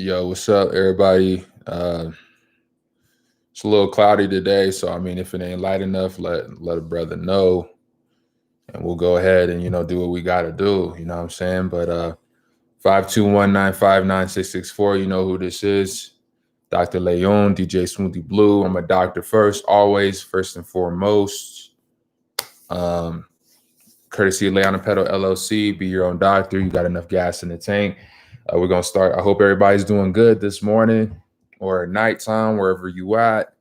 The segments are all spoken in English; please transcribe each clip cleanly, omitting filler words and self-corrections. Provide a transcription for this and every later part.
Yo, what's up, everybody? It's a little cloudy today, so I mean, if it ain't light enough, let a brother know, and we'll go ahead and do what we got to do. You know what I'm saying? But 521-959-664. You know who this is? Dr. Leon, DJ Smoothie Blue. I'm a doctor first, always, first and foremost. Um, Courtesy of Leon Pedal LLC. Be your own doctor. You got enough gas in the tank. We're gonna start. I hope everybody's doing good this morning or nighttime, wherever you at.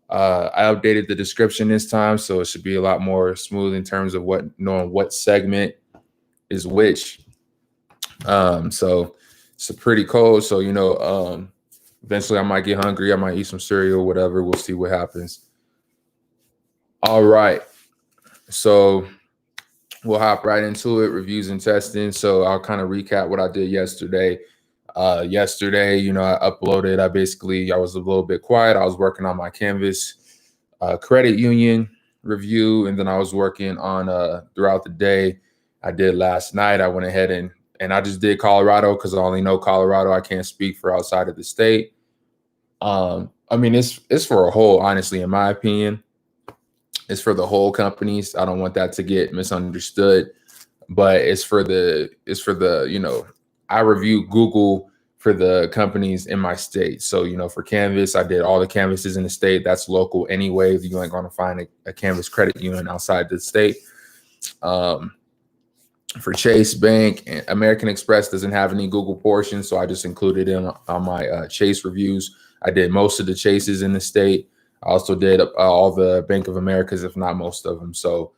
I updated the description this time, so it should be a lot more smooth in terms of knowing what segment is which. So it's a pretty cold. So eventually I might get hungry. I might eat some cereal, whatever. We'll see what happens. All right. So we'll hop right into it. Reviews and testing. So I'll kind of recap what I did yesterday. Yesterday, I uploaded. I was a little bit quiet. I was working on my Canvas credit union review, and then I was working on throughout the day. I did last night. I went ahead and I just did Colorado because I only know Colorado. I can't speak for outside of the state. I mean, it's for a whole, honestly, in my opinion. It's for the whole companies. I don't want that to get misunderstood, but it's for the I review Google for the companies in my state. So, for Canvas, I did all the Canvases in the state. That's local anyway. You ain't going to find a Canvas credit union outside the state. For Chase Bank, American Express doesn't have any Google portion, so I just included them on my Chase reviews. I did most of the Chases in the state. I also did all the Bank of Americas, if not most of them. So,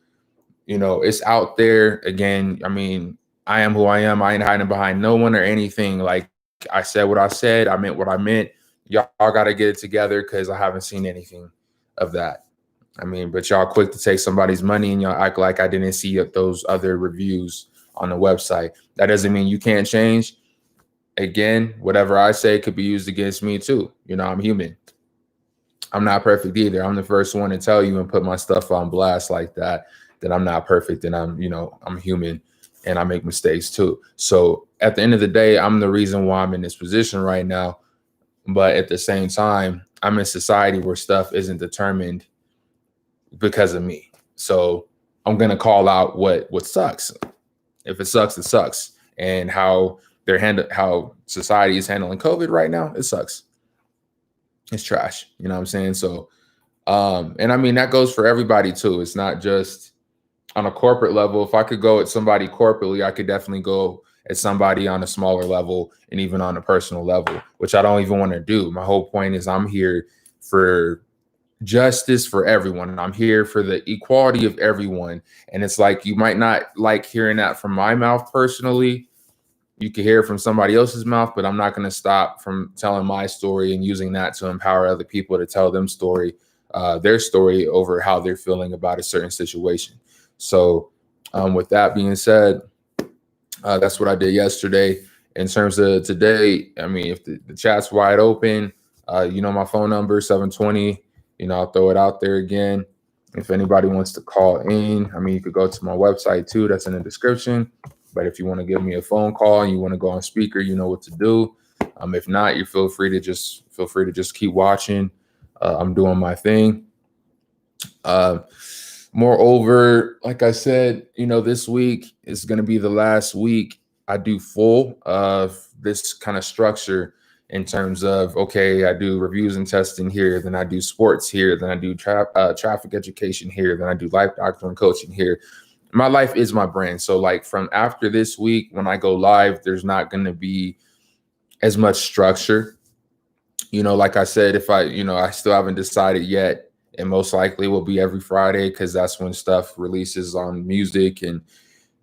it's out there. Again, I mean, I am who I am. I ain't hiding behind no one or anything. Like I said what I said. I meant what I meant. Y'all got to get it together because I haven't seen anything of that. I mean, but y'all quick to take somebody's money and y'all act like I didn't see those other reviews on the website. That doesn't mean you can't change. Again, whatever I say could be used against me too. I'm human. I'm not perfect either. I'm the first one to tell you and put my stuff on blast like that I'm not perfect and I'm human and I make mistakes too. So at the end of the day, I'm the reason why I'm in this position right now. But at the same time, I'm in society where stuff isn't determined because of me. So I'm going to call out what sucks. If it sucks, it sucks. And how society is handling COVID right now, it sucks. It's trash. You know what I'm saying? So, and I mean, that goes for everybody too. It's not just on a corporate level. If I could go at somebody corporately, I could definitely go at somebody on a smaller level and even on a personal level, which I don't even want to do. My whole point is I'm here for justice for everyone. I'm here for the equality of everyone. And it's like, you might not like hearing that from my mouth personally. You can hear it from somebody else's mouth, but I'm not going to stop from telling my story and using that to empower other people to tell their story over how they're feeling about a certain situation. So with that being said, that's what I did yesterday. In terms of today, I mean, if the chat's wide open, my phone number, 720, I'll throw it out there again. If anybody wants to call in, I mean, you could go to my website too. That's in the description. But if you want to give me a phone call and you want to go on speaker, you know what to do. If not, you feel free to just keep watching. I'm doing my thing. Moreover, like I said, this week is going to be the last week I do full of this kind of structure in terms of, okay, I do reviews and testing here, then I do sports here, then I do traffic education here, then I do life doctoring coaching here. My life is my brand. So like from after this week, when I go live, there's not going to be as much structure. Like I said, if I still haven't decided yet, and most likely will be every Friday because that's when stuff releases on music. And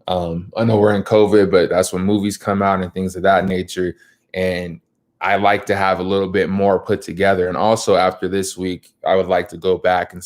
I know we're in COVID, but that's when movies come out and things of that nature. And I like to have a little bit more put together. And also after this week, I would like to go back and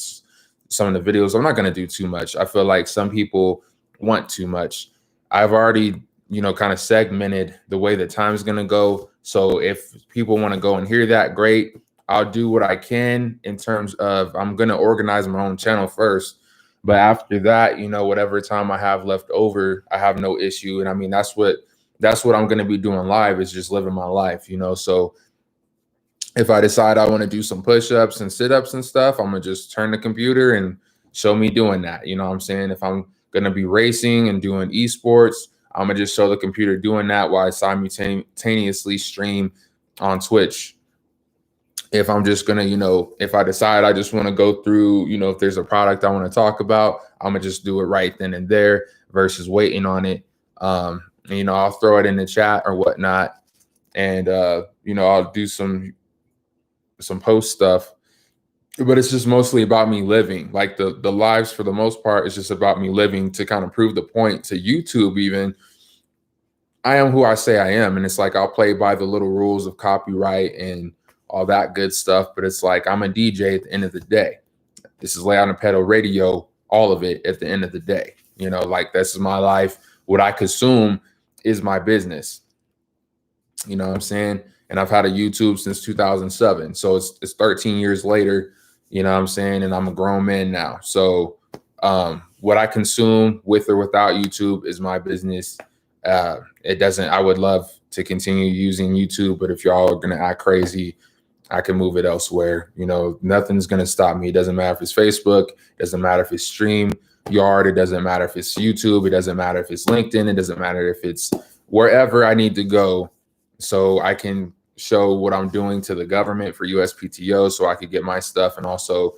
some of the videos. I'm not going to do too much. I feel like some people want too much. I've already, kind of segmented the way the time's going to go. So if people want to go and hear that, great. I'll do what I can in terms of I'm going to organize my own channel first. But after that, whatever time I have left over, I have no issue. And I mean, that's what that's what I'm going to be doing live, is just living my life, you know. So if I decide I want to do some push-ups and sit-ups and stuff, I'm gonna just turn the computer and show me doing that. You know what I'm saying? If I'm gonna be racing and doing esports, I'm gonna just show the computer doing that while I simultaneously stream on Twitch. If I'm just gonna, you know, if I decide I just want to go through, you know, if there's a product I want to talk about, I'm gonna just do it right then and there versus waiting on it. And, you know, I'll throw it in the chat or whatnot, and you know, I'll do some post stuff, but it's just mostly about me living. Like the lives, for the most part, is just about me living to kind of prove the point to YouTube. Even I am who I say I am, and it's like I'll play by the little rules of copyright and all that good stuff, but it's like I'm a DJ at the end of the day. This is Lay on a Pedal Radio, all of it at the end of the day. You know, like, this is my life. What I consume is my business. You know what I'm saying? And I've had a YouTube since 2007. So it's 13 years later, you know what I'm saying? And I'm a grown man now. So what I consume with or without YouTube is my business. I would love to continue using YouTube, but if y'all are going to act crazy, I can move it elsewhere. You know, nothing's going to stop me. It doesn't matter if it's Facebook. It doesn't matter if it's StreamYard. It doesn't matter if it's YouTube. It doesn't matter if it's LinkedIn. It doesn't matter if it's wherever I need to go, so I can show what I'm doing to the government for USPTO, so I could get my stuff. And also,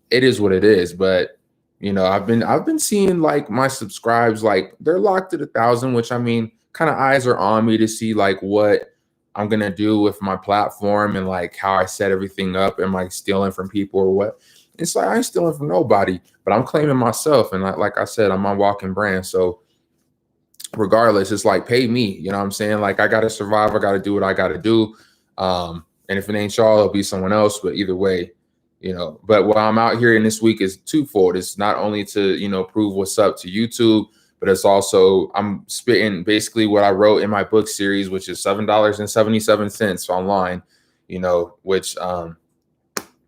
it is what it is. But, you know, I've been seeing, like, my subscribes, like, they're locked at 1,000, which, I mean, kind of eyes are on me to see, like, what I'm gonna do with my platform and, like, how I set everything up. Am I stealing from people or what? It's like, I ain't stealing from nobody, but I'm claiming myself. And like I said, I'm my walking brand. So regardless, it's like, pay me, you know what I'm saying? Like, I gotta survive. I gotta do what I gotta do. And if it ain't y'all, it'll be someone else. But either way, you know, but what I'm out here in this week is twofold. It's not only to, you know, prove what's up to YouTube, but it's also, I'm spitting basically what I wrote in my book series, which is $7.77 online, you know, which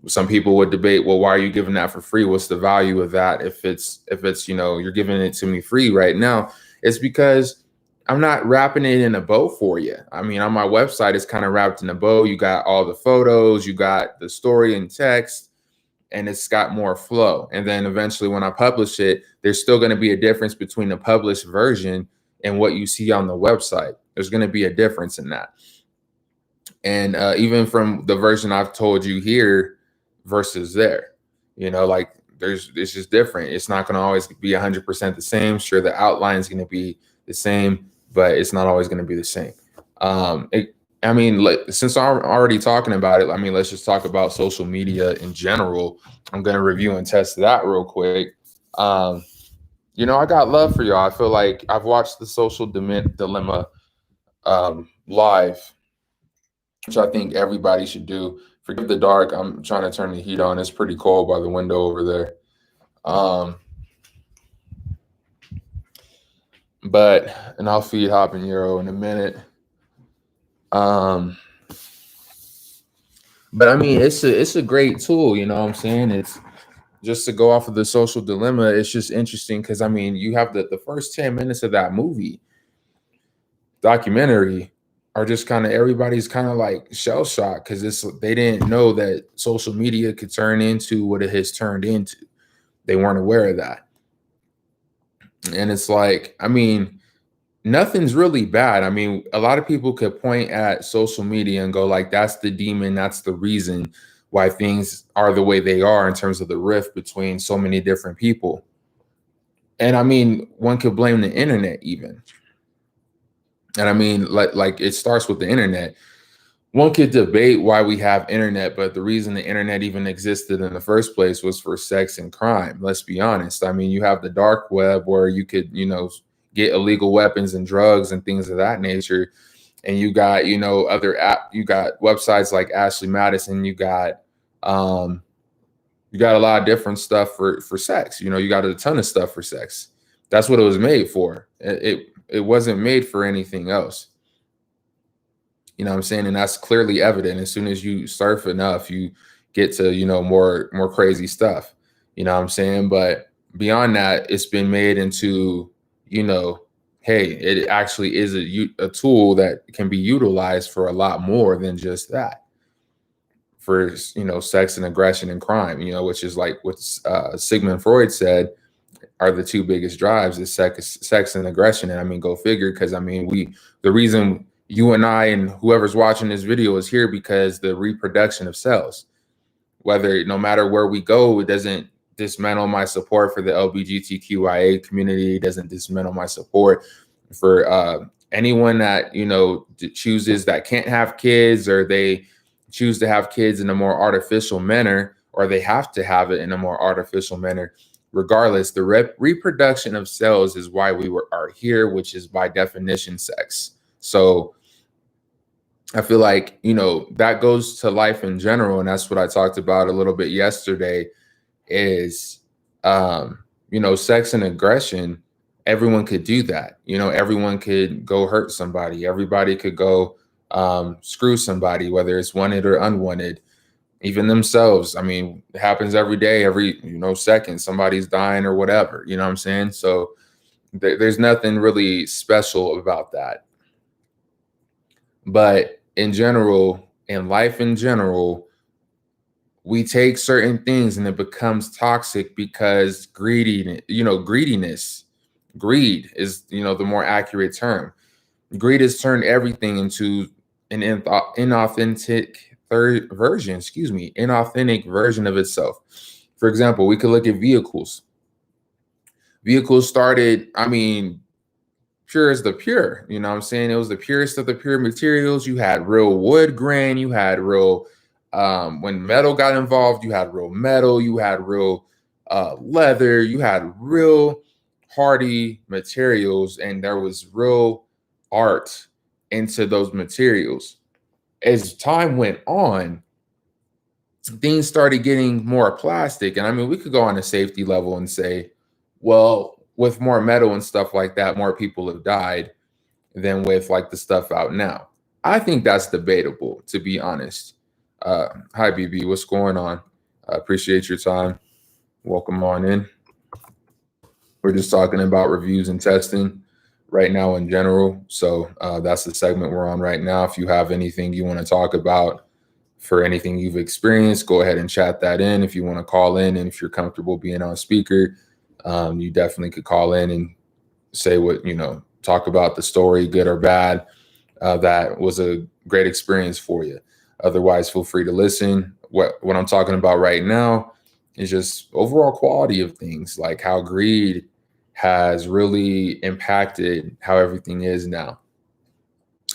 some people would debate, well, why are you giving that for free? What's the value of that? If it's, you know, you're giving it to me free right now, it's because I'm not wrapping it in a bow for you. I mean, on my website, it's kind of wrapped in a bow. You got all the photos, you got the story and text, and it's got more flow. And then eventually when I publish it, there's still going to be a difference between the published version and what you see on the website. There's going to be a difference in that. And even from the version I've told you here versus there, you know, like, it's just different. It's not going to always be 100% the same. Sure, the outline is going to be the same, but it's not always going to be the same. I mean, like, since I'm already talking about it, I mean, let's just talk about social media in general. I'm going to review and test that real quick. You know, I got love for y'all. I feel like I've watched the Social Dilemma live, which I think everybody should do. Forgive the dark. I'm trying to turn the heat on. It's pretty cold by the window over there. And I'll feed Hop and Euro in a minute. But I mean, it's a great tool, you know what I'm saying? It's just to go off of the Social Dilemma. It's just interesting because, I mean, you have the first 10 minutes of that movie documentary are just kind of, everybody's kind of like shell shocked because they didn't know that social media could turn into what it has turned into. They weren't aware of that. And it's like, I mean, nothing's really bad. I mean, a lot of people could point at social media and go like, that's the demon. That's the reason why things are the way they are in terms of the rift between so many different people. And I mean, one could blame the internet even. And I mean, like it starts with the internet. One could debate why we have internet, but the reason the internet even existed in the first place was for sex and crime. Let's be honest. I mean, you have the dark web where you could, you know, get illegal weapons and drugs and things of that nature. And you got, you know, you got websites like Ashley Madison. You got a lot of different stuff for sex. You know, you got a ton of stuff for sex. That's what it was made for. It wasn't made for anything else. You know what I'm saying? And that's clearly evident. As soon as you surf enough, you get to, you know, more crazy stuff. You know what I'm saying? But beyond that, it's been made into, you know, hey, it actually is a tool that can be utilized for a lot more than just that. For, you know, sex and aggression and crime, you know, which is like what Sigmund Freud said are the two biggest drives is sex and aggression. And I mean, go figure, because I mean, the reason you and I and whoever's watching this video is here because the reproduction of cells, whether no matter where we go, it doesn't dismantle my support for the LGBTQIA community. It doesn't dismantle my support for anyone that, you know, chooses that can't have kids, or they choose to have kids in a more artificial manner, or they have to have it in a more artificial manner. Regardless, the reproduction of cells is why we are here, which is by definition sex. So I feel like, you know, that goes to life in general. And that's what I talked about a little bit yesterday is, you know, sex and aggression. Everyone could do that. You know, everyone could go hurt somebody. Everybody could go screw somebody, whether it's wanted or unwanted, even themselves. I mean, it happens every day, every, you know, second, somebody's dying or whatever, you know what I'm saying? So there's nothing really special about that. But in general, in life in general, we take certain things and it becomes toxic because greediness, greed is, you know, the more accurate term. Greed has turned everything into an inauthentic version of itself. For example, we could look at vehicles. Vehicles started, I mean, pure as the pure, you know what I'm saying? It was the purest of the pure materials. You had real wood grain, you had real, when metal got involved, you had real metal, you had real leather, you had real hardy materials, and there was real art into those materials. As time went on, things started getting more plastic. And I mean, we could go on a safety level and say, well, with more metal and stuff like that, more people have died than with like the stuff out now. I think that's debatable, to be honest. Hi, BB, what's going on? I appreciate your time. Welcome on in. We're just talking about reviews and testing right now in general. So that's the segment we're on right now. If you have anything you want to talk about for anything you've experienced, go ahead and chat that in. If you want to call in, and if you're comfortable being on speaker, you definitely could call in and say what, you know, talk about the story, good or bad. That was a great experience for you. Otherwise, feel free to listen. What I'm talking about right now is just overall quality of things, like how greed has really impacted how everything is now.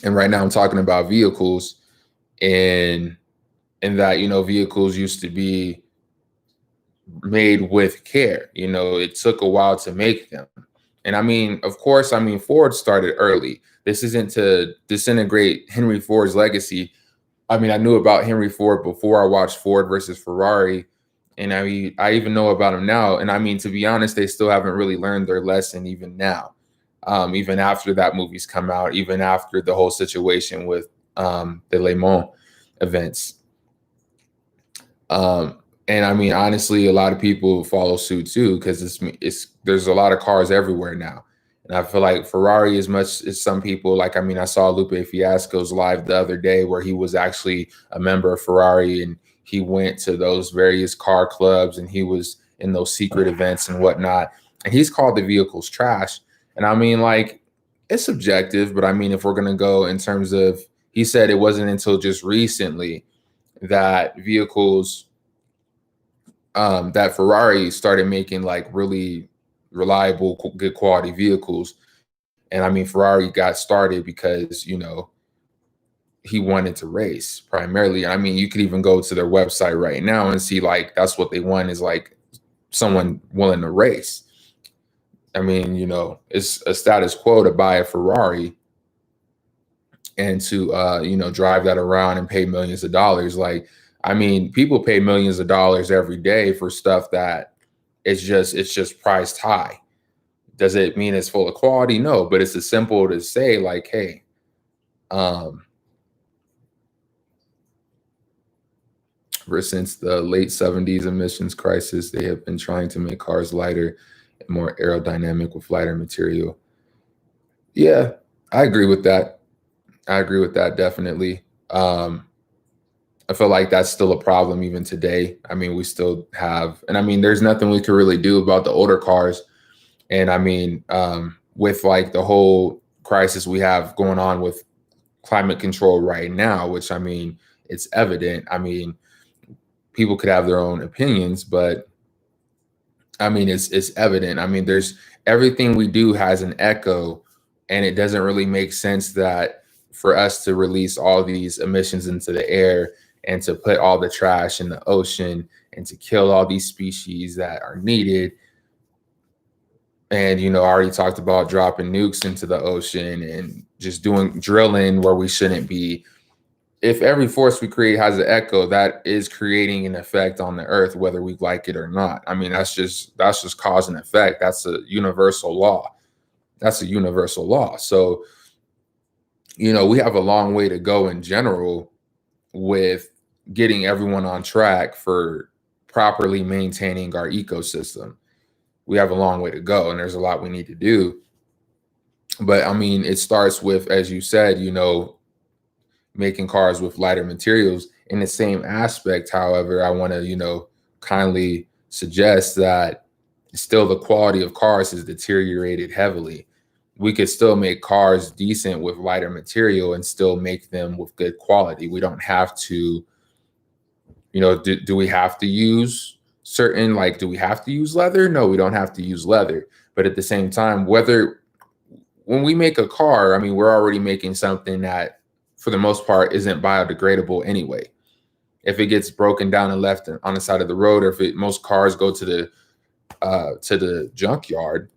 And right now I'm talking about vehicles, and that, you know, vehicles used to be made with care. You know, it took a while to make them. And I mean, of course, I mean, Ford started early. This isn't to disintegrate Henry Ford's legacy. I mean, I knew about Henry Ford before I watched Ford versus Ferrari. And I mean, I even know about him now. And I mean, to be honest, they still haven't really learned their lesson even now. Even after that movie's come out, even after the whole situation with the Le Mans events. And I mean, honestly, a lot of people follow suit too, because there's a lot of cars everywhere now. And I feel like Ferrari, as much as some people, like, I mean, I saw Lupe Fiasco's live the other day where he was actually a member of Ferrari, and he went to those various car clubs and he was in those secret events and whatnot. And he's called the vehicles trash. And I mean, like, it's subjective, but I mean, if we're going to go in terms of, he said it wasn't until just recently that vehicles, that Ferrari started making like really reliable, good quality vehicles. And I mean, Ferrari got started because, you know, he wanted to race primarily. I mean, you could even go to their website right now and see, like, that's what they want, is like someone willing to race. I mean, you know, it's a status quo to buy a Ferrari and to, you know, drive that around and pay millions of dollars. Like, I mean, people pay millions of dollars every day for stuff that it's just priced high. Does it mean it's full of quality? No, but it's as simple to say, like, hey, ever since the late 70s emissions crisis, they have been trying to make cars lighter and more aerodynamic with lighter material. Yeah, I agree with that. I agree with that definitely. I feel like that's still a problem even today. I mean, we still have, and I mean, there's nothing we can really do about the older cars. And I mean, with like the whole crisis we have going on with climate control right now, which I mean, it's evident. I mean, people could have their own opinions, but I mean, it's evident. I mean, there's everything we do has an echo, and it doesn't really make sense that for us to release all these emissions into the air and to put all the trash in the ocean and to kill all these species that are needed. And I already talked about dropping nukes into the ocean and just doing drilling where we shouldn't be. If every force we create has an echo, that is creating an effect on the earth, whether we like it or not. I mean, that's just cause and effect. That's a universal law. That's a universal law. So, we have a long way to go in general with getting everyone on track for properly maintaining our ecosystem. We have a long way to go, and there's a lot we need to do. But I mean, it starts with, as you said, making cars with lighter materials. In the same aspect, however, I want to, kindly suggest that still the quality of cars has deteriorated heavily. We could still make cars decent with lighter material and still make them with good quality. We don't have to, do we have to use do we have to use leather? No, we don't have to use leather. But at the same time, when we make a car, I mean, we're already making something that, for the most part, isn't biodegradable anyway. If it gets broken down and left on the side of the road, or most cars go to the junkyard,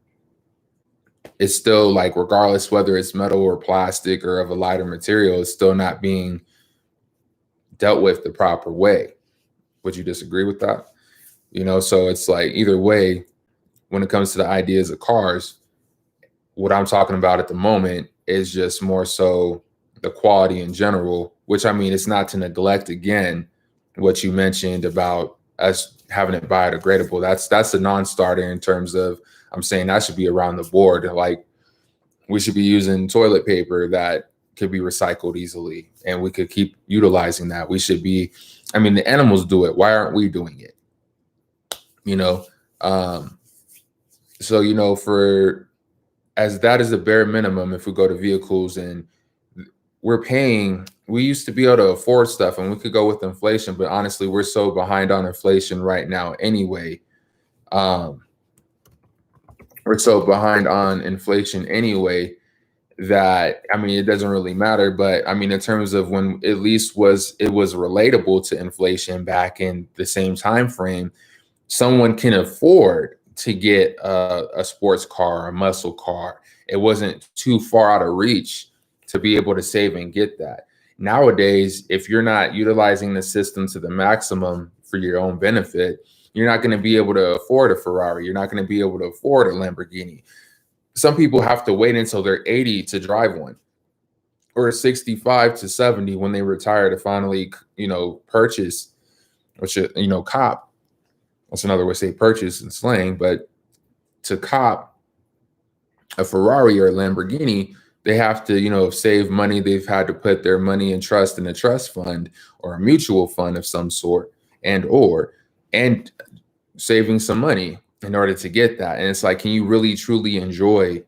it's still like, regardless whether it's metal or plastic or of a lighter material, it's still not being dealt with the proper way. Would you disagree with that? So it's like, either way, when it comes to the ideas of cars, what I'm talking about at the moment is just more so the quality in general, which, I mean, it's not to neglect, again, what you mentioned about us having it biodegradable. That's a non-starter in terms of, I'm saying that should be around the board. Like, we should be using toilet paper that could be recycled easily, and we could keep utilizing that. We should be, I mean, the animals do it. Why aren't we doing it? You know, um, so for, as that is the bare minimum, if we go to vehicles, and we used to be able to afford stuff and we could go with inflation, but honestly, we're so behind on inflation right now anyway. Um, we're so behind on inflation anyway that, I mean, it doesn't really matter. But I mean, in terms of when at least it was relatable to inflation back in the same time frame, someone can afford to get a sports car, a muscle car. It wasn't too far out of reach to be able to save and get that. Nowadays, if you're not utilizing the system to the maximum for your own benefit, you're not going to be able to afford a Ferrari. You're not going to be able to afford a Lamborghini. Some people have to wait until they're 80 to drive one, or 65 to 70 when they retire to finally, purchase, which, cop. That's another way to say purchase in slang, but to cop a Ferrari or a Lamborghini, they have to, save money. They've had to put their money in trust in a trust fund or a mutual fund of some sort, and saving some money in order to get that. And it's like, can you really truly enjoy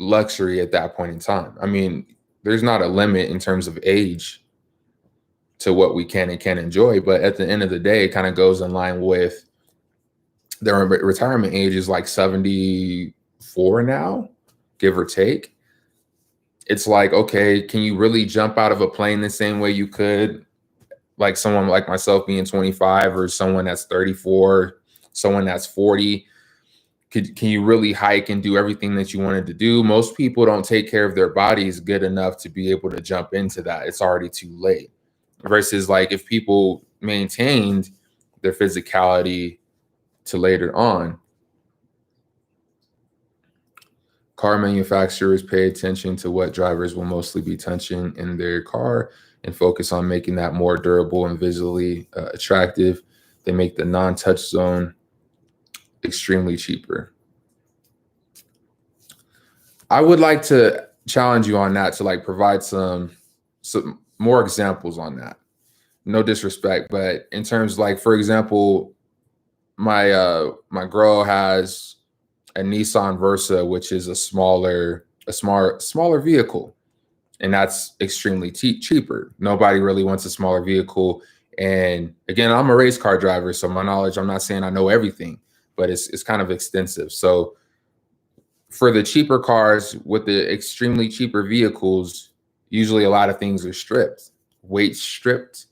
luxury at that point in time? I mean, there's not a limit in terms of age to what we can and can't enjoy, but at the end of the day, it kind of goes in line with the retirement age is like 74 now, give or take. It's like, okay, can you really jump out of a plane the same way you could, like someone like myself being 25, or someone that's 34, someone that's 40? Can you really hike and do everything that you wanted to do? Most people don't take care of their bodies good enough to be able to jump into that. It's already too late. Versus, like, if people maintained their physicality to later on, car manufacturers pay attention to what drivers will mostly be touching in their car and focus on making that more durable and visually attractive. They make the non-touch zone extremely cheaper. I would like to challenge you on that to like provide some more examples on that. No disrespect, but in terms like, for example, my girl has a Nissan Versa, which is a smaller vehicle, and that's extremely cheaper. Nobody really wants a smaller vehicle. And again, I'm a race car driver, so my knowledge, I'm not saying I know everything, but it's kind of extensive. So for the cheaper cars with the extremely cheaper vehicles, usually a lot of things are stripped, weight stripped.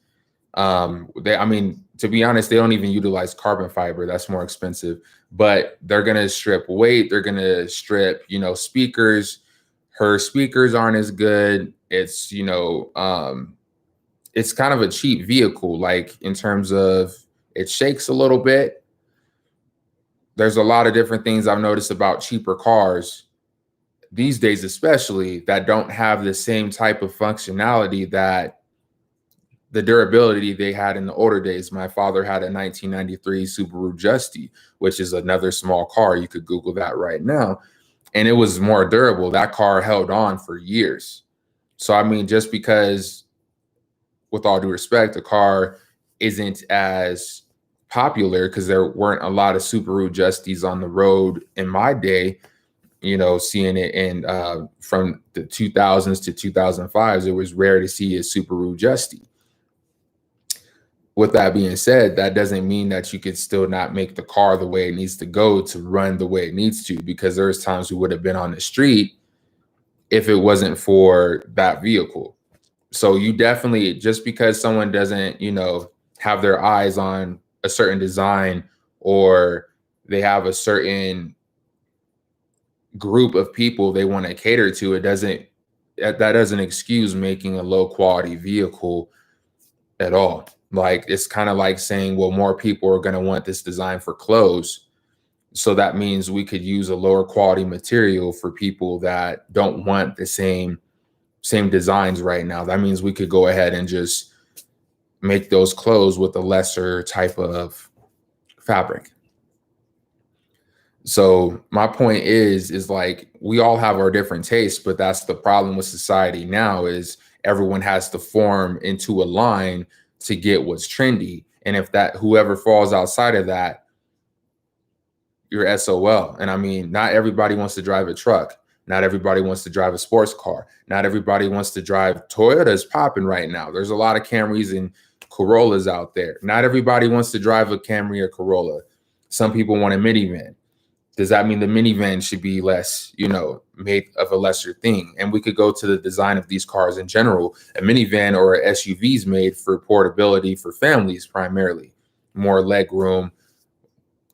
I mean, to be honest, they don't even utilize carbon fiber. That's more expensive, but they're gonna strip weight. They're gonna strip, speakers. Her speakers aren't as good. It's kind of a cheap vehicle, like in terms of it shakes a little bit. There's a lot of different things I've noticed about cheaper cars these days, especially that don't have the same type of functionality that the durability they had in the older days. My father had a 1993 Subaru Justy, which is another small car. You could Google that right now. And it was more durable. That car held on for years. So, I mean, just because, with all due respect, the car isn't as popular because there weren't a lot of Subaru Justies on the road in my day, seeing it in from the 2000s to 2005s, it was rare to see a Subaru Justy. With that being said, that doesn't mean that you could still not make the car the way it needs to go to run the way it needs to, because there's times we would have been on the street if it wasn't for that vehicle. So you definitely, just because someone doesn't, have their eyes on a certain design, or they have a certain group of people they want to cater to, that doesn't excuse making a low quality vehicle at all. Like, it's kind of like saying, well, more people are going to want this design for clothes, so that means we could use a lower quality material for people that don't want the same designs right now. That means we could go ahead and just make those clothes with a lesser type of fabric. So my point is like, we all have our different tastes, but that's the problem with society now, is everyone has to form into a line to get what's trendy. And if whoever falls outside of that, you're SOL. And I mean, not everybody wants to drive a truck. Not everybody wants to drive a sports car. Not everybody wants to drive. Toyota's popping right now. There's a lot of Camrys and Corollas out there. Not everybody wants to drive a Camry or Corolla. Some people want a minivan. Does that mean the minivan should be less, made of a lesser thing? And we could go to the design of these cars in general. A minivan or an SUV is made for portability for families primarily, more leg room,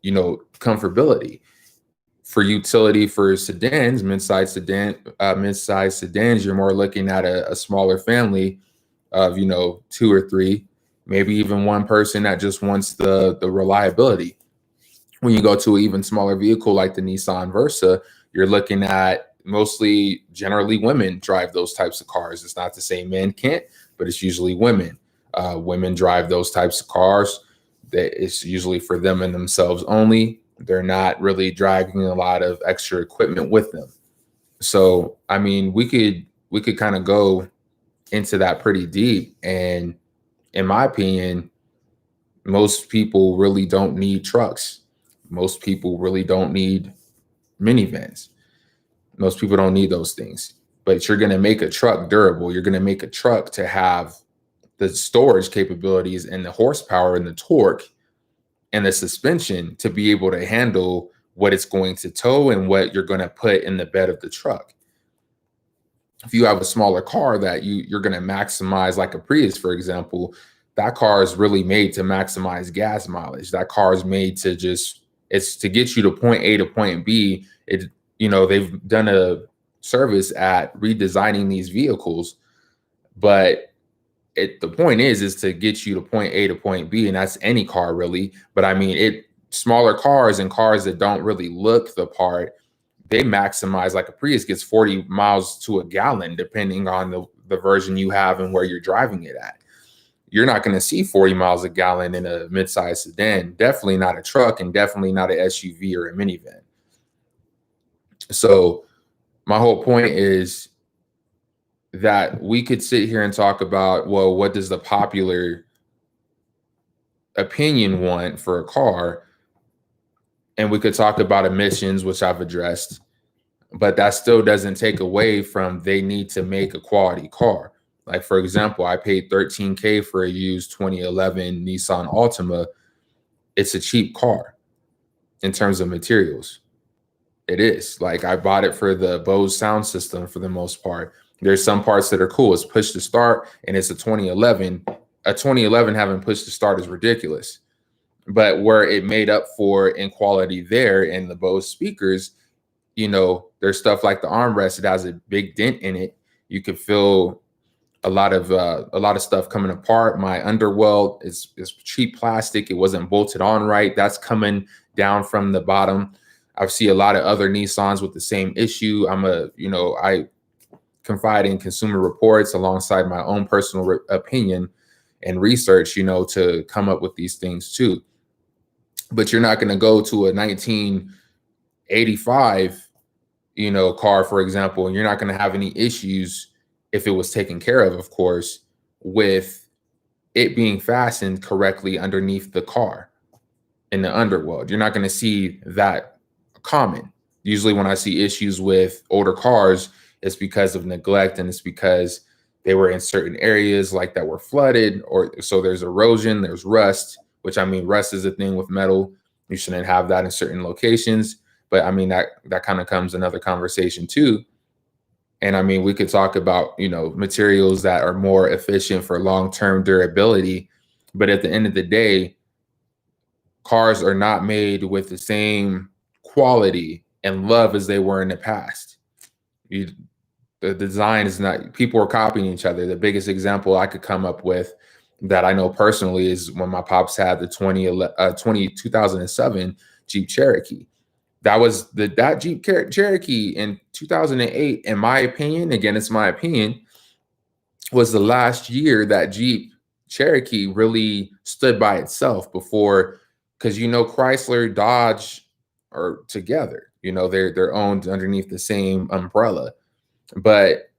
comfortability. For utility, for sedans, mid-size sedans, you're more looking at a smaller family of, 2 or 3, maybe even one person that just wants the reliability. When you go to an even smaller vehicle like the Nissan Versa, you're looking at generally women drive those types of cars. It's not to say men can't, but it's usually women. Women drive those types of cars. That it's usually for them and themselves only. They're not really driving a lot of extra equipment with them. So, I mean, we could kind of go into that pretty deep. And in my opinion, most people really don't need trucks. Most people really don't need minivans. Most people don't need those things. But you're going to make a truck durable. You're going to make a truck to have the storage capabilities and the horsepower and the torque and the suspension to be able to handle what it's going to tow and what you're going to put in the bed of the truck. If you have a smaller car that you're going to maximize, like a Prius, for example, that car is really made to maximize gas mileage. That car is made to it's to get you to point A to point B. They've done a service at redesigning these vehicles, but the point is to get you to point A to point B, and that's any car really. But I mean, smaller cars and cars that don't really look the part, they maximize. Like a Prius gets 40 miles to a gallon, depending on the version you have and where you're driving it at. You're not going to see 40 miles a gallon in a mid-sized sedan, definitely not a truck, and definitely not an SUV or a minivan. So my whole point is that we could sit here and talk about, well, what does the popular opinion want for a car? And we could talk about emissions, which I've addressed, but that still doesn't take away from they need to make a quality car. Like, for example, I paid $13K for a used 2011 Nissan Altima. It's a cheap car in terms of materials. It is. Like, I bought it for the Bose sound system for the most part. There's some parts that are cool. It's push to start, and it's a 2011. A 2011 having push to start is ridiculous. But where it made up for in quality there in the Bose speakers, you know, there's stuff like the armrest. It has a big dent in it. You could feel a lot of stuff coming apart. My underwell is cheap plastic. It wasn't bolted on right. That's coming down from the bottom. I see a lot of other Nissans with the same issue. I confide in Consumer Reports alongside my own personal opinion and research, you know, to come up with these things too. But you're not going to go to a 1985, you know, car, for example, and you're not going to have any issues if it was taken care of course, with it being fastened correctly underneath the car in the underworld. You're not going to see that common. Usually when I see issues with older cars, it's because of neglect, and it's because they were in certain areas like that were flooded, or so there's erosion, there's rust, which, I mean, rust is a thing with metal. You shouldn't have that in certain locations. But I mean, that kind of comes another conversation too. And I mean, we could talk about, you know, materials that are more efficient for long-term durability. But at the end of the day, cars are not made with the same quality and love as they were in the past. The design is not, people are copying each other. The biggest example I could come up with that I know personally is when my pops had the 2007 Jeep Cherokee. That Jeep Cherokee in 2008, in my opinion, again, it's my opinion, was the last year that Jeep Cherokee really stood by itself before, because, you know, Chrysler, Dodge are together, you know, they're owned underneath the same umbrella. But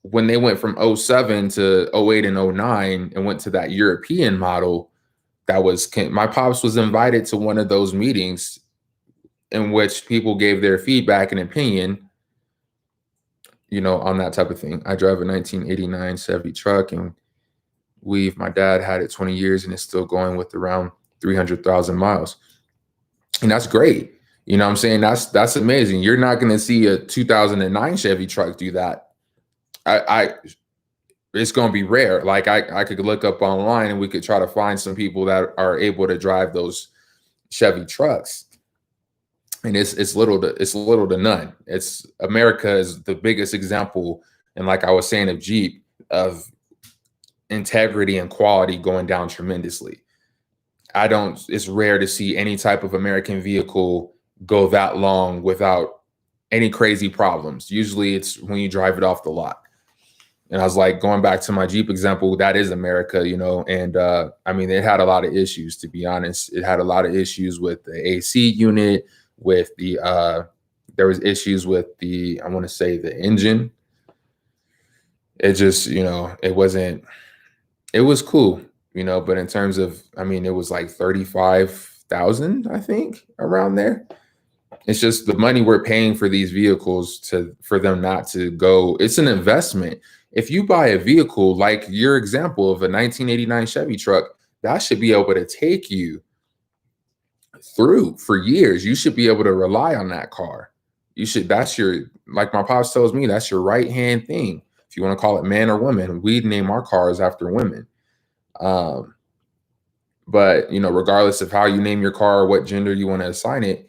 when they went from 07 to 08 and 09 and went to that European model, my pops was invited to one of those meetings in which people gave their feedback and opinion, you know, on that type of thing. I drive a 1989 Chevy truck, and my dad had it 20 years and it's still going with around 300,000 miles. And that's great. You know what I'm saying? That's amazing. You're not going to see a 2009 Chevy truck do that. It's going to be rare. Like, I could look up online and we could try to find some people that are able to drive those Chevy trucks. And it's little to none. It's America is the biggest example, and like I was saying, of Jeep, of integrity and quality going down tremendously. It's rare to see any type of American vehicle go that long without any crazy problems. Usually it's when you drive it off the lot. And I was like, going back to my Jeep example, that is America, you know, and I mean, it had a lot of issues, to be honest. It had a lot of issues with the AC unit, with there was issues with I want to say the engine. It just, you know, it was cool, you know, but in terms of, I mean, it was like 35,000, I think, around there. It's just the money we're paying for these vehicles for them not to go. It's an investment. If you buy a vehicle like your example of a 1989 Chevy truck, that should be able to take you through for years. You should be able to rely on that car. That's like my pops tells me, that's your right hand thing. If you want to call it man or woman, we'd name our cars after women. But, you know, regardless of how you name your car or what gender you want to assign it,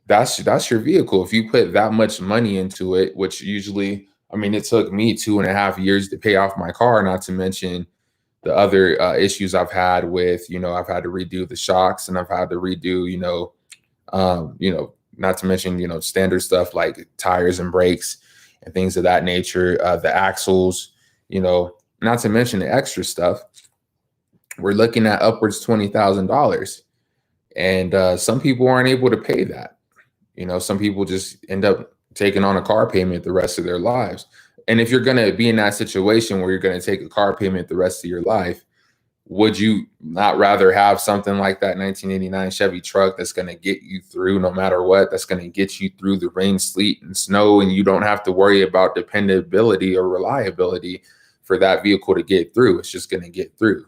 that's your vehicle. If you put that much money into it, which usually, I mean, it took me 2.5 years to pay off my car, not to mention the other issues I've had with, you know, I've had to redo the shocks, and I've had to redo, you know, not to mention, you know, standard stuff like tires and brakes and things of that nature, the axles, you know, not to mention the extra stuff. We're looking at upwards $20,000, and some people aren't able to pay that. You know, some people just end up taking on a car payment the rest of their lives. And if you're going to be in that situation where you're going to take a car payment the rest of your life, would you not rather have something like that 1989 Chevy truck that's going to get you through no matter what, that's going to get you through the rain, sleet, and snow, and you don't have to worry about dependability or reliability for that vehicle to get through? It's just going to get through.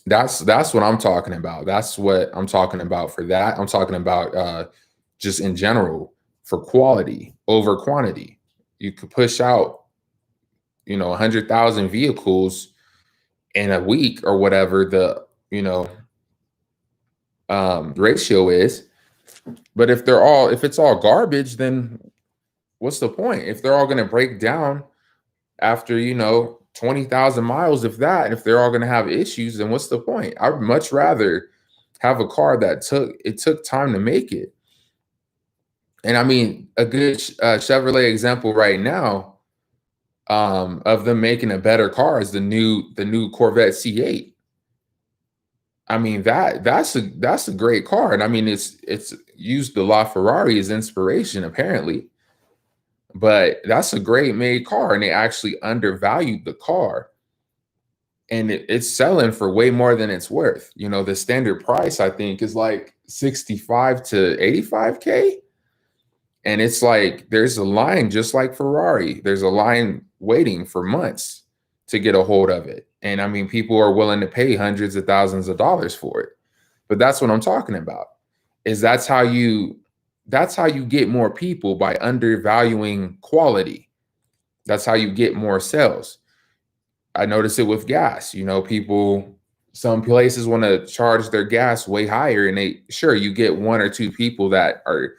That's what I'm talking about. That's what I'm talking about for that. I'm talking about just in general for quality over quantity. You could push out, 100,000 vehicles in a week or whatever the ratio is, but if it's all garbage, then what's the point? If they're all going to break down after 20,000 miles, if they're all going to have issues, then what's the point? I'd much rather have a car that took time to make it. And I mean, a good Chevrolet example right now of them making a better car is the new Corvette C8. I mean, that's a great car. And I mean, it's used the LaFerrari as inspiration, apparently. But that's a great made car, and they actually undervalued the car. And it's selling for way more than it's worth. The standard price, I think, is like 65 to 85K. And it's like there's a line, just like Ferrari. There's a line waiting for months to get a hold of it. And I mean, people are willing to pay hundreds of thousands of dollars for it. But that's what I'm talking about. That's how you get more people, by undervaluing quality. That's how you get more sales. I notice it with gas. Some places want to charge their gas way higher, and you get one or two people that are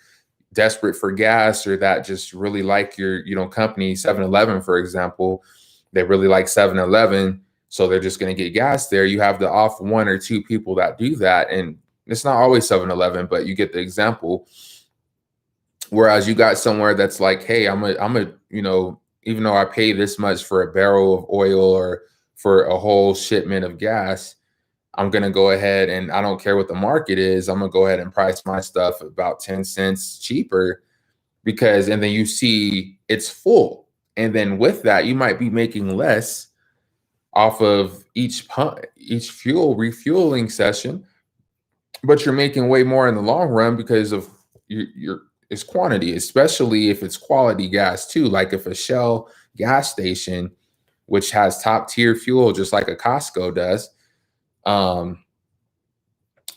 desperate for gas, or that just really like your company. 7-Eleven, for example, they really like 7-Eleven, so they're just going to get gas there. You have the off one or two people that do that, and it's not always 7-Eleven, but you get the example. Whereas you got somewhere that's like, hey, I'm a even though I pay this much for a barrel of oil or for a whole shipment of gas, I'm going to go ahead, and I don't care what the market is, I'm going to go ahead and price my stuff about 10 cents cheaper, and then you see it's full. And then with that, you might be making less off of each refueling session, but you're making way more in the long run because of it's quantity, especially if it's quality gas too. Like if a Shell gas station, which has top tier fuel, just like a Costco does,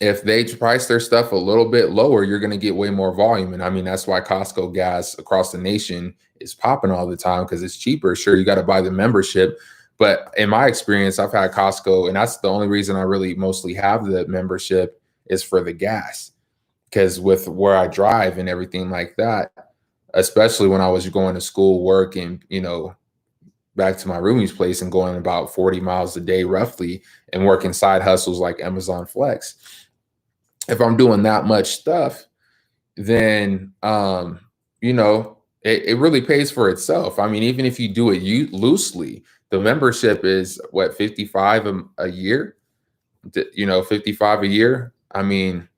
if they price their stuff a little bit lower, you're going to get way more volume. And I mean, that's why Costco gas across the nation is popping all the time, because it's cheaper. Sure, you got to buy the membership. But in my experience, I've had Costco, and that's the only reason I really mostly have the membership, is for the gas. Because with where I drive and everything like that, especially when I was going to school, work, and, back to my roomie's place and going about 40 miles a day roughly, and working side hustles like Amazon Flex. If I'm doing that much stuff, then, it really pays for itself. I mean, even if you do it loosely, the membership is what, $55 a year, 55 a year. I mean,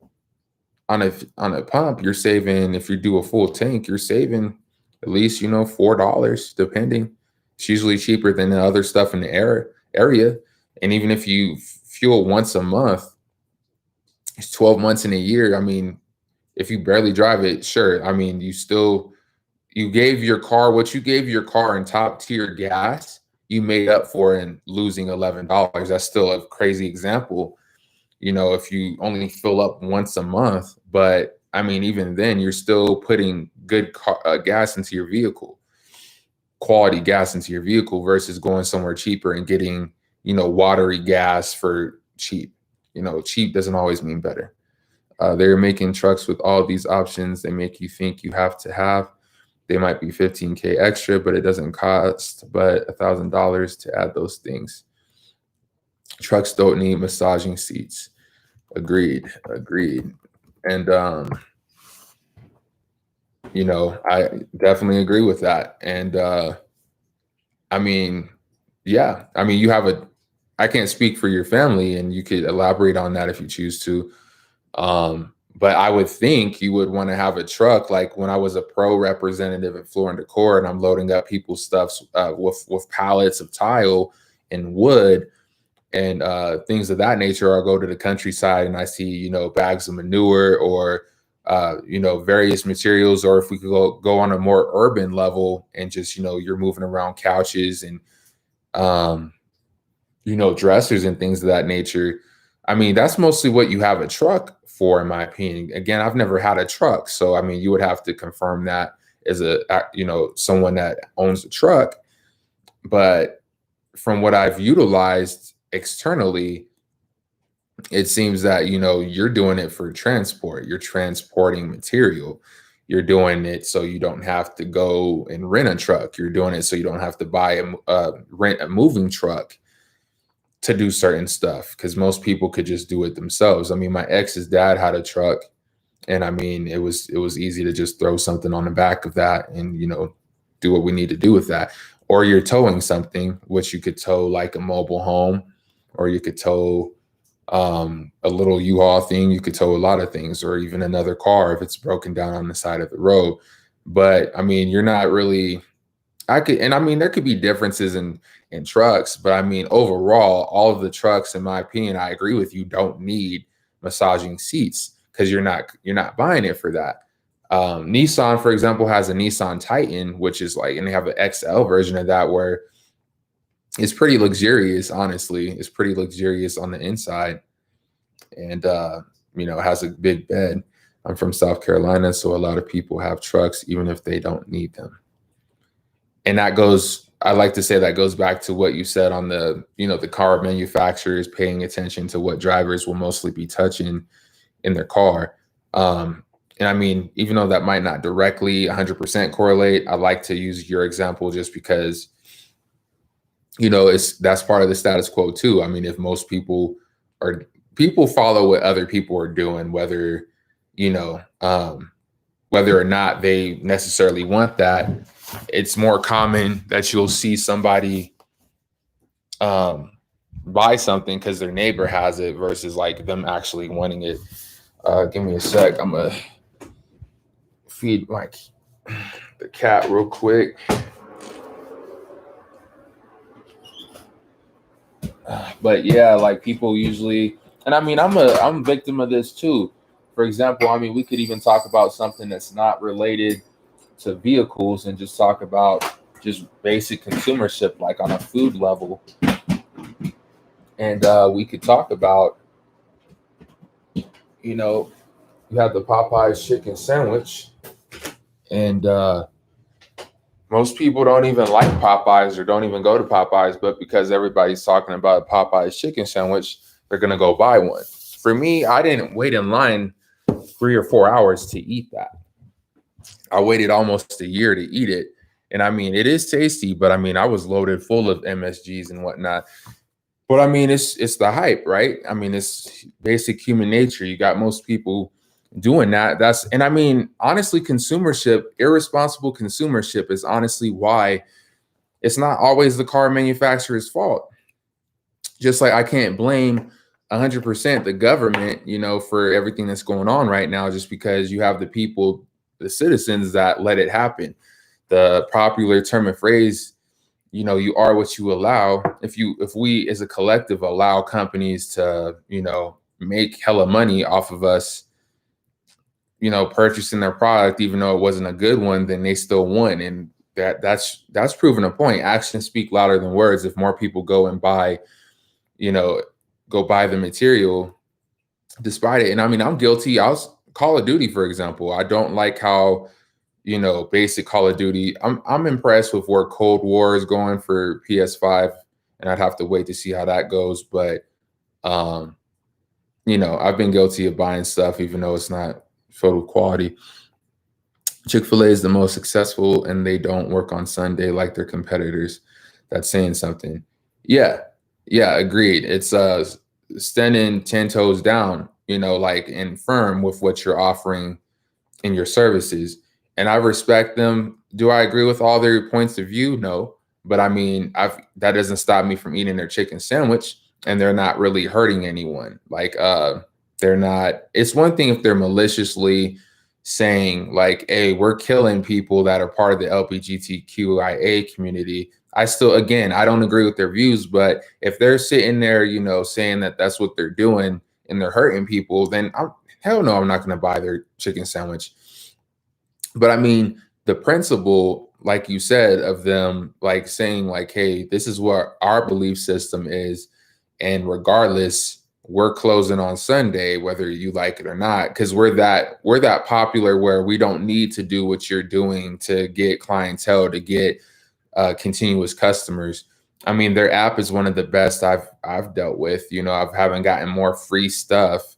on a pump, you're saving, if you do a full tank, you're saving at least, $4, depending. It's usually cheaper than the other stuff in the area. And even if you fuel once a month, it's 12 months in a year. I mean, if you barely drive it, sure. I mean, you gave your car what you gave your car in top tier gas, you made up for in losing $11. That's still a crazy example. If you only fill up once a month, but I mean, even then, you're still putting good gas into your vehicle, quality gas into your vehicle, versus going somewhere cheaper and getting, watery gas for cheap. Cheap doesn't always mean better. They're making trucks with all these options. They make you think you have to have. They might be $15K extra, but it doesn't cost but $1,000 to add those things. Trucks don't need massaging seats. Agreed. And, I definitely agree with that. And, I mean, yeah, I mean, I can't speak for your family, and you could elaborate on that if you choose to. But I would think you would want to have a truck. Like when I was a pro representative at Floor and Decor, and I'm loading up people's stuff with pallets of tile and wood and things of that nature. I'll go to the countryside and I see, bags of manure or various materials. Or if we could go on a more urban level and just, you're moving around couches and dressers and things of that nature. I mean, that's mostly what you have a truck for, in my opinion. Again, I've never had a truck, so I mean, you would have to confirm that as someone that owns a truck. But from what I've utilized externally, it seems that you're doing it for transport. You're transporting material. You're doing it so you don't have to go and rent a truck. You're doing it so you don't have to buy rent a moving truck to do certain stuff, because most people could just do it themselves. I mean, my ex's dad had a truck, and I mean, it was easy to just throw something on the back of that and do what we need to do with that. Or you're towing something, which you could tow like a mobile home, or you could tow a little U-Haul thing. You could tow a lot of things, or even another car if it's broken down on the side of the road. But I mean, you're not really. There could be differences in trucks, but I mean, overall, all of the trucks, in my opinion, I agree with you, don't need massaging seats, because you're not buying it for that. Nissan, for example, has a Nissan Titan, which is like, and they have an XL version of that where it's pretty luxurious. Honestly, it's pretty luxurious on the inside, and it has a big bed. I'm from South Carolina, so a lot of people have trucks, even if they don't need them. And I like to say that goes back to what you said on the car manufacturers paying attention to what drivers will mostly be touching in their car. And I mean, even though that might not directly 100% correlate, I like to use your example just because, that's part of the status quo too. I mean, if most people follow what other people are doing, whether or not they necessarily want that, it's more common that you'll see somebody buy something because their neighbor has it versus like them actually wanting it. Give me a sec. I'm gonna feed the cat real quick. But yeah, like people usually, and I mean, I'm a victim of this too. For example, I mean, we could even talk about something that's not related to vehicles and just talk about just basic consumership, like on a food level. And we could talk about, you have the Popeyes chicken sandwich, and most people don't even like Popeyes or don't even go to Popeyes, but because everybody's talking about a Popeyes chicken sandwich, they're going to go buy one. For me, I didn't wait in line 3 or 4 hours to eat that. I waited almost a year to eat it. And I mean, it is tasty, but I mean, I was loaded full of MSGs and whatnot. But I mean, it's the hype, right? I mean, it's basic human nature. You got most people doing that. And I mean, honestly, irresponsible consumership is honestly why it's not always the car manufacturer's fault. Just like I can't blame 100% the government, for everything that's going on right now, just because you have the people, the citizens that let it happen. The popular term and phrase, you are what you allow. If we as a collective allow companies to, make hella money off of us, purchasing their product, even though it wasn't a good one, then they still won. And that's proven a point. Actions speak louder than words. If more people go and buy the material despite it. And I mean, I'm guilty. Call of Duty, for example. I don't like how, basic Call of Duty. I'm impressed with where Cold War is going for PS5, and I'd have to wait to see how that goes. But, I've been guilty of buying stuff, even though it's not photo quality. Chick-fil-A is the most successful, and they don't work on Sunday like their competitors. That's saying something. Yeah, agreed. It's standing 10 toes down, and firm with what you're offering in your services. And I respect them. Do I agree with all their points of view? No. But I mean, that doesn't stop me from eating their chicken sandwich, and they're not really hurting anyone. Like They're not, it's one thing if they're maliciously saying like, hey, we're killing people that are part of the LGBTQIA community. I still, again, I don't agree with their views, but if they're sitting there, saying that that's what they're doing and they're hurting people, then hell no, I'm not going to buy their chicken sandwich. But I mean, the principle, like you said, of them like saying like, hey, this is what our belief system is. And regardless, we're closing on Sunday, whether you like it or not, because we're that popular where we don't need to do what you're doing to get clientele, to get continuous customers. I mean, their app is one of the best I've dealt with. I haven't gotten more free stuff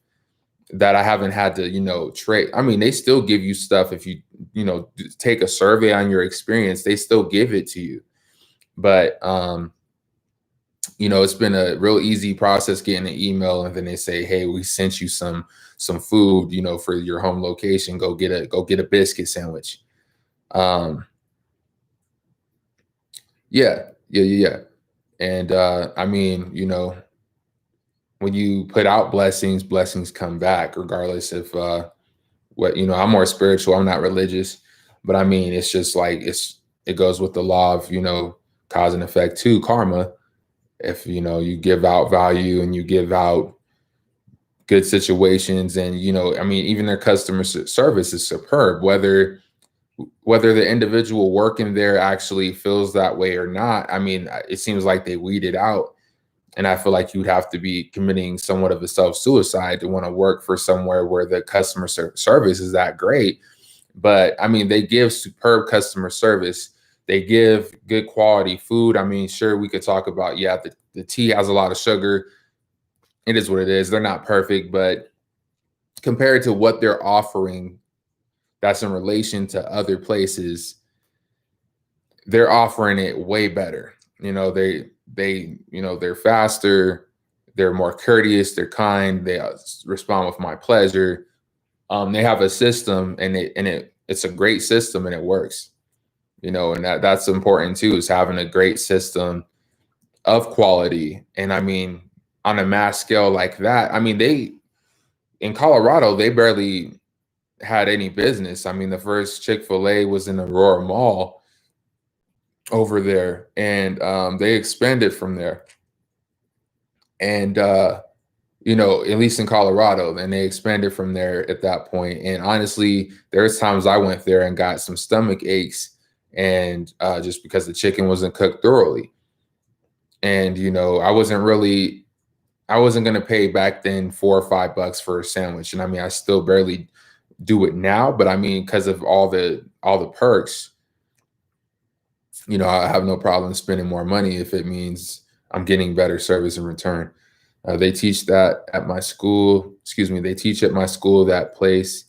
that I haven't had to, trade. I mean, they still give you stuff if you take a survey on your experience, they still give it to you. But it's been a real easy process getting an email, and then they say, hey, we sent you some food, for your home location. Go get a biscuit sandwich. Yeah. And I mean, when you put out blessings come back, regardless if I'm more spiritual, I'm not religious, but I mean, it's just like it goes with the law of, cause and effect too, karma. If you give out value and you give out good situations, and I mean, even their customer service is superb, whether the individual working there actually feels that way or not. I mean, it seems like they weed it out. And I feel like you'd have to be committing somewhat of a self-suicide to want to work for somewhere where the customer service is that great. But I mean, they give superb customer service. They give good quality food. I mean, sure, we could talk about, the tea has a lot of sugar. It is what it is. They're not perfect, but compared to what they're offering, that's in relation to other places, they're offering it way better. They're faster, they're more courteous, they're kind, they respond with my pleasure. They have a system, and it's a great system, and it works. And that's important too, is having a great system of quality. And I mean, on a mass scale like that, I mean, in Colorado, they barely had any business. I mean, the first Chick-fil-A was in Aurora Mall over there, and they expanded from there. And at least in Colorado, and they expanded from there at that point. And honestly, there's times I went there and got some stomach aches, and just because the chicken wasn't cooked thoroughly. And I wasn't going to pay back then $4 or $5 for a sandwich. And I mean, I still barely do it now, but I mean, because of all the perks, I have no problem spending more money if it means I'm getting better service in return. They teach that at my school. They teach at my school that place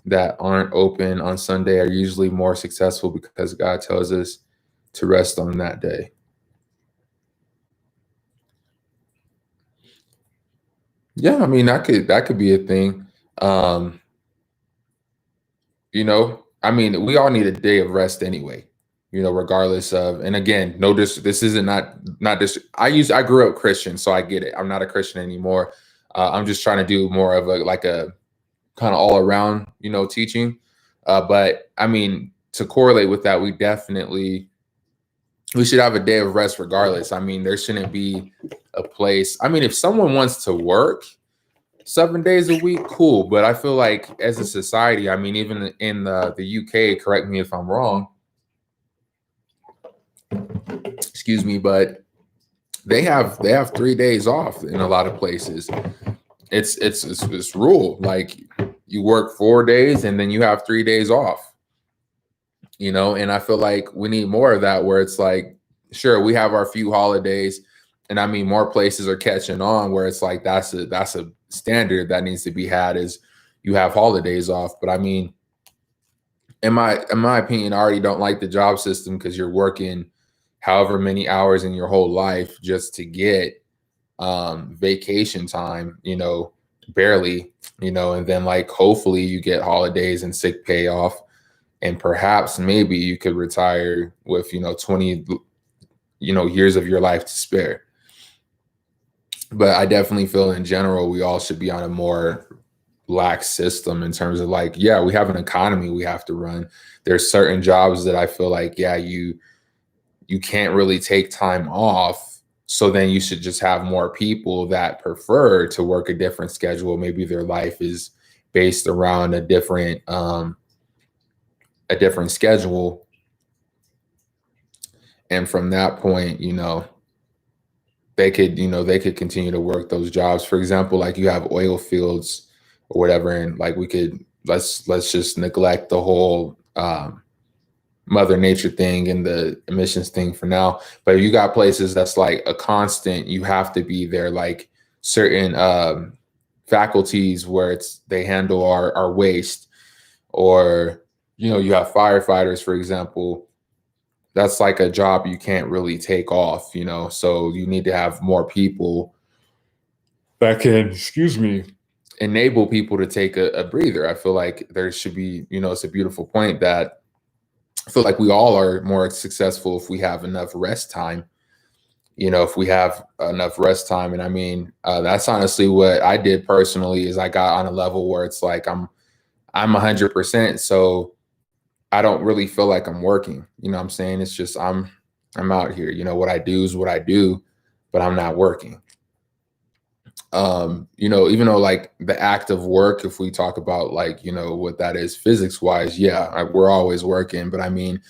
that aren't open on Sunday are usually more successful because God tells us to rest on that day. Yeah, I mean, that could be a thing. I mean, we all need a day of rest anyway, regardless of, and again, this isn't not this. I grew up Christian, so I get it. I'm not a Christian anymore. I'm just trying to do more of a kind of all around, teaching. But I mean, to correlate with that, we should have a day of rest regardless. I mean, there shouldn't be a place. I mean, if someone wants to work 7 days a week, cool. But I feel like as a society, I mean, even in the UK, correct me if I'm wrong, but they have 3 days off in a lot of places. It's rule. Like, you work 4 days and then you have 3 days off. And I feel like we need more of that, where it's like, sure, we have our few holidays, and I mean, more places are catching on where it's like that's a standard that needs to be had, is you have holidays off. But I mean, in my opinion, I already don't like the job system, because you're working however many hours in your whole life just to get vacation time, barely, and then like hopefully you get holidays and sick pay off. And perhaps maybe you could retire with, 20, years of your life to spare. But I definitely feel in general we all should be on a more lax system in terms of like, yeah, we have an economy we have to run. There's certain jobs that I feel like, yeah, you can't really take time off. So then you should just have more people that prefer to work a different schedule. Maybe their life is based around a different schedule. And from that point, they could continue to work those jobs. For example, like you have oil fields or whatever, and like let's just neglect the whole mother nature thing and the emissions thing for now. But you got places that's like a constant, you have to be there, like certain faculties where they handle our waste, or you have firefighters, for example. That's like a job you can't really take off, so you need to have more people that can, excuse me, enable people to take a breather. I feel like there should be, it's a beautiful point that I feel like we all are more successful if we have enough rest time. If we have enough rest time, and I mean, that's honestly what I did personally. Is I got on a level where it's like I'm 100%, so I don't really feel like I'm working. What I'm saying? It's just I'm out here. What I do is what I do, but I'm not working. Even though like the act of work, if we talk about like, what that is physics wise, yeah, we're always working. But I mean,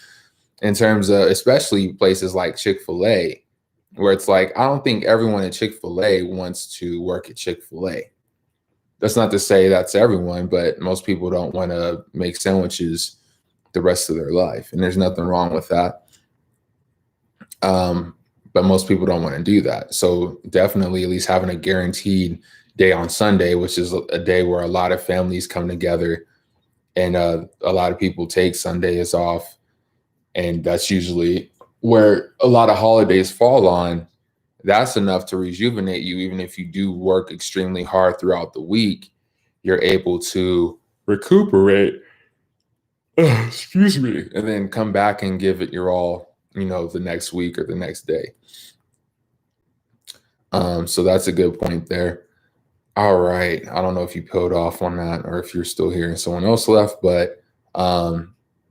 in terms of especially places like Chick-fil-A, where it's like, I don't think everyone at Chick-fil-A wants to work at Chick-fil-A. That's not to say that's everyone, but most people don't want to make sandwiches the rest of their life. And there's nothing wrong with that. But most people don't want to do that. So definitely at least having a guaranteed day on Sunday, which is a day where a lot of families come together, and a lot of people take Sundays off. And that's usually where a lot of holidays fall on. That's enough to rejuvenate you. Even if you do work extremely hard throughout the week, you're able to recuperate, excuse me, and then come back and give it your all, the next week or the next day. So that's a good point there. All right. I don't know if you peeled off on that or if you're still here and someone else left, but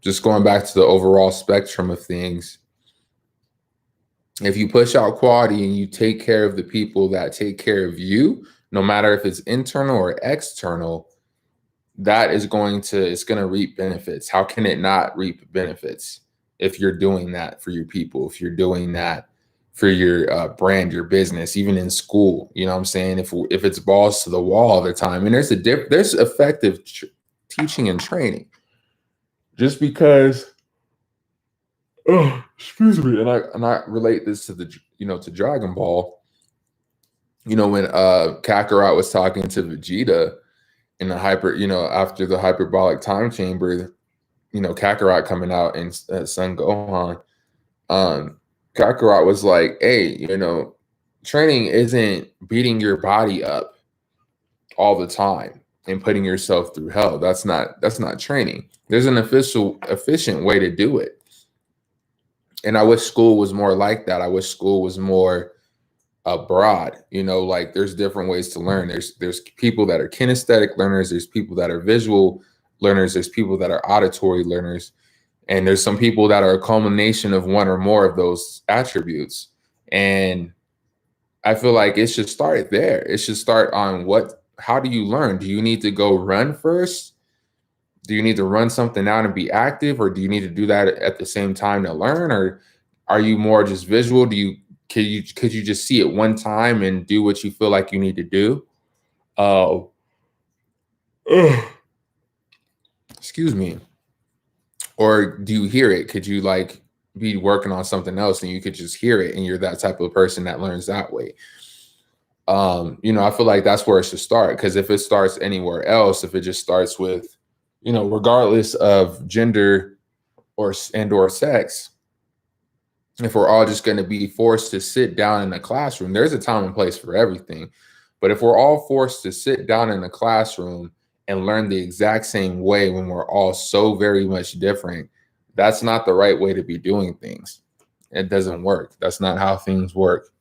just going back to the overall spectrum of things, if you push out quality and you take care of the people that take care of you, no matter if it's internal or external, it's going to reap benefits. How can it not reap benefits if you're doing that for your people, if you're doing that for your brand, your business, even in school? You know what I'm saying? If it's balls to the wall all the time, and there's effective teaching and training. Just because, oh, excuse me, and I relate this to to Dragon Ball. When Kakarot was talking to Vegeta in the after the hyperbolic time chamber, Kakarot coming out and Son Gohan, Kakarot was like, hey, training isn't beating your body up all the time and putting yourself through hell. That's not training. There's an efficient way to do it. And I wish school was more like that. I wish school was more broad. Like there's different ways to learn. There's people that are kinesthetic learners, there's people that are visual learners, there's people that are auditory learners, and there's some people that are a culmination of one or more of those attributes. And I feel like it should start there. It should start on how do you learn? Do you need to go run first? Do you need to run something out and be active, or do you need to do that at the same time to learn? Or are you more just visual? Could you just see it one time and do what you feel like you need to do? Excuse me. Or do you hear it? Could you like be working on something else and you could just hear it, and you're that type of person that learns that way? I feel like that's where it should start, because if it starts anywhere else, if it just starts with, regardless of gender or sex, if we're all just going to be forced to sit down in a classroom, there's a time and place for everything. But if we're all forced to sit down in a classroom and learn the exact same way when we're all so very much different, that's not the right way to be doing things. It doesn't work. That's not how things work.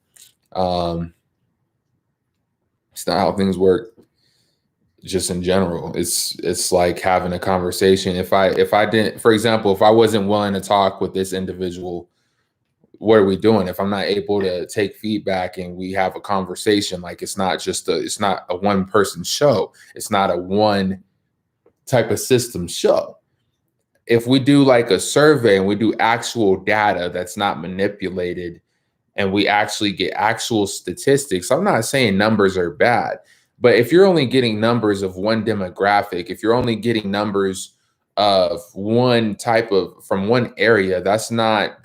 It's not how things work just in general. It's like having a conversation. If I didn't, for example, if I wasn't willing to talk with this individual, what are we doing? If I'm not able to take feedback and we have a conversation, like it's not a one person show. It's not a one type of system show. If we do like a survey and we do actual data that's not manipulated and we actually get actual statistics, I'm not saying numbers are bad, but if you're only getting numbers of one demographic, if you're only getting numbers of one type of from one area, that's not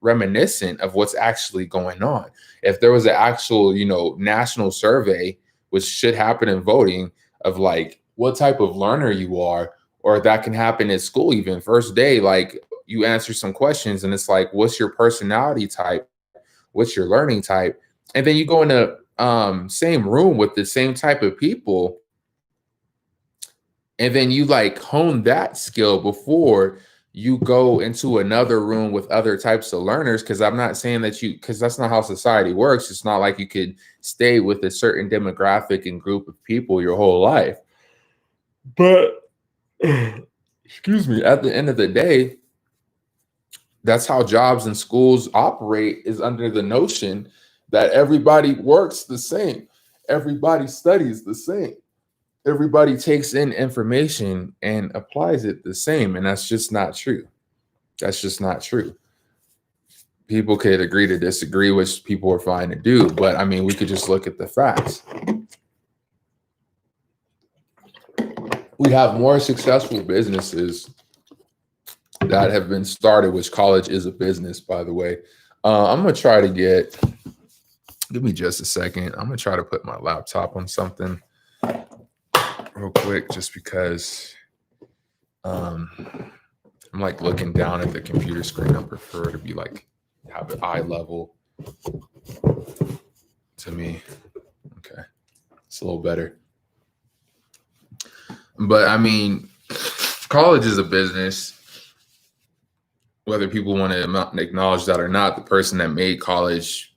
reminiscent of what's actually going on. If there was an actual, national survey, which should happen in voting, of like what type of learner you are, or that can happen at school, even first day, like you answer some questions and it's like, what's your personality type? What's your learning type? And then you go in the same room with the same type of people, and then you like hone that skill before you go into another room with other types of learners. Because I'm not saying that because that's not how society works. It's not like you could stay with a certain demographic and group of people your whole life. But excuse me, at the end of the day, that's how jobs and schools operate, is under the notion that everybody works the same, everybody studies the same, everybody takes in information and applies it the same. And that's just not true. That's just not true. People could agree to disagree, which people are fine to do, but I mean, we could just look at the facts. We have more successful businesses that have been started, which college is a business, by the way. I'm going to try to give me just a second. I'm going to try to put my laptop on something real quick, just because I'm like looking down at the computer screen. I prefer to be like, have it eye level to me. Okay. It's a little better. But I mean, college is a business. Whether people want to acknowledge that or not, the person that made college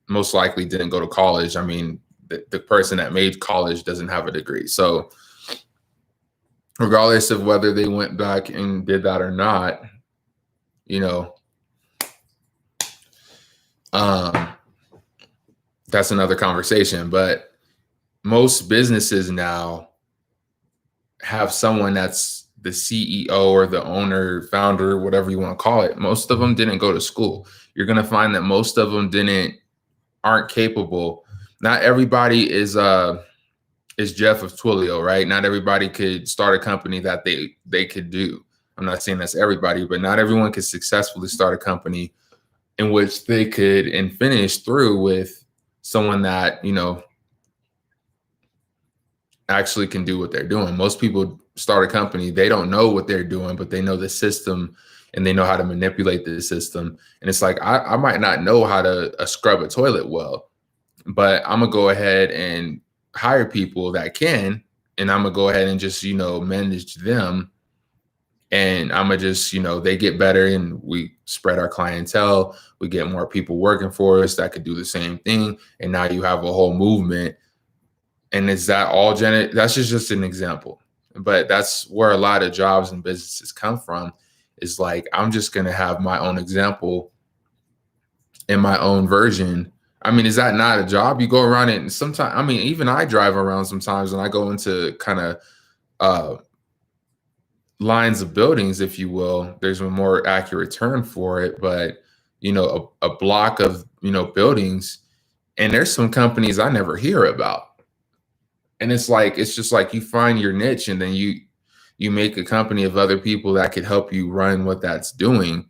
most likely didn't go to college. I mean, the person that made college doesn't have a degree. So regardless of whether they went back and did that or not, that's another conversation. But most businesses now have someone that's the CEO or the owner, founder, whatever you want to call it. Most of them didn't go to school. You're going to find that most of them aren't capable. Not everybody is Jeff of Twilio, right? Not everybody could start a company that they could do. I'm not saying that's everybody, but not everyone could successfully start a company in which they could and finish through with someone that, actually can do what they're doing. Most people start a company, they don't know what they're doing, but they know the system and they know how to manipulate the system. And it's like, I might not know how to scrub a toilet well, but I'm gonna go ahead and hire people that can, and I'm gonna go ahead and just, manage them. And I'm gonna just, they get better and we spread our clientele. We get more people working for us that could do the same thing. And now you have a whole movement. And is that all that's just an example, but that's where a lot of jobs and businesses come from. Is like, I'm just going to have my own example and my own version. I mean, is that not a job? You go around it, and sometimes, I mean, even I drive around sometimes when I go into kind of lines of buildings, if you will. There's a more accurate term for it, but a block of buildings, and there's some companies I never hear about. And it's just like you find your niche, and then you make a company of other people that could help you run what that's doing.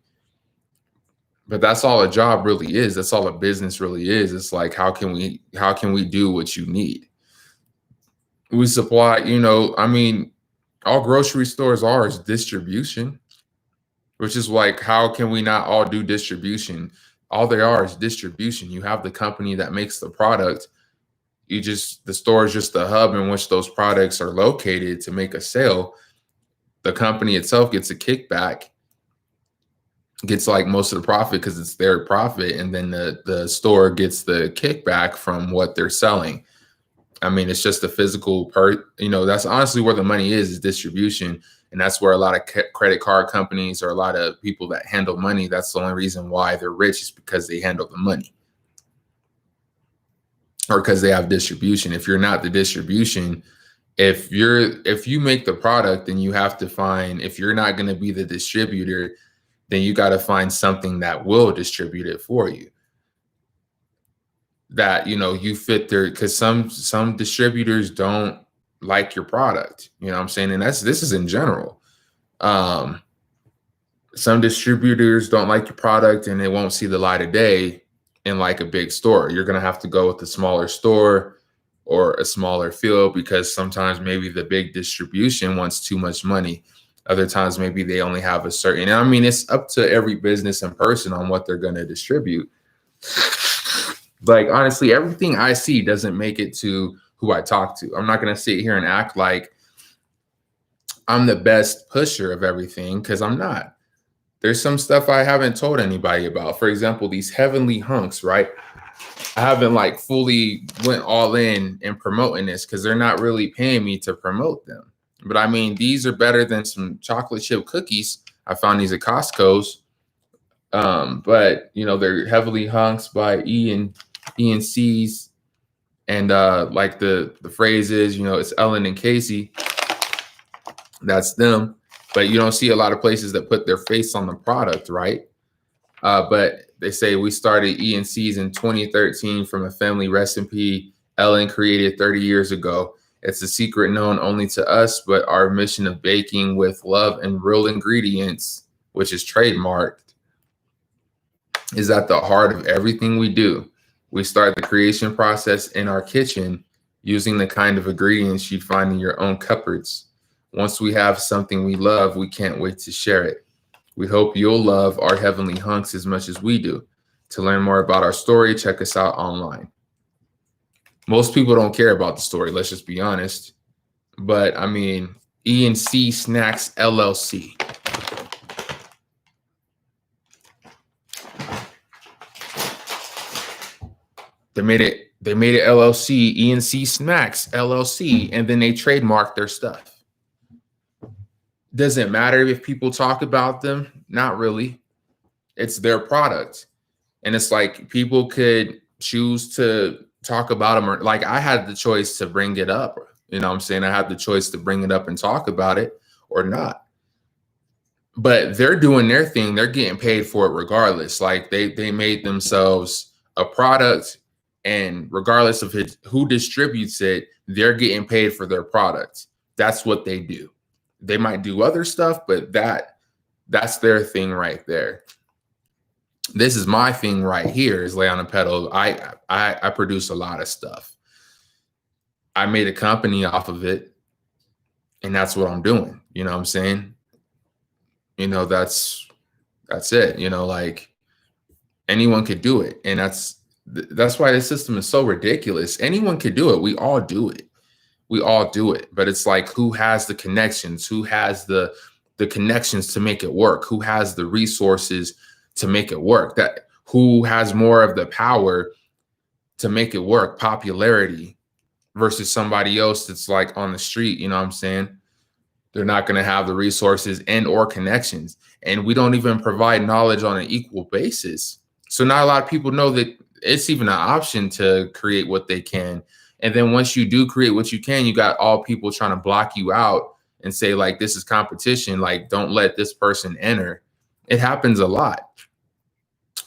But that's all a job really is. That's all a business really is. It's like, how can we do what you need? We supply, I mean, all grocery stores are is distribution, which is like, how can we not all do distribution? All they are is distribution. You have the company that makes the product. The store is just the hub in which those products are located to make a sale. The company itself gets a kickback, gets like most of the profit because it's their profit. And then the store gets the kickback from what they're selling. I mean, it's just a physical that's honestly where the money is distribution. And that's where a lot of credit card companies or a lot of people that handle money, that's the only reason why they're rich is because they handle the money or because they have distribution. If you're not the distribution, if you make the product, then you have to find, if you're not going to be the distributor, then you got to find something that will distribute it for you. That, you fit their, because some distributors don't like your product, you know what I'm saying? And this is in general. Some distributors don't like your product and it won't see the light of day in like a big store. You're going to have to go with a smaller store or a smaller field because sometimes maybe the big distribution wants too much money. Other times, maybe they only have a certain, I mean, it's up to every business and person on what they're going to distribute. Like, honestly, everything I see doesn't make it to who I talk to. I'm not going to sit here and act like I'm the best pusher of everything because I'm not. There's some stuff I haven't told anybody about. For example, these heavenly hunks, right? I haven't like fully went all in promoting this because they're not really paying me to promote them. But I mean, these are better than some chocolate chip cookies. I found these at Costco's. But they're heavily hunks by E&C's. And like the phrase is, it's Ellen and Casey. That's them. But you don't see a lot of places that put their face on the product, right? But they say we started E&C's in 2013 from a family recipe Ellen created 30 years ago. It's a secret known only to us, but our mission of baking with love and real ingredients, which is trademarked, is at the heart of everything we do. We start the creation process in our kitchen using the kind of ingredients you'd find in your own cupboards. Once we have something we love, we can't wait to share it. We hope you'll love our heavenly hunks as much as we do. To learn more about our story, check us out online. Most people don't care about the story, let's just be honest. But I mean, E&C Snacks LLC. They made it LLC, E&C Snacks LLC, and then they trademarked their stuff. Doesn't matter if people talk about them, not really. It's their product. And it's like people could choose to talk about them, or like I had the choice to bring it up. You know what I'm saying? I had the choice to bring it up and talk about it or not. But they're doing their thing. They're getting paid for it regardless. Like they made themselves a product, and regardless of who distributes it, they're getting paid for their product. That's what they do. They might do other stuff, but that's their thing right there. This is my thing right here, is Lay on a Pedal. I produce a lot of stuff. I made a company off of it, and that's what I'm doing. You know what I'm saying? That's it. Like anyone could do it. And that's why the system is so ridiculous. Anyone could do it. We all do it. But it's like, who has the connections? Who has the connections to make it work? Who has the resources to make it work? Who has more of the power to make it work? Popularity versus somebody else that's like on the street. You know what I'm saying? They're not going to have the resources and or connections. And we don't even provide knowledge on an equal basis. So not a lot of people know that it's even an option to create what they can. And then once you do create what you can, you got all people trying to block you out and say, like, this is competition. Like, don't let this person enter. It happens a lot.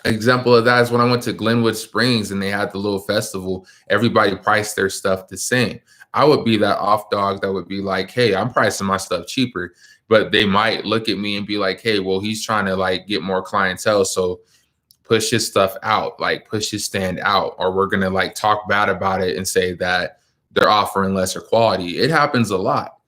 Example of that is when I went to Glenwood Springs and they had the little festival, everybody priced their stuff the same. I would be that off dog that would be like, hey, I'm pricing my stuff cheaper. But they might look at me and be like, hey, well, he's trying to like get more clientele. So push his stuff out, like push his stand out, or we're going to like talk bad about it and say that they're offering lesser quality. It happens a lot.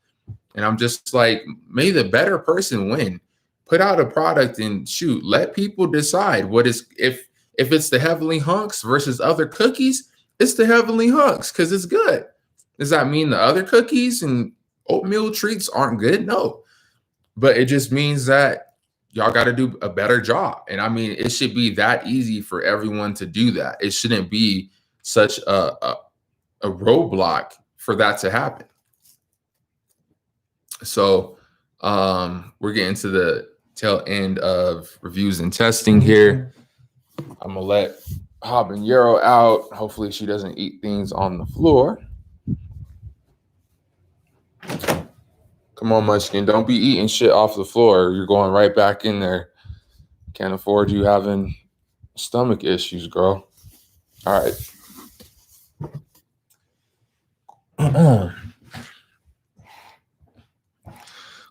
And I'm just like, may the better person win. Put out a product and shoot, let people decide what is, if it's the Heavenly Hunks versus other cookies, it's the Heavenly Hunks because it's good. Does that mean the other cookies and oatmeal treats aren't good? No. But it just means that y'all got to do a better job. And I mean, it should be that easy for everyone to do that. It shouldn't be such a a roadblock for that to happen. So we're getting to the tail end of reviews and testing here. I'm gonna let Habanero out. Hopefully she doesn't eat things on the floor. Come on, Munchkin. Don't be eating shit off the floor. You're going right back in there. Can't afford you having stomach issues, girl. All right.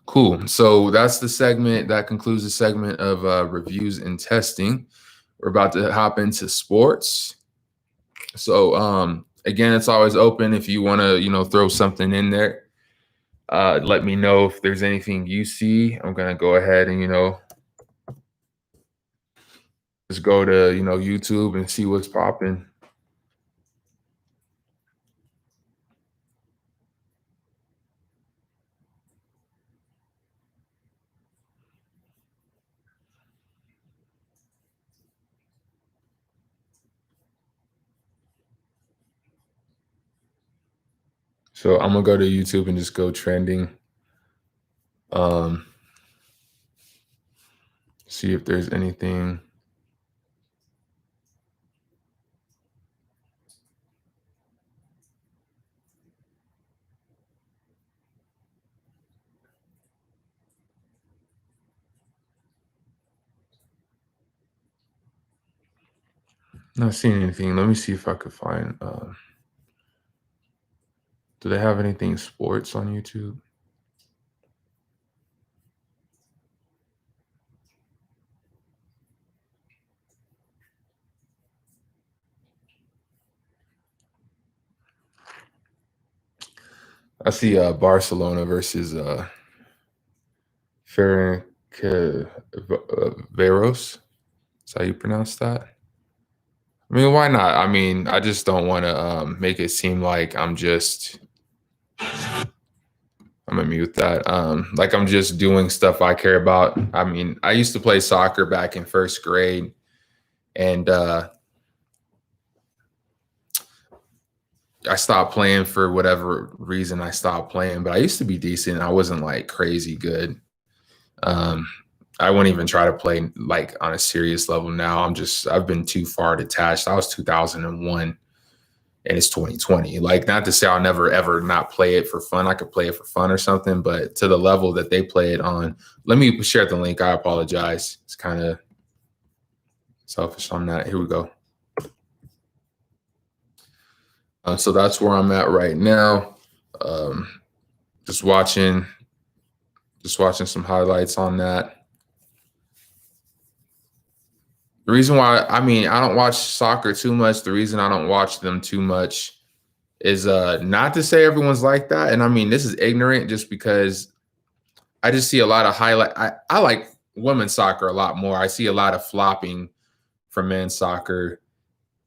Cool. So that's the segment. That concludes the segment of reviews and testing. We're about to hop into sports. So again, it's always open. If you want to, throw something in there, let me know if there's anything you see. I'm gonna go ahead and just go to YouTube and see what's popping. So I'm gonna go to YouTube and just go trending. See if there's anything. Not seeing anything. Let me see if I could find. Do they have anything sports on YouTube? I see Barcelona versus Ferencváros. Is how you pronounce that? I mean, why not? I mean, I just don't want to make it seem like I'm gonna mute that. Like I'm just doing stuff I care about. I mean, I used to play soccer back in first grade, and I stopped playing for whatever reason I stopped playing, but I used to be decent. I wasn't like crazy good. I wouldn't even try to play like on a serious level now. I've been too far detached. I was 2001 and it's 2020. Like, not to say I'll never ever not play it for fun. I could play it for fun or something, but to the level that they play it on, let me share the link. I apologize. It's kind of selfish on that. Here we go. So that's where I'm at right now. Just watching some highlights on that. The reason why, I mean, I don't watch soccer too much. The reason I don't watch them too much is not to say everyone's like that. And I mean, this is ignorant just because I just see a lot of highlight. I like women's soccer a lot more. I see a lot of flopping for men's soccer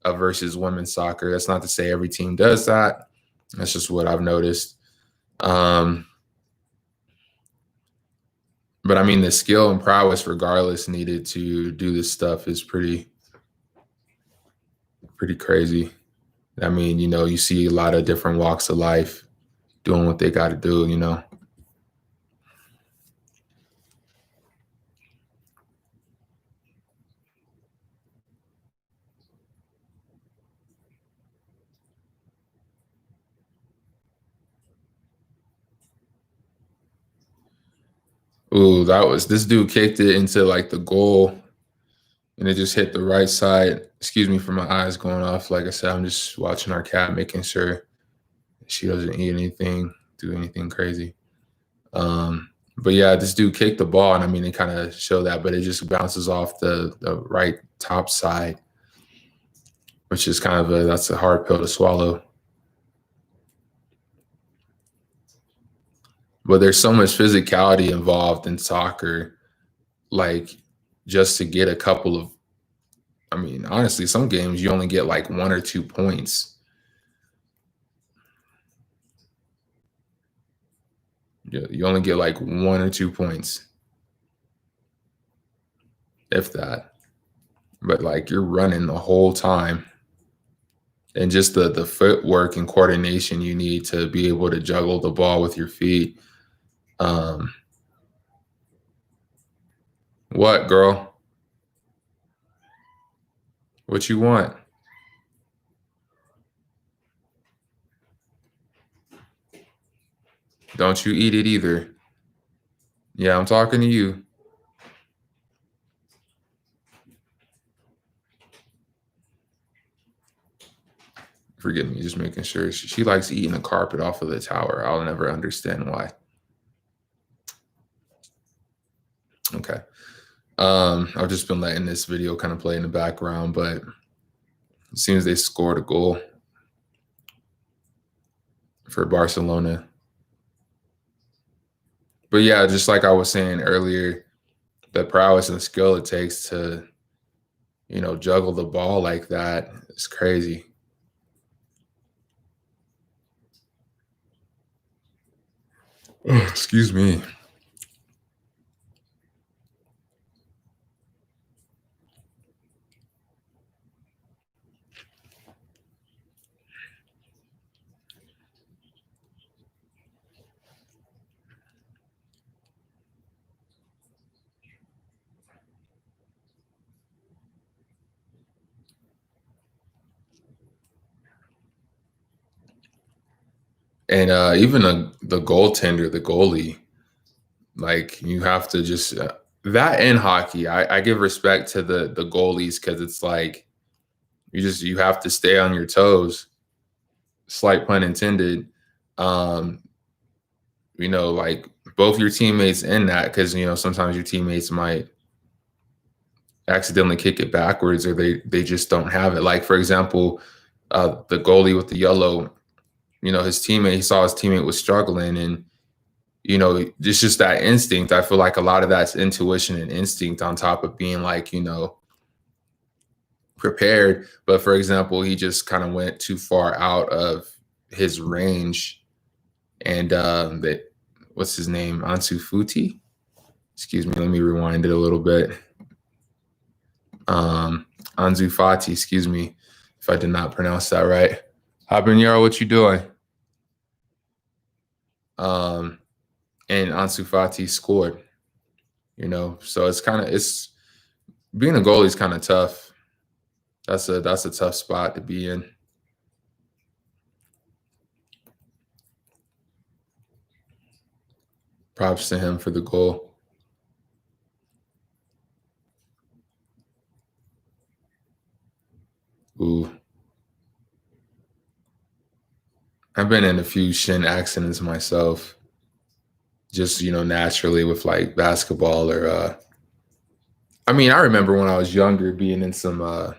versus women's soccer. That's not to say every team does that. That's just what I've noticed. But I mean, the skill and prowess, regardless, needed to do this stuff is pretty crazy. I mean, you see a lot of different walks of life doing what they got to do, Ooh, this dude kicked it into like the goal and it just hit the right side. Excuse me for my eyes going off. Like I said, I'm just watching our cat, making sure she doesn't eat anything, do anything crazy. But yeah, this dude kicked the ball, and I mean, it kind of showed that, but it just bounces off the right top side, which is kind of that's a hard pill to swallow. But there's so much physicality involved in soccer, like just to get a couple of, I mean, honestly, some games you only get like 1 or 2 points. Yeah, you only get like 1 or 2 points, if that. But like you're running the whole time. and just the footwork and coordination you need to be able to juggle the ball with your feet. What, girl? What you want? Don't you eat it either. Yeah, I'm talking to you. Forgive me, just making sure. She likes eating the carpet off of the tower. I'll never understand why. Okay. I've just been letting this video kind of play in the background, but it seems they scored a goal for Barcelona. But yeah, just like I was saying earlier, the prowess and skill it takes to, juggle the ball like that is crazy. Oh, excuse me. And even the goaltender, the goalie, like you have to just that in hockey. I give respect to the goalies because it's like you have to stay on your toes. Slight pun intended. Um, like both your teammates in that because sometimes your teammates might accidentally kick it backwards or they just don't have it. Like for example, the goalie with the yellow, he saw his teammate was struggling and it's just that instinct. I feel like a lot of that's intuition and instinct on top of being like, prepared. But for example, he just kind of went too far out of his range. And that what's his name? Ansu Fati? Excuse me, let me rewind it a little bit. Ansu Fati, excuse me, if I did not pronounce that right. Habanero, what you doing? And Ansu Fati scored, so it's being a goalie is kind of tough. That's a tough spot to be in. Props to him for the goal. Ooh. I've been in a few shin accidents myself. Just, naturally with like basketball or I remember when I was younger being in some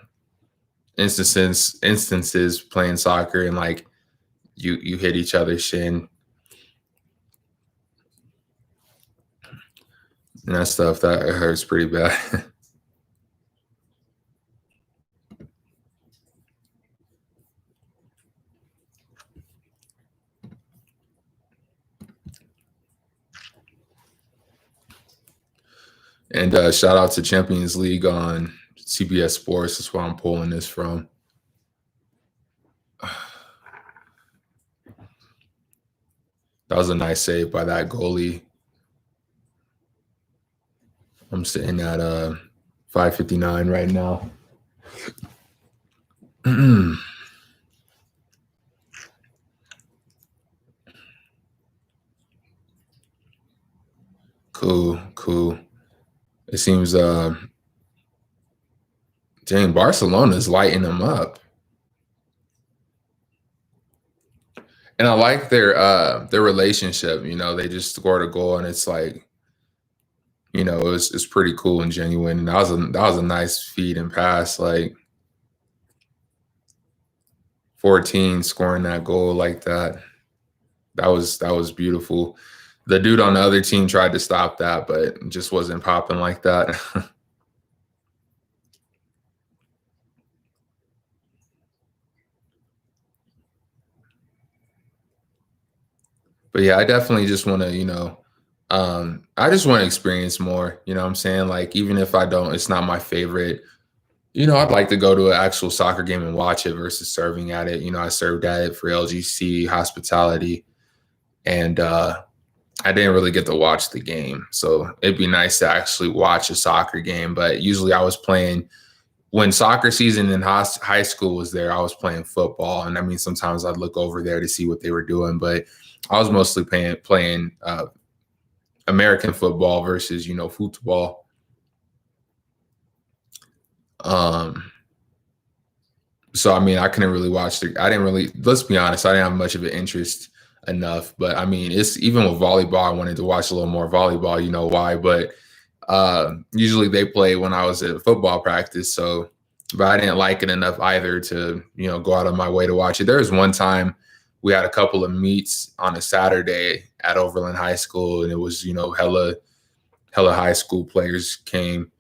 instances playing soccer and like you hit each other's shin. And that stuff that hurts pretty bad. And shout out to Champions League on CBS Sports. That's where I'm pulling this from. That was a nice save by that goalie. I'm sitting at 5:59 right now. Cool. It seems dang, Barcelona's lighting them up. And I like their relationship. They just scored a goal and it's like, it's pretty cool and genuine. And that was a nice feed and pass. Like 14 scoring that goal like that. That was beautiful. The dude on the other team tried to stop that, but it just wasn't popping like that. But yeah, I definitely just want to, I just want to experience more. You know what I'm saying? Like, even if I don't, it's not my favorite I'd like to go to an actual soccer game and watch it versus serving at it. I served at it for LGC hospitality, and I didn't really get to watch the game. So it'd be nice to actually watch a soccer game. But usually I was playing when soccer season in high school was there, I was playing football. And I mean, sometimes I'd look over there to see what they were doing, but I was mostly playing American football versus, football. So, I mean, I couldn't really let's be honest, I didn't have much of an interest enough. But I mean, it's even with volleyball, I wanted to watch a little more volleyball, you know why. But usually they play when I was at football practice. So, but I didn't like it enough either to, go out of my way to watch it. There was one time we had a couple of meets on a Saturday at Overland High School, and it was, hella high school players came,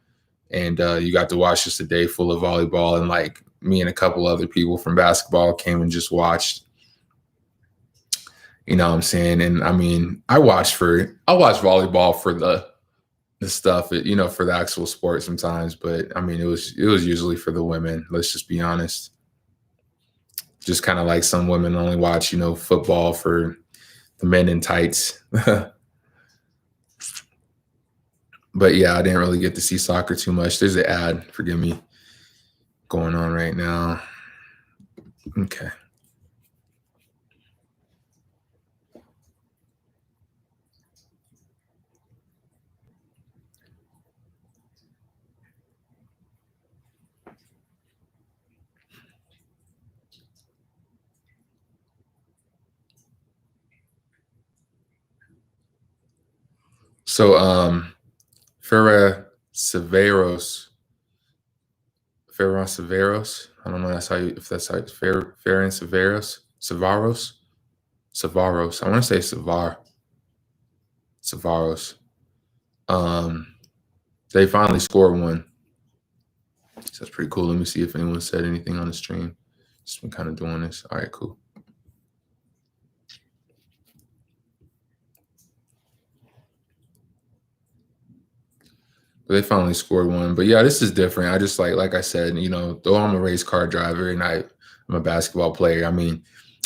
and you got to watch just a day full of volleyball, and like me and a couple other people from basketball came and just watched. You know what I'm saying? And I mean, I watch volleyball for the stuff, for the actual sport sometimes, but I mean, it was usually for the women. Let's just be honest. Just kind of like some women only watch, football for the men in tights. But yeah, I didn't really get to see soccer too much. There's an ad, forgive me, going on right now. Okay. So Ferra Severos. I don't know if that's how Ferran Savaros. I want to say Savaros. Um, they finally scored one. So that's pretty cool. Let me see if anyone said anything on the stream. Just been kind of doing this. All right, cool. But they finally scored one. But yeah, this is different. I just like I said, though I'm a race car driver and I'm a basketball player. I mean,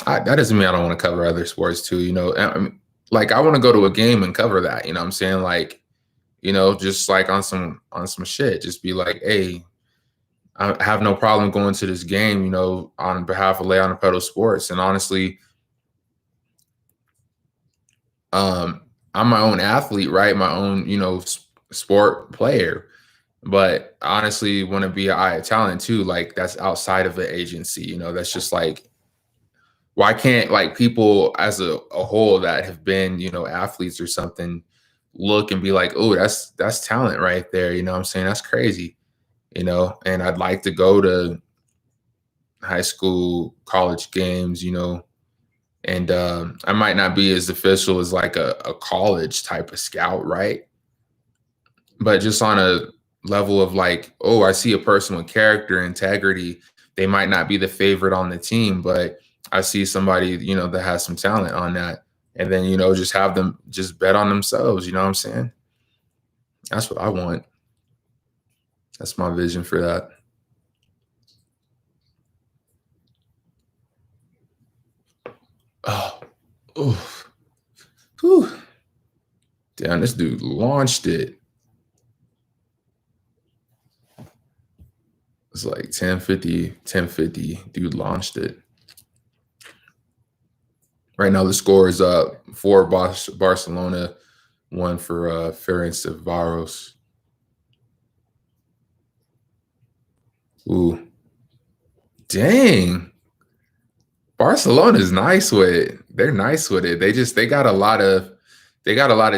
that doesn't mean I don't want to cover other sports too. I mean, like I want to go to a game and cover that. You know what I'm saying? Like, just like on some shit. Just be like, hey, I have no problem going to this game. On behalf of Leon Pedal Sports. And honestly, I'm my own athlete, right? My own, sport player. But honestly, want to be an eye of talent too. Like that's outside of the agency. That's just like, why can't like people as a whole that have been, athletes or something look and be like, oh, that's talent right there. You know what I'm saying? That's crazy. And I'd like to go to high school, college games, and I might not be as official as like a college type of scout, right? But just on a level of like, oh, I see a person with character, integrity. They might not be the favorite on the team, but I see somebody, that has some talent on that. And then, just have them just bet on themselves. You know what I'm saying? That's what I want. That's my vision for that. Oh, oof. Whew. Damn, this dude launched it. It's like 1050. Dude launched it. Right now, the score is for Barcelona, 1 for Ferencvaros. Ooh, dang! Barcelona's nice with it. They're nice with it. They got a lot of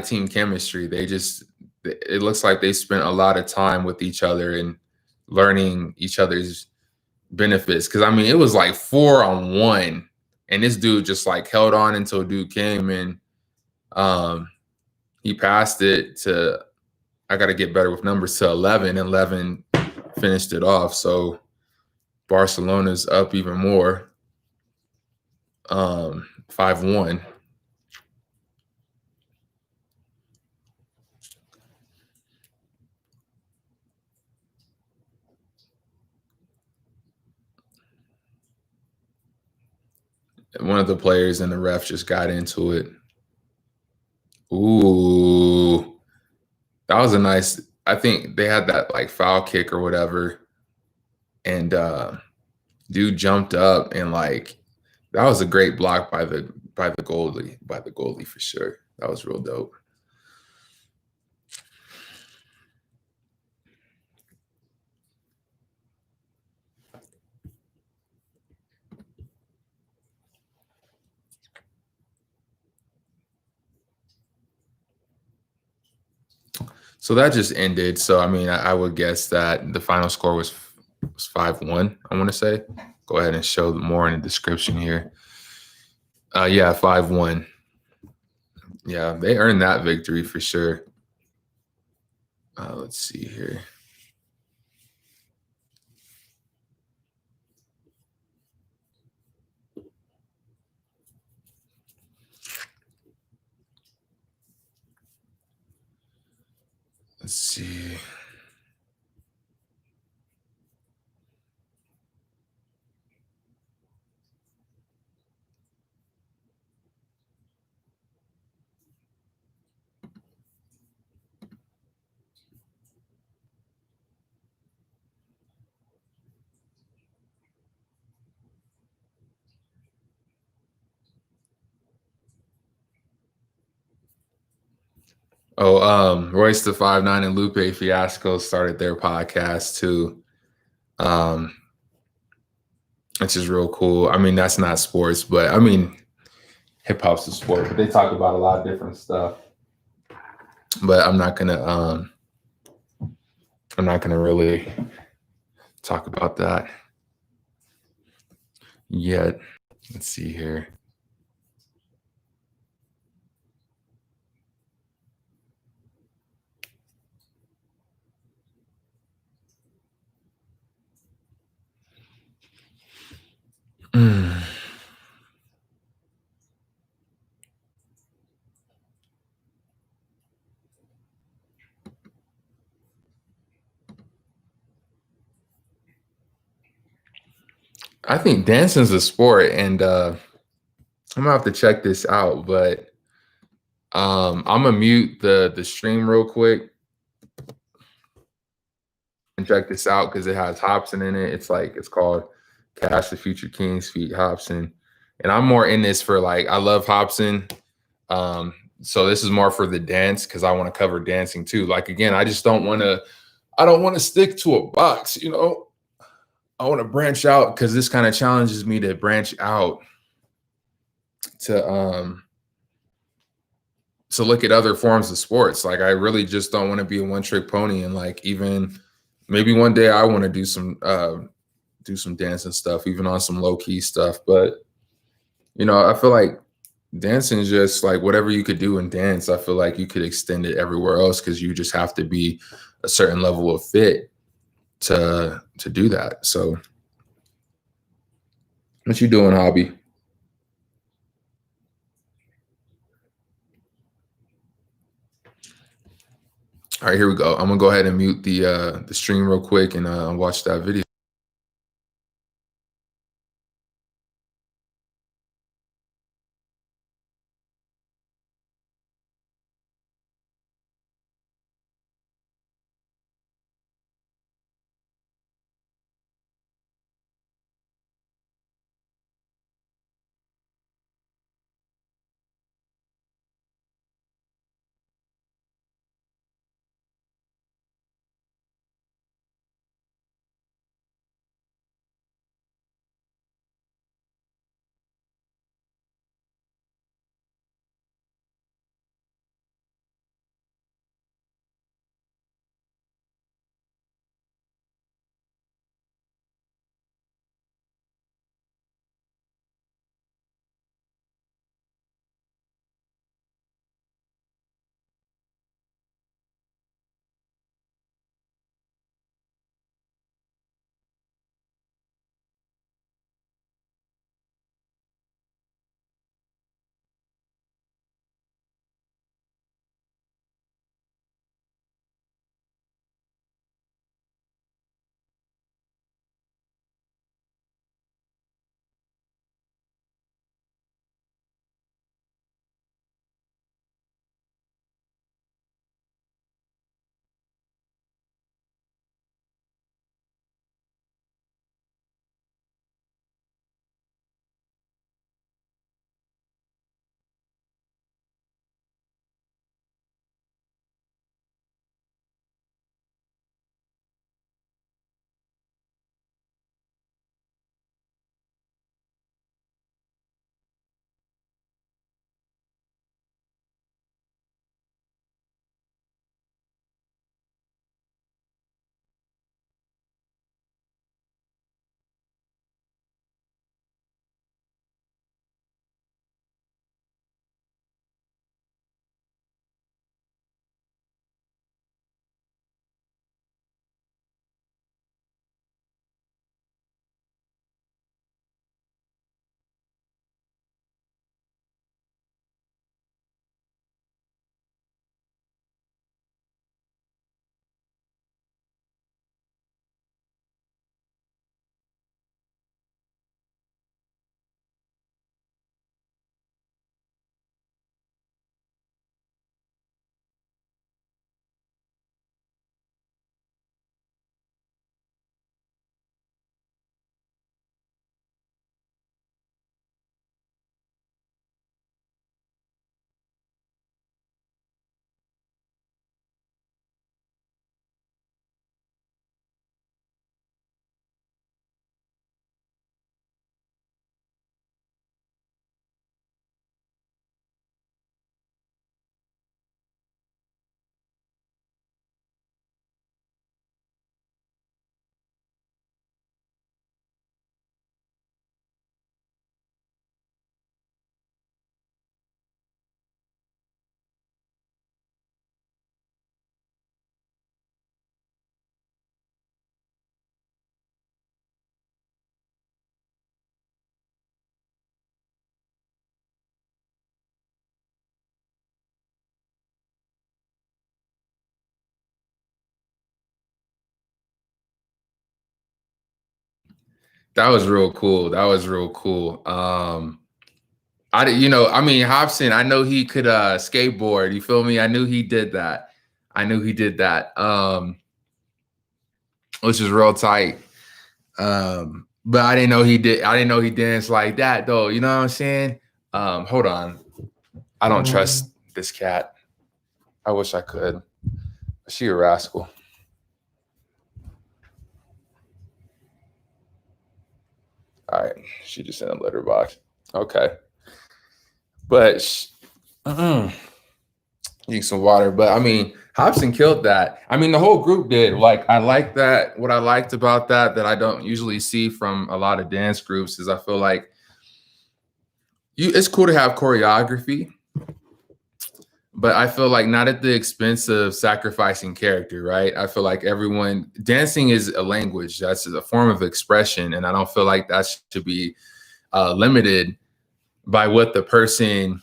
team chemistry. It looks like they spent a lot of time with each other and learning each other's benefits. Because I mean, it was like 4-on-1, and this dude just like held on until dude came and he passed it to. I got to get better with numbers to 11. 11 finished it off. So Barcelona's up even more. 5-1. One of the players and the ref just got into it. Ooh, that was a nice. I think they had that like foul kick or whatever, and dude jumped up and like that was a great block by the goalie for sure. That was real dope. So that just ended. So I mean, I would guess that the final score was 5-1. I want to say. Go ahead and show more in the description here. Yeah, 5-1. Yeah, they earned that victory for sure. Let's see here. Let's see. Oh, Royce the 5'9" and Lupe Fiasco started their podcast too. Um, which is real cool. I mean, that's not sports, but I mean, hip hop's a sport, but they talk about a lot of different stuff. But I'm not gonna really talk about that yet. Let's see here. Mm. I think dancing's a sport, and I'm gonna have to check this out. But I'm gonna mute the stream real quick and check this out because it has Hobson in it. It's called Cash the Future Kings feat Hobson, and I'm more in this for like I love Hobson. So this is more for the dance because I want to cover dancing too. Like again, I don't want to stick to a box, you know. I want to branch out because this kind of challenges me to branch out to to look at other forms of sports. Like I really just don't want to be a one trick pony and like even maybe one day I want to do some dancing stuff, even on some low key stuff. But you know, I feel like dancing is just like whatever you could do in dance. I feel like you could extend it everywhere else because you just have to be a certain level of fit to do that. So what you doing, hobby? All right, here we go. I'm gonna go ahead and mute the stream real quick and watch that video. That was real cool. That was real cool. I mean, Hobson, I know he could skateboard. You feel me? I knew he did that. I knew he did that. Which is real tight. But I didn't know he did. I didn't know he danced like that though. You know what I'm saying? Hold on. I don't trust this cat. I wish I could. She a rascal. All right, she just in a litter box. Okay, but need some water. But I mean, Hobson killed that. I mean, the whole group did. Like, I like that. What I liked about that I don't usually see from a lot of dance groups is I feel like it's cool to have choreography, but I feel like not at the expense of sacrificing character, right? I feel like dancing is a language. That's a form of expression. And I don't feel like that should be limited by what the person,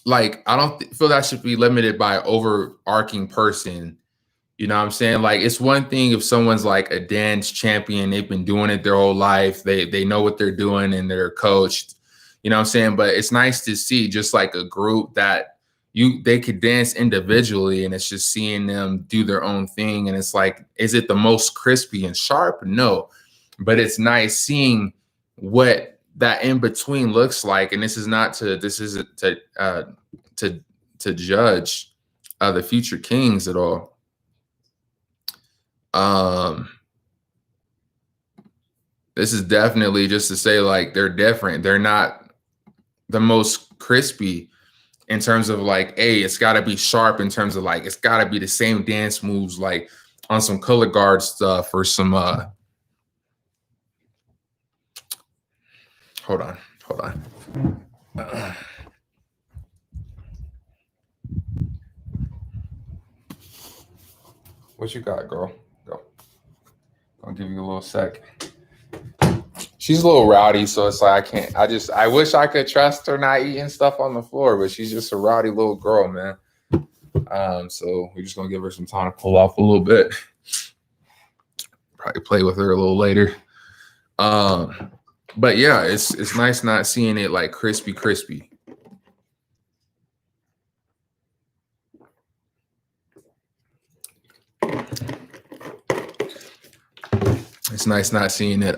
like, I don't feel that should be limited by overarching person. You know what I'm saying? Like, it's one thing if someone's like a dance champion, they've been doing it their whole life. They know what they're doing and they're coached. You know what I'm saying? But it's nice to see just like a group that they could dance individually, and it's just seeing them do their own thing. And it's like, is it the most crispy and sharp? No. But it's nice seeing what that in between looks like. And this isn't to judge the future kings at all. This is definitely just to say, like, they're different. They're not the most crispy in terms of like, hey, it's got to be sharp in terms of like, it's got to be the same dance moves, like on some color guard stuff or some hold on. What you got, girl? Go. I'll give you a little sec. She's a little rowdy, so it's like I wish I could trust her not eating stuff on the floor, but she's just a rowdy little girl, man. So we're just gonna give her some time to pull off a little bit. Probably play with her a little later. But yeah, it's nice not seeing it like crispy. It's nice not seeing it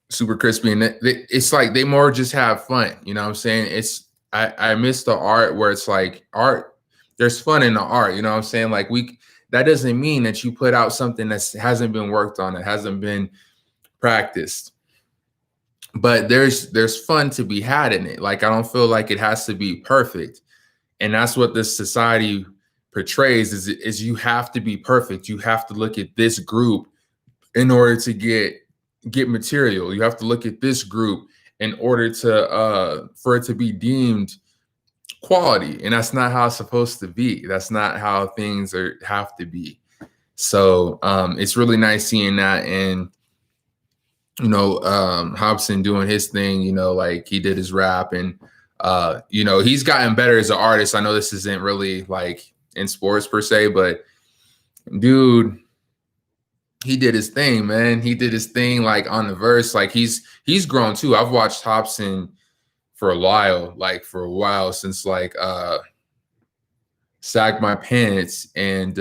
super crispy, and it's like they more just have fun. You know what I'm saying? I miss the art where it's like art. There's fun in the art. You know what I'm saying? Like that doesn't mean that you put out something that hasn't been worked on, it hasn't been practiced. But there's fun to be had in it. Like, I don't feel like it has to be perfect, and that's what this society portrays is you have to be perfect. You have to look at this group in order to get material. You have to look at this group in order to for it to be deemed quality, and that's not how it's supposed to be. That's not how things have to be. So it's really nice seeing that, and Hobson doing his thing. Like, he did his rap, and he's gotten better as an artist. I know this isn't really like in sports per se, but dude, he did his thing, man. He did his thing, like, on the verse. Like, he's grown too. I've watched Hobson for a while, since like Sag My Pants, and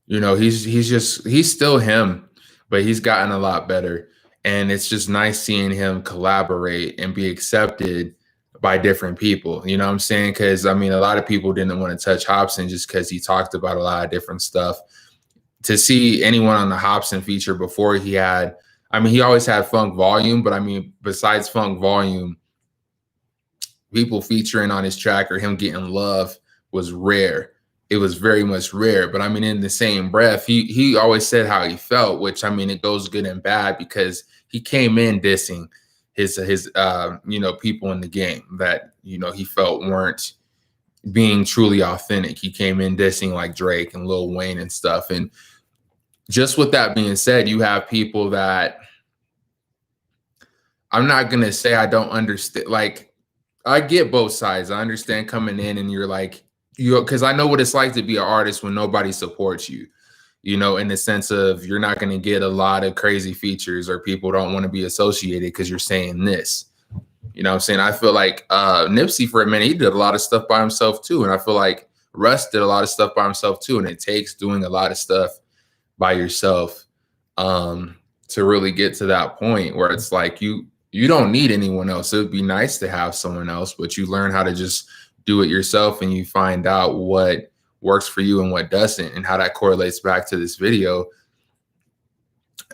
he's still him, but he's gotten a lot better. And it's just nice seeing him collaborate and be accepted by different people. You know what I'm saying? Because I mean, a lot of people didn't want to touch Hobson just because he talked about a lot of different stuff. To see anyone on the Hobson feature before he always had Funk Volume, but I mean, besides Funk Volume, people featuring on his track or him getting love was rare. It was very much rare. But I mean, in the same breath, he always said how he felt, which, I mean, it goes good and bad, because he came in dissing his people in the game that, he felt weren't being truly authentic. He came in dissing like Drake and Lil Wayne and stuff. And just with that being said, you have people that, I'm not going to say I don't understand. Like, I get both sides. I understand coming in and you're like, because I know what it's like to be an artist when nobody supports you. you know, in the sense of you're not going to get a lot of crazy features or people don't want to be associated because you're saying this. You know what I'm saying? I feel like Nipsey for a minute, he did a lot of stuff by himself too. And I feel like Russ did a lot of stuff by himself too. And it takes doing a lot of stuff by yourself to really get to that point where it's like you don't need anyone else. It would be nice to have someone else, but you learn how to just do it yourself and you find out what works for you and what doesn't and how that correlates back to this video.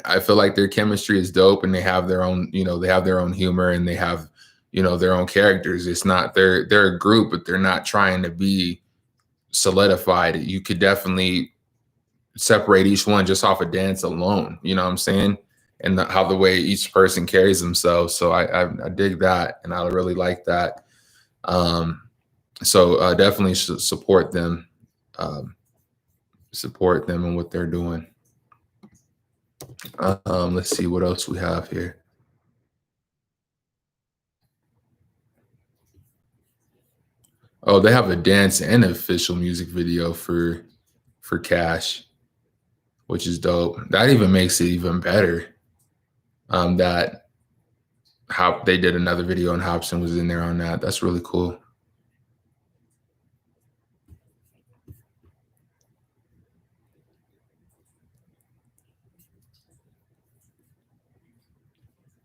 I feel like their chemistry is dope and they have their own, you know, they have their own humor and they have, you know, their own characters. It's not, they're a group, but they're not trying to be solidified. You could definitely separate each one just off a dance alone, you know what I'm saying? And how the way each person carries themselves. So I dig that and I really like that. So definitely should support them and what they're doing. Let's see what else we have here. Oh, they have a dance and an official music video for Cash, which is dope. That even makes it even better. That how they did another video and Hobson was in there on that. That's really cool.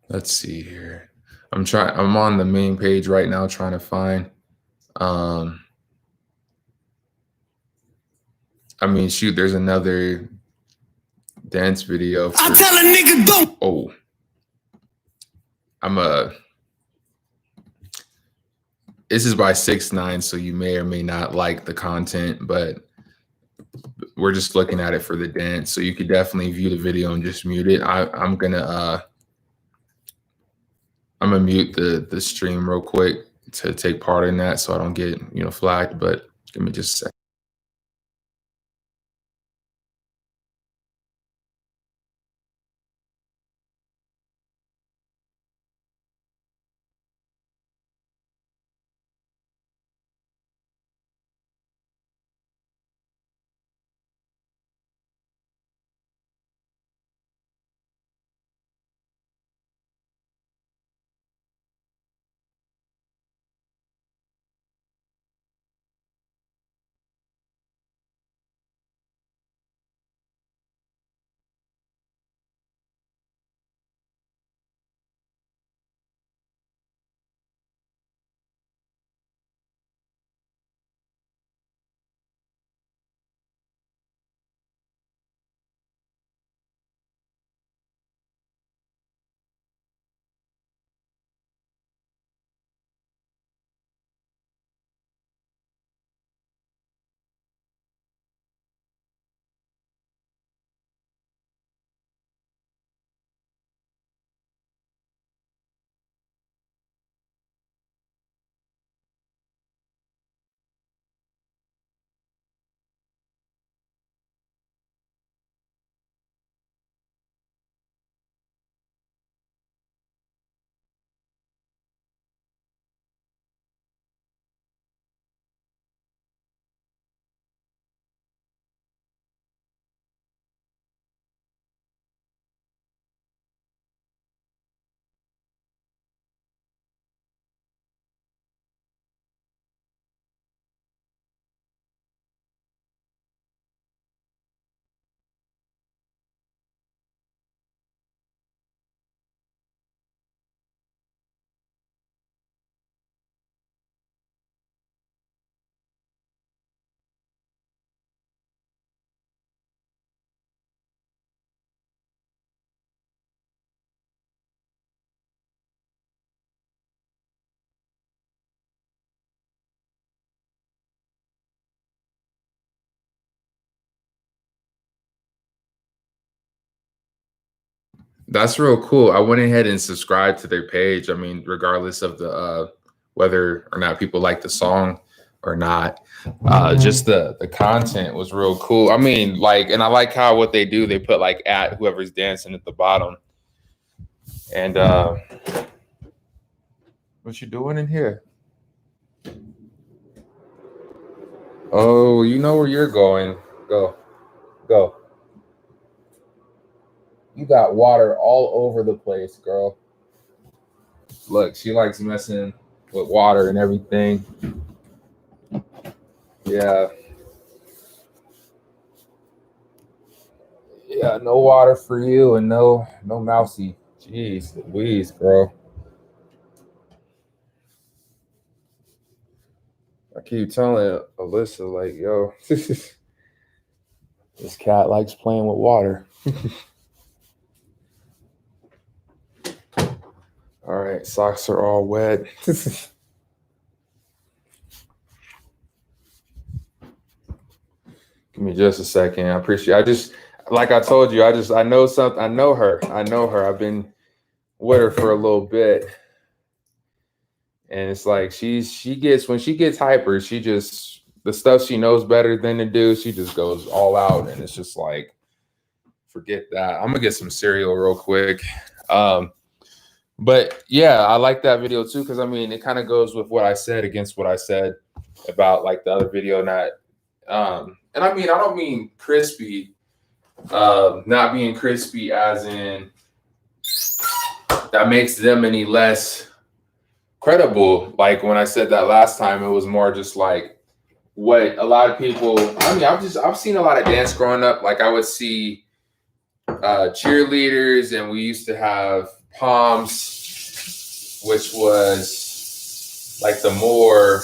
Let's see here. I'm on the main page right now trying to find I mean, shoot, there's another dance video. I tell a nigga go. Oh, this is by 6ix9ine, so you may or may not like the content, but we're just looking at it for the dance. So you could definitely view the video and just mute it. I'm gonna mute the stream real quick to take part in that so I don't get, you know, flagged, but give me just a second. That's real cool. I went ahead and subscribed to their page. I mean, regardless of the whether or not people like the song or not, just the content was real cool. I mean, like, and I like how what they do, they put like at whoever's dancing at the bottom. And what you doing in here? Oh, you know where you're going. Go. You got water all over the place, girl. Look, she likes messing with water and everything. Yeah. Yeah, no water for you and no mousy. Jeez Louise, bro. I keep telling Alyssa, like, yo, this cat likes playing with water. All right, socks are all wet. Give me just a second. I appreciate. I just, like I told you, I know something. I know her. I've been with her for a little bit, and it's like she gets, when she gets hyper, she just, the stuff she knows better than to do, she just goes all out, and it's just like, forget that. I'm gonna get some cereal real quick. But yeah, I like that video too, because I mean, it kind of goes with what I said against what I said about like the other video. Not, and I mean, I don't mean crispy, not being crispy as in that makes them any less credible. Like when I said that last time, it was more just like what a lot of people. I mean, I've seen a lot of dance growing up. Like I would see cheerleaders, and we used to have Palms, which was like the more,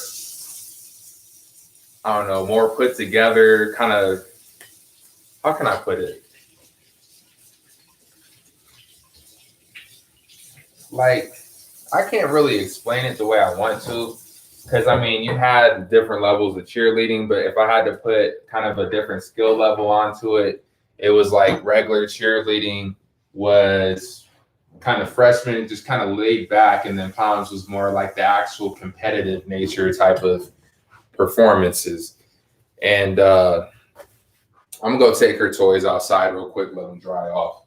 I don't know, more put together kind of, how can I put it? Like, I can't really explain it the way I want to, because I mean, you had different levels of cheerleading, but if I had to put kind of a different skill level onto it, it was like regular cheerleading was kind of freshman and just kind of laid back, and then Palms was more like the actual competitive nature type of performances. And I'm gonna go take her toys outside real quick, let them dry off.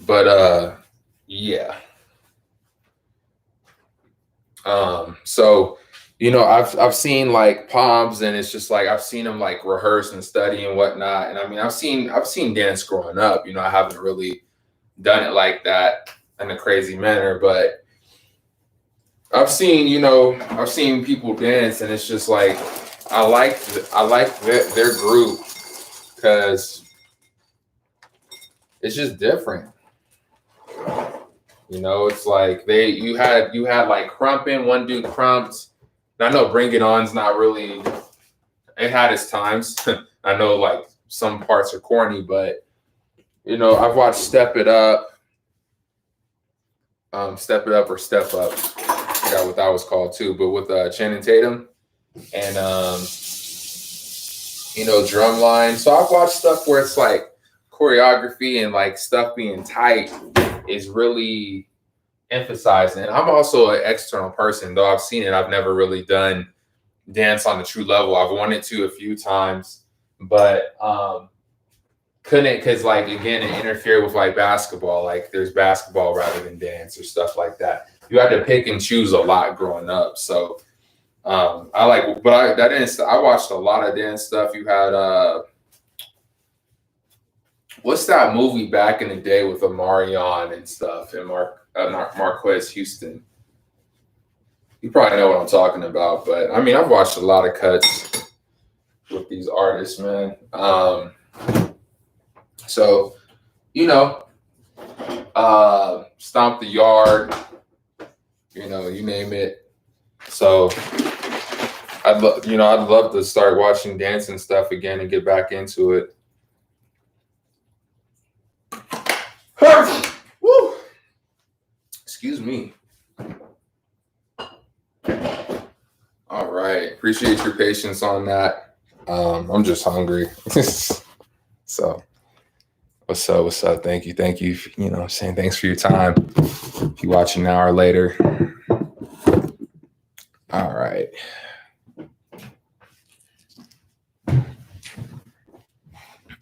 But yeah. So you know, I've seen like Palms, and it's just like I've seen them like rehearse and study and whatnot. And I mean, I've seen dance growing up. You know, I haven't really done it like that in a crazy manner, but I've seen people dance, and it's just like I like their group because it's just different. You know, it's like you had like crumping, one dude crumped. I know Bring It On's not really, it had its times. I know like some parts are corny, but you know, I've watched Step It Up or Step Up. I forgot what that was called too, but with Channing Tatum and you know, Drumline. So I've watched stuff where it's like choreography and like stuff being tight is really emphasized. And I'm also an external person, though I've seen it. I've never really done dance on the true level. I've wanted to a few times, but couldn't, because like again, it interfered with like basketball. Like there's basketball rather than dance or stuff like that. You had to pick and choose a lot growing up. So I like, but I watched a lot of dance stuff. You had what's that movie back in the day with Omarion and stuff, and Marquez Houston? You probably know what I'm talking about, but I mean, I've watched a lot of cuts with these artists, man. So, you know, Stomp the Yard, you know, you name it. So I'd love to start watching dance and stuff again and get back into it. Woo! Excuse me. All right. Appreciate your patience on that. I'm just hungry. So what's up? Thank you. You know, saying thanks for your time. If you watch an hour later. All right.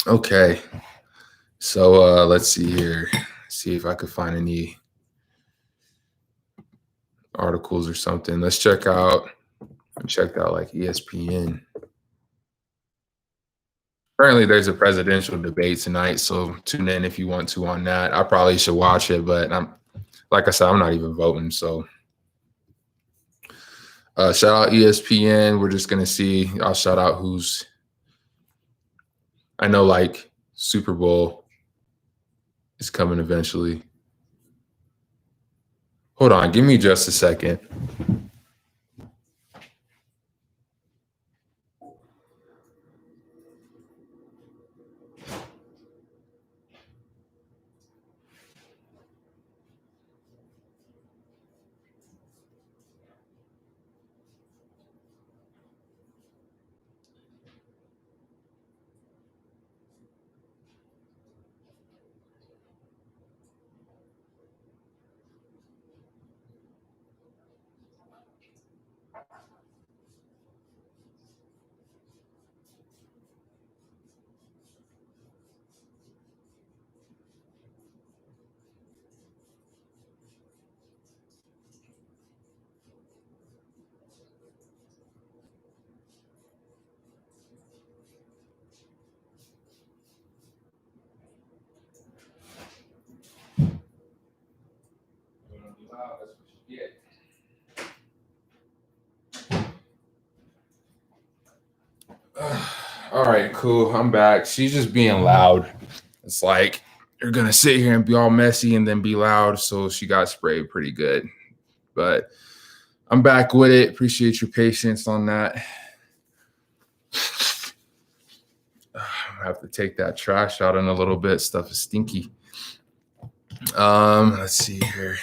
Okay. So let's see here. See if I could find any. articles or something. Let's check out. Checked out like ESPN. Apparently, there's a presidential debate tonight, so tune in if you want to on that. I probably should watch it, but I'm like I said, I'm not even voting. So shout out ESPN. We're just gonna see. I'll shout out who's. I know like Super Bowl is coming eventually. Hold on, give me just a second. All right, cool. I'm back. She's just being loud. It's like you're gonna sit here and be all messy and then be loud. So she got sprayed pretty good. But I'm back with it. Appreciate your patience on that. I have to take that trash out in a little bit. Stuff is stinky. Let's see here.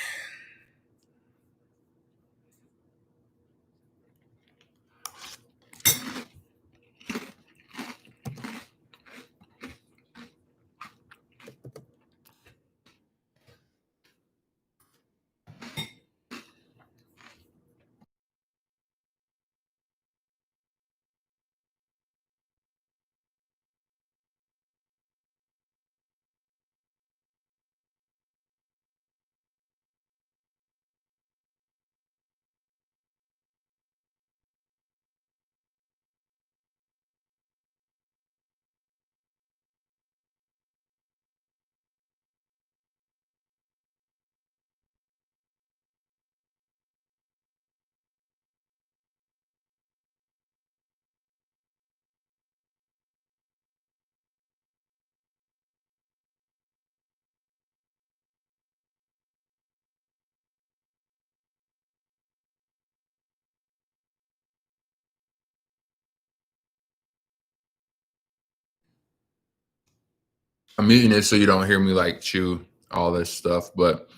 I'm muting it so you don't hear me like chew all this stuff. But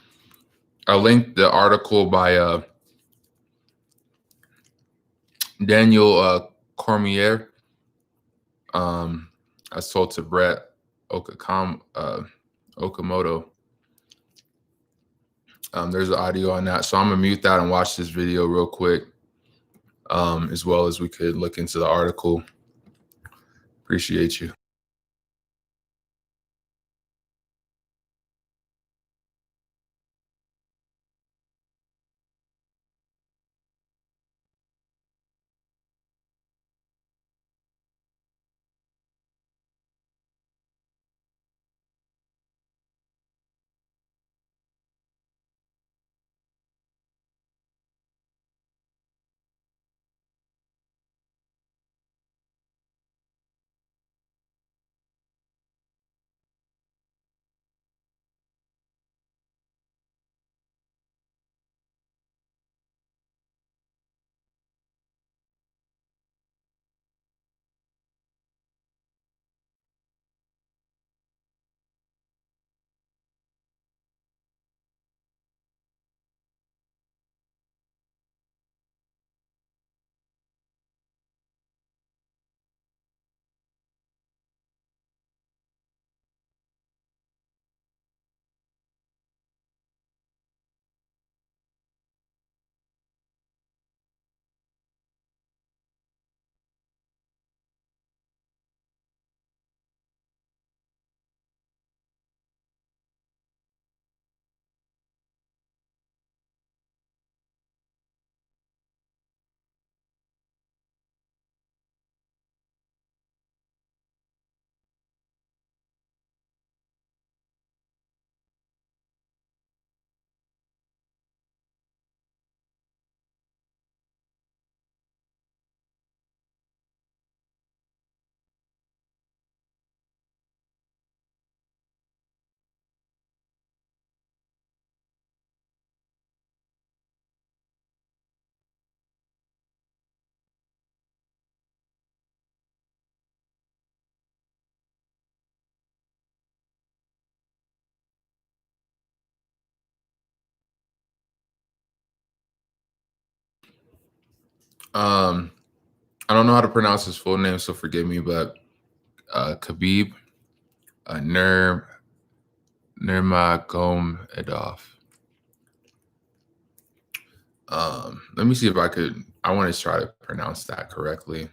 I linked the article by Daniel Cormier. I told to Brett Okamoto. There's an audio on that. So I'm gonna mute that and watch this video real quick. As well as we could look into the article. Appreciate you. Um, I don't know how to pronounce his full name, so forgive me, but Khabib Nurmagomedov. Let me see if I could. I want to try to pronounce that correctly.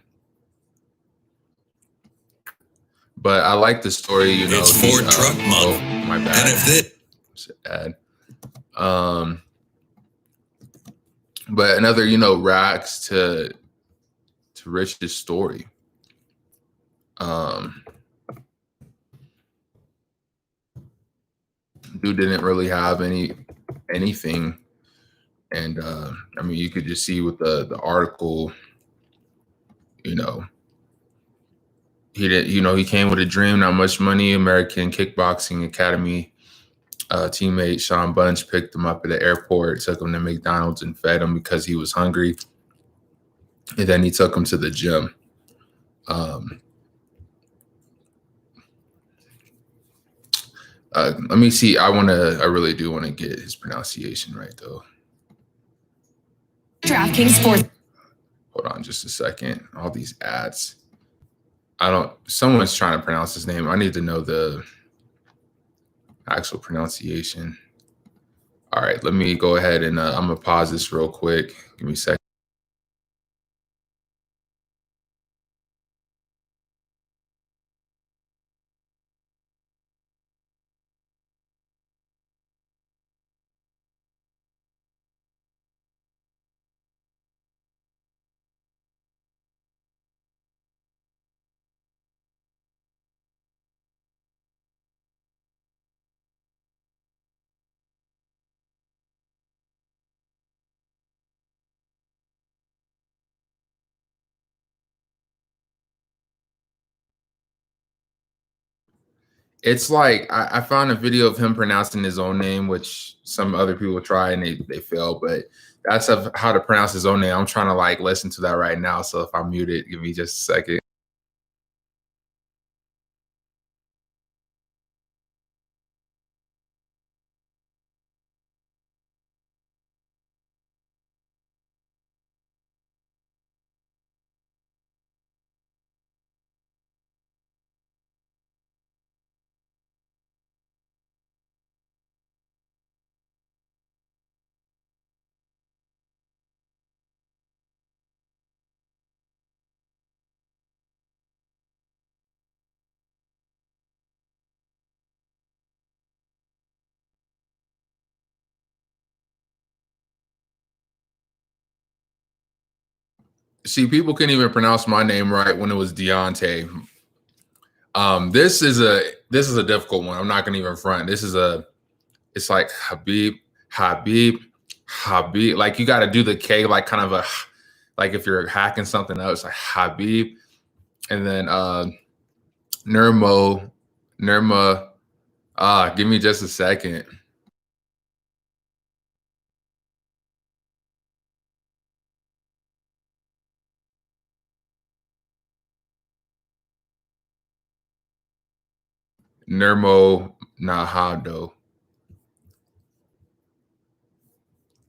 But I like the story. You know, it's Ford Truck Month. Oh, my bad. And if Ad. But another, you know, rags to riches story. Dude didn't really have anything, and I mean, you could just see with the article, you know, he didn't, you know, he came with a dream, not much money. American Kickboxing Academy teammate Sean Bunch picked him up at the airport, took him to McDonald's and fed him because he was hungry, and then he took him to the gym. Let me see. I really do want to get his pronunciation right, though. DraftKings Sports. Hold on just a second. All these ads. Someone's trying to pronounce his name. I need to know the actual pronunciation. All right, let me go ahead and I'm going to pause this real quick. Give me a second. It's like I found a video of him pronouncing his own name, which some other people try and they fail, but that's how to pronounce his own name. I'm trying to like listen to that right now. So if I'm muted, give me just a second. See, people couldn't even pronounce my name right when it was Deontay. This is a difficult one. I'm not gonna even front. It's like Habib. Like you got to do the K, like kind of like if you're hacking something else, like Habib, and then Nurma. Give me just a second. Nurmo Nahado.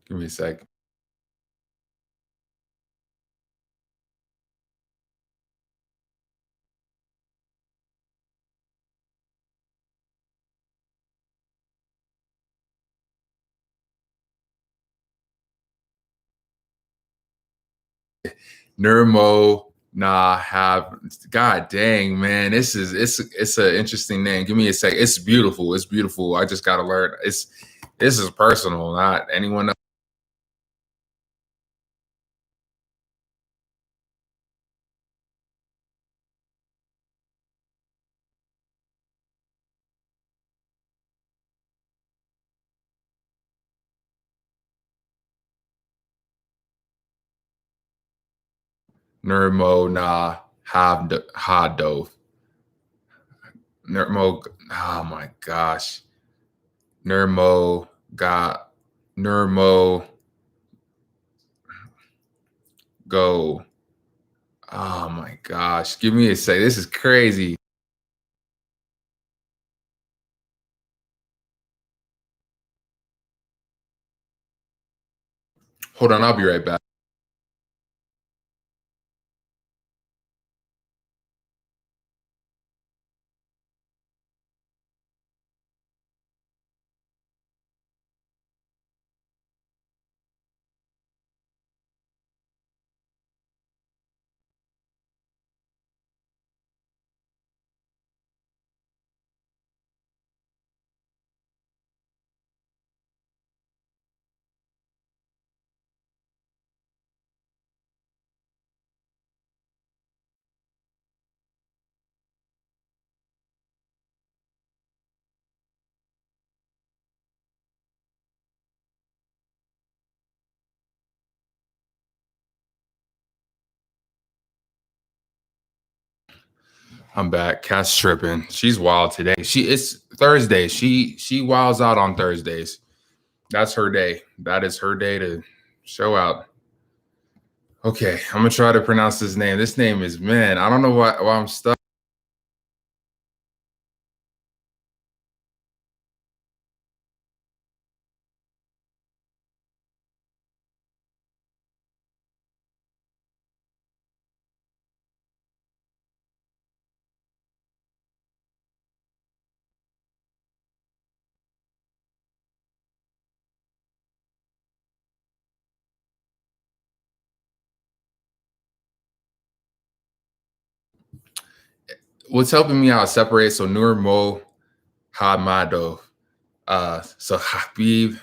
Give me a second. Nurmo God dang, man. It's an interesting name. Give me a second. It's beautiful. It's beautiful. I just gotta learn. This is personal, not anyone else. Nurmo Hado. Nurmo. Oh my gosh. Nurmo go. Oh my gosh. Give me a second. This is crazy. Hold on, I'll be right back. I'm back. Cat's tripping. She's wild today. It's Thursday. She wilds out on Thursdays. That's her day. That is her day to show out. Okay, I'm gonna try to pronounce this name. This name is, man, I don't know why I'm stuck. What's helping me out separate, so Nur Mo Hamado. So Habib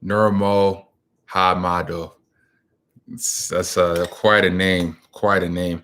Nurmo Hamado. That's quite a name. Quite a name.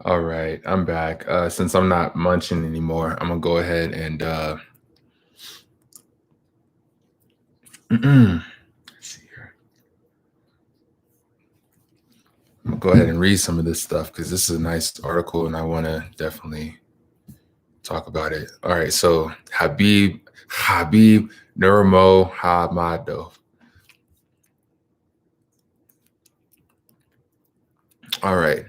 All right, I'm back. Since I'm not munching anymore, I'm gonna go ahead and let's see here. I'm gonna go ahead and read some of this stuff because this is a nice article and I want to definitely talk about it. All right, so Habib Nurmo Hamado. All right.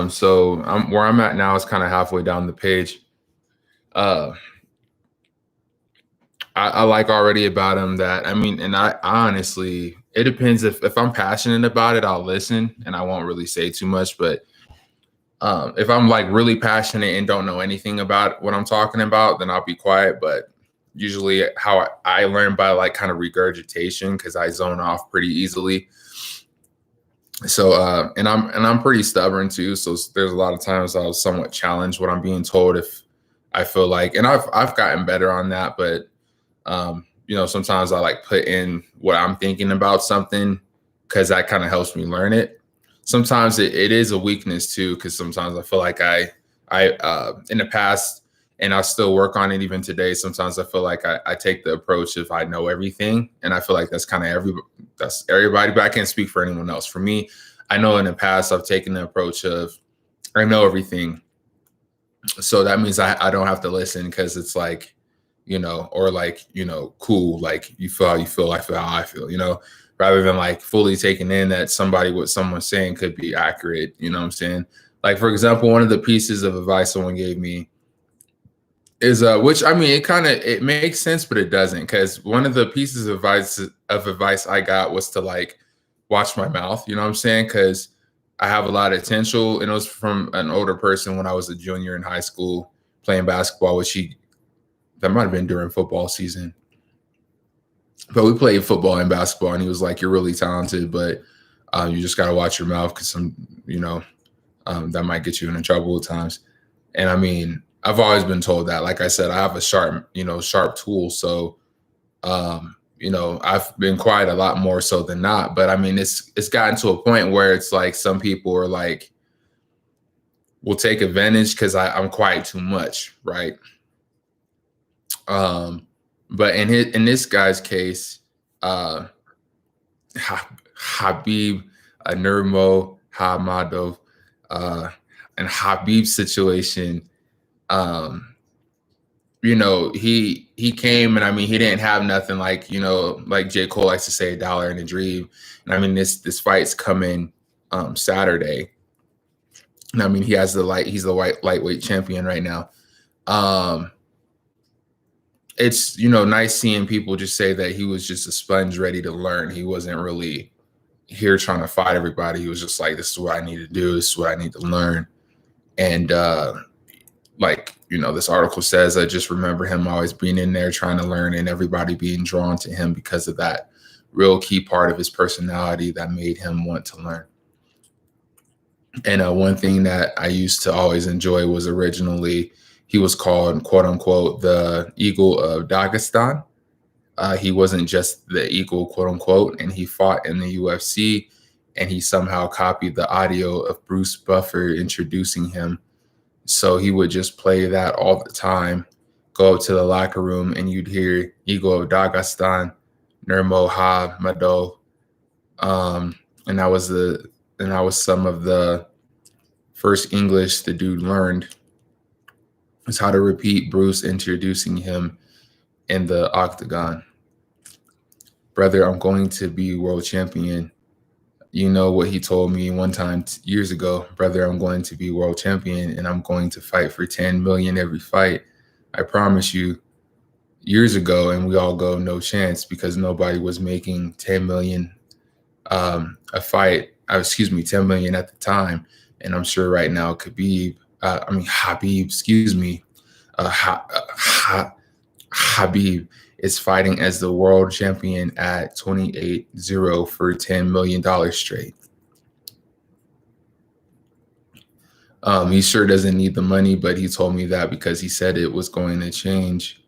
So where I'm at now is kind of halfway down the page. I like already about him that, I mean, and I honestly, it depends if I'm passionate about it, I'll listen and I won't really say too much. But if I'm like really passionate and don't know anything about what I'm talking about, then I'll be quiet. But usually how I learn by like kind of regurgitation because I zone off pretty easily. So and I'm pretty stubborn too. So there's a lot of times I'll somewhat challenge what I'm being told if I feel like, and I've gotten better on that, but sometimes I like put in what I'm thinking about something because that kind of helps me learn it. Sometimes it is a weakness too, because sometimes I feel like I in the past, and I still work on it even today. Sometimes I feel like I take the approach if I know everything, and I feel like that's kind of that's everybody, but I can't speak for anyone else. For me, I know in the past I've taken the approach of I know everything, so that means I don't have to listen because it's like, or like, cool, like you feel how you feel, I feel how I feel, rather than like fully taking in that what someone's saying could be accurate, you know what I'm saying? Like, for example, one of the pieces of advice someone gave me is which, I mean, it makes sense, but it doesn't, because one of the pieces of advice I got was to like watch my mouth, you know what I'm saying? Because I have a lot of potential, and it was from an older person when I was a junior in high school playing basketball, that might have been during football season. But we played football and basketball, and he was like, "You're really talented, but you just got to watch your mouth because that might get you into trouble at times." And I mean, I've always been told that. Like I said, I have a sharp tool. So, I've been quiet a lot more so than not. But I mean, it's gotten to a point where it's like some people are like, will take advantage because I'm quiet too much, right? Um, but in this guy's case, uh, Habib Nurmo Hamadov, and Habib's situation, um, he came, and I mean, he didn't have nothing, like, like J. Cole likes to say, a dollar and a dream. And I mean, this fight's coming Saturday. And I mean, he's the white lightweight champion right now. It's, nice seeing people just say that he was just a sponge ready to learn. He wasn't really here trying to fight everybody. He was just like, this is what I need to do. This is what I need to learn. And this article says, I just remember him always being in there trying to learn, and everybody being drawn to him because of that real key part of his personality that made him want to learn. And one thing that I used to always enjoy was, originally he was called, quote unquote, the Eagle of Dagestan. He wasn't just the Eagle, quote unquote, and he fought in the UFC, and he somehow copied the audio of Bruce Buffer introducing him. So he would just play that all the time, go up to the locker room, and you'd hear Eagle of Dagestan, Nurmo Ha Mado. And that was some of the first English the dude learned, is how to repeat Bruce introducing him in the octagon. Brother, I'm going to be world champion. You know what he told me one time years ago? Brother, I'm going to be world champion, and I'm going to fight for 10 million every fight. I promise you. Years ago, and we all go, no chance, because nobody was making 10 million a fight. 10 million at the time. And I'm sure right now Habib, Habib is fighting as the world champion at 28-0 for $10 million straight. He sure doesn't need the money, but he told me that because he said it was going to change.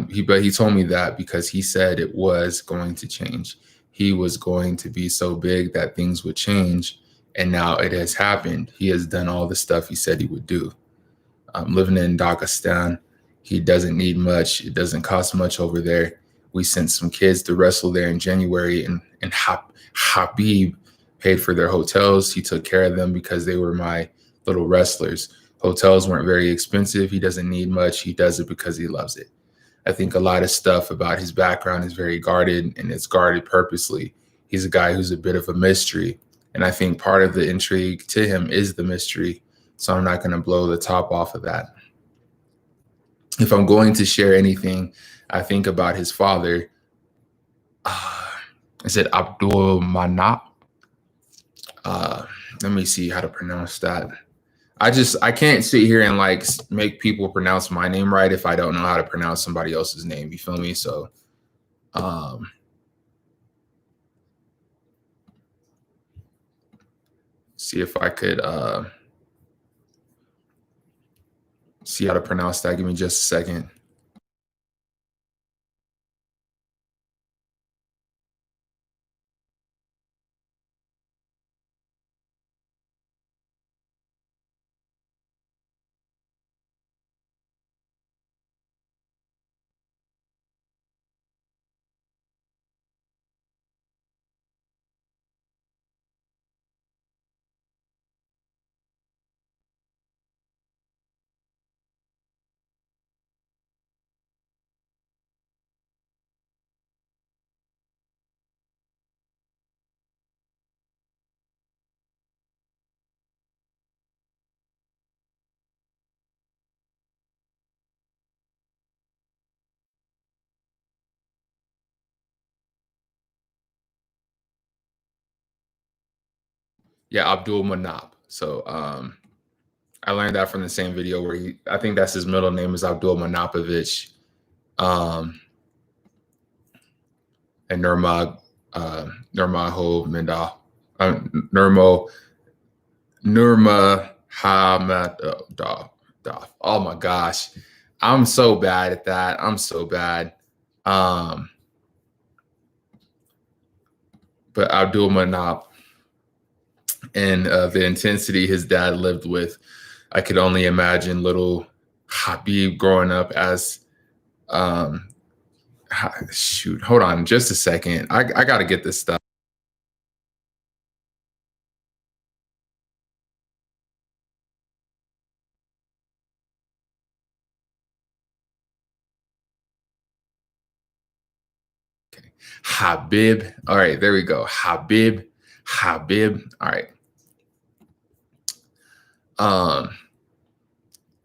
He told me that because he said it was going to change. He was going to be so big that things would change. And now it has happened. He has done all the stuff he said he would do. Living in Dagestan, he doesn't need much. It doesn't cost much over there. We sent some kids to wrestle there in January, and Habib paid for their hotels. He took care of them because they were my little wrestlers. Hotels weren't very expensive. He doesn't need much. He does it because he loves it. I think a lot of stuff about his background is very guarded, and it's guarded purposely. He's a guy who's a bit of a mystery. And I think part of the intrigue to him is the mystery. So I'm not going to blow the top off of that. If I'm going to share anything, I think about his father. Is it Abdul Manap? Let me see how to pronounce that. I can't sit here and like make people pronounce my name right if I don't know how to pronounce somebody else's name. You feel me? So, see if I could see how to pronounce that. Give me just a second. Yeah, Abdul Manap. So I learned that from the same video where I think that's his middle name, is Abdul Manapovich. and Nurmagomedov, Nurmo Nurmagomedov. Oh my gosh, I'm so bad at that. I'm so bad. But Abdul Manap and the intensity his dad lived with, I could only imagine little Habib growing up as shoot, hold on just a second. I got to get this stuff. Okay. Habib. All right, there we go. Habib. All right.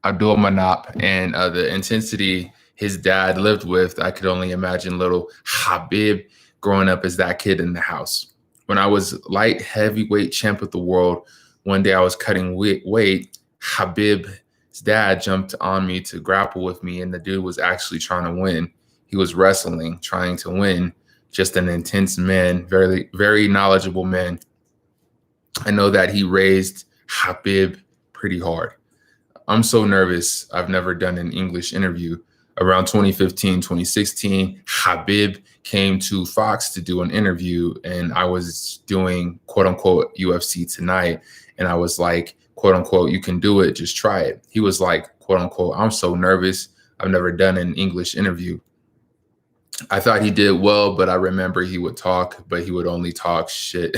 Abdul Manap and the intensity his dad lived with, I could only imagine little Habib growing up as that kid in the house. When I was light heavyweight champ of the world, one day I was cutting weight. Habib's dad jumped on me to grapple with me, and the dude was actually trying to win. He was wrestling, trying to win. Just an intense man, very, very knowledgeable man. I know that he raised Habib pretty hard. I'm so nervous. I've never done an English interview. Around 2015, 2016, Habib came to Fox to do an interview, and I was doing quote unquote UFC Tonight. And I was like, quote unquote, you can do it, just try it. He was like, quote unquote, I'm so nervous. I've never done an English interview. I thought he did well, but I remember he would talk, but he would only talk shit.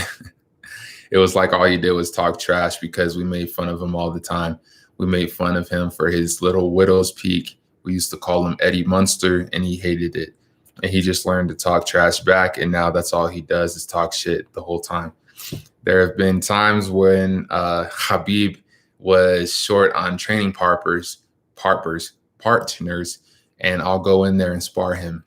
It was like all he did was talk trash because we made fun of him all the time. We made fun of him for his little widow's peak. We used to call him Eddie Munster, and he hated it. And he just learned to talk trash back, and now that's all he does is talk shit the whole time. There have been times when Habib was short on training partners, and I'll go in there and spar him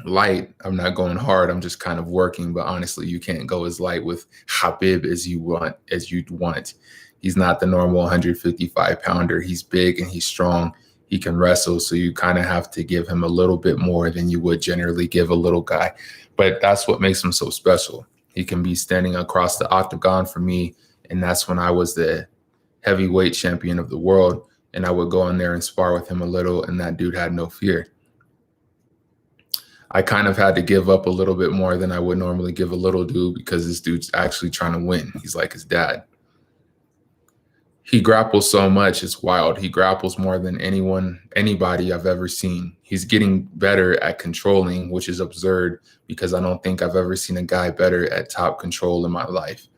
light. I'm not going hard. I'm just kind of working. But honestly, you can't go as light with Habib as you'd want. He's not the normal 155 pounder. He's big and he's strong. He can wrestle. So you kind of have to give him a little bit more than you would generally give a little guy. But that's what makes him so special. He can be standing across the octagon for me. And that's when I was the heavyweight champion of the world. And I would go in there and spar with him a little. And that dude had no fear. I kind of had to give up a little bit more than I would normally give a little dude because this dude's actually trying to win. He's like his dad. He grapples so much, it's wild. He grapples more than anybody I've ever seen. He's getting better at controlling, which is absurd because I don't think I've ever seen a guy better at top control in my life.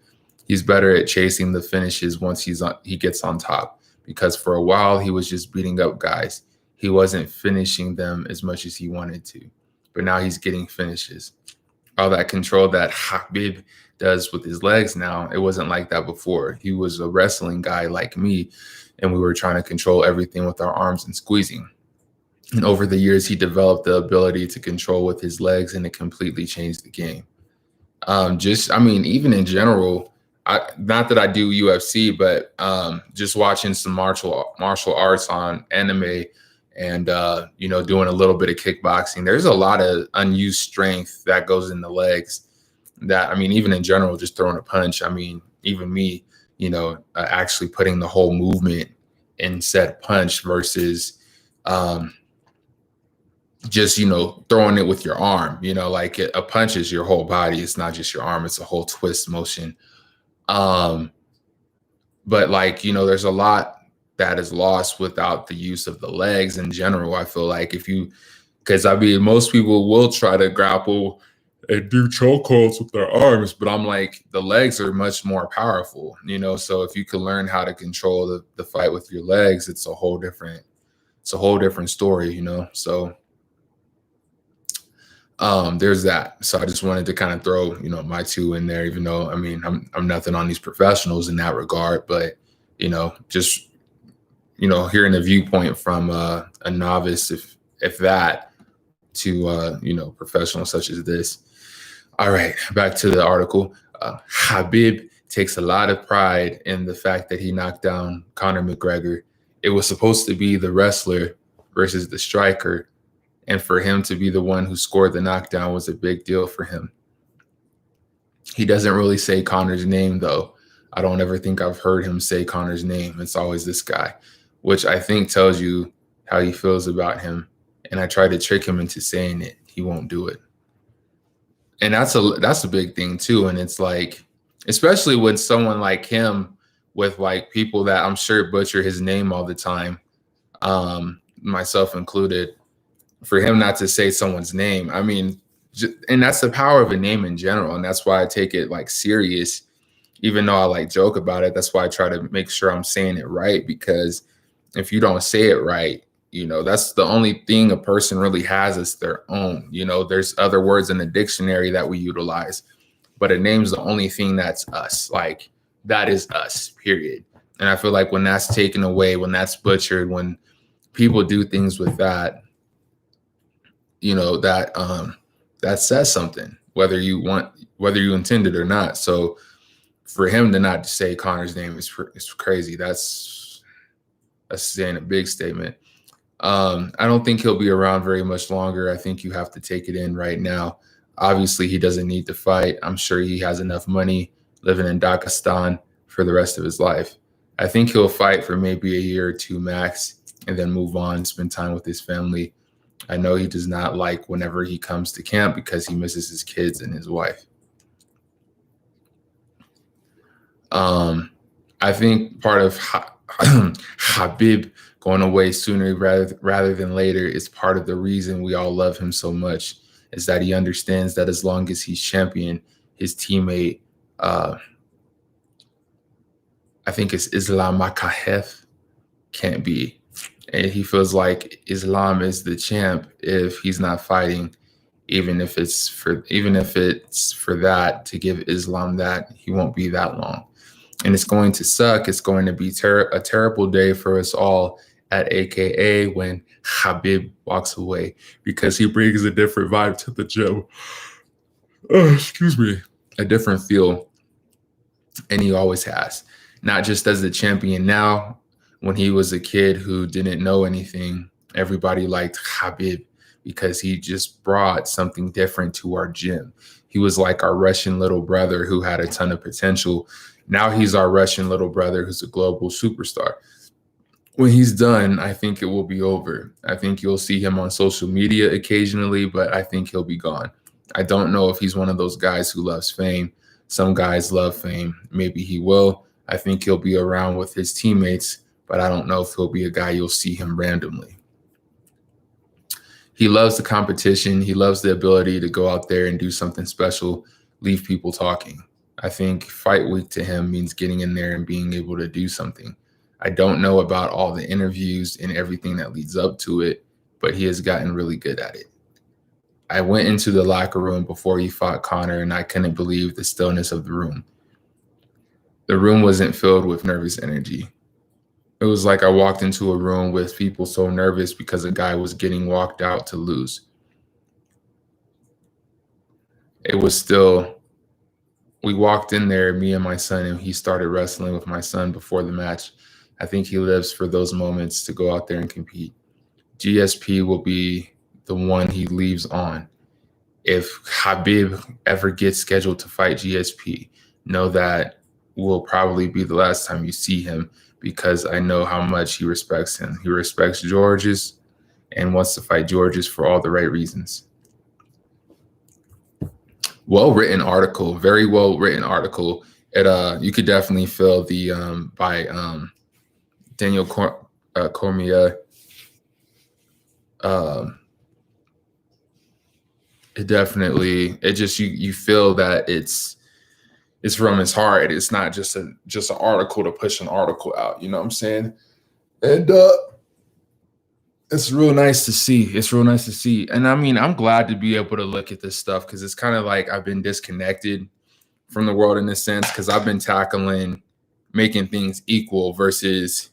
He's better at chasing the finishes once he gets on top because for a while he was just beating up guys. He wasn't finishing them as much as he wanted to. But now he's getting finishes. All that control that Habib does with his legs now, it wasn't like that before. He was a wrestling guy like me, and we were trying to control everything with our arms and squeezing. And over the years, he developed the ability to control with his legs, and it completely changed the game. Even in general, not that I do UFC, but just watching some martial arts on anime, and doing a little bit of kickboxing, there's a lot of unused strength that goes in the legs that, even in general, just throwing a punch, even me, actually putting the whole movement in said punch versus just, throwing it with your arm, like a punch is your whole body. It's not just your arm. It's a whole twist motion. But there's a lot that is lost without the use of the legs in general. I feel like most people will try to grapple and do chokeholds with their arms, but I'm like, the legs are much more powerful, so if you can learn how to control the fight with your legs, it's a whole different story, so there's that. So I just wanted to kind of throw, my two in there, even though, I'm nothing on these professionals in that regard, but, just, hearing a viewpoint from a novice, if that, to, professionals such as this. All right, back to the article. Habib takes a lot of pride in the fact that he knocked down Conor McGregor. It was supposed to be the wrestler versus the striker, And for him to be the one who scored the knockdown was a big deal for him. He doesn't really say Conor's name, though. I don't ever think I've heard him say Conor's name. It's always this guy, which I think tells you how he feels about him. And I try to trick him into saying it. He won't do it. And that's a big thing too. And it's like, especially with someone like him, with like people that I'm sure butcher his name all the time, myself included, for him not to say someone's name. I mean, and that's the power of a name in general. And that's why I take it like serious, even though I like joke about it. That's why I try to make sure I'm saying it right, because if you don't say it right, you know, that's the only thing a person really has is their own. You know, there's other words in the dictionary that we utilize, but a name's the only thing that's us. Like, that is us, period. And I feel like when that's taken away, when that's butchered, when people do things with that, you know, that says something, whether you intend it or not. So for him to not say Conor's name is crazy. That's saying a big statement. I don't think he'll be around very much longer. I think you have to take it in right now. Obviously, he doesn't need to fight. I'm sure he has enough money living in Dagestan for the rest of his life. I think he'll fight for maybe a year or two max and then move on, spend time with his family. I know he does not like whenever he comes to camp because he misses his kids and his wife. I think part of Khabib going away sooner rather than later is part of the reason we all love him so much, is that he understands that as long as he's champion, his teammate, I think it's Islam Makhachev, can't be. And he feels like Islam is the champ if he's not fighting, even if it's for that, to give Islam that, he won't be that long. And it's going to suck. It's going to be a terrible day for us all at AKA when Khabib walks away, because he brings a different vibe to the gym. Excuse me. A different feel. And he always has. Not just as the champion now. When he was a kid who didn't know anything, everybody liked Khabib because he just brought something different to our gym. He was like our Russian little brother who had a ton of potential. Now he's our Russian little brother who's a global superstar. When he's done, I think it will be over. I think you'll see him on social media occasionally, but I think he'll be gone. I don't know if he's one of those guys who loves fame. Some guys love fame. Maybe he will. I think he'll be around with his teammates, but I don't know if he'll be a guy you'll see him randomly. He loves the competition. He loves the ability to go out there and do something special, leave people talking. I think fight week to him means getting in there and being able to do something. I don't know about all the interviews and everything that leads up to it, but he has gotten really good at it. I went into the locker room before he fought Conor, and I couldn't believe the stillness of the room. The room wasn't filled with nervous energy. It was like I walked into a room with people so nervous because a guy was getting walked out to lose. It was still, we walked in there, me and my son, and he started wrestling with my son before the match. I think he lives for those moments to go out there and compete. GSP will be the one he leaves on. If Khabib ever gets scheduled to fight GSP, know that will probably be the last time you see him, because I know how much he respects him. He respects Georges and wants to fight Georges for all the right reasons. Well-written article, very well-written article. You could definitely feel the by Daniel Cormier. You feel that it's from his heart. It's not just an article to push an article out. You know what I'm saying? And it's real nice to see. It's real nice to see. And I mean, I'm glad to be able to look at this stuff, because it's kind of like I've been disconnected from the world in a sense, because I've been tackling making things equal versus,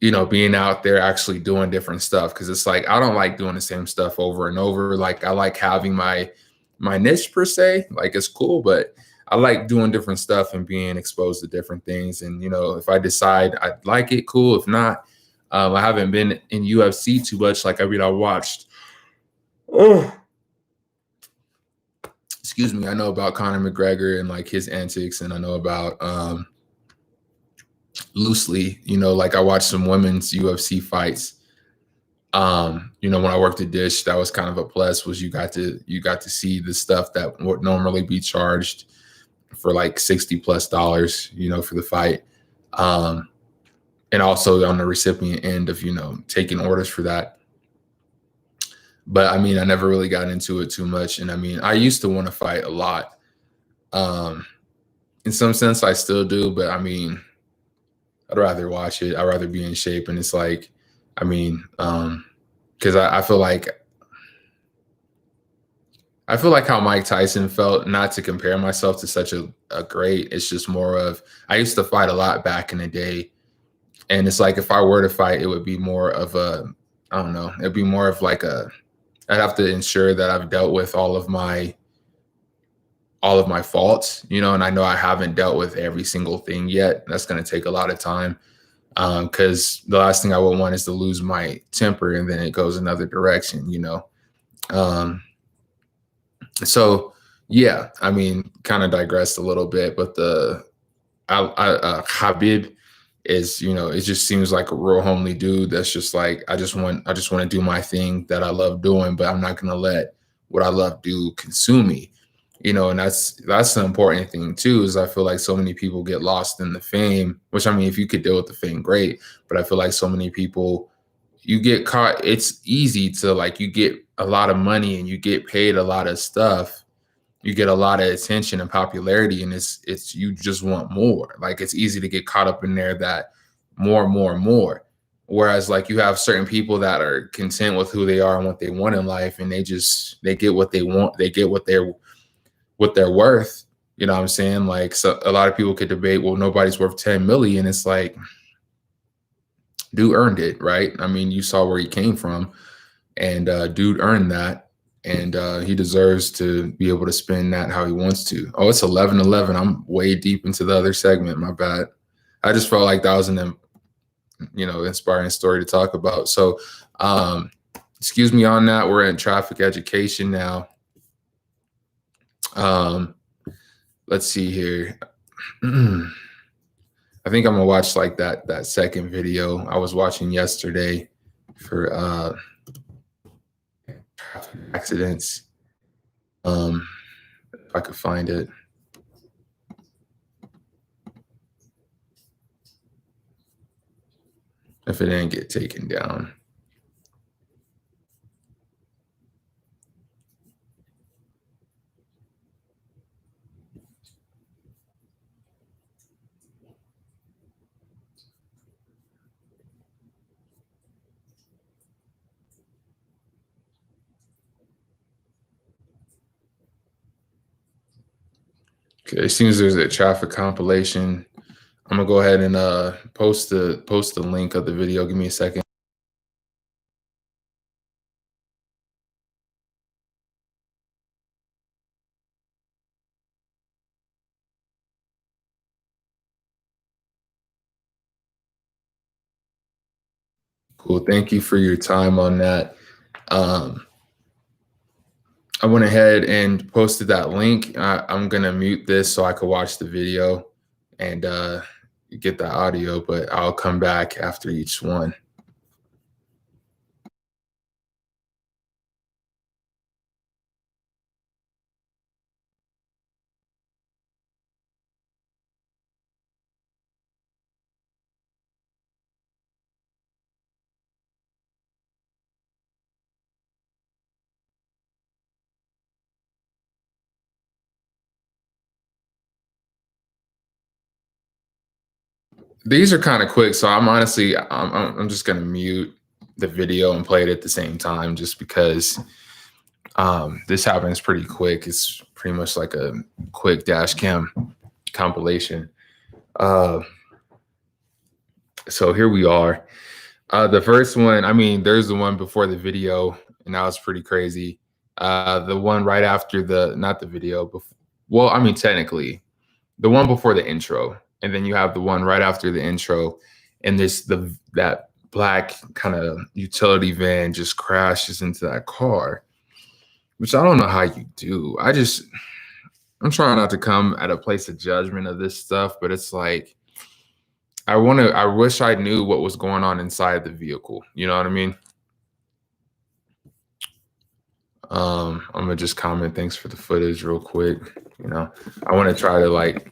you know, being out there actually doing different stuff. Because it's like I don't like doing the same stuff over and over. Like I like having my niche per se. Like it's cool, but I like doing different stuff and being exposed to different things. And, you know, if I decide I like it, cool. If not, I haven't been in UFC too much. Like, I mean, I watched Excuse me. I know about Conor McGregor and like his antics, and I know about loosely, like I watched some women's UFC fights. When I worked at Dish, that was kind of a plus, was you got to see the stuff that would normally be charged for like $60+ for the fight. And also on the recipient end of, taking orders for that. But I mean, I never really got into it too much. And I mean, I used to want to fight a lot. In some sense, I still do, but I mean, I'd rather watch it. I'd rather be in shape. And it's like, I mean, because I feel like how Mike Tyson felt, not to compare myself to such a great, it's just more of, I used to fight a lot back in the day. And it's like, if I were to fight, it would be more of a, I don't know, it'd be more of like I'd have to ensure that I've dealt with all of my faults, and I know I haven't dealt with every single thing yet. That's going to take a lot of time. Because the last thing I would want is to lose my temper and then it goes another direction, So yeah, I mean, kind of digressed a little bit, but Habib is, it just seems like a real homely dude. That's just like, I just want to do my thing that I love doing, but I'm not going to let what I love do consume me, and that's the important thing too, is I feel like so many people get lost in the fame, which, I mean, if you could deal with the fame, great. But I feel like so many people, you get caught. It's easy to, like, you get a lot of money and you get paid a lot of stuff. You get a lot of attention and popularity, and it's you just want more. Like, it's easy to get caught up in there, that more. Whereas, like, you have certain people that are content with who they are and what they want in life, and they get what they want. They get what they're worth. You know what I'm saying? Like, so a lot of people could debate, well, nobody's worth 10 million. It's like, dude earned it, right? I mean, you saw where he came from, and dude earned that. And he deserves to be able to spend that how he wants to. Oh, it's 11:11. I'm way deep into the other segment. My bad. I just felt like that was an, inspiring story to talk about. So, excuse me on that. We're in traffic education now. Let's see here. I think I'm gonna watch like that second video I was watching yesterday for accidents. If I could find it. If it didn't get taken down. Okay, as soon as there's a traffic compilation, I'm gonna go ahead and post the link of the video. Give me a second. Cool. Thank you for your time on that. I went ahead and posted that link. I'm gonna mute this so I could watch the video and get the audio, but I'll come back after each one. These are kind of quick, so I'm honestly, I'm just gonna mute the video and play it at the same time, just because this happens pretty quick. It's pretty much like a quick dash cam compilation. So here we are. The first one, I mean, there's the one before the video, and that was pretty crazy. The one right after not the video, well, I mean, technically, the one before the intro, and then you have the one right after the intro, and that black kind of utility van just crashes into that car. which I don't know how you do. I'm trying not to come at a place of judgment of this stuff, but it's like I wish I knew what was going on inside the vehicle. You know what I mean? I'm gonna just comment thanks for the footage real quick. You know, I want to try to like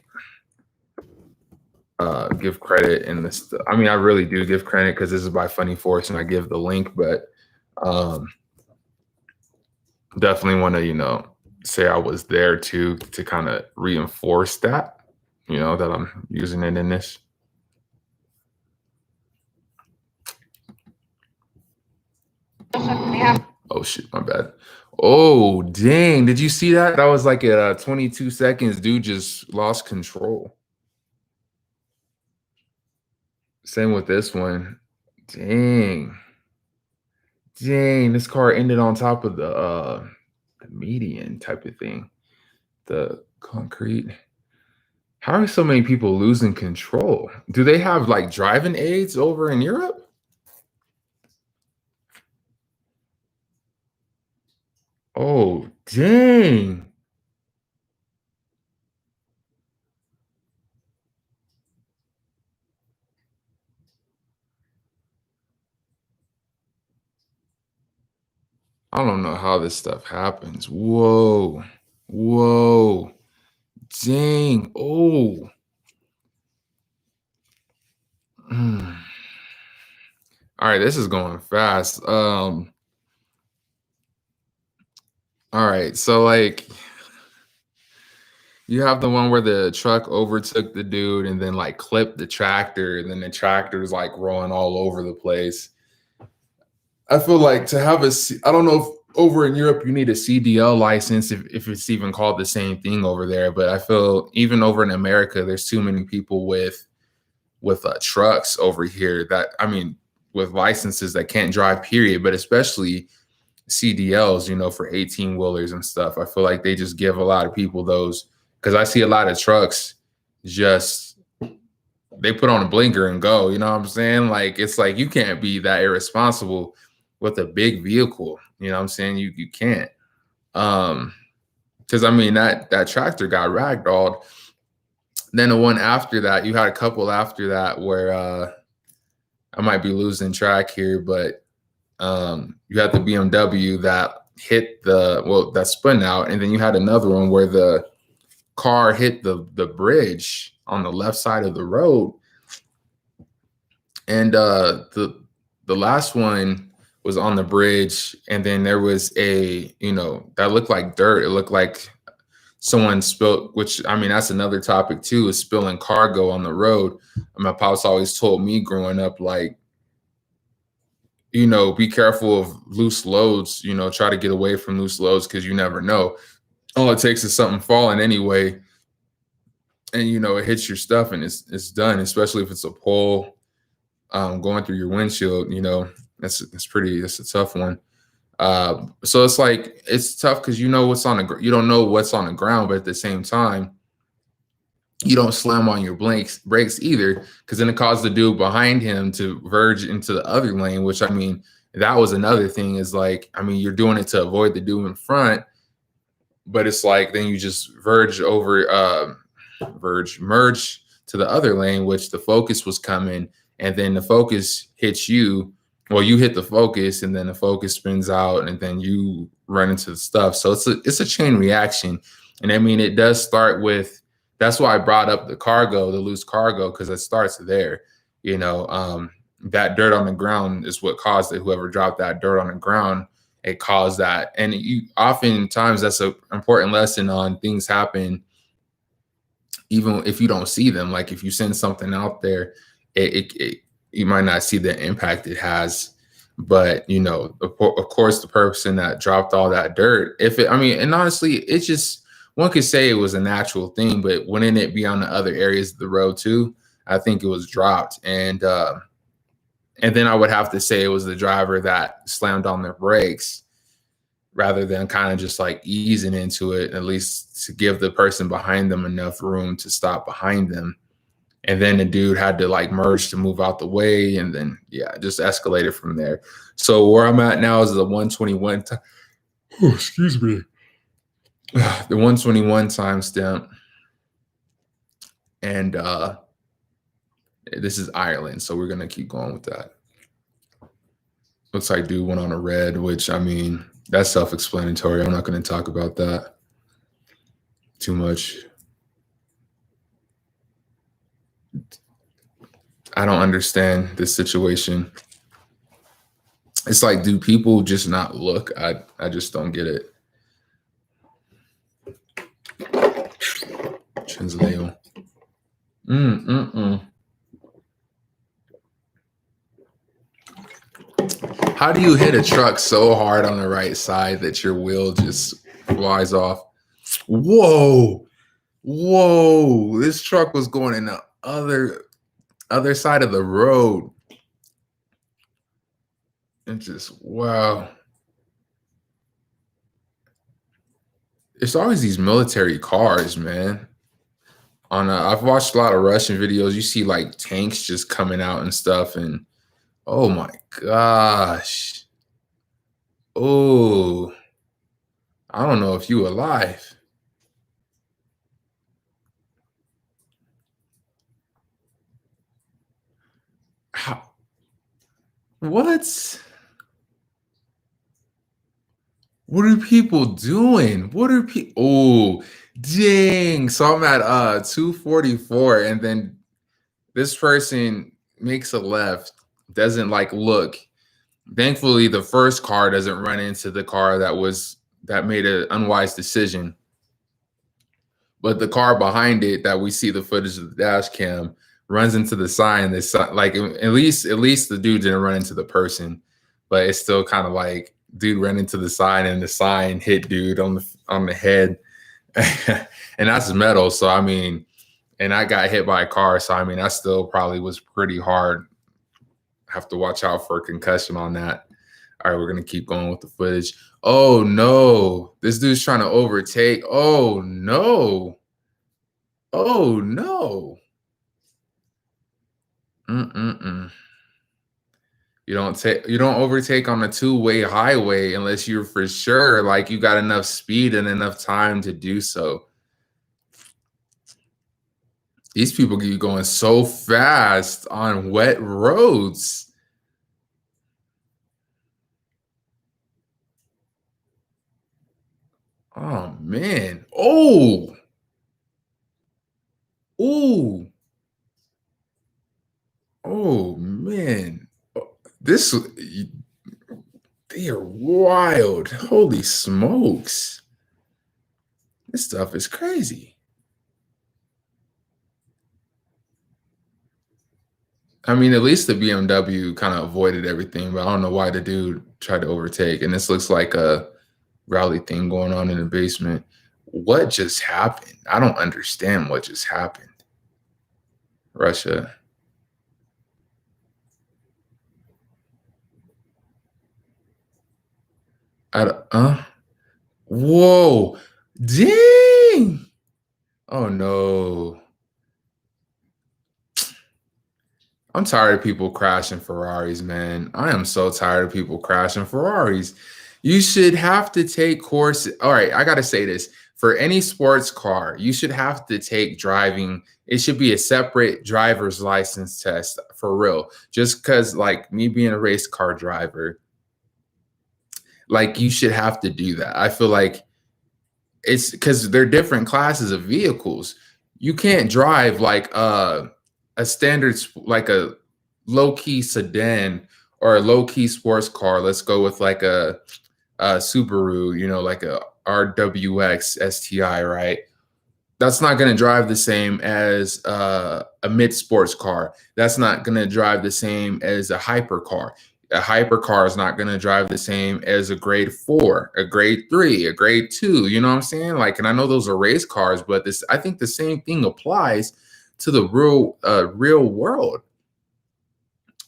give credit in this. I mean, I really do give credit because this is by Funny Force and I give the link, but um, definitely want to, say I was there too to kind of reinforce that, that I'm using it in this. Oh shit, my bad. Oh dang, did you see that? That was like at 22 seconds, dude just lost control. Same with this one. Dang. Dang, this car ended on top of the median type of thing. The concrete. How are so many people losing control? Do they have like driving aids over in Europe? Oh, dang. I don't know how this stuff happens. Whoa. Whoa. Dang. Oh. Mm. All right, this is going fast. All right, so like you have the one where the truck overtook the dude and then like clipped the tractor, and then the tractor's like rolling all over the place. I feel like to have I don't know if over in Europe you need a CDL license if it's even called the same thing over there, but I feel even over in America there's too many people with trucks over here that, I mean, with licenses that can't drive, period, but especially CDLs, for 18 wheelers and stuff. I feel like they just give a lot of people those, because I see a lot of trucks just they put on a blinker and go. You know what I'm saying? Like it's like you can't be that irresponsible with a big vehicle. You know what I'm saying? You can't. Because I mean that tractor got ragdolled. Then the one after that, you had a couple after that where I might be losing track here, but you had the BMW that hit that spun out, and then you had another one where the car hit the bridge on the left side of the road, and the last one was on the bridge, and then there was a that looked like dirt. It looked like someone spilled, which I mean that's another topic too, is spilling cargo on the road. My pops always told me growing up, like, be careful of loose loads, try to get away from loose loads because you never know. All it takes is something falling anyway, and it hits your stuff and it's done, especially if it's a pole going through your windshield. That's a tough one. So it's like it's tough because you don't know what's on the ground, but at the same time you don't slam on your brakes either, because then it caused the dude behind him to verge into the other lane, which I mean that was another thing, is like, I mean, you're doing it to avoid the dude in front, but it's like then you just merge to the other lane, which the Focus was coming, and then the Focus hits you. Well, you hit the Focus, and then the Focus spins out, and then you run into the stuff. So it's a chain reaction, and I mean it does start with. That's why I brought up the loose cargo, because it starts there. That dirt on the ground is what caused it. Whoever dropped that dirt on the ground, it caused that. And oftentimes that's an important lesson on things happen even if you don't see them. Like if you send something out there, you might not see the impact it has. But of course, the person that dropped all that dirt, and honestly, it's just, one could say it was a natural thing, but wouldn't it be on the other areas of the road too? I think it was dropped, and then I would have to say it was the driver that slammed on their brakes rather than kind of just like easing into it, at least to give the person behind them enough room to stop behind them. And then the dude had to like merge to move out the way, and then just escalated from there. So where I'm at now is the 121 Oh, excuse me. The 121 timestamp. And this is Ireland, so we're gonna keep going with that. Looks like dude went on a red, which I mean, that's self-explanatory. I'm not gonna talk about that too much. I don't understand this situation. It's like, do people just not look? I just don't get it. Transleo. How do you hit a truck so hard on the right side that your wheel just flies off? Whoa. Whoa. This truck was going in the other side of the road. And just, wow. It's always these military cars, man. I've watched a lot of Russian videos. You see like tanks just coming out and stuff, and oh my gosh. Oh, I don't know if you alive. How, what? What are people doing? What are people? Oh, dang. So I'm at 244, and then this person makes a left, doesn't like look. Thankfully, the first car doesn't run into the car that made an unwise decision. But the car behind it that we see the footage of the dash cam runs into the sign. This like at least the dude didn't run into the person, but it's still kind of like dude ran into the sign and the sign hit dude on the head, and that's metal. So I mean, and I got hit by a car, so I mean, that still probably was pretty hard. Have to watch out for a concussion on that. All right, we're gonna keep going with the footage. Oh no, this dude's trying to overtake. Oh no. Oh no. You don't overtake on a two-way highway unless you're for sure like you got enough speed and enough time to do so. These people keep going so fast on wet roads. Oh man. Oh. Oh. Oh man. This they are wild. Holy smokes. This stuff is crazy. I mean, at least the BMW kind of avoided everything, but I don't know why the dude tried to overtake. And this looks like a rally thing going on in the basement. What just happened? I don't understand what just happened. Russia. Whoa. Dang. Oh no. I'm tired of people crashing Ferraris, man. I am so tired of people crashing Ferraris. You should have to take courses. All right, I got to say this. For any sports car, you should have to take driving. It should be a separate driver's license test for real. Just because, like, me being a race car driver, like, you should have to do that. I feel like it's because they're different classes of vehicles. You can't drive like a standard, like a low-key sedan or a low-key sports car. Let's go with like a Subaru, you know, like a RWX STI, right? That's not going to drive the same as a mid sports car. That's not going to drive the same as a hypercar. A hypercar is not going to drive the same as a grade 4, a grade 3, a grade 2. You know what I'm saying? Like, and I know those are race cars, but I think the same thing applies to the real world.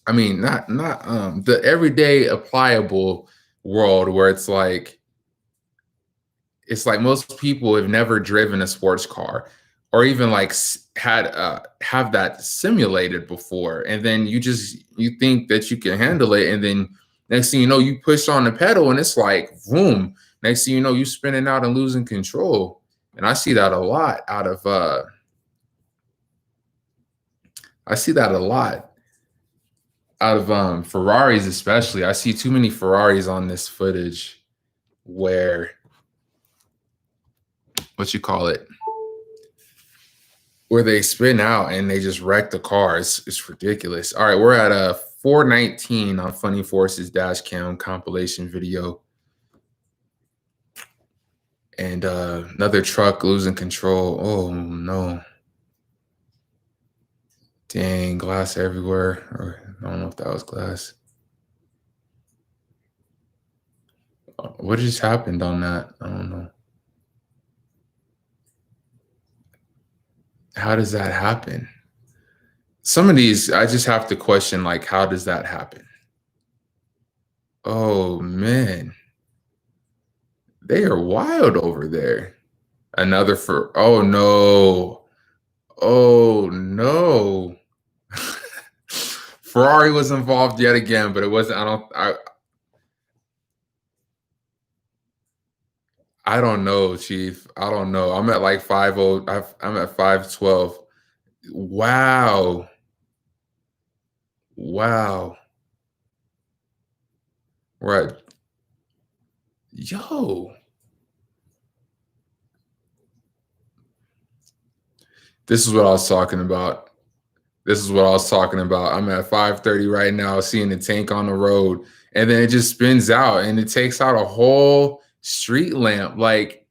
I mean, not the everyday applicable world where it's like most people have never driven a sports car or even like have that simulated before, and then you think that you can handle it, and then next thing you know, you push on the pedal and it's like boom, Next thing you know, you spinning out and losing control. And I see that a lot I see that a lot out of Ferraris, especially. I see too many Ferraris on this footage where what you call it, where they spin out and they just wreck the car. It's ridiculous. All right, we're at a 419 on Funny Forces dash cam compilation video. And another truck losing control. Oh no. Dang, glass everywhere. Or I don't know if that was glass. What just happened on that? I don't know. How does that happen? Some of these, I just have to question, like, how does that happen? Oh man, they are wild over there. Another for, oh no. Oh no. Ferrari was involved yet again, but it wasn't, I don't know, Chief. I don't know. I'm at like 5-0. I'm at 512. Wow. Wow. Right. Yo. This is what I was talking about. This is what I was talking about. I'm at 530 right now, seeing the tank on the road, and then it just spins out and it takes out a whole street lamp. Like,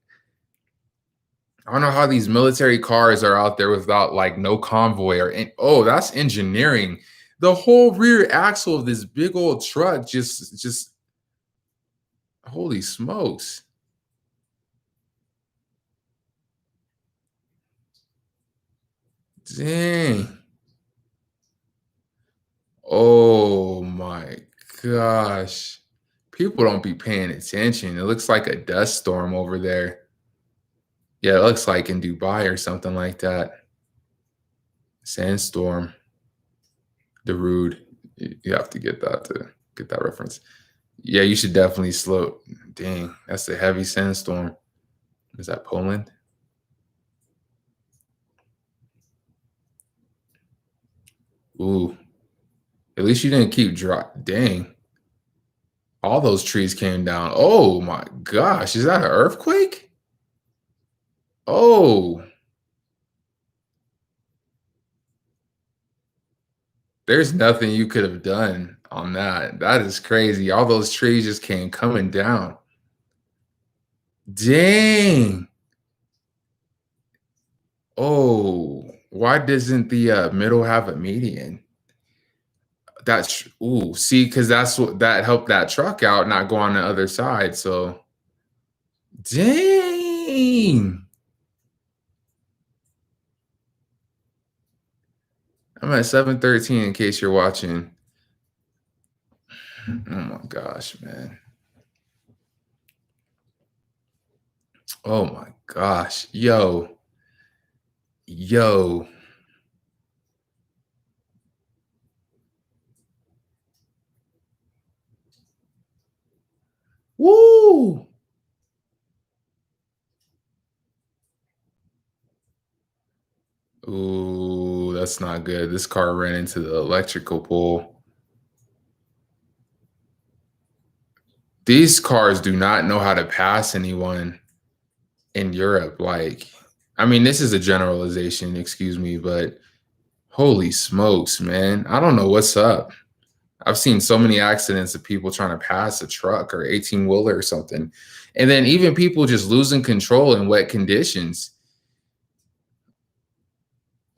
I don't know how these military cars are out there without like no convoy oh, that's engineering. The whole rear axle of this big old truck just holy smokes. Dang. Oh my gosh. People don't be paying attention. It looks like a dust storm over there. Yeah, it looks like in Dubai or something like that. Sandstorm. The rude. You have to get that reference. Yeah, you should definitely slow. Dang, that's a heavy sandstorm. Is that Poland? Ooh. At least you didn't keep dry. Dang. All those trees came down. Oh my gosh. Is that an earthquake? Oh. There's nothing you could have done on that. That is crazy. All those trees just came coming down. Dang. Oh, why doesn't the middle have a median? That's ooh, see, because that's what that helped that truck out, not go on the other side. So dang. I'm at 713 in case you're watching. Oh my gosh, man. Oh my gosh. Yo. Yo. Woo. Ooh, that's not good. This car ran into the electrical pole. These cars do not know how to pass anyone in Europe. Like, I mean, this is a generalization, excuse me, but holy smokes, man. I don't know what's up. I've seen so many accidents of people trying to pass a truck or 18-wheeler or something. And then even people just losing control in wet conditions.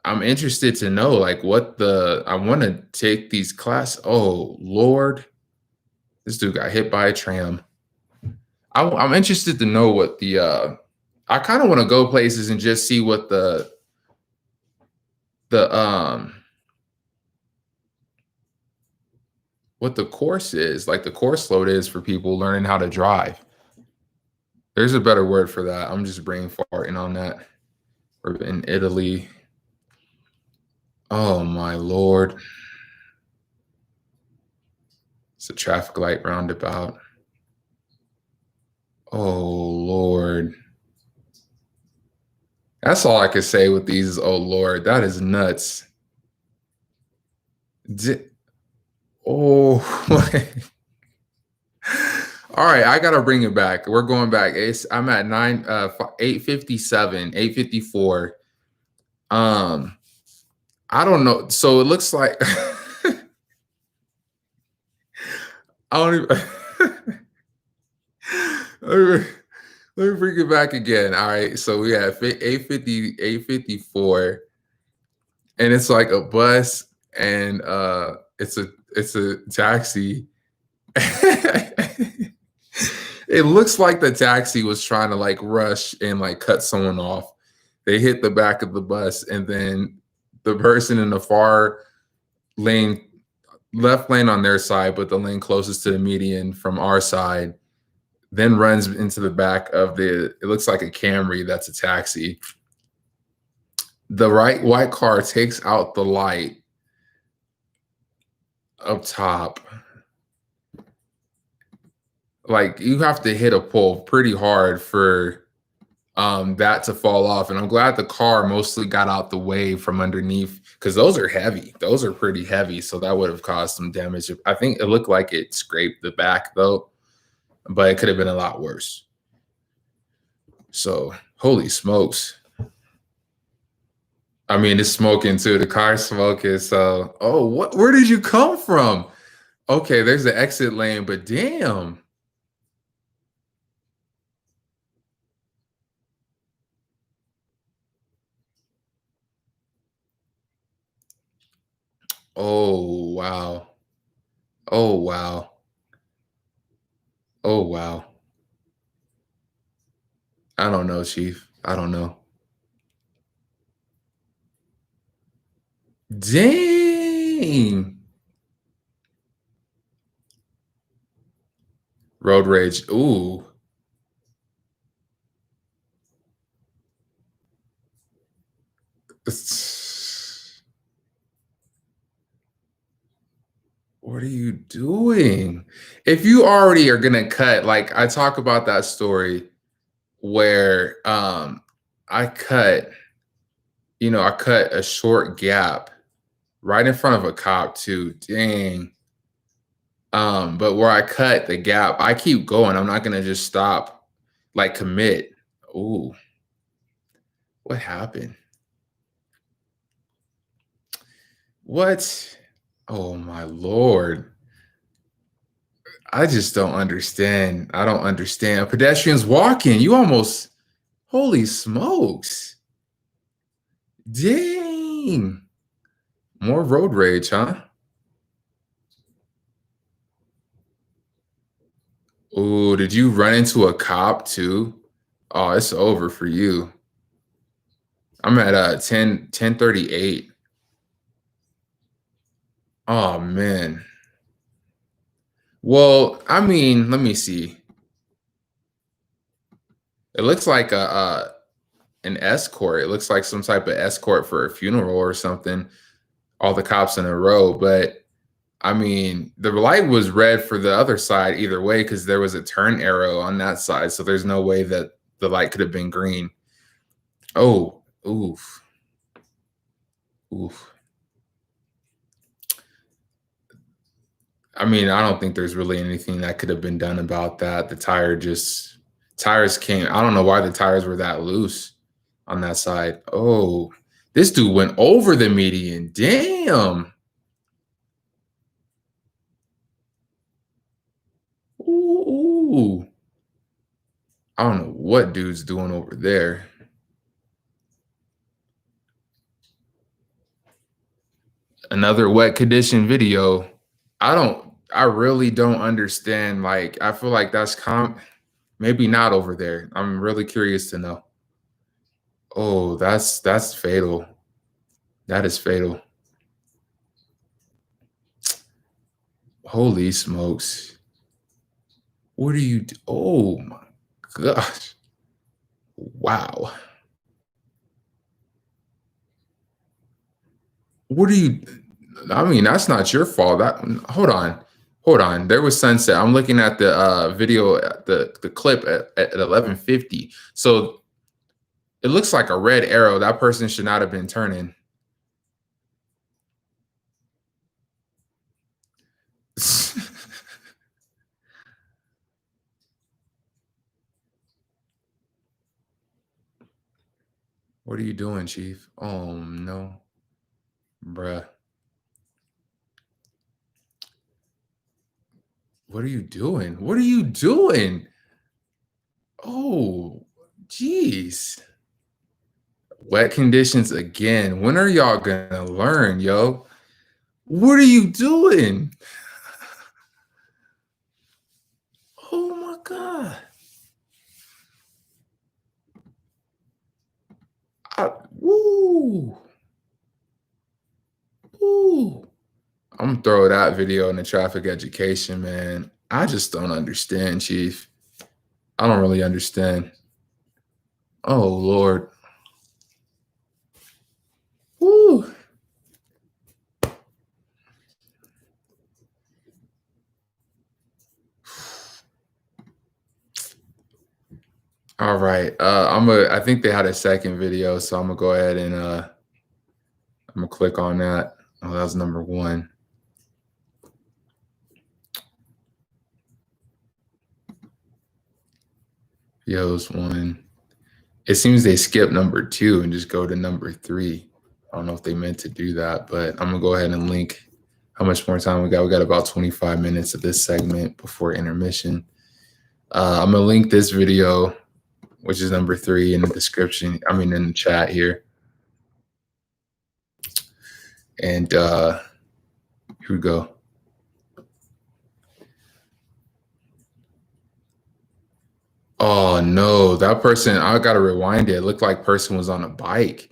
I'm interested to know like I want to take these class. Oh, Lord. This dude got hit by a tram. I'm interested to know what I kind of want to go places and just see what the what the course is, like the course load is for people learning how to drive. There's a better word for that. I'm just brain farting on that. Or in Italy. Oh my Lord. It's a traffic light roundabout. Oh Lord. That's all I can say with these is, oh Lord, that is nuts. Di- oh all right, I gotta bring it back. We're going back. I'm at 857, 854. Um, I don't know. So it looks like I don't even let me let me bring it back again. All right. So we have 850, 854, and it's like a bus and it's a taxi. It looks like the taxi was trying to like rush and like cut someone off. They hit the back of the bus, and then the person in the far lane, left lane on their side, but the lane closest to the median from our side, then runs into the back of it looks like a Camry that's a taxi. The white car takes out the light up top. Like you have to hit a pole pretty hard for that to fall off. And I'm glad the car mostly got out the way from underneath because those are heavy. Those are pretty heavy. So that would have caused some damage. I think it looked like it scraped the back though, but it could have been a lot worse. So holy smokes. I mean, it's smoking too. The car's smoking. So, oh, where did you come from? Okay, there's the exit lane, but damn. Oh, wow. Oh, wow. Oh, wow. I don't know, Chief. I don't know. Dang. Road rage. Ooh. What are you doing? If you already are gonna cut, like I talk about that story where I cut, I cut a short gap right in front of a cop too. Dang. But where I cut the gap, I keep going. I'm not gonna just stop, like commit. Ooh, what happened? What? Oh my Lord. I just don't understand. I don't understand. Pedestrians walking. You almost, holy smokes. Dang. More road rage, huh? Oh, did you run into a cop too? Oh, it's over for you. I'm at 10:38. Oh man. Well, I mean, let me see. It looks like a an escort. It looks like some type of escort for a funeral or something. All the cops in a row, but I mean, the light was red for the other side either way because there was a turn arrow on that side, so there's no way that the light could have been green. Oh, oof, oof. I mean, I don't think there's really anything that could have been done about that. The tires came. I don't know why the tires were that loose on that side. Oh, this dude went over the median. Damn. Ooh, ooh. I don't know what dude's doing over there. Another wet condition video. I really don't understand. Like, I feel like that's maybe not over there. I'm really curious to know. Oh, that's fatal. That is fatal. Holy smokes. What are you oh my gosh. Wow. What are you I mean, that's not your fault. Hold on. Hold on, there was sunset. I'm looking at the video, the clip at 11:50. So it looks like a red arrow. That person should not have been turning. What are you doing, Chief? Oh no, bruh. What are you doing? What are you doing? Oh, jeez. Wet conditions again. When are y'all gonna learn, yo? What are you doing? Oh my God. Woo. Woo. I'm gonna throw that video in the traffic education, man. I just don't understand, Chief. I don't really understand. Oh Lord. Woo. All right. I think they had a second video, so I'm gonna go ahead and I'm gonna click on that. Oh, that was number one. Videos one. It seems they skip number two and just go to number three. I don't know if they meant to do that, but I'm gonna go ahead and link. How much more time we got? We got about 25 minutes of this segment before intermission. I'm gonna link this video, which is number three, in the description. I mean, in the chat here. And here we go. Oh no, that person, I gotta rewind it. It looked like person was on a bike,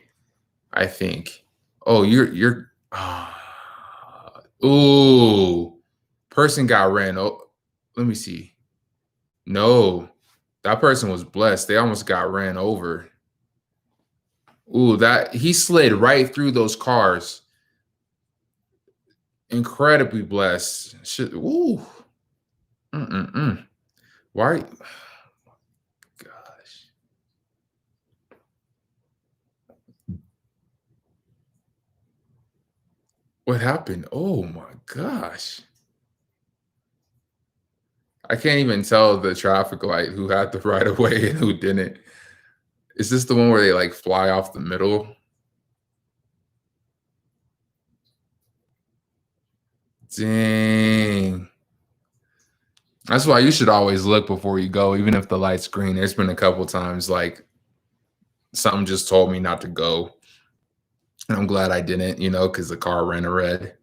I think. Oh, you're ooh, person got ran. Oh, let me see. No, that person was blessed. They almost got ran over. Ooh, that he slid right through those cars. Incredibly blessed. Ooh. Why? Gosh. What happened? Oh my gosh. I can't even tell the traffic light who had the right of way and who didn't. Is this the one where they like fly off the middle? Dang. That's why you should always look before you go, even if the light's green. There's been a couple times like something just told me not to go. And I'm glad I didn't, because the car ran a red.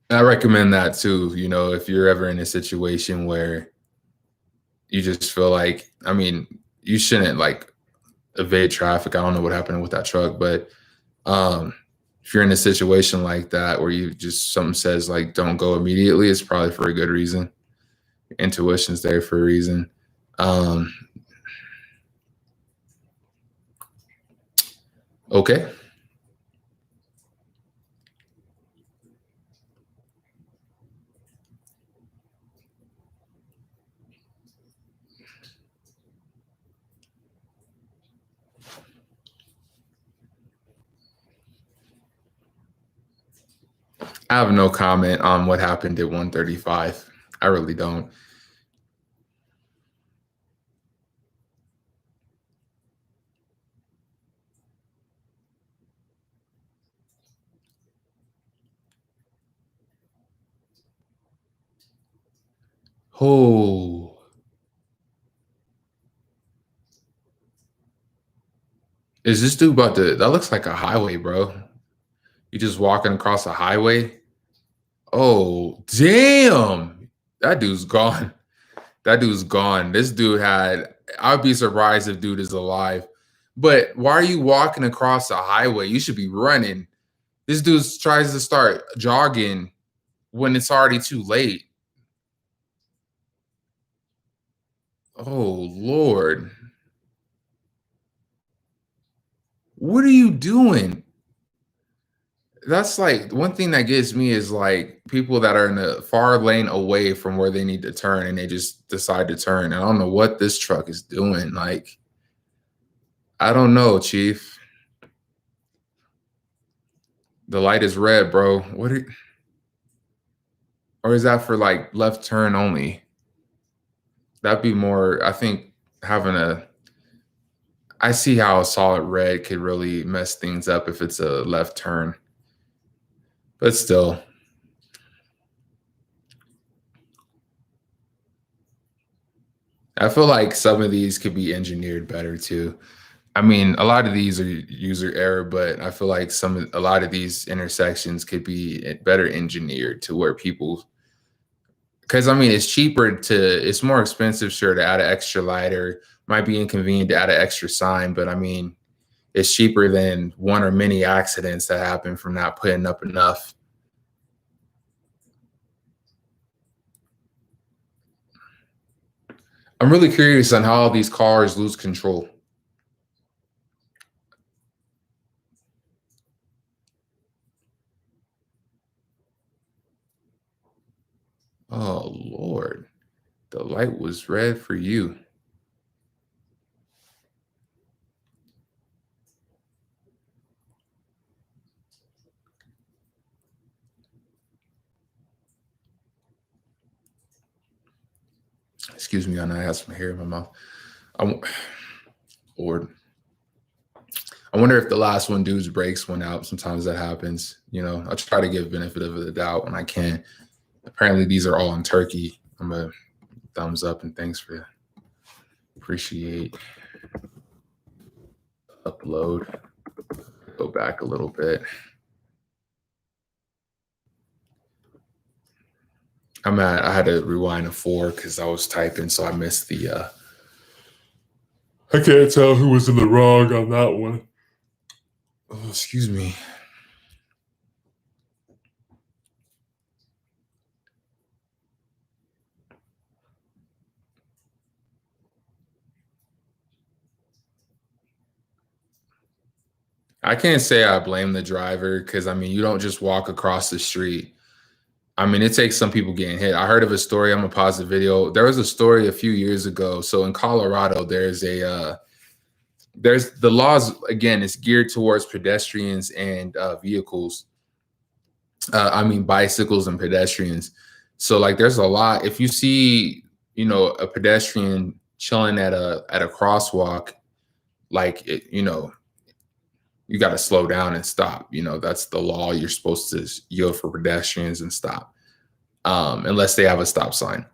I recommend that too, if you're ever in a situation where you just feel like, I mean, you shouldn't like evade traffic. I don't know what happened with that truck, but if you're in a situation like that where you just something says like don't go immediately, it's probably for a good reason. Your intuition's there for a reason. Okay. I have no comment on what happened at 135. I really don't. Oh, is this dude about to? That looks like a highway, bro. You just walking across a highway? Oh, damn. That dude's gone. That dude's gone. This dude had, I'd be surprised if dude is alive. But why are you walking across a highway? You should be running. This dude tries to start jogging when it's already too late. Oh, Lord. What are you doing? That's like one thing that gets me is like people that are in a far lane away from where they need to turn and they just decide to turn. I don't know what this truck is doing. Like, I don't know, Chief. The light is red, bro. Or is that for like left turn only? That'd be more, I think, having a I see how a solid red could really mess things up if it's a left turn. But still, I feel like some of these could be engineered better too. I mean, a lot of these are user error, but I feel like a lot of these intersections could be better engineered to where people, because I mean, it's more expensive, sure, to add an extra light, or might be inconvenient to add an extra sign, but I mean, it's cheaper than one or many accidents that happen from not putting up enough. I'm really curious on how all these cars lose control. Oh, Lord. The light was red for you. Excuse me, I know I have some hair in my mouth. Lord. I wonder if the last one dude's brakes went out. Sometimes that happens. You know, I try to give benefit of the doubt when I can. Apparently, these are all in Turkey. I'm a thumbs up and thanks for appreciate. Upload. Go back a little bit. I had to rewind to 4 because I was typing, so I missed the I can't tell who was in the wrong on that one. Oh, excuse me. I can't say I blame the driver because I mean, you don't just walk across the street. I mean, it takes some people getting hit. I heard of a story. I'm gonna pause the video. There was a story a few years ago. So in Colorado, there's the laws again. It's geared towards pedestrians and vehicles. I mean, bicycles and pedestrians. So like, there's a lot. If you see, a pedestrian chilling at a crosswalk, like you got to slow down and stop. That's the law. You're supposed to yield for pedestrians and stop, unless they have a stop sign.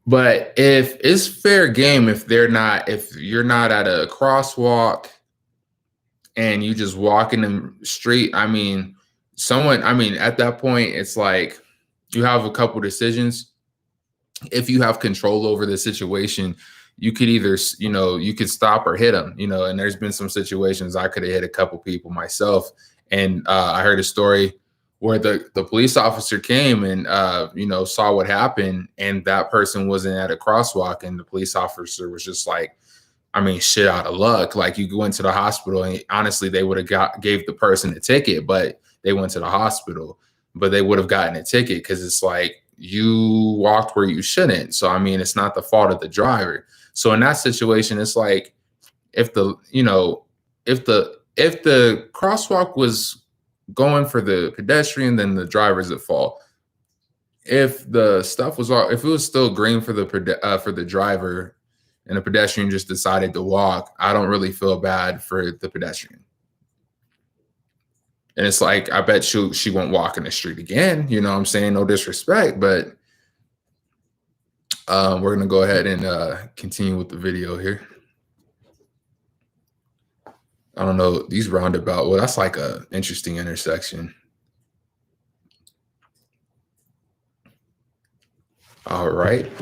But if it's fair game, if you're not at a crosswalk and you just walk in the street, I mean, at that point, it's like you have a couple decisions. If you have control over the situation, you could either, you could stop or hit them, and there's been some situations I could have hit a couple people myself. And I heard a story where the police officer came and, saw what happened, and that person wasn't at a crosswalk, and the police officer was just like, I mean, shit out of luck. Like, you go into the hospital and honestly, they would have gave the person a ticket, but they went to the hospital, but they would have gotten a ticket because it's like, you walked where you shouldn't. So, I mean, it's not the fault of the driver. So in that situation, it's like, if the crosswalk was going for the pedestrian, then the driver's at fault. If it was still green for the driver and the pedestrian just decided to walk, I don't really feel bad for the pedestrian. And it's like, I bet she won't walk in the street again. You know what I'm saying? No disrespect, but we're going to go ahead and continue with the video here. I don't know, these roundabout, well, that's like a interesting intersection. All right.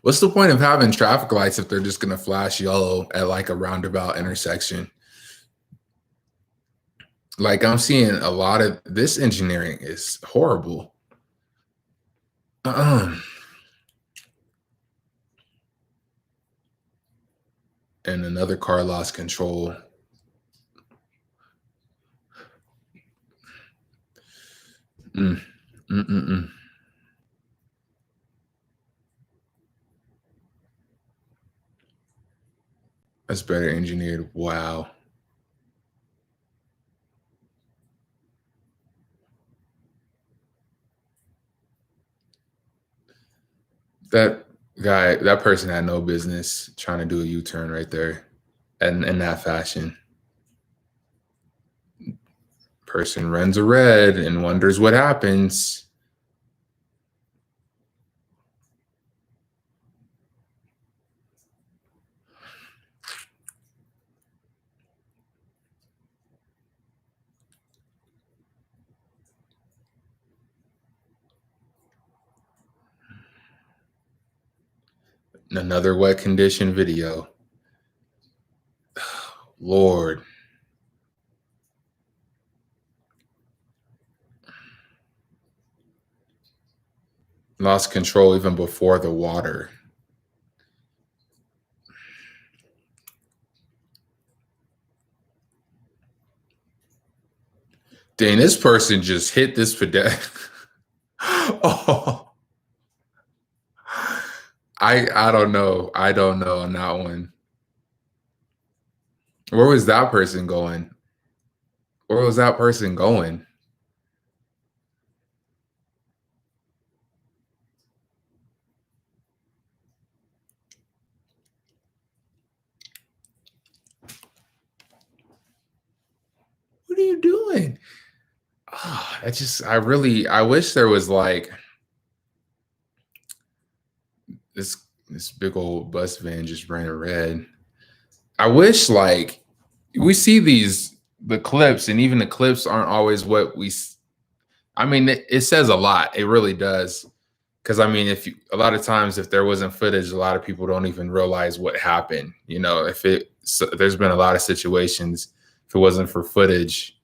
What's the point of having traffic lights if they're just going to flash yellow at like a roundabout intersection? Like, I'm seeing a lot of this engineering is horrible. And another car lost control. Mm. Mm-mm-mm. That's better engineered. Wow. That that person had no business trying to do a U-turn right there and in that fashion. Person runs a red and wonders what happens. Another wet condition video. Lord. Lost control even before the water. Dang, this person just hit this pedestrian. Oh, I don't know. I don't know on that one. Where was that person going? Where was that person going? What are you doing? Oh, I wish there was like this big old bus van just ran a red. I wish like we see the clips, and even the clips aren't always what I mean, it says a lot. It really does. Because I mean, a lot of times if there wasn't footage, a lot of people don't even realize what happened. You know, there's been a lot of situations. If it wasn't for footage,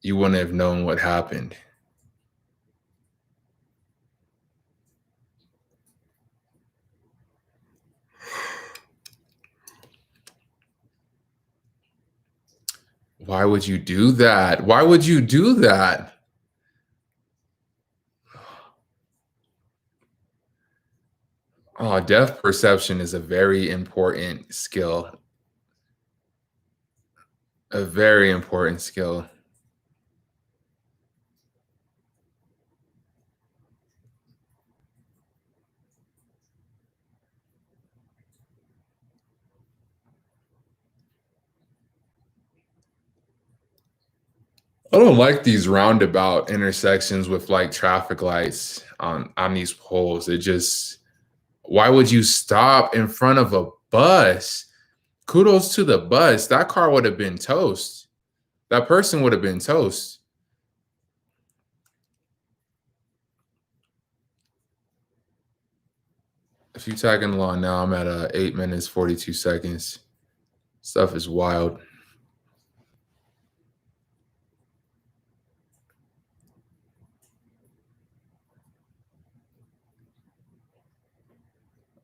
you wouldn't have known what happened. Why would you do that? Why would you do that? Oh, depth perception is a very important skill. A very important skill. I don't like these roundabout intersections with like traffic lights on these poles. It just why would you stop in front of a bus? Kudos to the bus. That car would have been toast. That person would have been toast. If you tagging along now, I'm at 8 minutes 42 seconds. Stuff is wild.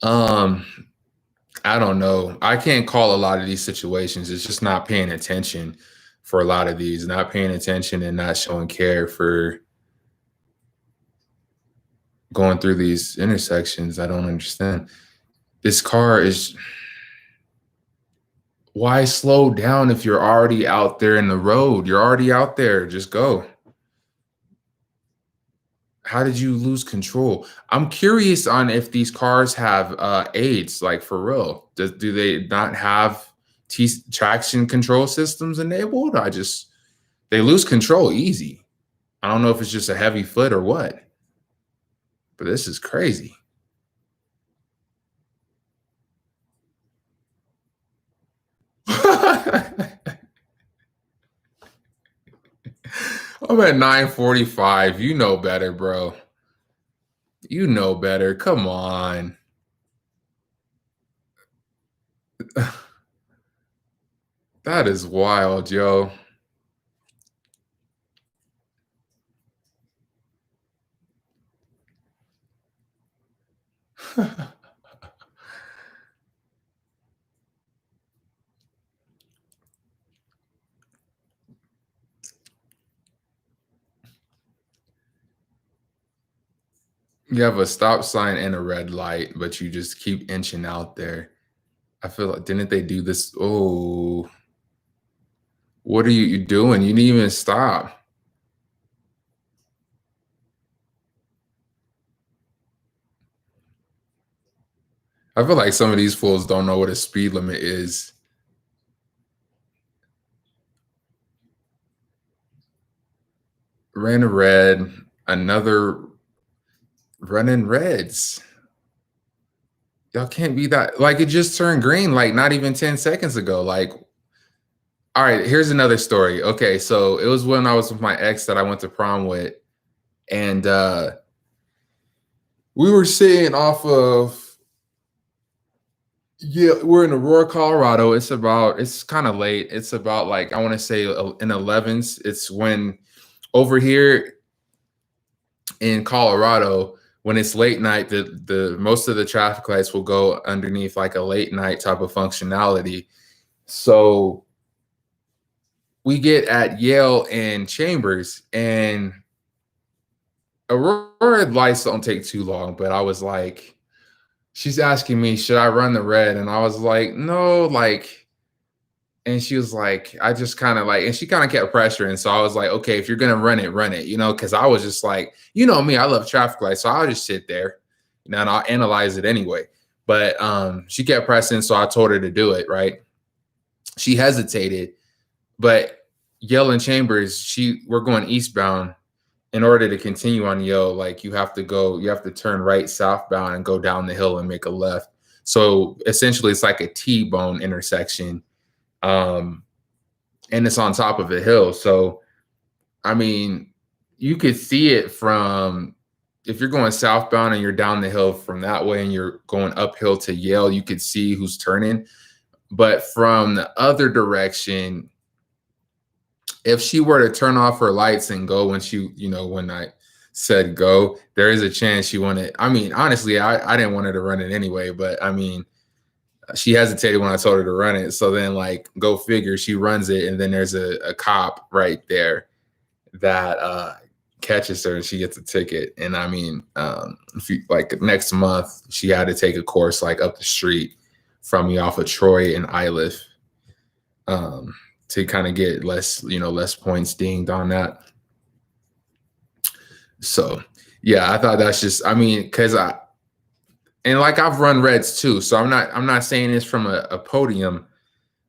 Um, I don't know. I can't call a lot of these situations. It's just not paying attention for a lot of these, not paying attention and not showing care for going through these intersections. I don't understand. This car is why slow down if you're already out there in the road? You're already out there. Just go. How did you lose control? I'm curious on if these cars have aids, like for real. Do they not have traction control systems enabled? They lose control easy. I don't know if it's just a heavy foot or what, but this is crazy. I'm at 9:45. You know better, bro. You know better. Come on. That is wild, yo. You have a stop sign and a red light, but you just keep inching out there. I feel like didn't they do this? Oh, what are you doing? You didn't even stop. I feel like some of these fools don't know what a speed limit is. Ran a red, another running reds. Y'all can't be that like it just turned green like not even 10 seconds ago. Like, all right, here's another story. Okay, so it was when I was with my ex that I went to prom with, and we were sitting off of yeah, we're in Aurora, Colorado. It's kind of late. It's about like I want to say in 11s. It's when over here in Colorado, when it's late night, the most of the traffic lights will go underneath like a late night type of functionality. So we get at Yale and Chambers, and Aurora lights don't take too long, but I was like, she's asking me, should I run the red? And I was like, no, like, and she was like, I just kind of like, and she kind of kept pressuring. So I was like, okay, if you're gonna run it, you know, because I was just like, you know me, I love traffic lights, so I'll just sit there, you know, and I'll analyze it anyway. But she kept pressing, so I told her to do it. Right? She hesitated, but Yale and Chambers, we're going eastbound. In order to continue on Yale, like you have to turn right southbound and go down the hill and make a left. So essentially, it's like a T-bone intersection, and it's on top of a hill. So I mean, you could see it from if you're going southbound and you're down the hill from that way, and you're going uphill to Yale, you could see who's turning. But from the other direction, if she were to turn off her lights and go when when I said go, there is a chance she wanted. I mean, honestly, I didn't want her to run it anyway, but I mean, she hesitated when I told her to run it. So then, like, go figure, she runs it, and then there's a cop right there that catches her and she gets a ticket. And I mean, like next month, she had to take a course like up the street from me off of Troy and Iliff. To kind of get less points dinged on that. So yeah, I thought that's just, I mean, because I've run reds too. So I'm not saying this from a podium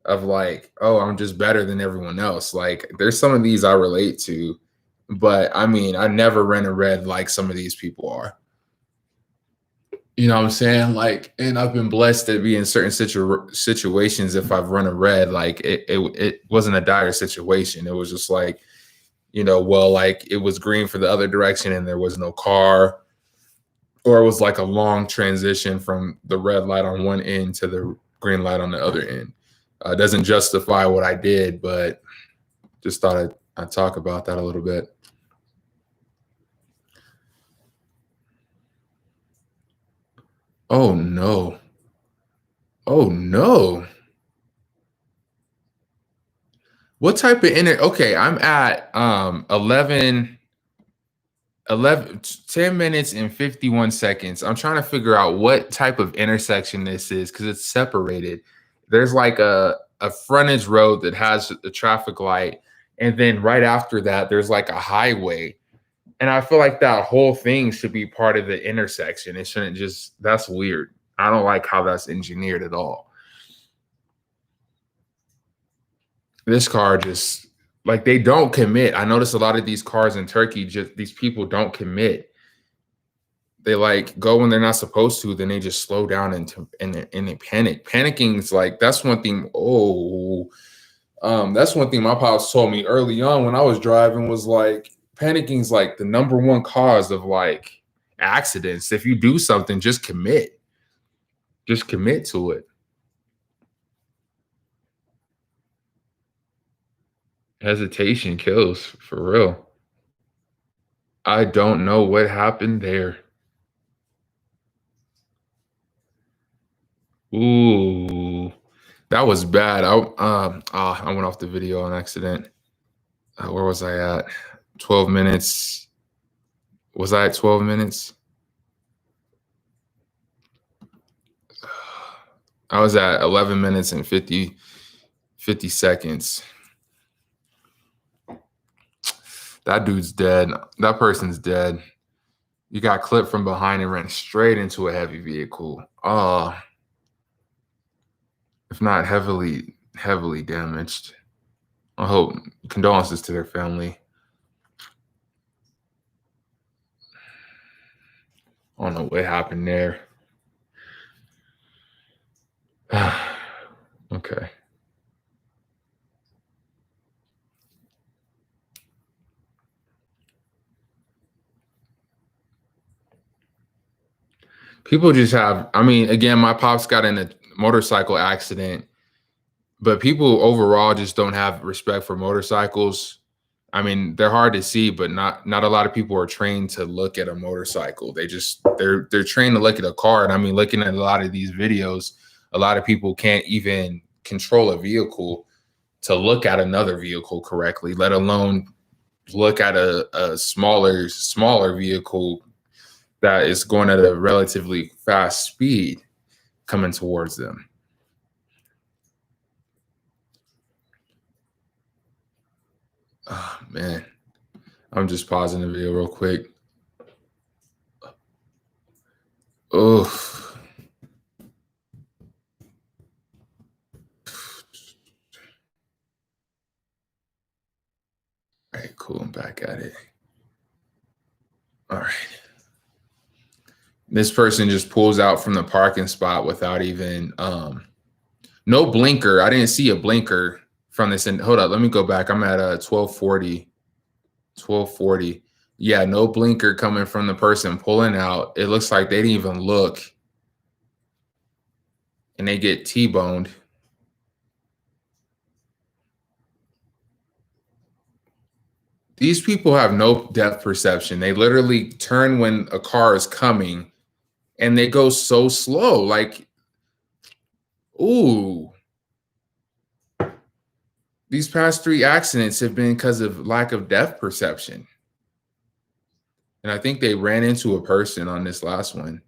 of like, oh, I'm just better than everyone else. Like there's some of these I relate to, but I mean, I never ran a red like some of these people are. You know what I'm saying? Like, and I've been blessed to be in certain situations. If I've run a red, like it wasn't a dire situation. It was just like, well, like it was green for the other direction and there was no car, or it was like a long transition from the red light on one end to the green light on the other end. It doesn't justify what I did, but just thought I'd talk about that a little bit. Oh no. Oh no. What type of okay, I'm at 10 minutes and 51 seconds. I'm trying to figure out what type of intersection this is because it's separated. There's like a frontage road that has a traffic light, and then right after that, there's like a highway. And I feel like that whole thing should be part of the intersection. It shouldn't just, that's weird. I don't like how that's engineered at all. This car just, like, they don't commit. I notice a lot of these cars in Turkey, just these people don't commit. They like go when they're not supposed to, then they just slow down and they panic. Panicking is like, that's one thing. That's one thing my pops told me early on when I was driving was like, panicking is like the number one cause of like accidents. If you do something, just commit. Just commit to it. Hesitation kills, for real. I don't know what happened there. Ooh, that was bad. I went off the video on accident. Where was I at? 12 minutes. Was I at 12 minutes? I was at 11 minutes and 50 seconds. That dude's dead. That person's dead. You got clipped from behind and ran straight into a heavy vehicle. If not heavily damaged. I hope condolences to their family. I don't know what happened there. Okay. People just have, I mean, again, my pops got in a motorcycle accident, but people overall just don't have respect for motorcycles. I mean, they're hard to see, but not a lot of people are trained to look at a motorcycle. They're trained to look at a car. And I mean, looking at a lot of these videos, a lot of people can't even control a vehicle to look at another vehicle correctly, let alone look at a smaller vehicle that is going at a relatively fast speed coming towards them. Oh, man. I'm just pausing the video real quick. Oh. All right, cool. I'm back at it. All right. This person just pulls out from the parking spot without even no blinker. I didn't see a blinker from this. And hold up, let me go back. I'm at 1240. 1240. Yeah, no blinker coming from the person pulling out. It looks like they didn't even look. And they get T-boned. These people have no depth perception. They literally turn when a car is coming and they go so slow. Like, ooh. These past 3 accidents have been because of lack of depth perception. And I think they ran into a person on this last one.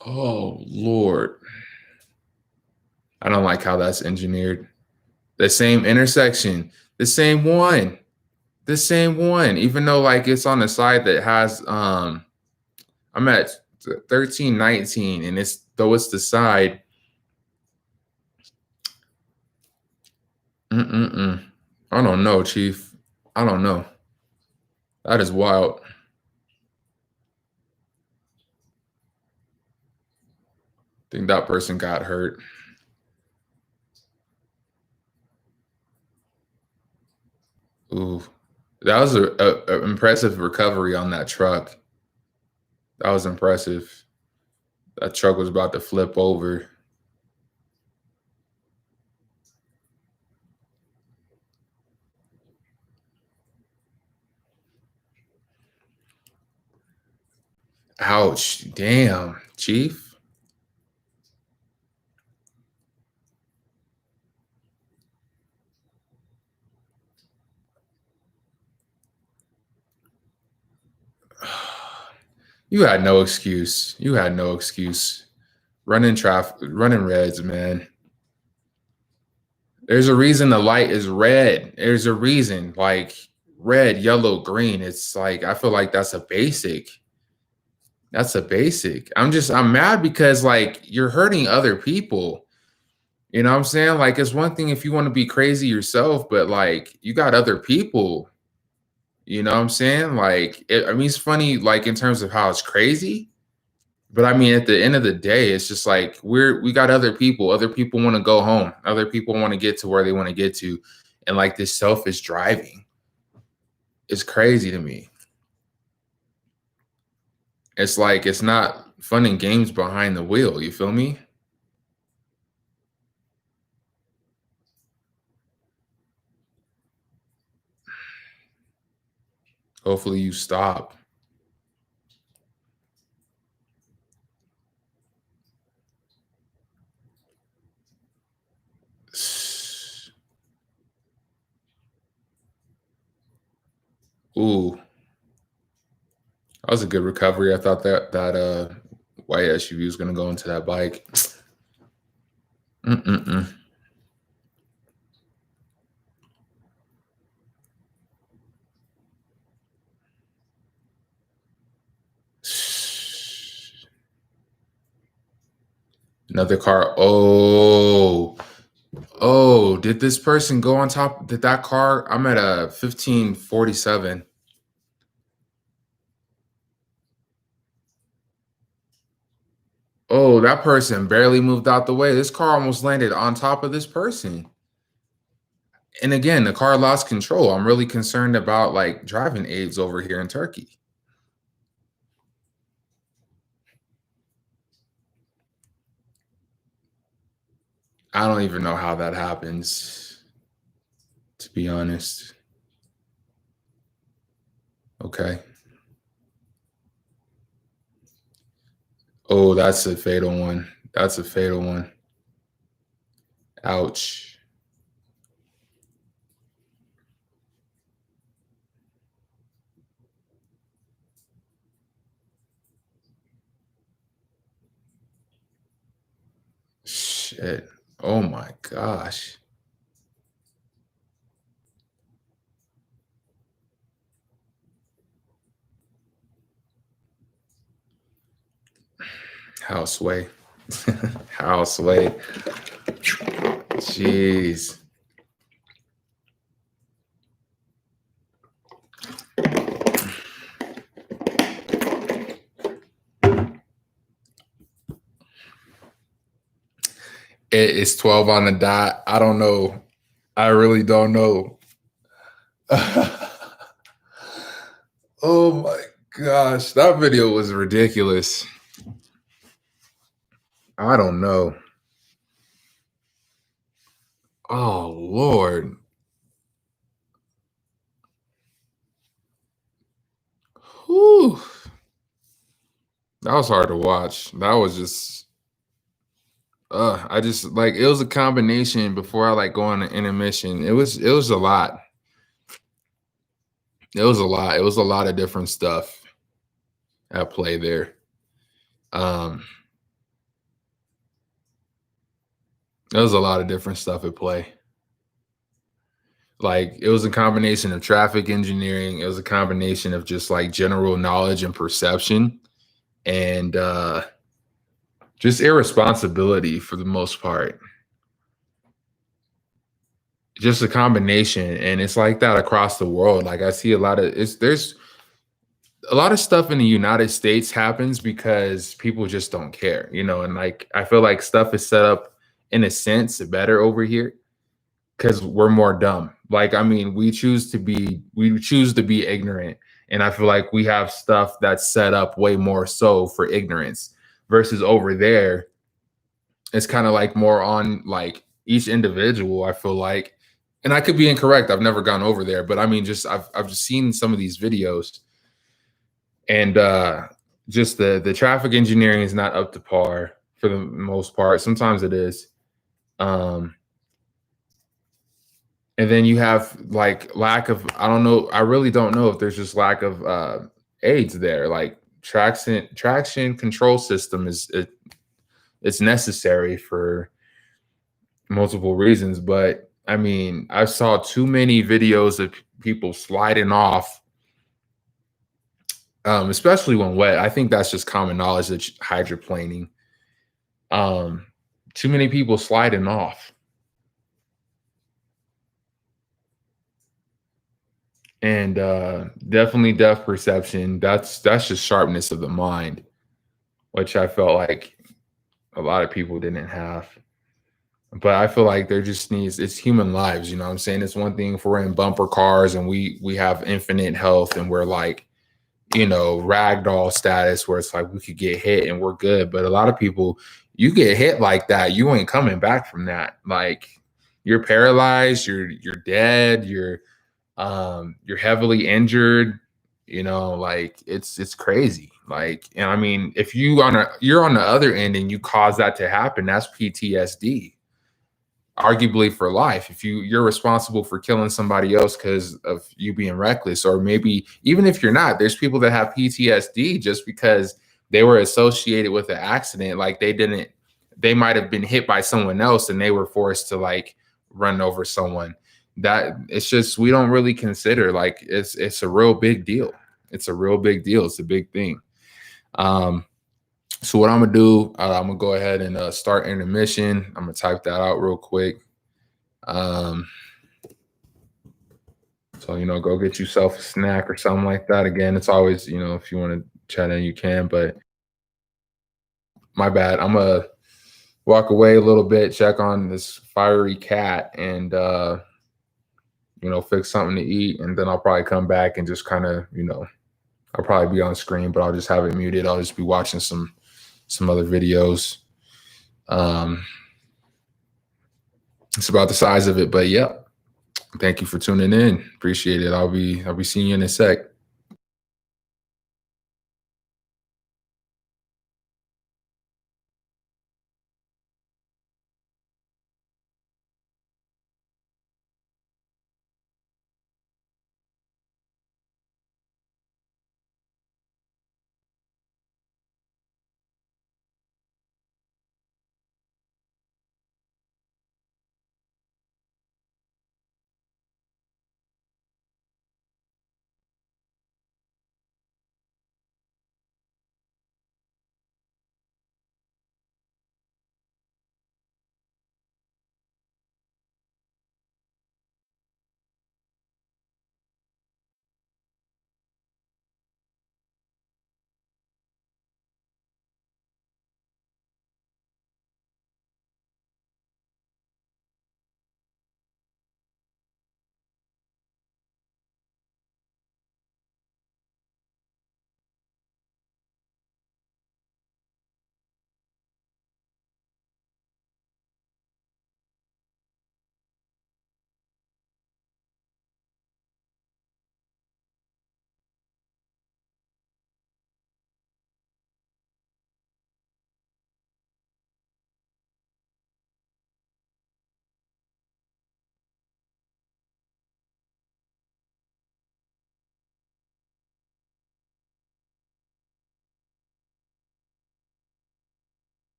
Oh, Lord. I don't like how that's engineered. The same intersection, the same one, even though like it's on the side that has, I'm at 1319 and it's the side. I don't know, Chief. I don't know. That is wild. I think that person got hurt. Ooh, that was a impressive recovery on that truck. That was impressive. That truck was about to flip over. Ouch. Damn, Chief. You had no excuse. You had no excuse. Running traffic, running reds, man. There's a reason the light is red. There's a reason, like red, yellow, green. It's like, I feel like that's a basic. That's a basic. I'm mad because like you're hurting other people. You know what I'm saying? Like it's one thing if you want to be crazy yourself, but like you got other people. You know what I'm saying? Like I mean, it's funny, like in terms of how it's crazy. But I mean, at the end of the day, it's just like we got other people. Other people want to go home. Other people want to get to where they want to get to. And like this selfish driving is crazy to me. It's like it's not fun and games behind the wheel. You feel me? Hopefully you stop. Ooh, that was a good recovery. I thought that white SUV was gonna go into that bike. Mm-mm-mm. Another car. Oh, did this person go on top? Did that car? I'm at a 1547. Oh, that person barely moved out the way. This car almost landed on top of this person. And again, the car lost control. I'm really concerned about like driving aids over here in Turkey. I don't even know how that happens, to be honest. Okay. Oh, that's a fatal one. That's a fatal one. Ouch. Shit. Oh my gosh. Houseway. Houseway. Jeez. It's 12 on the dot. I don't know. I really don't know. Oh my gosh. That video was ridiculous. I don't know. Oh Lord. Whew. That was hard to watch. That was just I just like it was a combination before I like go on an intermission. It was a lot. It was a lot. It was a lot of different stuff at play there. Um there was a lot of different stuff at play. Like it was a combination of traffic engineering, it was a combination of just like general knowledge and perception and just irresponsibility for the most part. Just a combination, and it's like that across the world. Like I see a lot of it's there's a lot of stuff in the United States happens because people just don't care, and like I feel like stuff is set up in a sense better over here because we're more dumb. Like I mean, we choose to be ignorant, and I feel like we have stuff that's set up way more so for ignorance versus over there it's kind of like more on like each individual. I feel like, and I could be incorrect. I've never gone over there, but I mean, just I've just seen some of these videos, and just the traffic engineering is not up to par for the most part. Sometimes it is, um, and then you have like lack of. I don't know. I really don't know if there's just lack of aids there. Like traction control system it's necessary for multiple reasons, but I mean, I saw too many videos of people sliding off, especially when wet. I think that's just common knowledge that hydroplaning. Um, Too many people sliding off, and definitely depth perception. That's just sharpness of the mind, which I felt like a lot of people didn't have. But I feel like there just needs it's human lives, you know what I'm saying? It's one thing if we're in bumper cars and we have infinite health and we're like, ragdoll status where it's like we could get hit and we're good. But a lot of people, you get hit like that, you ain't coming back from that. Like you're paralyzed, you're dead, you're heavily injured, like it's crazy. Like, and I mean, if you're on the other end and you cause that to happen, that's PTSD arguably for life. If you're responsible for killing somebody else because of you being reckless, or maybe even if you're not, there's people that have PTSD just because they were associated with an accident, like they didn't they might have been hit by someone else and they were forced to like run over someone. That it's just we don't really consider like it's a real big deal. It's a real big deal. It's a big thing. Um, so what I'm gonna do, I'm gonna go ahead and start intermission. I'm gonna type that out real quick. Um, so go get yourself a snack or something like that. Again, it's always if you want to chat in, you can. But my bad. I'm gonna walk away a little bit, check on this fiery cat, and fix something to eat, and then I'll probably come back and just kind of I'll probably be on screen, but I'll just have it muted. I'll just be watching some other videos. Um, it's about the size of it, but yeah. Thank you for tuning in. Appreciate it. I'll be seeing you in a sec.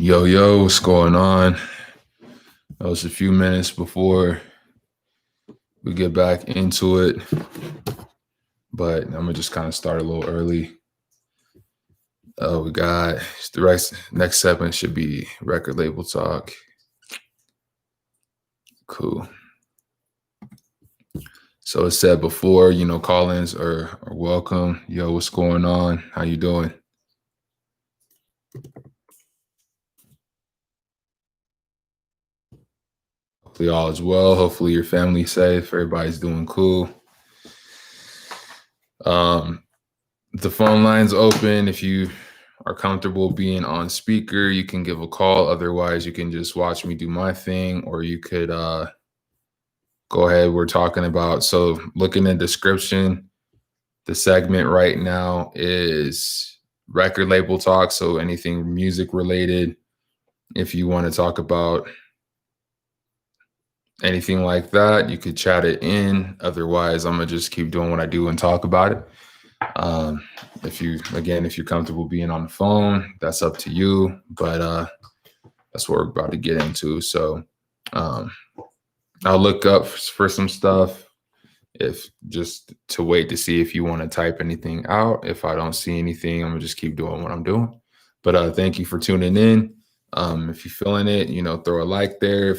Yo, yo, what's going on? That was a few minutes before we get back into it, but I'm gonna just kind of start a little early. We got the next segment should be record label talk. Cool. So it said before, call-ins are welcome. Yo, what's going on? How you doing? Hopefully all is well. Hopefully your family's safe. Everybody's doing cool. The phone line's open. If you are comfortable being on speaker, you can give a call. Otherwise, you can just watch me do my thing, or you could go ahead. We're talking about, so look in the description. The segment right now is record label talk. So anything music related. If you want to talk about anything like that, you could chat it in. Otherwise, I'm gonna just keep doing what I do and talk about it. If you're comfortable being on the phone, that's up to you. But that's what we're about to get into. So I'll look up for some stuff, if just to wait to see if you want to type anything out. If I don't see anything, I'm gonna just keep doing what I'm doing. But thank you for tuning in. If you're feeling it, throw a like there.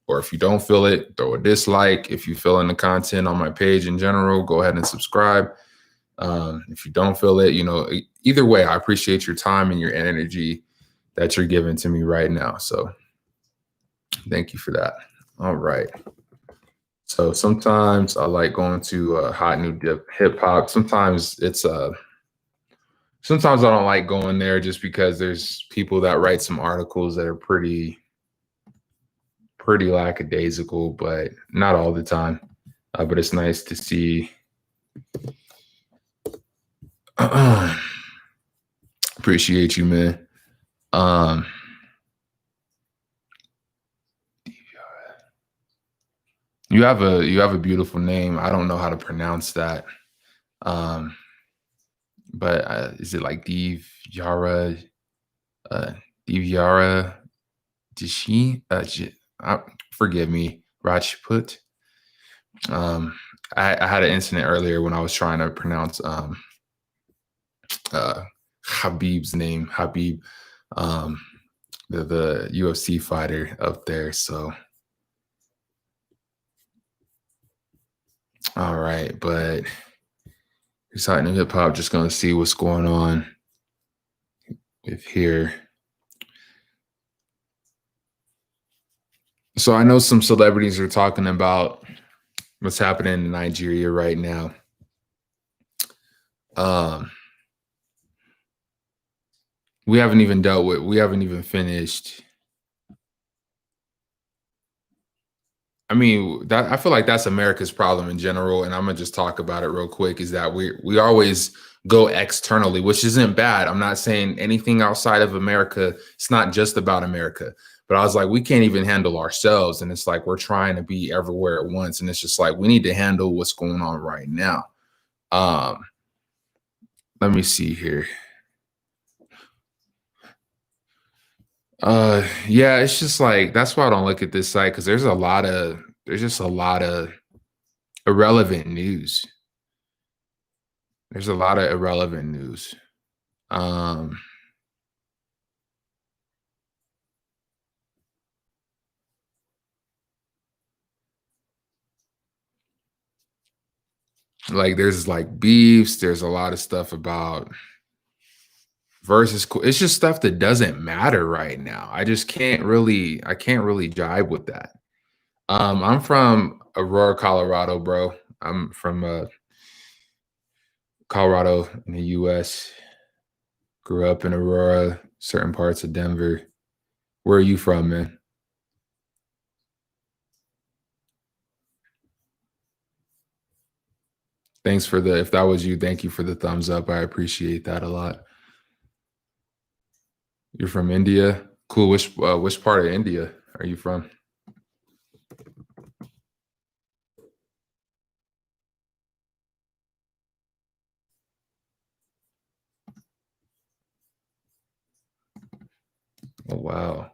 Or if you don't feel it, throw a dislike. If you feel in the content on my page in general, go ahead and subscribe. If you don't feel it, either way, I appreciate your time and your energy that you're giving to me right now. So thank you for that. All right. So sometimes I like going to hot new dip hip hop. Sometimes sometimes I don't like going there just because there's people that write some articles that are pretty lackadaisical, but not all the time. But it's nice to see. Appreciate you, man. You have a beautiful name. I don't know how to pronounce that. But is it like Div Yara? Div Yara Dishi? Forgive me, Rajput. I had an incident earlier when I was trying to pronounce Habib's name, Habib, the UFC fighter up there. So, all right, but exciting hip hop. Just gonna see what's going on with here. So I know some celebrities are talking about what's happening in Nigeria right now. We haven't even finished. I mean, I feel like that's America's problem in general, and I'm gonna just talk about it real quick. Is that we always go externally, which isn't bad. I'm not saying anything outside of America. It's not just about America. But I was like, we can't even handle ourselves, and it's like we're trying to be everywhere at once, and it's just like we need to handle what's going on right now. Let me see here. Yeah, it's just like that's why I don't look at this site, because there's just a lot of irrelevant news. There's a lot of irrelevant news. Like there's like beefs, there's a lot of stuff about versus it's just stuff that doesn't matter right now. I can't really jive with that. I'm from Aurora, Colorado, bro. I'm from Colorado in the US. Grew up in Aurora, certain parts of Denver. Where are you from, man? Thanks for if that was you, thank you for the thumbs up. I appreciate that a lot. You're from India? Cool. Which part of India are you from? Oh wow.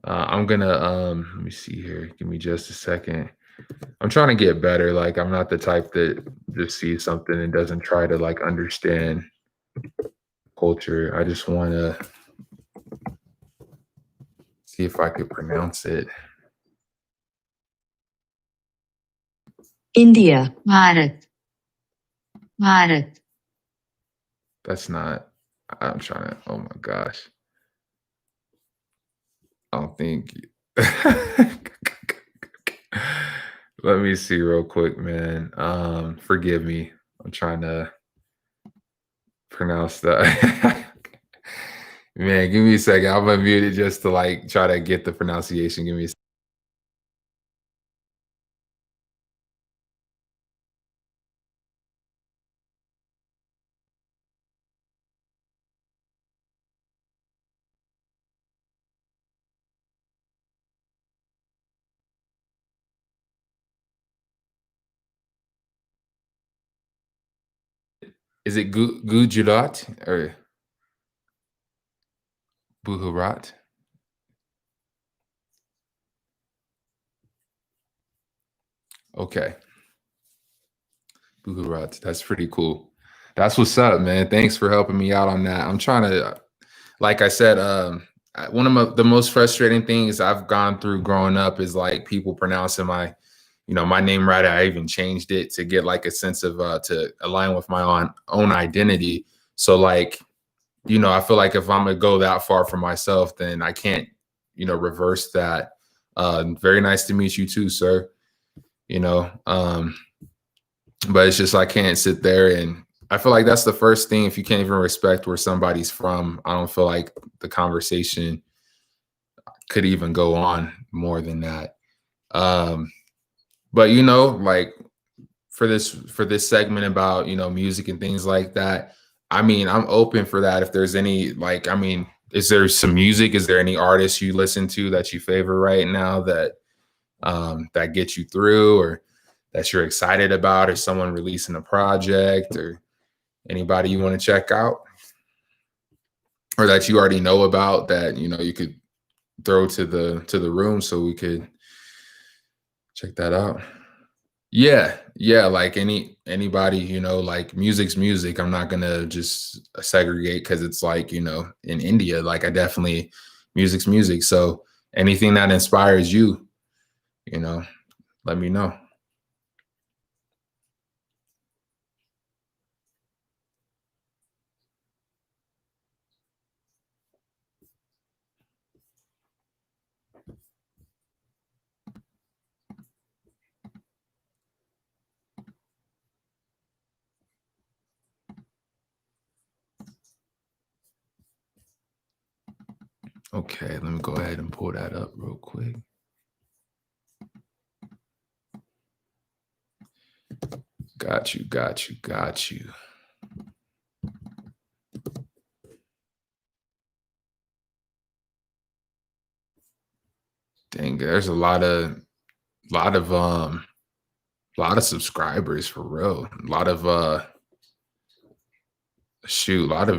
I'm gonna let me see here. Give me just a second. I'm trying to get better. Like I'm not the type that just sees something and doesn't try to like understand culture. I just want to see if I could pronounce it. India, Bharat, Bharat. That's not. I'm trying to. Oh my gosh. I don't think. Let me see real quick, man. Forgive me. I'm trying to pronounce that. Man, give me a second. I'm gonna mute it just to like try to get the pronunciation. Give me a second. Is it Gujarat or Buharat? Okay. Buharat. That's pretty cool. That's what's up, man. Thanks for helping me out on that. I'm trying to, like I said, one of the most frustrating things I've gone through growing up is like people pronouncing my name right. I even changed it to get like a sense of to align with my own identity. So like, I feel like if I'm gonna go that far for myself, then I can't, reverse that. Very nice to meet you too, sir. You know, but it's just I can't sit there and I feel like that's the first thing. If you can't even respect where somebody's from, I don't feel like the conversation could even go on more than that. Um, but like for this segment about music and things like that, I mean, I'm open for that. If there's any like, I mean, is there some music? Is there any artists you listen to that you favor right now that gets you through, or that you're excited about, or someone releasing a project, or anybody you want to check out, or that you already know about that you could throw to the room so we could check that out? Yeah, like anybody, like music's music. I'm not gonna just segregate because it's like, in India, like I definitely music's music. So anything that inspires you, you know, let me know. Okay, let me go ahead and pull that up real quick. Got you, got you, got you. Dang, there's a lot of subscribers for real. A lot of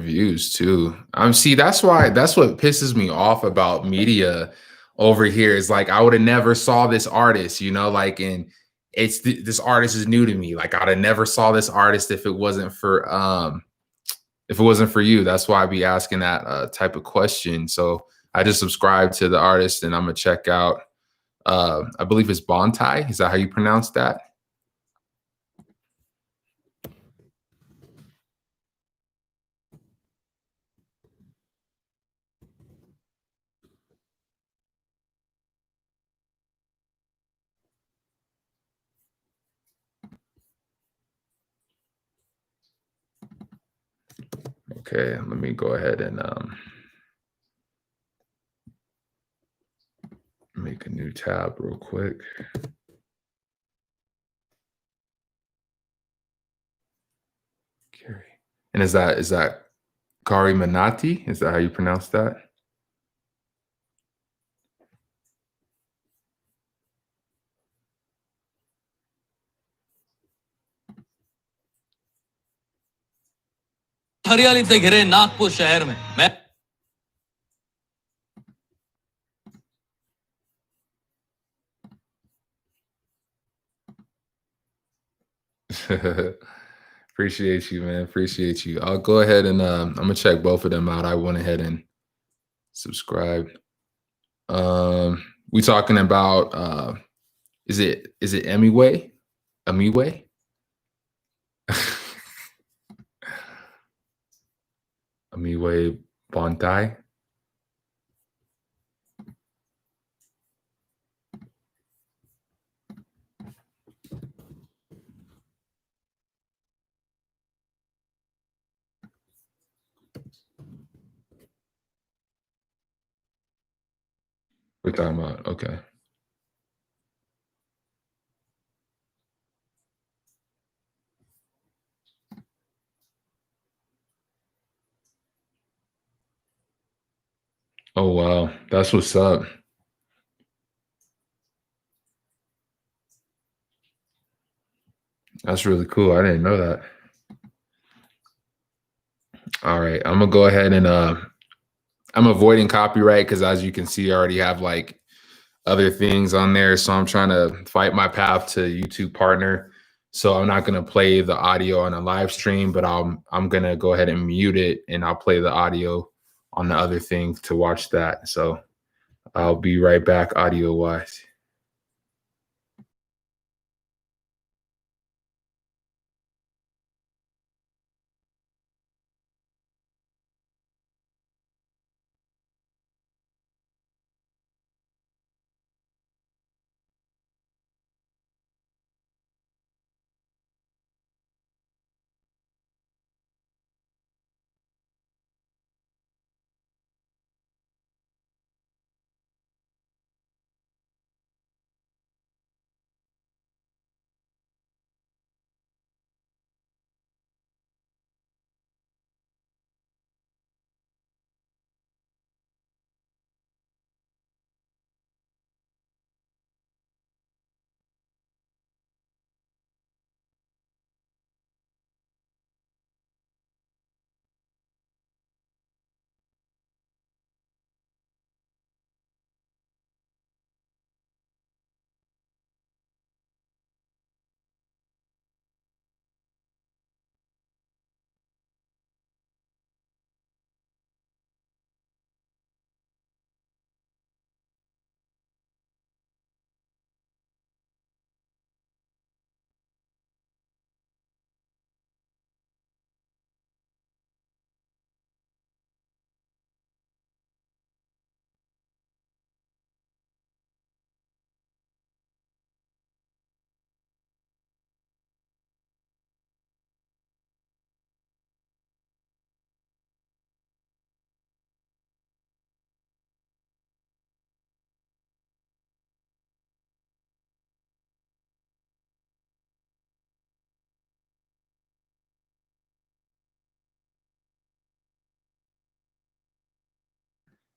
views too. See, that's what pisses me off about media over here is like I would have never saw this artist, like, and this artist is new to me. Like I'd have never saw this artist if it wasn't for you. That's why I be asking that type of question. So I just subscribe to the artist and I'm gonna check out I believe it's Bontai. Is that how you pronounce that? Okay, let me go ahead and make a new tab real quick. Carrie. And is that Kari Manati? Is that how you pronounce that? हरियाली से घिरे नागपुर शहर में मैं Appreciate you, man. Appreciate you. I'll go ahead and I'm gonna check both of them out. I went ahead and subscribed. We talking about is it Emiway? Amiway? Amiway Bontai? We're talking about, okay. Oh wow, that's what's up. That's really cool. I didn't know that. All right, I'm gonna go ahead and I'm avoiding copyright because as you can see, I already have like other things on there. So I'm trying to fight my path to YouTube partner. So I'm not gonna play the audio on a live stream, but I'm gonna go ahead and mute it and I'll play the audio on the other thing to watch that. So I'll be right back audio wise.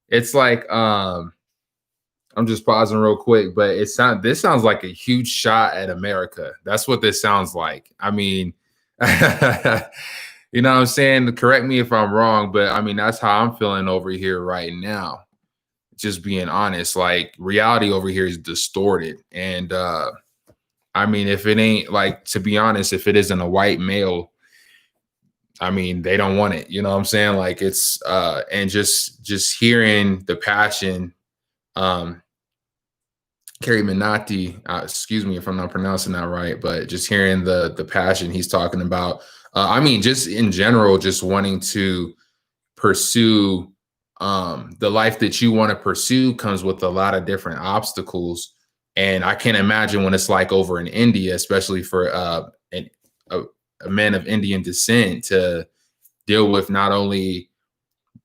It's like I'm just pausing real quick, but this sounds like a huge shot at America. That's what this sounds like. I mean, you know what I'm saying? Correct me if I'm wrong, but I mean that's how I'm feeling over here right now. Just being honest, like reality over here is distorted. And I mean, if it ain't like, to be honest, if it isn't a white male, I mean, they don't want it. You know what I'm saying? Like it's and just hearing the passion, um, Kerry Minati, excuse me if I'm not pronouncing that right, but just hearing the passion he's talking about. I mean, just in general, just wanting to pursue the life that you want to pursue comes with a lot of different obstacles. And I can't imagine when it's like over in India, especially for a man of Indian descent, to deal with not only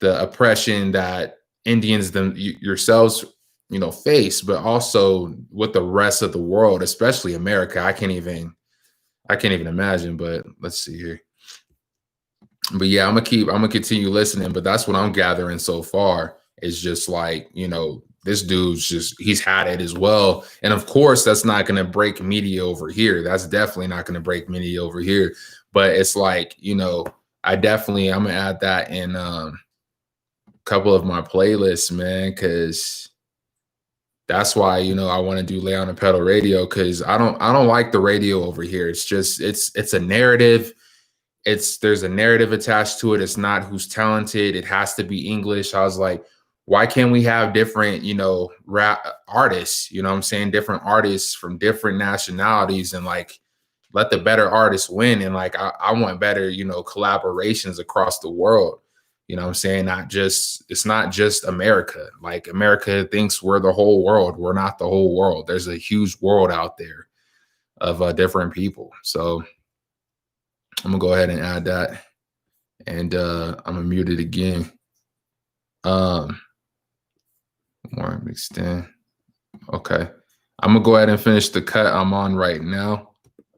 the oppression that Indians yourselves, you know, face, but also with the rest of the world, especially America. I can't even imagine. But let's see here. But yeah, I'm gonna continue listening. But that's what I'm gathering so far. Is just like, you know, this dude's he's had it as well. And of course, that's not gonna break media over here. That's definitely not gonna break media over here. But it's like, you know, I'm gonna add that in couple of my playlists, man, because that's why, I want to do Lay on a Pedal Radio, because I don't like the radio over here. It's just it's a narrative. There's a narrative attached to it. It's not who's talented. It has to be English. I was like, why can't we have different, rap artists, what I'm saying? Different artists from different nationalities, and like let the better artists win. And like I want better, collaborations across the world. What I'm saying? It's not just America. Like America thinks we're the whole world. We're not the whole world. There's a huge world out there of different people. So I'm gonna go ahead and add that. And I'm gonna mute it again. More mixed in. Okay. I'm gonna go ahead and finish the cut I'm on right now.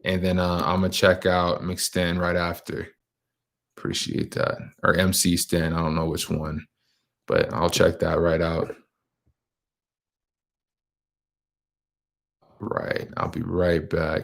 And then I'm gonna check out mixed in right after. Appreciate that. Or MC Stan, I don't know which one, but I'll check that right out. Right. I'll be right back.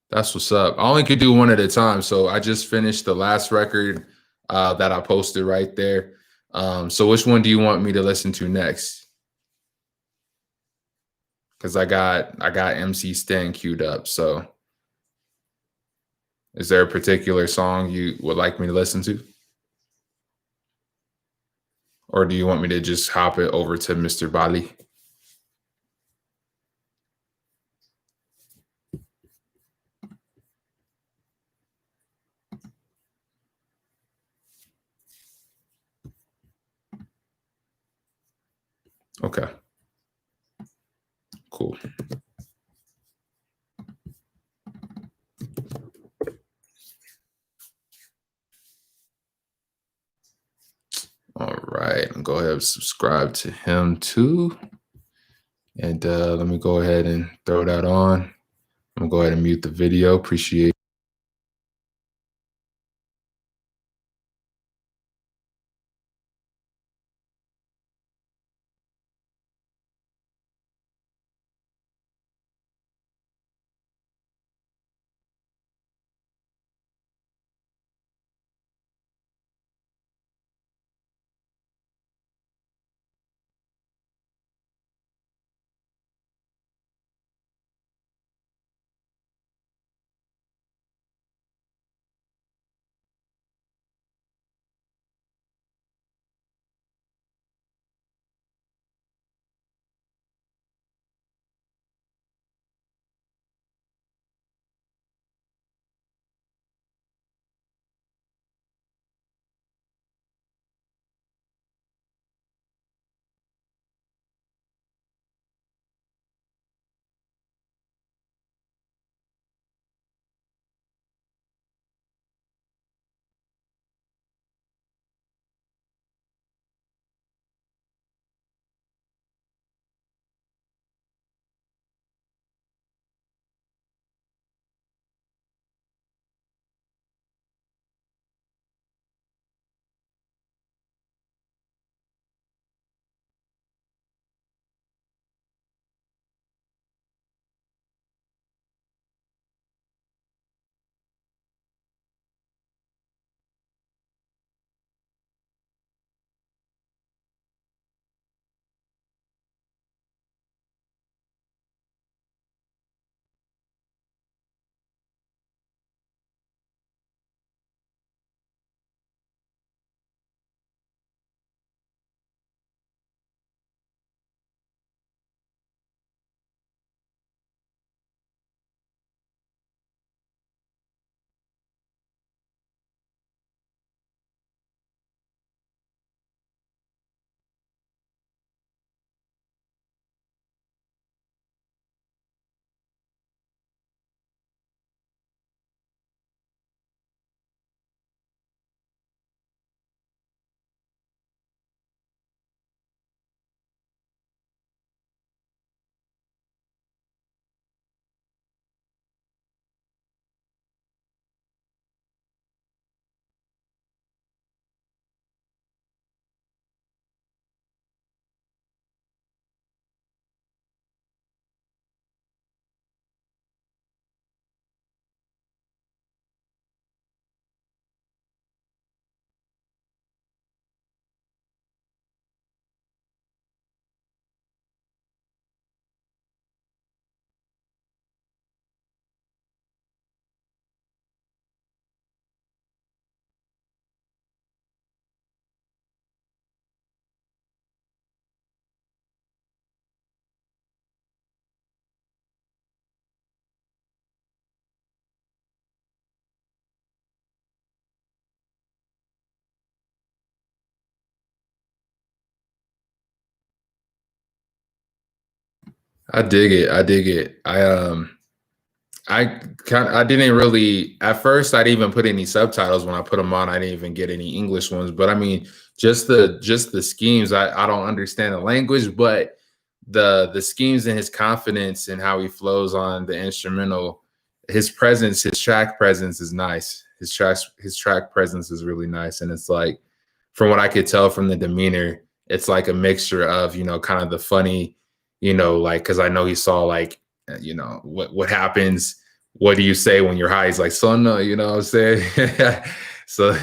That's what's up. I only could do one at a time. So I just finished the last record that I posted right there. So which one do you want me to listen to next? Because I got MC Stan queued up. So is there a particular song you would like me to listen to? Or do you want me to just hop it over to Mr. Bali? Okay. Cool. All right. Go ahead and subscribe to him too. And let me go ahead and throw that on. I'm gonna go ahead and mute the video. Appreciate it. I dig it. I dig it. I didn't really at first. I didn't even put any subtitles when I put them on. I didn't even get any English ones. But I mean, just the schemes. I don't understand the language, but the schemes and his confidence and how he flows on the instrumental, his presence, his track presence is nice. His track presence is really nice, and it's like from what I could tell from the demeanor, it's like a mixture of kind of the funny, like because I know he saw like what happens, what do you say when you're high? He's like, son, no, you know what I'm saying? So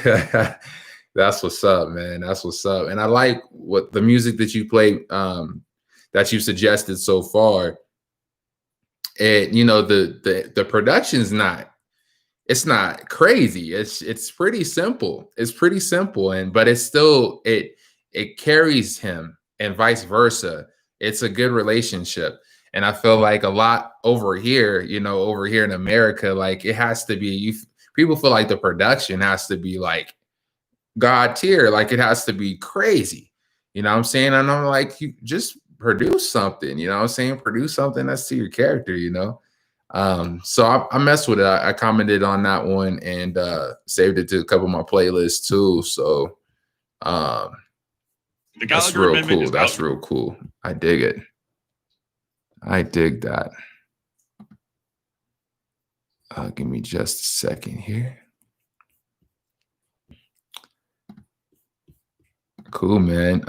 that's what's up, man. That's what's up. And I like what the music that you play, that you suggested so far. And the production's not, it's not crazy. It's pretty simple. It's pretty simple, and but it's still it carries him and vice versa. It's a good relationship. And I feel like a lot over here in America, like it has to be people feel like the production has to be like God tier, like it has to be crazy. You know what I'm saying? And I'm like, you just produce something, you know what I'm saying? Produce something that's to your character. So I messed with it. I commented on that one and saved it to a couple of my playlists too. So that's real cool. That's real cool. I dig it. I dig that. Give me just a second here. Cool, man.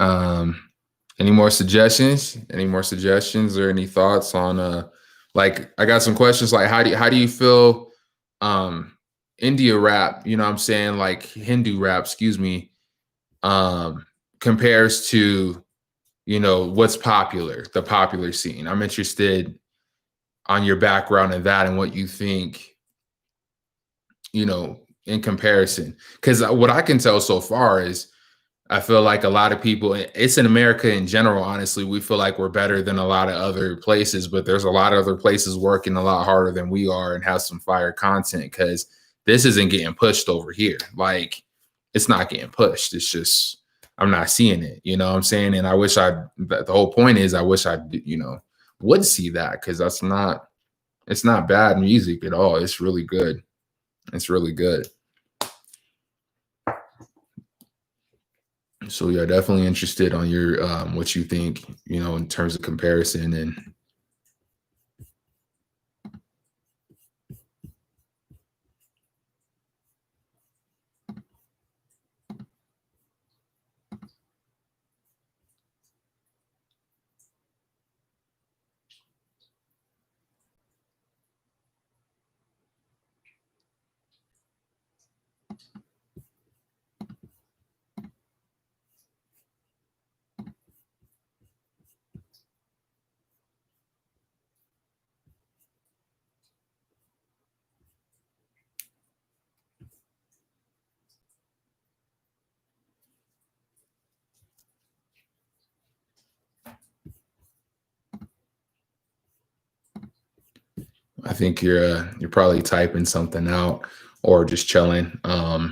Any more suggestions? Any more suggestions or any thoughts on like I got some questions like how do you feel India rap, you know what I'm saying, like Hindu rap, excuse me, compares to what's popular, the popular scene. I'm interested on your background in that and what you think, in comparison. Because what I can tell so far is I feel like a lot of people, it's in America in general, honestly, we feel like we're better than a lot of other places, but there's a lot of other places working a lot harder than we are and have some fire content because this isn't getting pushed over here. Like, it's not getting pushed. It's just, I'm not seeing it. You know what I'm saying? And I wish the whole point is I wish I, would see that because it's not bad music at all. It's really good. It's really good. So yeah, definitely interested on your what you think, in terms of comparison. And I think you're probably typing something out or just chilling. But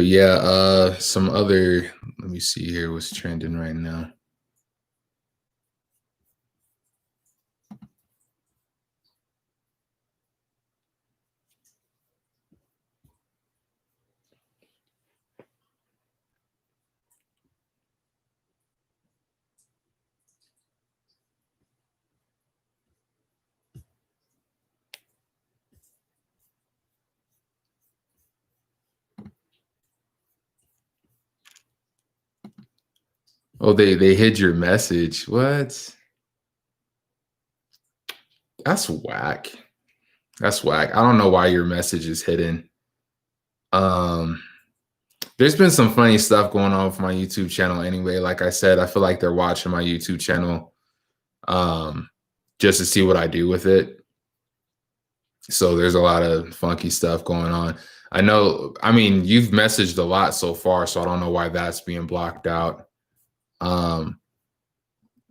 yeah, some other, let me see here what's trending right now. Oh, they hid your message. What? That's whack. That's whack. I don't know why your message is hidden. There's been some funny stuff going on with my YouTube channel anyway. Like I said, I feel like they're watching my YouTube channel just to see what I do with it. So there's a lot of funky stuff going on. I mean, you've messaged a lot so far, so I don't know why that's being blocked out.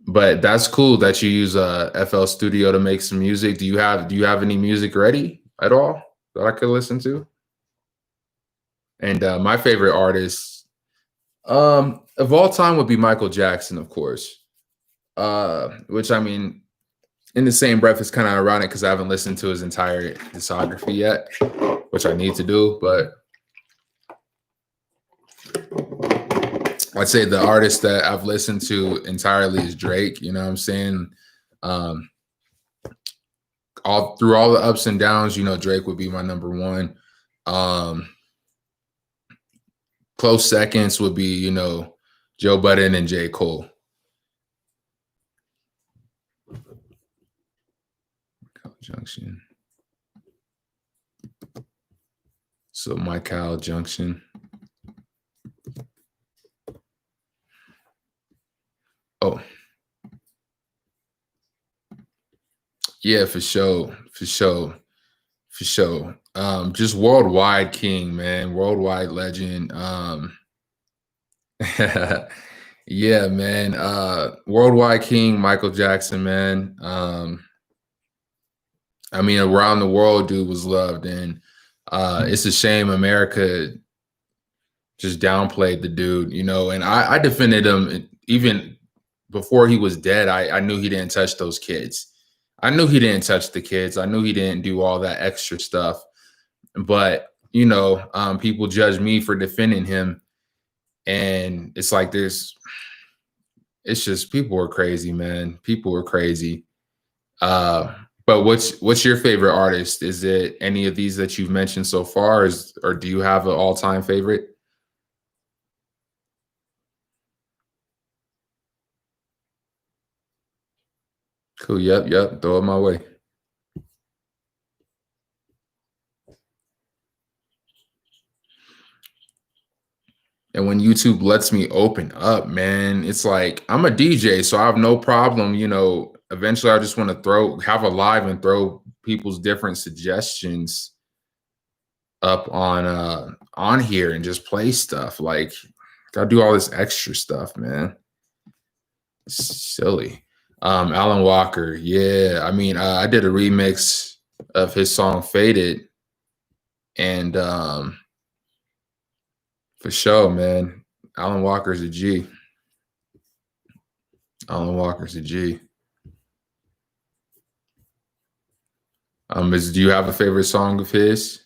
But that's cool that you use FL Studio to make some music. Do you have any music ready at all that I could listen to? And my favorite artist of all time would be Michael Jackson, of course. Which I mean, in the same breath, it's kind of ironic because I haven't listened to his entire discography yet, which I need to do. But I'd say the artist that I've listened to entirely is Drake. You know what I'm saying? Um, all through all the ups and downs, you know, Drake would be my number one. Um, Close seconds would be, you know, Joe Budden and J. Cole. Junction. So My Cal Junction. Oh. Yeah, for sure. For sure. For sure. Just worldwide king, man. Worldwide legend. Yeah, man. Worldwide king, Michael Jackson, man. I mean, around the world, dude was loved. And it's a shame America just downplayed the dude, you know, and I defended him even before he was dead. I knew he didn't touch those kids. I knew he didn't touch the kids. I knew he didn't do all that extra stuff. But, you know, people judge me for defending him. And it's like it's just people are crazy, man. People are crazy. But what's your favorite artist? Is it any of these that you've mentioned so far, or do you have an all-time favorite? Cool. Yep. Yep. Throw it my way. And when YouTube lets me open up, man, it's like I'm a DJ, so I have no problem. You know, eventually I just want to have a live and throw people's different suggestions up on here and just play stuff. Like, gotta do all this extra stuff, man. It's silly. Alan Walker, yeah. I mean, I did a remix of his song "Faded," and for sure, man. Alan Walker's a G. Alan Walker's a G. Do you have a favorite song of his?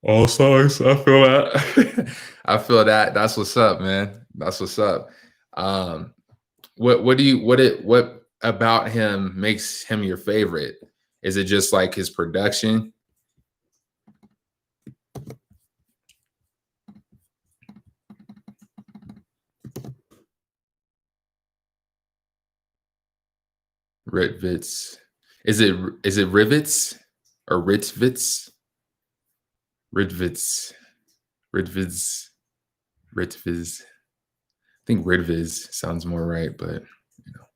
All songs. I feel that. I feel that. That's what's up, man. That's what's up. Um, what about him makes him your favorite? Is it just like his production? Ritvits. Is it Rivets or Ritvits? Ritvits. Ritvits. Ritviz. I think Ritviz sounds more right, but you know.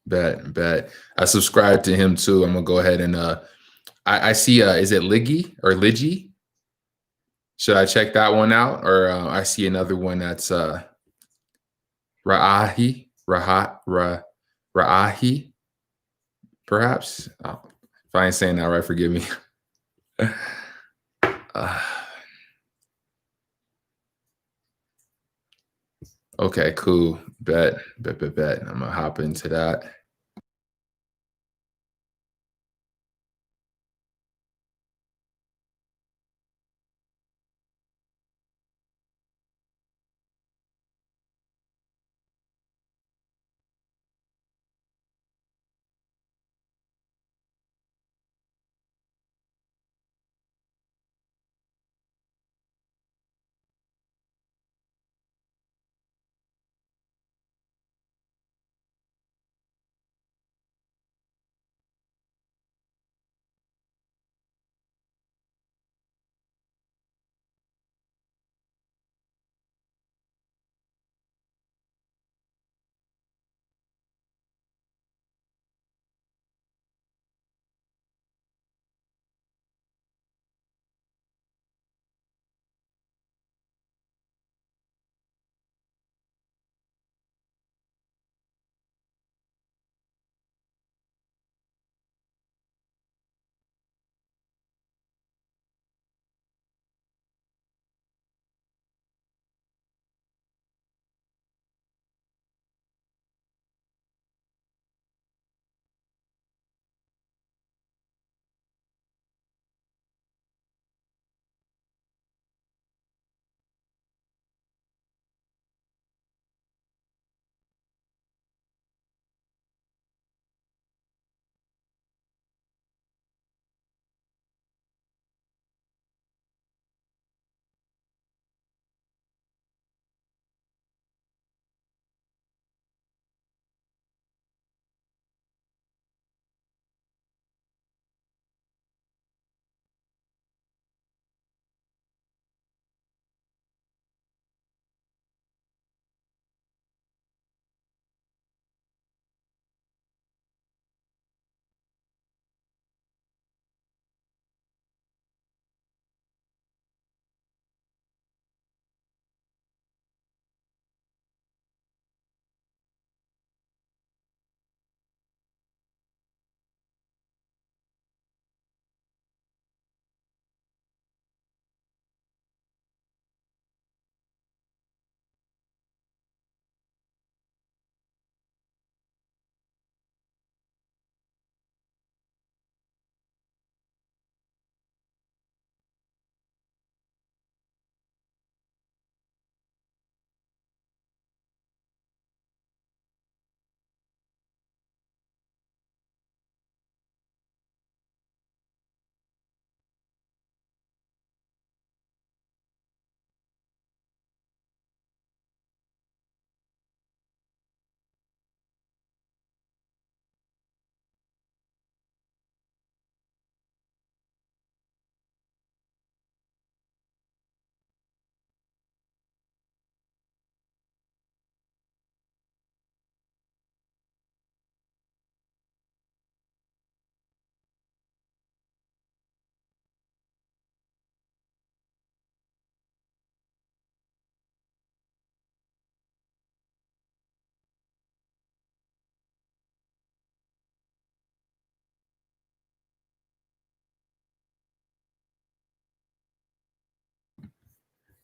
Bet. I subscribe to him too. I'm gonna go ahead and I see is it Liggy or Liggy? Should I check that one out? Or I see another one that's Ra'ahi, Ra'ahi, perhaps. Oh, if I ain't saying that right, forgive me. uh, okay, cool. Bet. I'm gonna hop into that.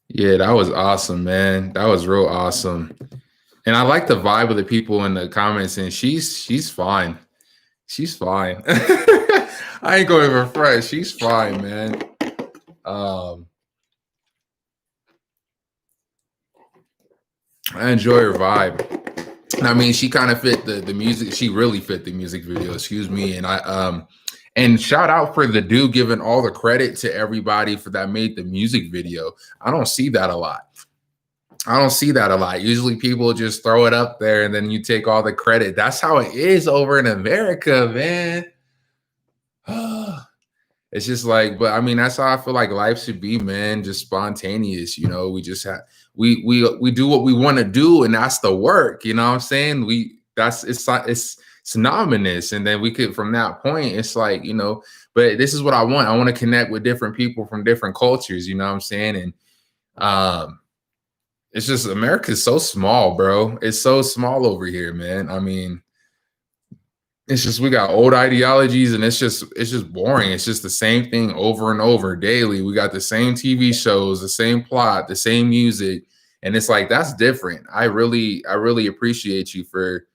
Yeah, that was awesome, man. That was real awesome. And I like the vibe of the people in the comments, and she's fine. She's fine. I ain't going for fresh. She's fine, man. Um, I enjoy her vibe. And I mean, she kind of fit the music. She really fit the music video. Excuse me. And shout out for the dude giving all the credit to everybody for that made the music video. I don't see that a lot. I don't see that a lot. Usually people just throw it up there and then you take all the credit. That's how it is over in America, man. It's just like, but I mean, that's how I feel like life should be, man. Just spontaneous, you know. We just have we do what we want to do, and that's the work. You know what I'm saying? It's synonymous, and then we could from that point, it's like, you know. But this is what I want. I want to connect with different people from different cultures. You know what I'm saying? And it's just America's so small, bro. It's so small over here, man. I mean, it's just we got old ideologies and it's just boring. It's just the same thing over and over daily. We got the same TV shows, the same plot, the same music, and it's like that's different. I really appreciate you for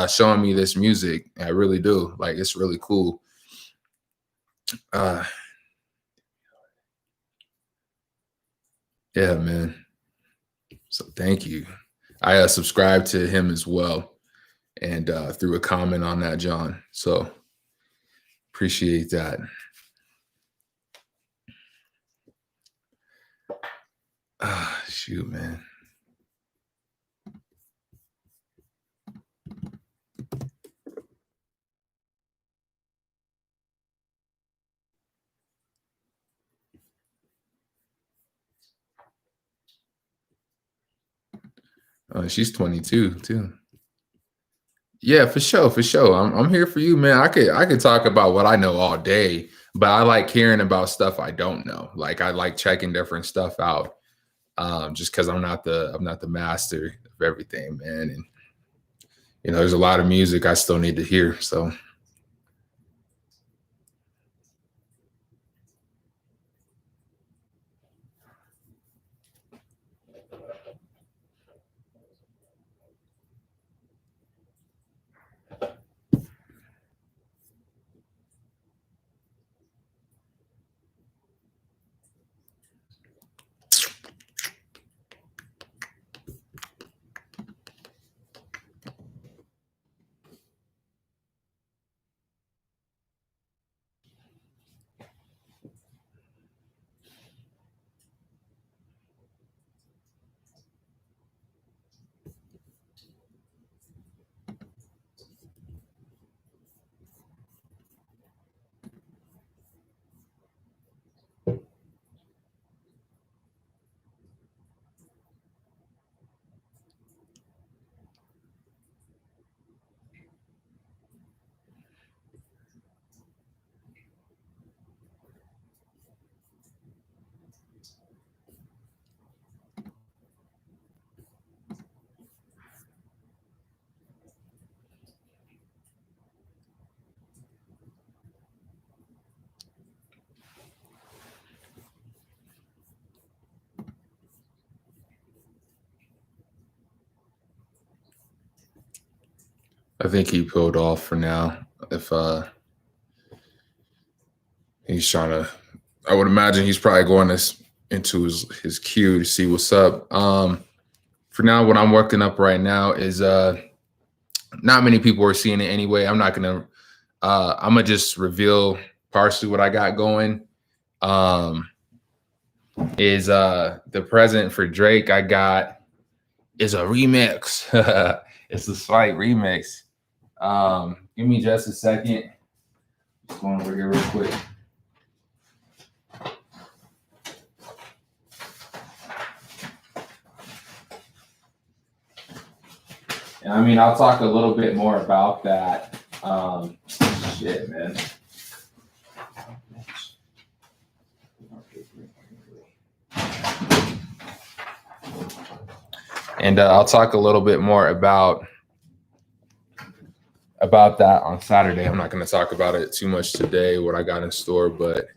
showing me this music. I really do. Like it's really cool. Yeah, man. So thank you. I subscribed to him as well and threw a comment on that, John. So appreciate that. Shoot, man. She's 22 too. Yeah, for sure, for sure. I'm here for you, man. I could talk about what I know all day, but I like hearing about stuff I don't know. Like I like checking different stuff out. Just because I'm not the master of everything, man. And you know, there's a lot of music I still need to hear. So I think he pulled off for now. If he's trying to, I would imagine he's probably going into his queue to see what's up. For now, what I'm working up right now is not many people are seeing it anyway. I'm not gonna I'm gonna just reveal partially what I got going. Is the present for Drake I got is a remix. It's a slight remix. Give me just a second. Just going over here real quick. And I mean, I'll talk a little bit more about that. Shit, man. And I'll talk a little bit more about that on Saturday. I'm not going to talk about it too much today, what I got in store, but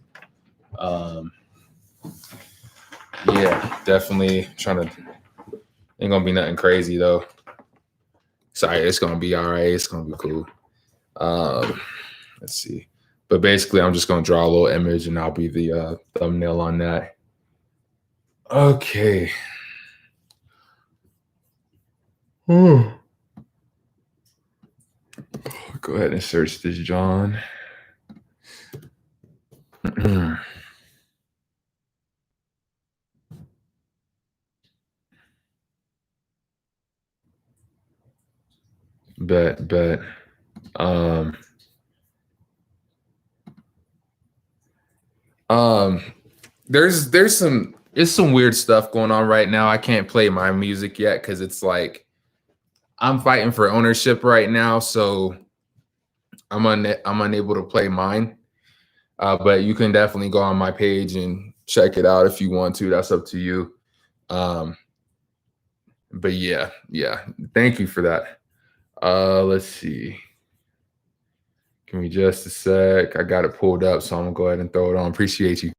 Yeah, definitely trying to. Ain't gonna be nothing crazy though. Sorry, it's gonna be all right. It's gonna be cool. Um, let's see. But basically, I'm just gonna draw a little image, and I'll be the thumbnail on that. Okay. Go ahead and search this, John. Bet. Um, um, there's some weird stuff going on right now. I can't play my music yet because it's like I'm fighting for ownership right now, so I'm unable to play mine. But you can definitely go on my page and check it out if you want to. That's up to you. Um, but yeah. Thank you for that. Let's see. Give me just a sec. I got it pulled up, so I'm gonna go ahead and throw it on. Appreciate you.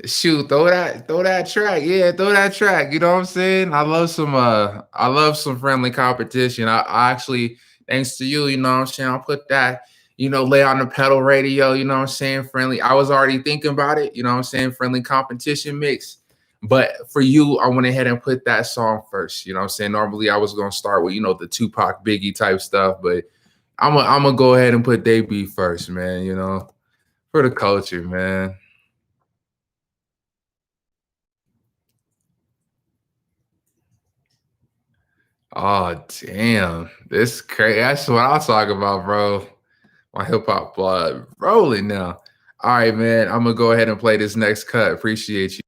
Shoot, throw that track. Yeah, throw that track. You know what I'm saying? I love some friendly competition. I actually, thanks to you, you know what I'm saying, I'll put that, lay on the pedal radio, you know what I'm saying? Friendly. I was already thinking about it, you know what I'm saying? Friendly competition mix. But for you, I went ahead and put that song first. You know what I'm saying? Normally I was gonna start with, the Tupac Biggie type stuff, but I'm gonna go ahead and put They Be first, man, for the culture, man. Oh damn, this crazy. That's what I'll talk about, bro. My hip hop blood rolling now. All right, man. I'm gonna go ahead and play this next cut. Appreciate you.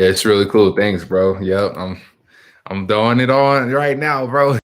It's really cool. Thanks, bro. Yep, I'm throwing it on right now, bro.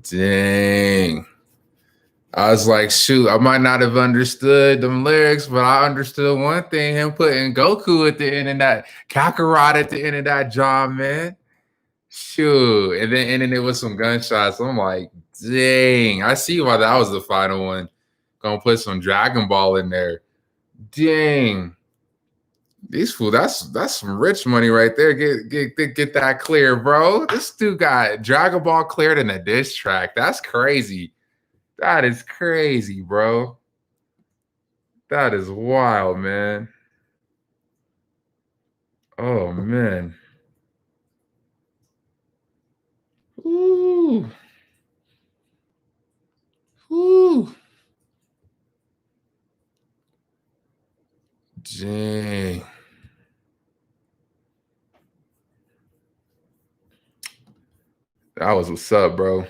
Dang. I was like, shoot, I might not have understood them lyrics, but I understood one thing: him putting Goku at the end of that, Kakarot at the end of that John, man. Shoot. And then ending it with some gunshots. I'm like, dang, I see why that was the final one. Gonna put some Dragon Ball in there. Dang. These fool, that's some rich money right there. Get that clear, bro. This dude got Dragon Ball cleared in a diss track. That's crazy. That is crazy, bro. That is wild, man. Oh man. Ooh. Ooh. Dang. That was what's up, bro.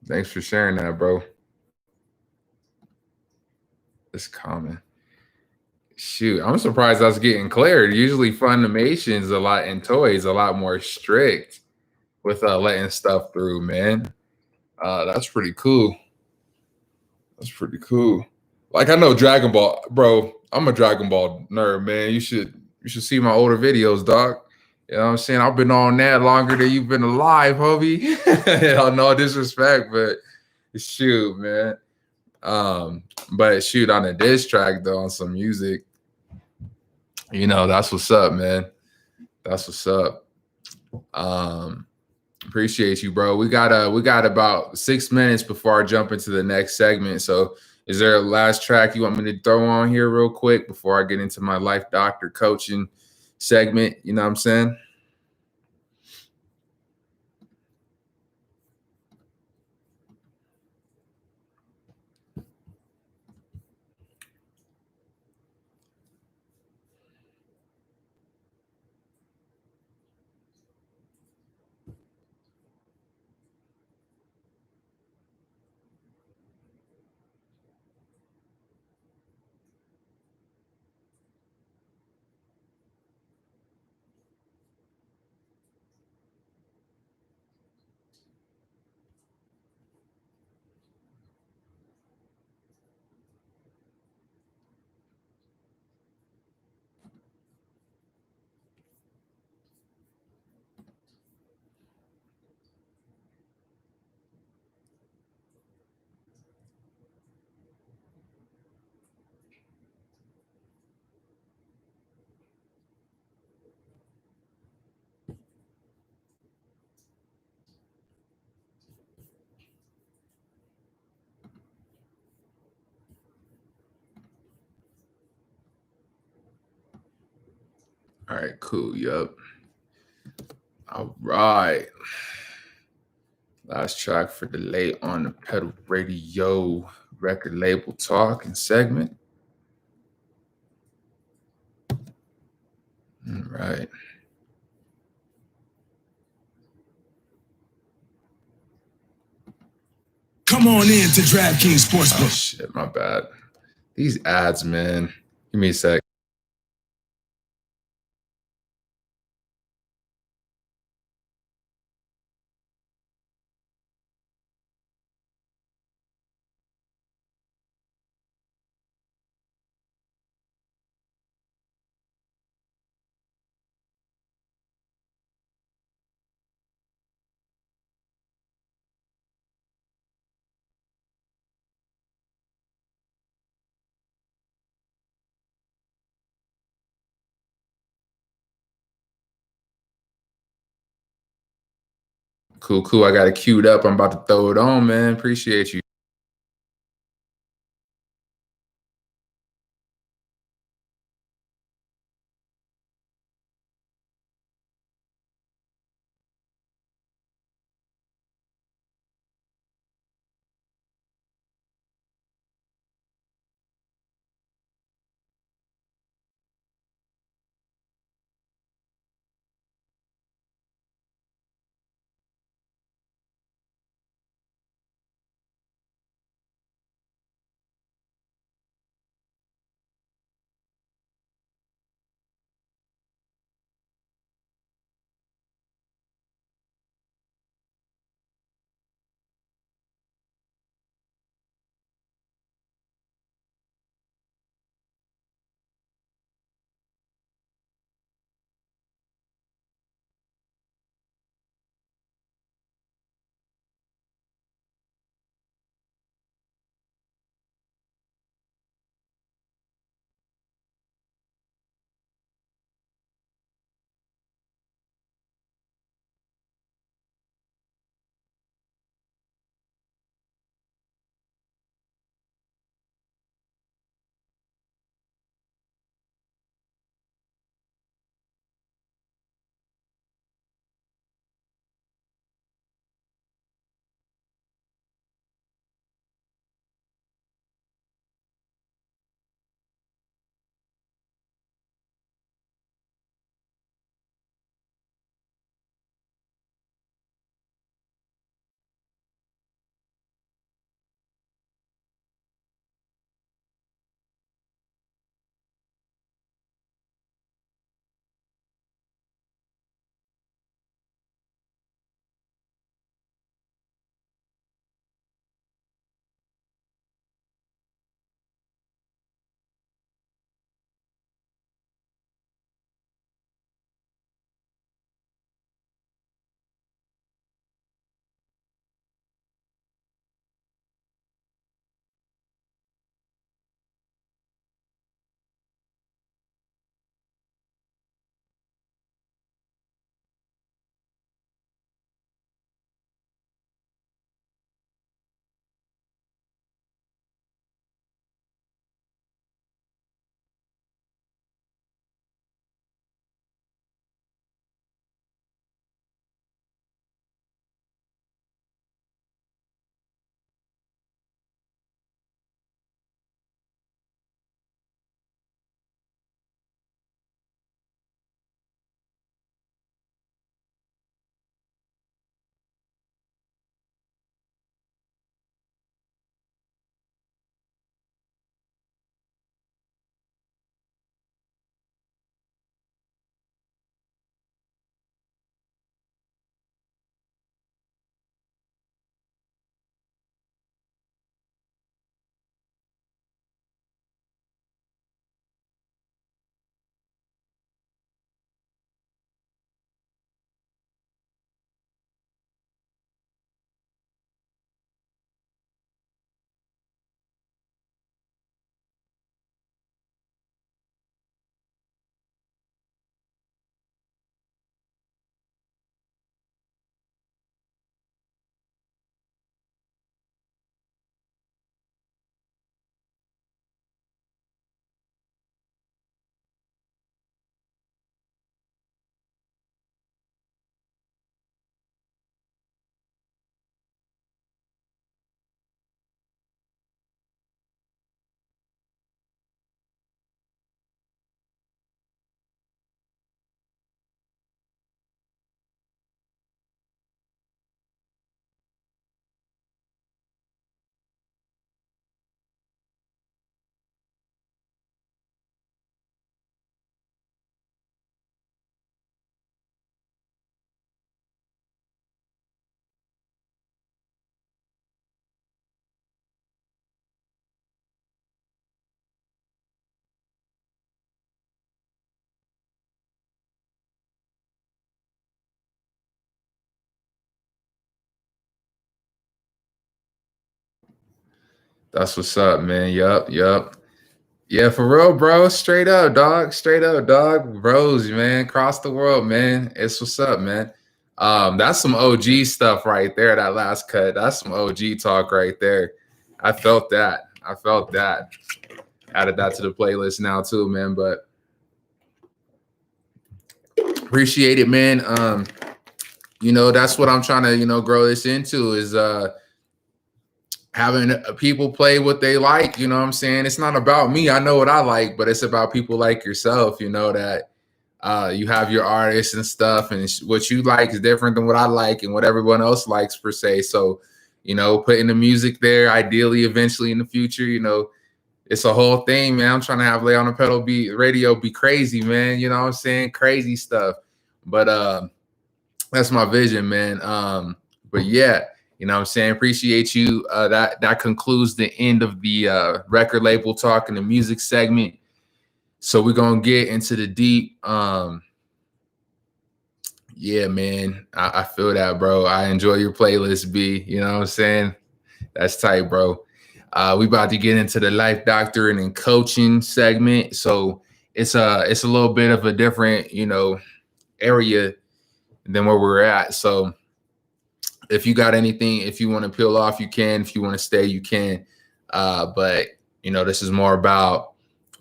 Thanks for sharing that, bro. It's common. Shoot, I'm surprised I was getting cleared. Usually Funimation's a lot and Toys a lot more strict with letting stuff through, man. That's pretty cool. That's pretty cool. Like I know Dragon Ball, bro. I'm a Dragon Ball nerd, man. You should see my older videos, dog. You know what I'm saying? I've been on that longer than you've been alive, Hobie. No disrespect, but shoot, man. But shoot, on a diss track though, on some music, that's what's up, man. That's what's up. Appreciate you, bro. We got about 6 minutes before I jump into the next segment. So is there a last track you want me to throw on here real quick before I get into my life doctor coaching segment? You know what I'm saying? All right, cool. Yup. All right. Last track for the late on the pedal radio record label talk and segment. All right. Come on in to DraftKings Sportsbook. Oh shit, my bad. These ads, man. Give me a sec. Cool. I got it queued up. I'm about to throw it on, man. Appreciate you. That's what's up, man. Yup, yup. Yeah, for real, bro. Straight up, dog. Straight up, dog. Bros, man. Across the world, man. It's what's up, man. That's some OG stuff right there. That last cut. That's some OG talk right there. I felt that. I felt that. Added that to the playlist now too, man. But appreciate it, man. That's what I'm trying to, grow this into is having people play what they like. You know what I'm saying? It's not about me. I know what I like, but it's about people like yourself, that you have your artists and stuff, and what you like is different than what I like and what everyone else likes per se. So, putting the music there, ideally, eventually in the future, it's a whole thing, man. I'm trying to have Lay on the Pedal radio be crazy, man. You know what I'm saying? Crazy stuff. But that's my vision, man. But yeah, you know what I'm saying? Appreciate you. That concludes the end of the record label talk and the music segment. So we're gonna get into the deep. Yeah, man. I feel that, bro. I enjoy your playlist, B. You know what I'm saying? That's tight, bro. We about to get into the life doctoring and coaching segment. So it's a little bit of a different, area than where we're at. So if you got anything, if you want to peel off, you can. If you want to stay, you can. But this is more about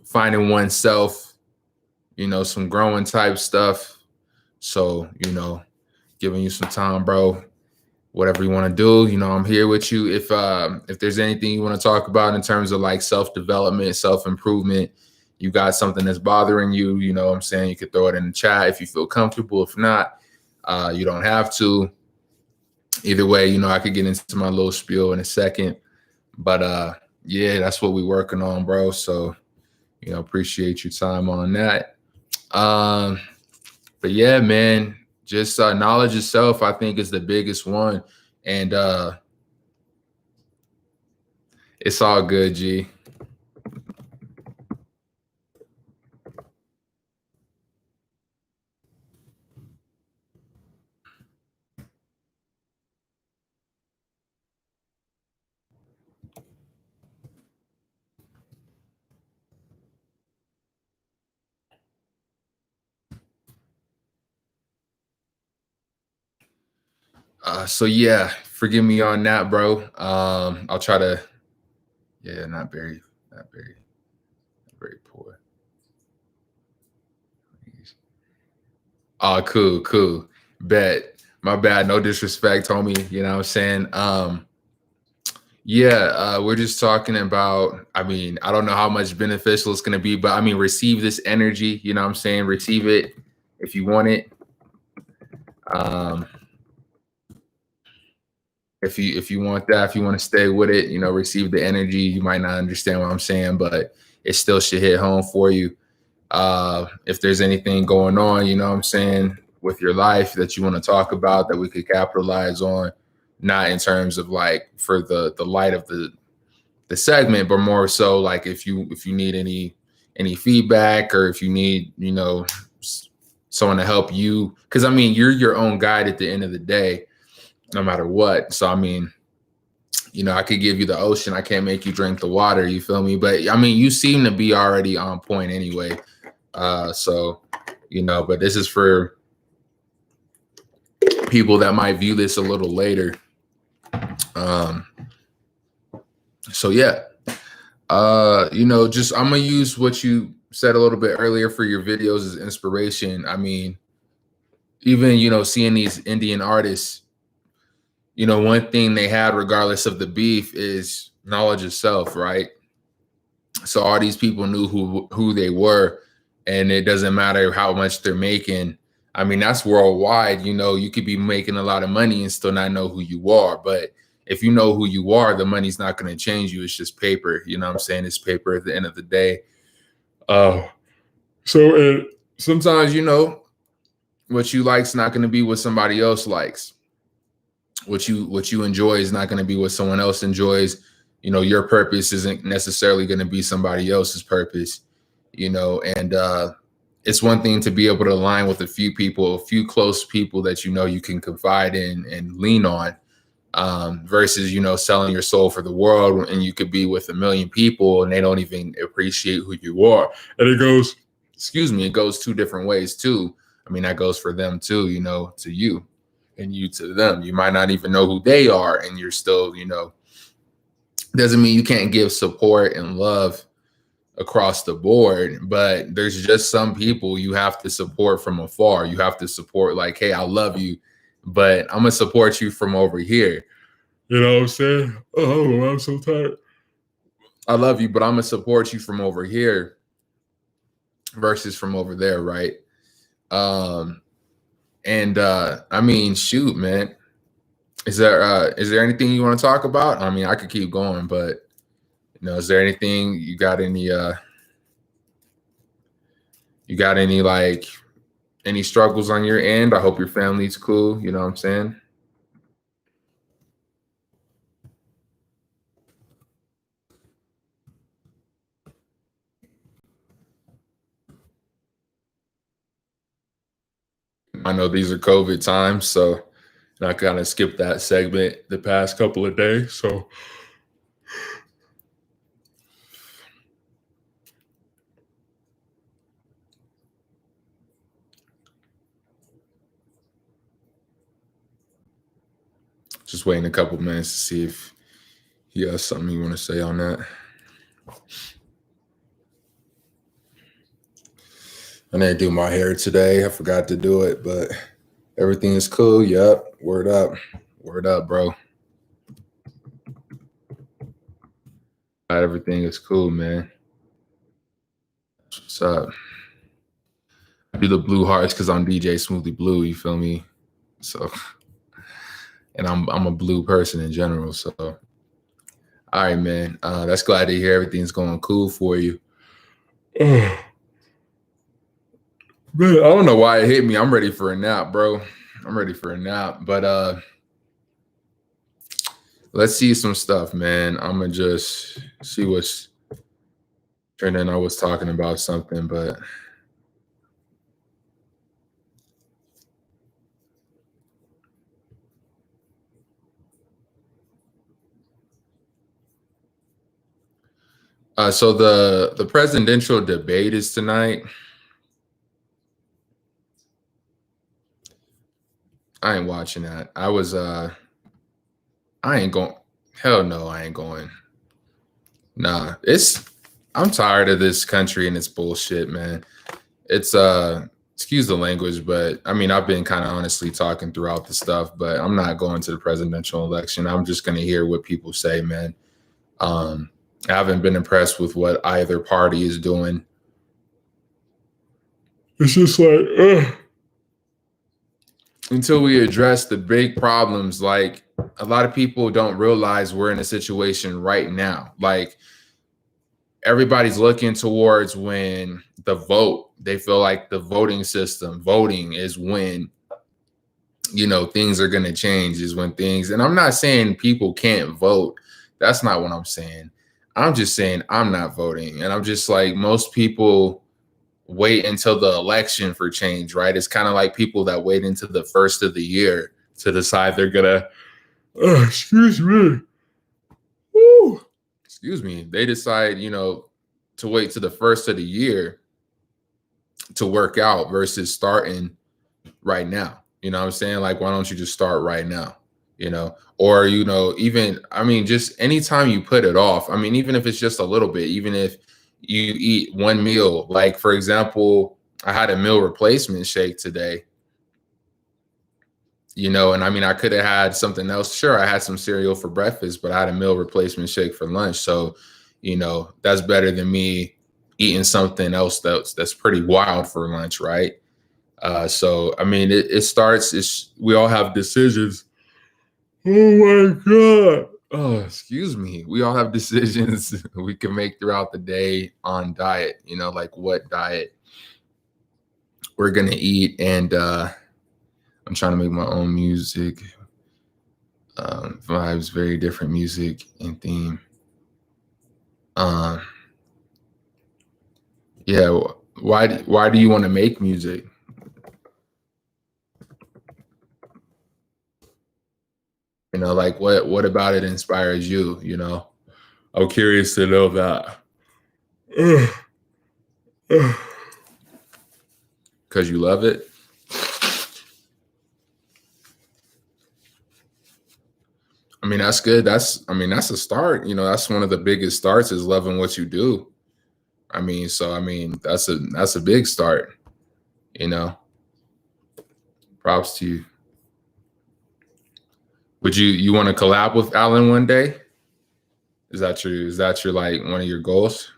finding oneself, some growing type stuff. So, giving you some time, bro. Whatever you want to do, I'm here with you. If there's anything you want to talk about in terms of like self-development, self-improvement, you got something that's bothering you, you know what I'm saying? You could throw it in the chat if you feel comfortable. If not, you don't have to. Either way, I could get into my little spiel in a second. But yeah, that's what we're working on, bro. So, appreciate your time on that. But yeah, man, just knowledge itself, I think, is the biggest one. And it's all good, G. So yeah, forgive me on that, bro. I'll try to, yeah, not very poor. Oh, cool. Bet. My bad. No disrespect, homie. You know what I'm saying? Yeah, we're just talking about, I don't know how much beneficial it's going to be, but receive this energy, you know what I'm saying? Receive it if you want it. If you want that, if you want to stay with it, receive the energy. You might not understand what I'm saying, but it still should hit home for you. If there's anything going on, you know what I'm saying, with your life that you want to talk about that we could capitalize on, not in terms of like for the light of the segment, but more so like if you need any feedback, or if you need, someone to help you, because you're your own guide at the end of the day, no matter what. So I could give you the ocean, I can't make you drink the water, you feel me? But you seem to be already on point anyway. So but this is for people that might view this a little later. So yeah, just I'm gonna use what you said a little bit earlier for your videos as inspiration. Even seeing these Indian artists, one thing they had regardless of the beef is knowledge of self, right? So all these people knew who they were, and it doesn't matter how much they're making. That's worldwide. You could be making a lot of money and still not know who you are. But if you know who you are, the money's not going to change you. It's just paper. You know what I'm saying? It's paper at the end of the day. So sometimes, what you like is not going to be what somebody else likes. What you enjoy is not going to be what someone else enjoys. Your purpose isn't necessarily going to be somebody else's purpose, and it's one thing to be able to align with a few close people that you can confide in and lean on. versus, you know, selling your soul for the world, and you could be with 1 million people and they don't even appreciate who you are. And it goes, it goes 2 different ways too. I mean, that goes for them too, you know, to you and you to them. You might not even know who they are, and you're still, you know, doesn't mean you can't give support and love across the board, but there's just some people you have to support from afar. You have to support like, hey, I love you, but I'm gonna support you from over here. You know what I'm saying? Oh, I'm so tired. I love you, but I'm gonna support you from over here versus from over there, right? I mean, shoot, man. Is there anything you want to talk about? I mean, I could keep going, but you know, is there anything you got any like any struggles on your end? I hope your family's cool, you know what I'm saying? I know these are COVID times, so I kind of skipped that segment the past couple of days. So just waiting a couple minutes to see if you have something you want to say on that. I didn't do my hair today. I forgot to do it, but everything is cool. Yep. Word up. Word up, bro. Everything is cool, man. What's up? I do the blue hearts because I'm DJ Smoothie Blue, you feel me? So, and I'm a blue person in general. So, all right, man. That's glad to hear everything's going cool for you. Man, I don't know why it hit me. I'm ready for a nap, bro. I'm ready for a nap. But let's see some stuff, man. I'm gonna just see what's trending. I was talking about something, but so the presidential debate is tonight. I ain't watching that. I ain't going. Hell no, I ain't going. Nah, I'm tired of this country and its bullshit, man. It's excuse the language, but I mean, I've been kind of honestly talking throughout the stuff, but I'm not going to the presidential election. I'm just gonna hear what people say, man. I haven't been impressed with what either party is doing. It's just like, until we address the big problems, like a lot of people don't realize we're in a situation right now. Like everybody's looking towards when the vote, they feel like the voting system, voting is when, you know, things are going to change, is when things, and I'm not saying people can't vote. That's not what I'm saying. I'm just saying I'm not voting. And I'm just like, most people wait until the election for change, right? It's kind of like people that wait until the first of the year to decide they're gonna, excuse me. Woo. Excuse me. They decide, you know, to wait to the first of the year to work out versus starting right now. You know what I'm saying? Like, why don't you just start right now? You know, or, you know, even, I mean, just anytime you put it off, I mean, even if it's just a little bit, even if you eat one meal, like, for example, I had a meal replacement shake today, you know, and I mean, I could have had something else. Sure, I had some cereal for breakfast, but I had a meal replacement shake for lunch. So, you know, that's better than me eating something else that's pretty wild for lunch, right? So, I mean, it starts, we all have decisions. Oh my God. Oh, excuse me. We all have decisions we can make throughout the day on diet, you know, like what diet we're going to eat. And I'm trying to make my own music. Vibes, very different music and theme. Yeah. Why do you want to make music? You know, like what about it inspires you? You know, I'm curious to know that. Because you love it. I mean, that's good. That's a start. You know, that's one of the biggest starts is loving what you do. That's a big start. You know, props to you. Would you want to collab with Alan one day? Is that your like one of your goals?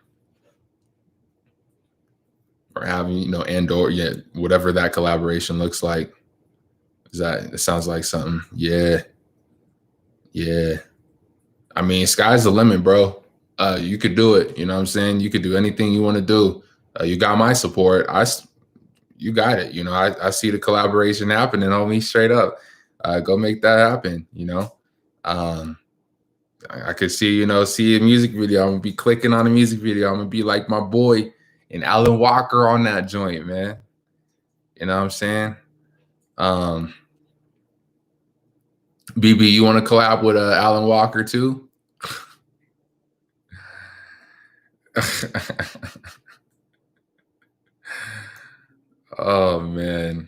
Or having, and/or yeah, whatever that collaboration looks like. It sounds like something. Yeah. Yeah. I mean, sky's the limit, bro. You could do it. You know what I'm saying? You could do anything you want to do. You got my support. You got it. You know, I see the collaboration happening on me straight up. Go make that happen. You know, I could see a music video. I'm gonna be clicking on a music video. I'm gonna be like my boy and Alan Walker on that joint, man. You know what I'm saying? BB, you want to collab with Alan Walker too? Oh man,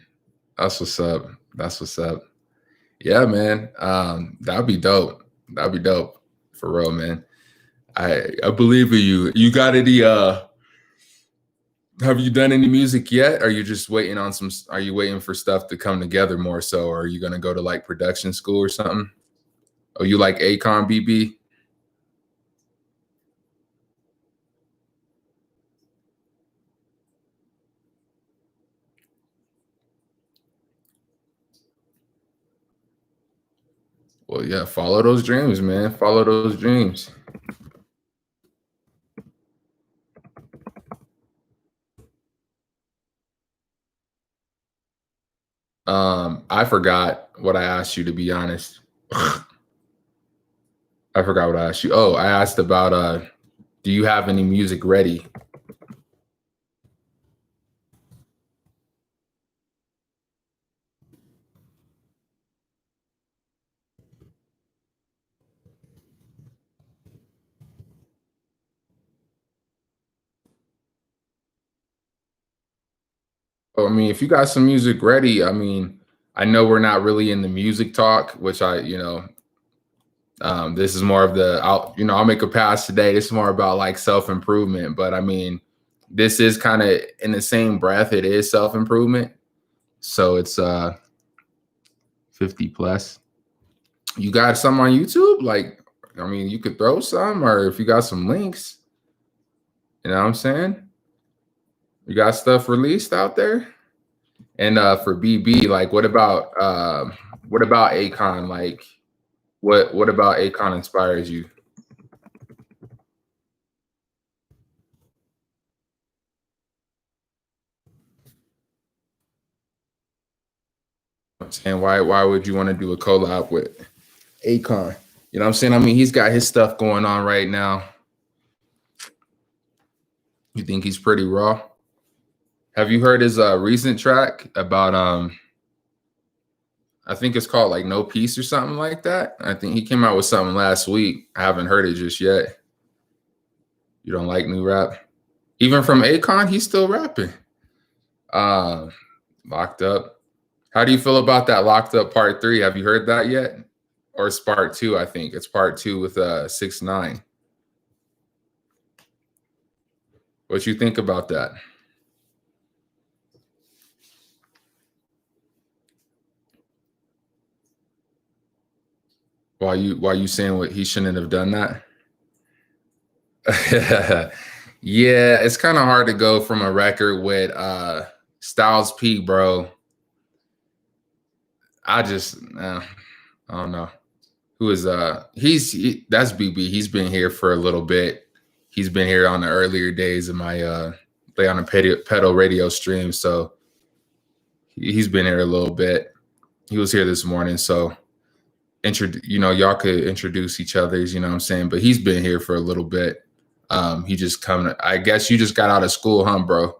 that's what's up. That's what's up. Yeah, man. That'd be dope. That'd be dope for real, man. I believe in you. You got any? Have you done any music yet? Are you just waiting on some? Are you waiting for stuff to come together more so? Or are you gonna go to like production school or something? Oh, you like Akon, BB? Well, yeah, follow those dreams, man. Follow those dreams. I forgot what I asked you, to be honest. I forgot what I asked you. Oh, I asked about do you have any music ready? I mean, if you got some music ready, I mean, I know we're not really in the music talk, which this is more of I'll make a pass today. This is more about like self-improvement, but I mean, this is kind of in the same breath. It is self-improvement. So it's 50 plus. You got some on YouTube? Like, I mean, you could throw some, or if you got some links, you know what I'm saying? You got stuff released out there? And for BB, like what about Akon? Like what about Akon inspires you? I'm saying, why would you want to do a collab with Akon? You know what I'm saying? I mean, he's got his stuff going on right now. You think he's pretty raw? Have you heard his recent track about I think it's called like No Peace or something like that? I think he came out with something last week. I haven't heard it just yet. You don't like new rap? Even from Akon, he's still rapping. Locked Up. How do you feel about that Locked Up Part 3? Have you heard that yet? Or it's Part 2, I think. It's Part 2 with 6ix9ine. What you think about that? Why you saying what he shouldn't have done that? Yeah, it's kind of hard to go from a record with Styles P, bro. I don't know. Who is that's BB. He's been here for a little bit. He's been here on the earlier days of my play on a pedal radio stream. So he's been here a little bit. He was here this morning. So y'all could introduce each other's, you know what I'm saying? But he's been here for a little bit. He just coming. I guess you just got out of school, huh, bro?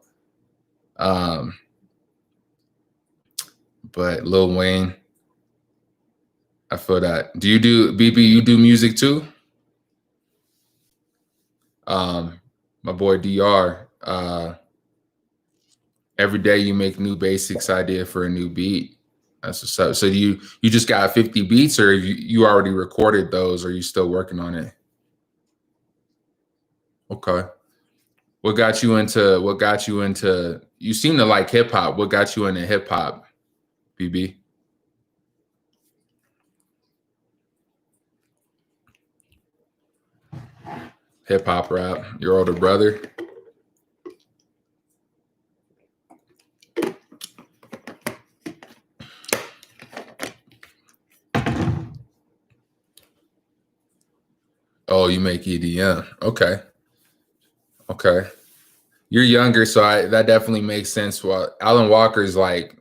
But Lil Wayne, I feel that. Do you do BB? You do music too? My boy DR. Every day you make new basics idea for a new beat. That's what's up. So you just got 50 beats, or you already recorded those, or you still working on it? Okay. What got you into? You seem to like hip hop. What got you into hip hop, BB? Hip hop rap. Your older brother. Oh, you make EDM. Okay. Okay. You're younger, so that definitely makes sense. Well, Alan Walker's like,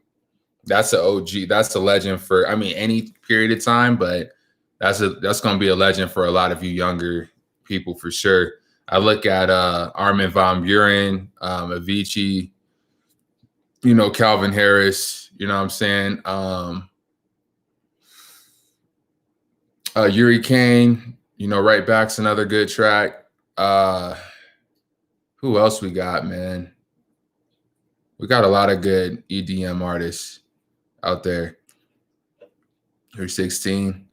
that's an OG. That's a legend for, I mean, any period of time, but that's gonna be a legend for a lot of you younger people for sure. I look at Armin van Buuren, Avicii, Calvin Harris, you know what I'm saying? Yuri Kane, Right Back's another good track. Who else we got, man? We got a lot of good EDM artists out there. You're 16.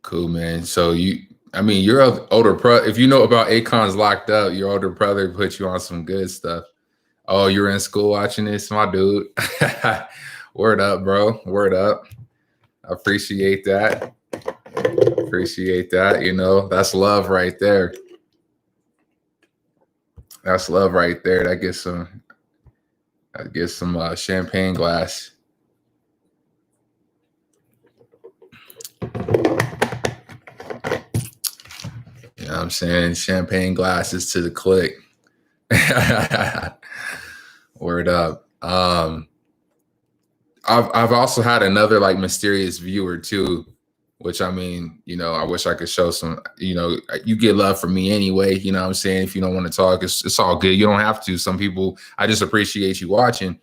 Cool, man. So you're an older brother. If you know about Akon's Locked Up, your older brother put you on some good stuff. Oh, you're in school watching this, my dude. Word up, bro. Word up. I appreciate that. Appreciate that. That's love right there. That's love right there. That gets some champagne glass. You know what I'm saying? Champagne glasses to the click. Word up. I've also had another like mysterious viewer too, which I mean, I wish I could show some, you get love from me anyway, you know what I'm saying? If you don't want to talk, it's all good. You don't have to. Some people, I just appreciate you watching,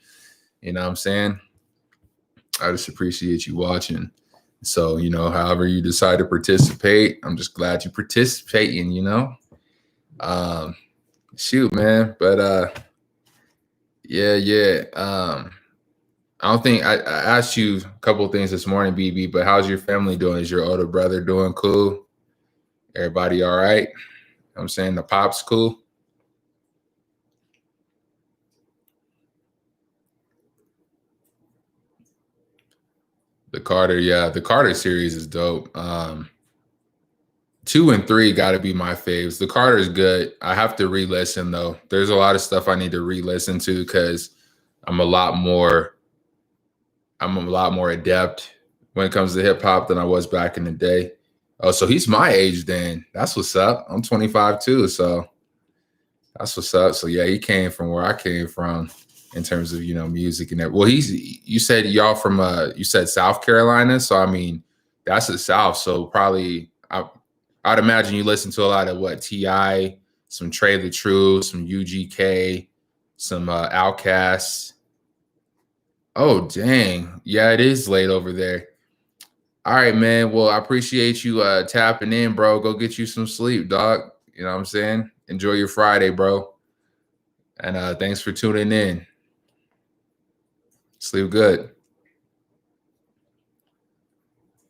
you know what I'm saying? I just appreciate you watching. So, however you decide to participate, I'm just glad you're participating, shoot, man. But yeah. I don't think I asked you a couple of things this morning, BB, but how's your family doing? Is your older brother doing cool? Everybody all right? I'm saying the pop's cool. The Carter series is dope. 2 and 3 got to be my faves. The Carter's good. I have to re-listen though. There's a lot of stuff I need to re-listen to because I'm a lot more adept when it comes to hip hop than I was back in the day. Oh, so he's my age then. That's what's up. I'm 25 too, so that's what's up. So yeah, he came from where I came from in terms of music and that. Well, you said y'all from you said South Carolina, so I mean that's the South. So probably I'd imagine you listen to a lot of what T.I., some Trey the True, some UGK, some Outkast. Oh, dang. Yeah, it is late over there. All right, man. Well, I appreciate you tapping in, bro. Go get you some sleep, dog. You know what I'm saying? Enjoy your Friday, bro. And thanks for tuning in. Sleep good.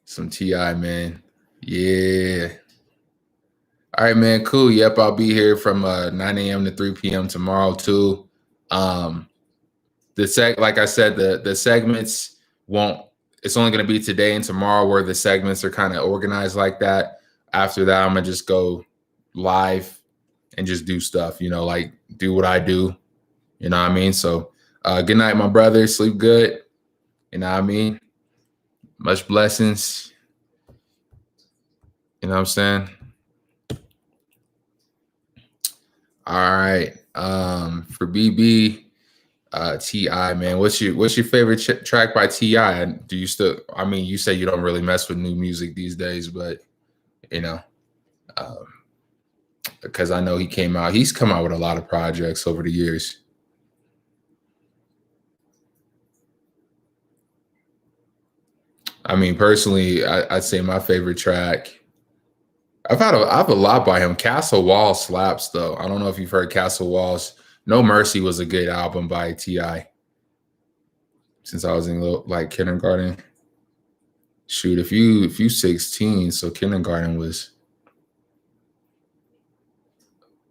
Some T.I., man. Yeah. All right, man. Cool. Yep, I'll be here from 9 a.m. to 3 p.m. tomorrow, too. Like I said, the segments it's only going to be today and tomorrow where the segments are kind of organized like that. After that, I'm going to just go live and just do stuff, like do what I do. You know what I mean? So good night, my brother. Sleep good. You know what I mean? Much blessings. You know what I'm saying? All right. For BB, T.I., man, what's your favorite track by T.I.? Do you still? I mean, you say you don't really mess with new music these days, but because I know he's come out with a lot of projects over the years. I mean, personally, I'd say my favorite track. I have a lot by him. Castle Walls slaps though. I don't know if you've heard Castle Walls. No Mercy was a good album by Ti. Since I was in like kindergarten. Shoot, if you 16, so kindergarten was.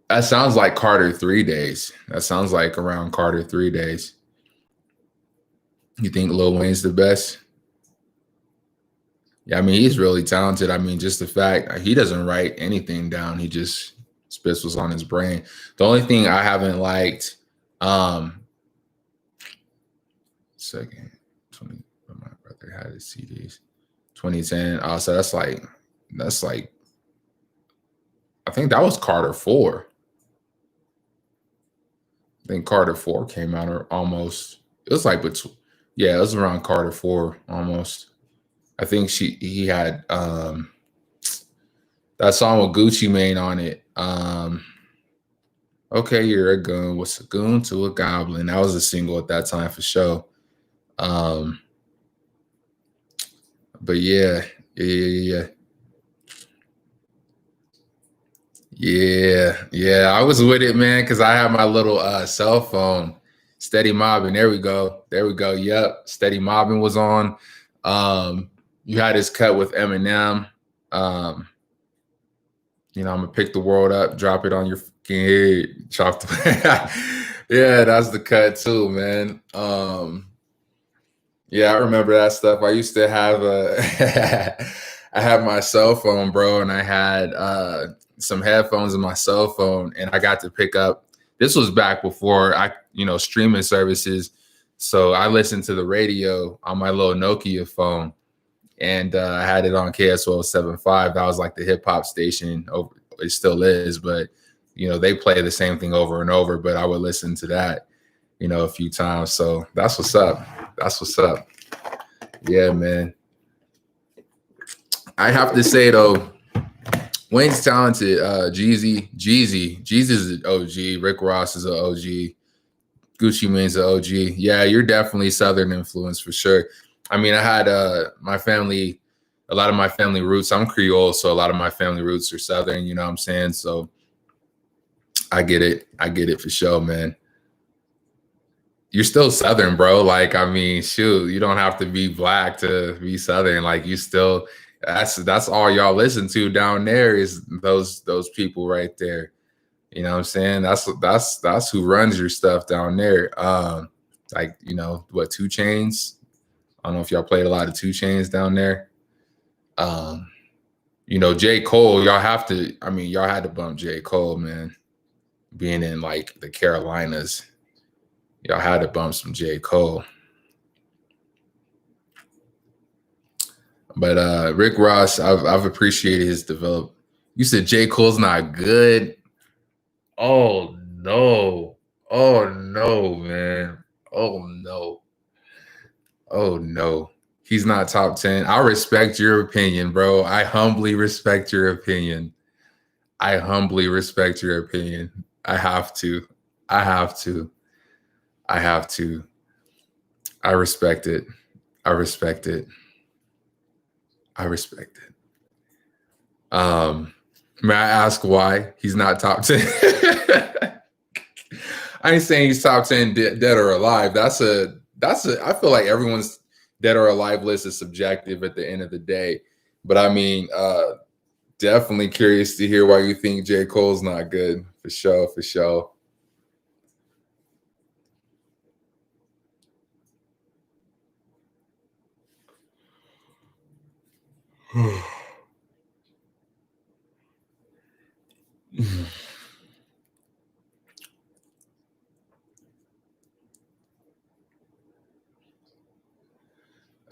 That sounds like Carter 3 days. That sounds like around Carter 3 days. You think Lil Wayne's the best? Yeah, I mean, he's really talented. I mean, just the fact he doesn't write anything down. He just spits what's on his brain. The only thing I haven't liked, second, 20, my brother had his CDs, 2010. So that's like, I think that was Carter 4. I think Carter 4 came out or almost. It was like, yeah, it was around Carter 4 almost. I think he had that song with Gucci Mane on it. Okay, you're a goon. What's a goon to a goblin? That was a single at that time for sure. But yeah. I was with it, man, because I had my little cell phone, Steady Mobbing. There we go. Yep, Steady Mobbing was on. You had his cut with Eminem. I'm gonna pick the world up, drop it on your fucking head, chop the. Yeah, that's the cut too, man. Yeah, I remember that stuff. I used to have I had my cell phone, bro, and I had some headphones in my cell phone, and I got to pick up. This was back before streaming services, so I listened to the radio on my little Nokia phone. And I had it on KSL 7.5. That was like the hip hop station. It still is, but they play the same thing over and over. But I would listen to that, a few times. So that's what's up. Yeah, man. I have to say though, Wayne's talented. Jeezy's an OG. Rick Ross is an OG. Gucci Mane's an OG. Yeah, you're definitely Southern influence for sure. I mean, I had a lot of my family roots. I'm Creole, so a lot of my family roots are Southern, you know what I'm saying? So I get it for sure, man. You're still Southern, bro. Like, I mean, shoot, you don't have to be black to be Southern. Like, you still, that's all y'all listen to down there is those people right there. You know what I'm saying? That's who runs your stuff down there. Like, 2 Chainz. I don't know if y'all played a lot of 2 Chainz down there. J. Cole, y'all had to bump J. Cole, man. Being in like the Carolinas, y'all had to bump some J. Cole. But Rick Ross, I've appreciated his development. You said J. Cole's not good. Oh no, man. Oh no, he's not top 10. I respect your opinion, bro. I humbly respect your opinion. I have to. I respect it. May I ask why he's not top 10? I ain't saying he's top 10 dead or alive. I feel like everyone's dead or alive list is subjective at the end of the day. But I mean, definitely curious to hear why you think J. Cole's not good. For sure. I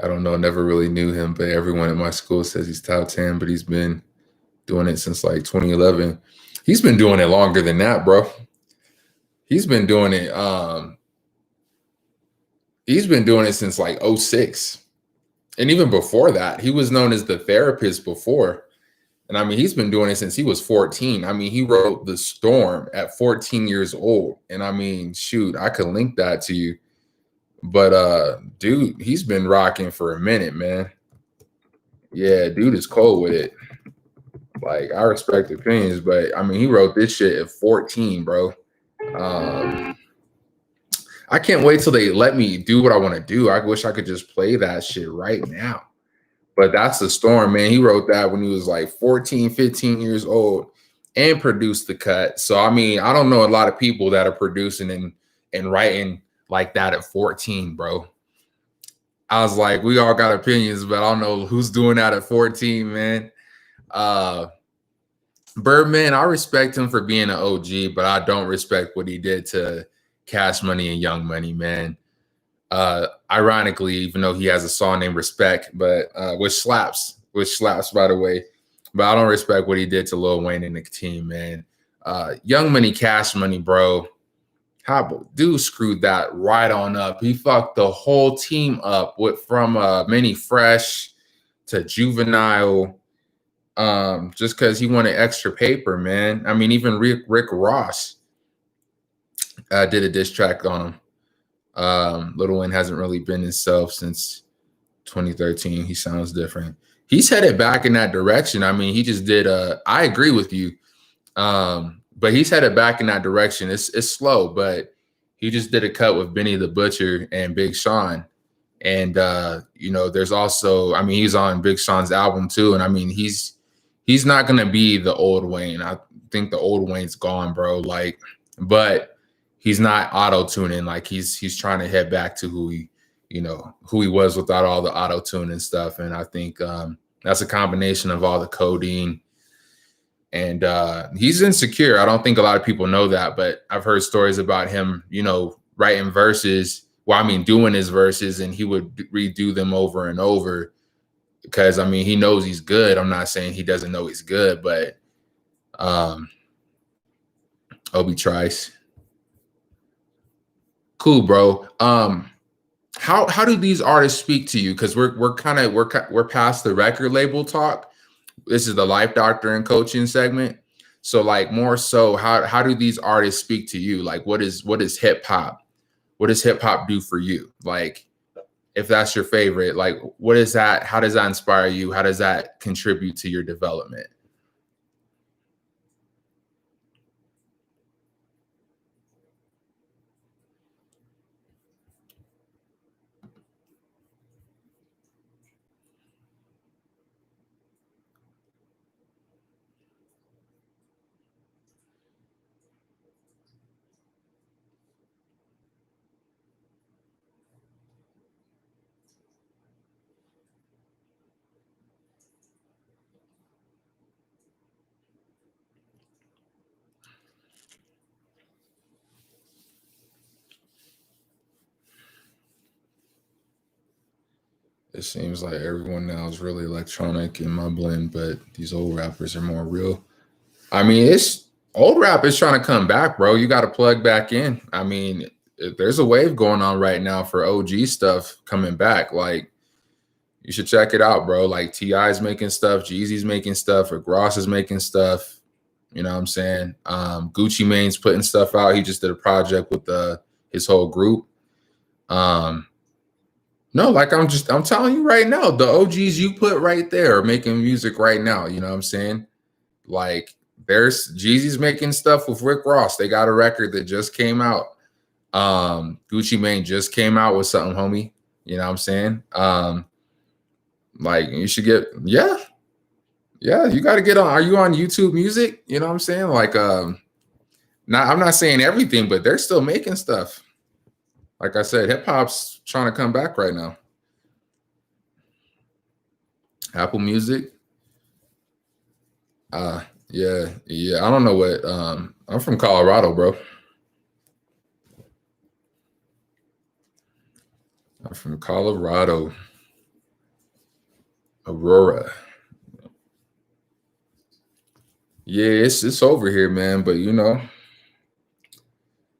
don't know. Never really knew him, but everyone at my school says he's top 10, but he's been doing it since like 2011. He's been doing it longer than that, bro. He's been doing it since like 06. And even before that, he was known as the Therapist before. And I mean, he's been doing it since he was 14. I mean, he wrote The Storm at 14 years old. And I mean, shoot, I could link that to you. But dude, he's been rocking for a minute, man. Yeah, dude is cold with it. Like, I respect opinions, but I mean, he wrote this shit at 14, bro. I can't wait till they let me do what I want to do. I wish I could just play that shit right now. But that's the storm, man. He wrote that when he was like 14, 15 years old and produced the cut. So, I mean, I don't know a lot of people that are producing and writing like that at 14, bro. I was like, we all got opinions, but I don't know who's doing that at 14, man. Birdman, I respect him for being an OG, but I don't respect what he did to Cash Money and Young Money, man. Ironically, even though he has a song named Respect, but which slaps, by the way. But I don't respect what he did to Lil Wayne and the team, man. Young Money, Cash Money, bro. How dude screwed that right on up. He fucked the whole team up from Mini Fresh to Juvenile. Just because he wanted extra paper, man. I mean, even Rick Ross did a diss track on him. Lil Wayne hasn't really been himself since 2013. He sounds different. He's headed back in that direction. I mean, he just did I agree with you. But he's headed back in that direction. It's slow, but he just did a cut with Benny the Butcher and Big Sean. And you know, there's also, I mean, he's on Big Sean's album too. And I mean, he's not gonna be the old Wayne. I think the old Wayne's gone, bro. Like, but he's not auto-tuning. Like he's trying to head back to who he was without all the auto-tune and stuff. And I think that's a combination of all the coding. And he's insecure. I don't think a lot of people know that, but I've heard stories about him, you know, writing verses. Well, I mean, doing his verses, and he would redo them over and over because, I mean, he knows he's good. I'm not saying he doesn't know he's good, but Obi tries. Cool, bro. How do these artists speak to you? Because we're past the record label talk. This is the Life Doctor and Coaching segment. So, like, more so, how do these artists speak to you? Like, what is hip hop? What does hip hop do for you? Like, if that's your favorite, like, what is that? How does that inspire you? How does that contribute to your development? It seems like everyone now is really electronic in my blend, but these old rappers are more real. I mean, it's old rap is trying to come back, bro. You got to plug back in. I mean, there's a wave going on right now for OG stuff coming back. Like, you should check it out, bro. Like, T.I.'s making stuff, Jeezy's making stuff, or Ross is making stuff. You know what I'm saying? Gucci Mane's putting stuff out. He just did a project with his whole group. No, like I'm telling you right now, the OGs you put right there are making music right now. You know what I'm saying? Like, there's Jeezy's making stuff with Rick Ross. They got a record that just came out. Gucci Mane just came out with something, homie. You know what I'm saying? Like, you should get, yeah, you got to get on. Are you on YouTube Music? You know what I'm saying? Like, I'm not saying everything, but they're still making stuff. Like I said, hip hop's trying to come back right now. Apple Music. Yeah. I don't know what. I'm from Colorado, bro. I'm from Colorado. Aurora. Yeah, it's over here, man. But you know,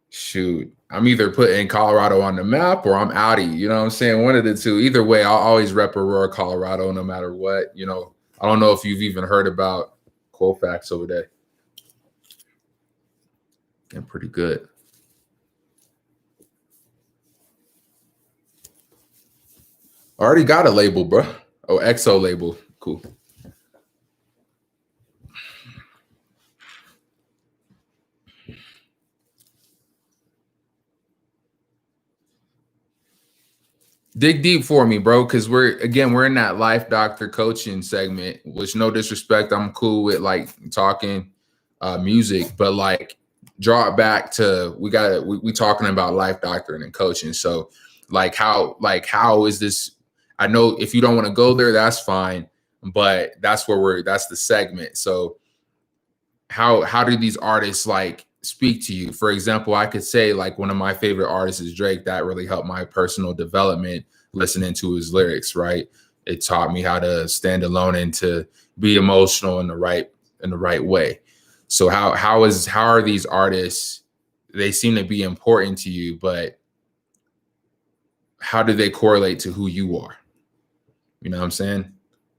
shoot, I'm either putting Colorado on the map or I'm outie. You know what I'm saying? One of the two. Either way, I'll always rep Aurora, Colorado, no matter what. You know, I don't know if you've even heard about Colfax over there. Getting pretty good. I already got a label, bro. Oh, XO label. Cool. Dig deep for me, bro, because we're in that life doctor coaching segment, which no disrespect, I'm cool with like talking music, but like draw it back to we talking about life doctoring and coaching. So how is this? I know if you don't want to go there, that's fine, but that's the segment. So how do these artists like speak to you? For example, I could say like one of my favorite artists is Drake. That really helped my personal development, listening to his lyrics, right? It taught me how to stand alone and to be emotional in the right way. So how are these artists? They seem to be important to you, but how do they correlate to who you are? You know what I'm saying?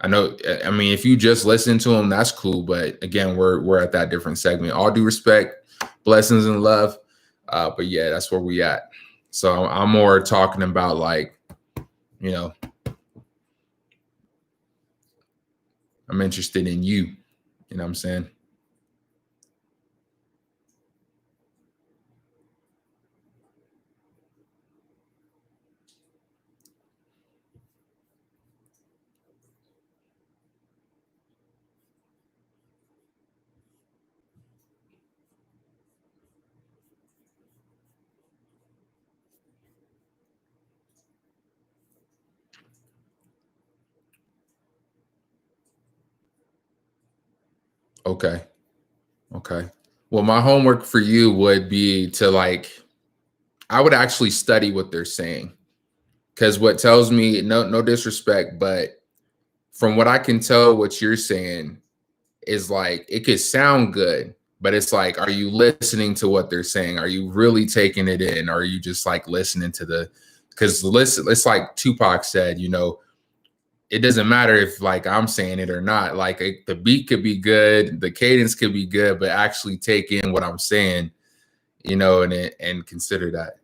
I know. I mean, if you just listen to them, that's cool. But again, we're at that different segment. All due respect, blessings and love. But yeah, that's where we at. So I'm more talking about like, you know, I'm interested in you. You know what I'm saying? Okay. Okay. Well, my homework for you would be to like, I would actually study what they're saying. Because what tells me, no disrespect, but from what I can tell, what you're saying is like, it could sound good, but it's like, are you listening to what they're saying? Are you really taking it in? Or are you just like listening to because listen, it's like Tupac said, you know, it doesn't matter if like I'm saying it or not. Like the beat could be good, the cadence could be good, but actually take in what I'm saying, you know, and consider that.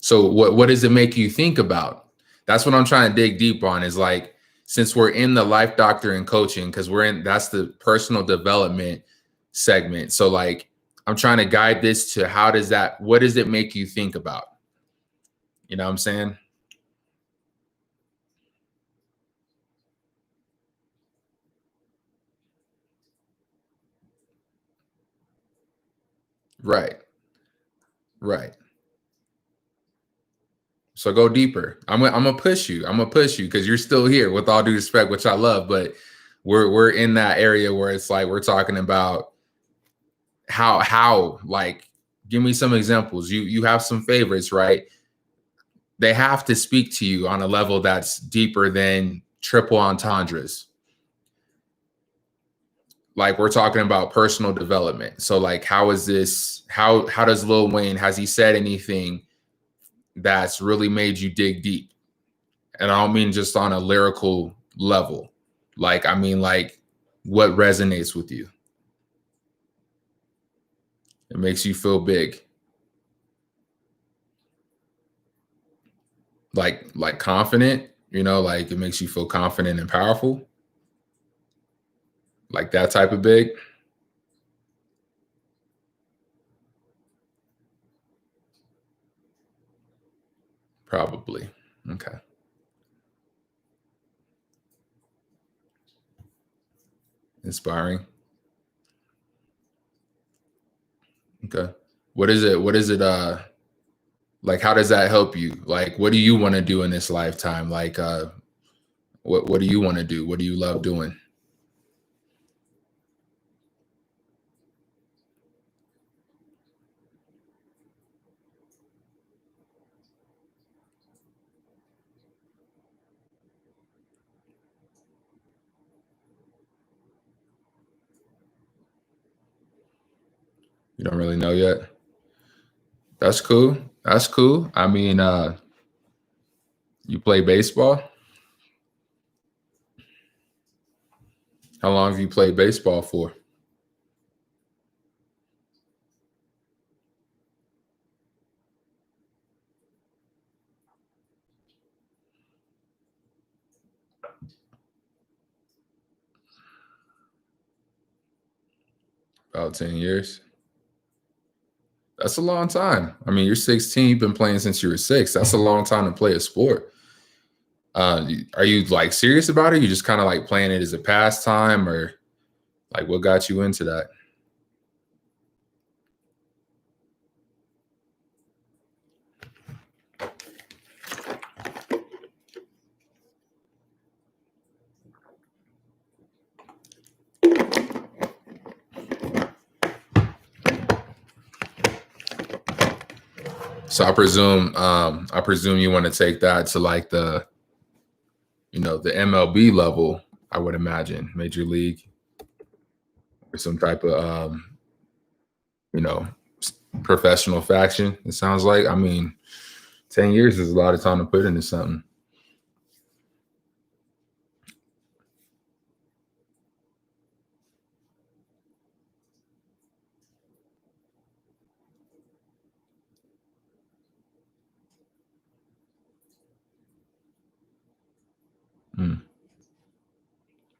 So what does it make you think about? That's what I'm trying to dig deep on, is like, since we're in the life doctor and coaching, because that's the personal development segment. So like I'm trying to guide this to what does it make you think about? You know what I'm saying? Right. Right. So go deeper. I'm gonna push you. I'm gonna push you because you're still here, with all due respect, which I love, but we're in that area where it's like we're talking about how like, give me some examples. You have some favorites, right? They have to speak to you on a level that's deeper than triple entendres. Like we're talking about personal development. So like, how does Lil Wayne, has he said anything that's really made you dig deep? And I don't mean just on a lyrical level. Like, I mean, like, what resonates with you? It makes you feel big. Like confident, you know, like it makes you feel confident and powerful. Like that type of big. Probably. Okay. Inspiring. Okay. What is it like, how does that help you? Like, what do you want to do in this lifetime? Like what do you want to do? What do you love doing? You don't really know yet? That's cool. That's cool. I mean, you play baseball? How long have you played baseball for? About 10 years. That's a long time. I mean, you're 16. You've been playing since you were 6. That's a long time to play a sport. Are you like serious about it? You just kind of like playing it as a pastime, or like what got you into that? So I presume you want to take that to like the MLB level, I would imagine, Major League, or some type of professional faction. It sounds like. I mean, 10 years is a lot of time to put into something.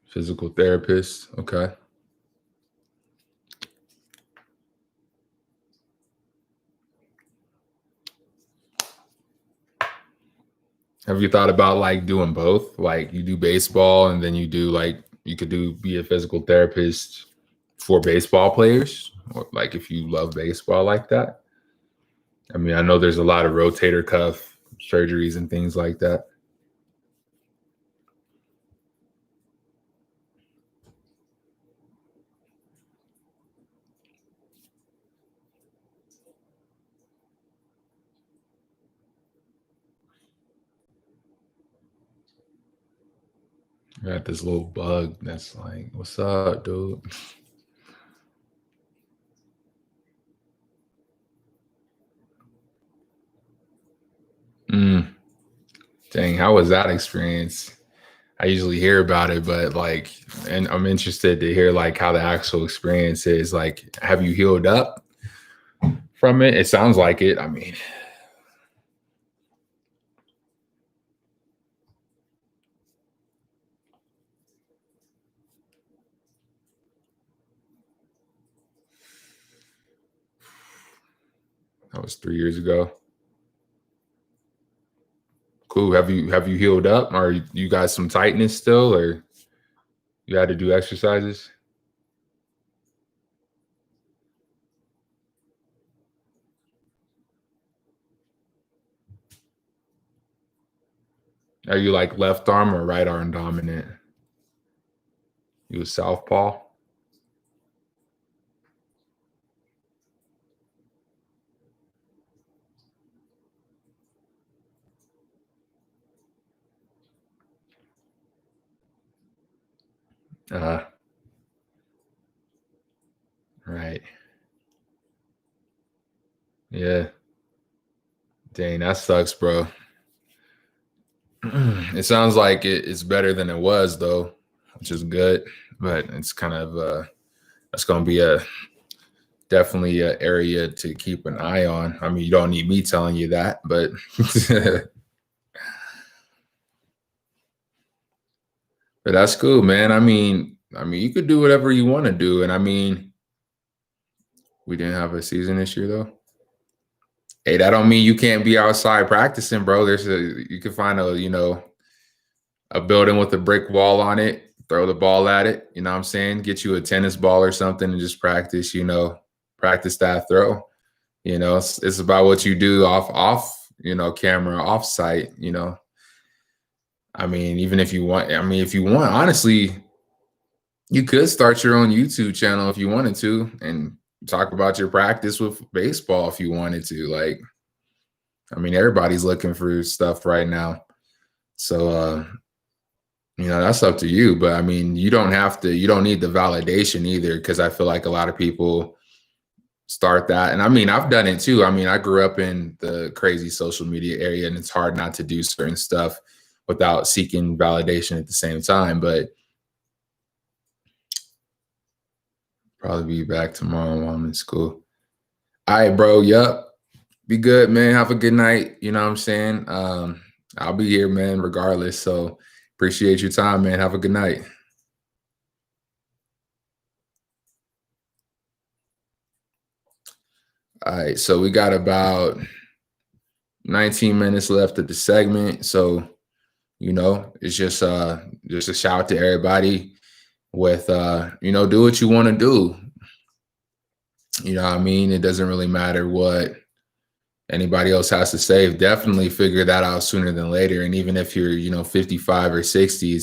Physical therapist. Okay. Have you thought about like doing both? Like you do baseball and then you do like you could be a physical therapist for baseball players, or like if you love baseball like that. I mean, I know there's a lot of rotator cuff surgeries and things like that. I got this little bug that's like, what's up, dude? Dang, how was that experience? I usually hear about it, but like, and I'm interested to hear like how the actual experience is. Like, have you healed up from it? It sounds like it. I mean, that was 3 years ago. Cool. Have you healed up? Or you got some tightness still, or you had to do exercises? Are you like left arm or right arm dominant? You a southpaw? Uh, right. Yeah. Dang, that sucks, bro. It sounds like it's better than it was though, which is good. But it's kind of that's gonna be definitely an area to keep an eye on. I mean, you don't need me telling you that, but but that's cool, man. I mean, you could do whatever you want to do, and I mean, we didn't have a season this year though. Hey, that don't mean you can't be outside practicing, bro. You can find a building with a brick wall on it, throw the ball at it, you know what I'm saying? Get you a tennis ball or something and just practice, practice that throw. It's about what you do off, camera, off site, I mean, even if you want, honestly, you could start your own YouTube channel if you wanted to and talk about your practice with baseball if you wanted to. Like, I mean, everybody's looking for stuff right now. So that's up to you. But I mean, you don't need the validation either, because I feel like a lot of people start that. And I mean, I've done it too. I mean, I grew up in the crazy social media area, and it's hard not to do certain stuff without seeking validation at the same time. But probably be back tomorrow while I'm in school. All right, bro. Yup. Be good, man. Have a good night. You know what I'm saying? I'll be here, man, regardless. So appreciate your time, man. Have a good night. All right, so we got about 19 minutes left of the segment. So, it's just a shout out to everybody with do what you want to do. You know what I mean? It doesn't really matter what anybody else has to say. Definitely figure that out sooner than later. And even if you're, 55 or 60,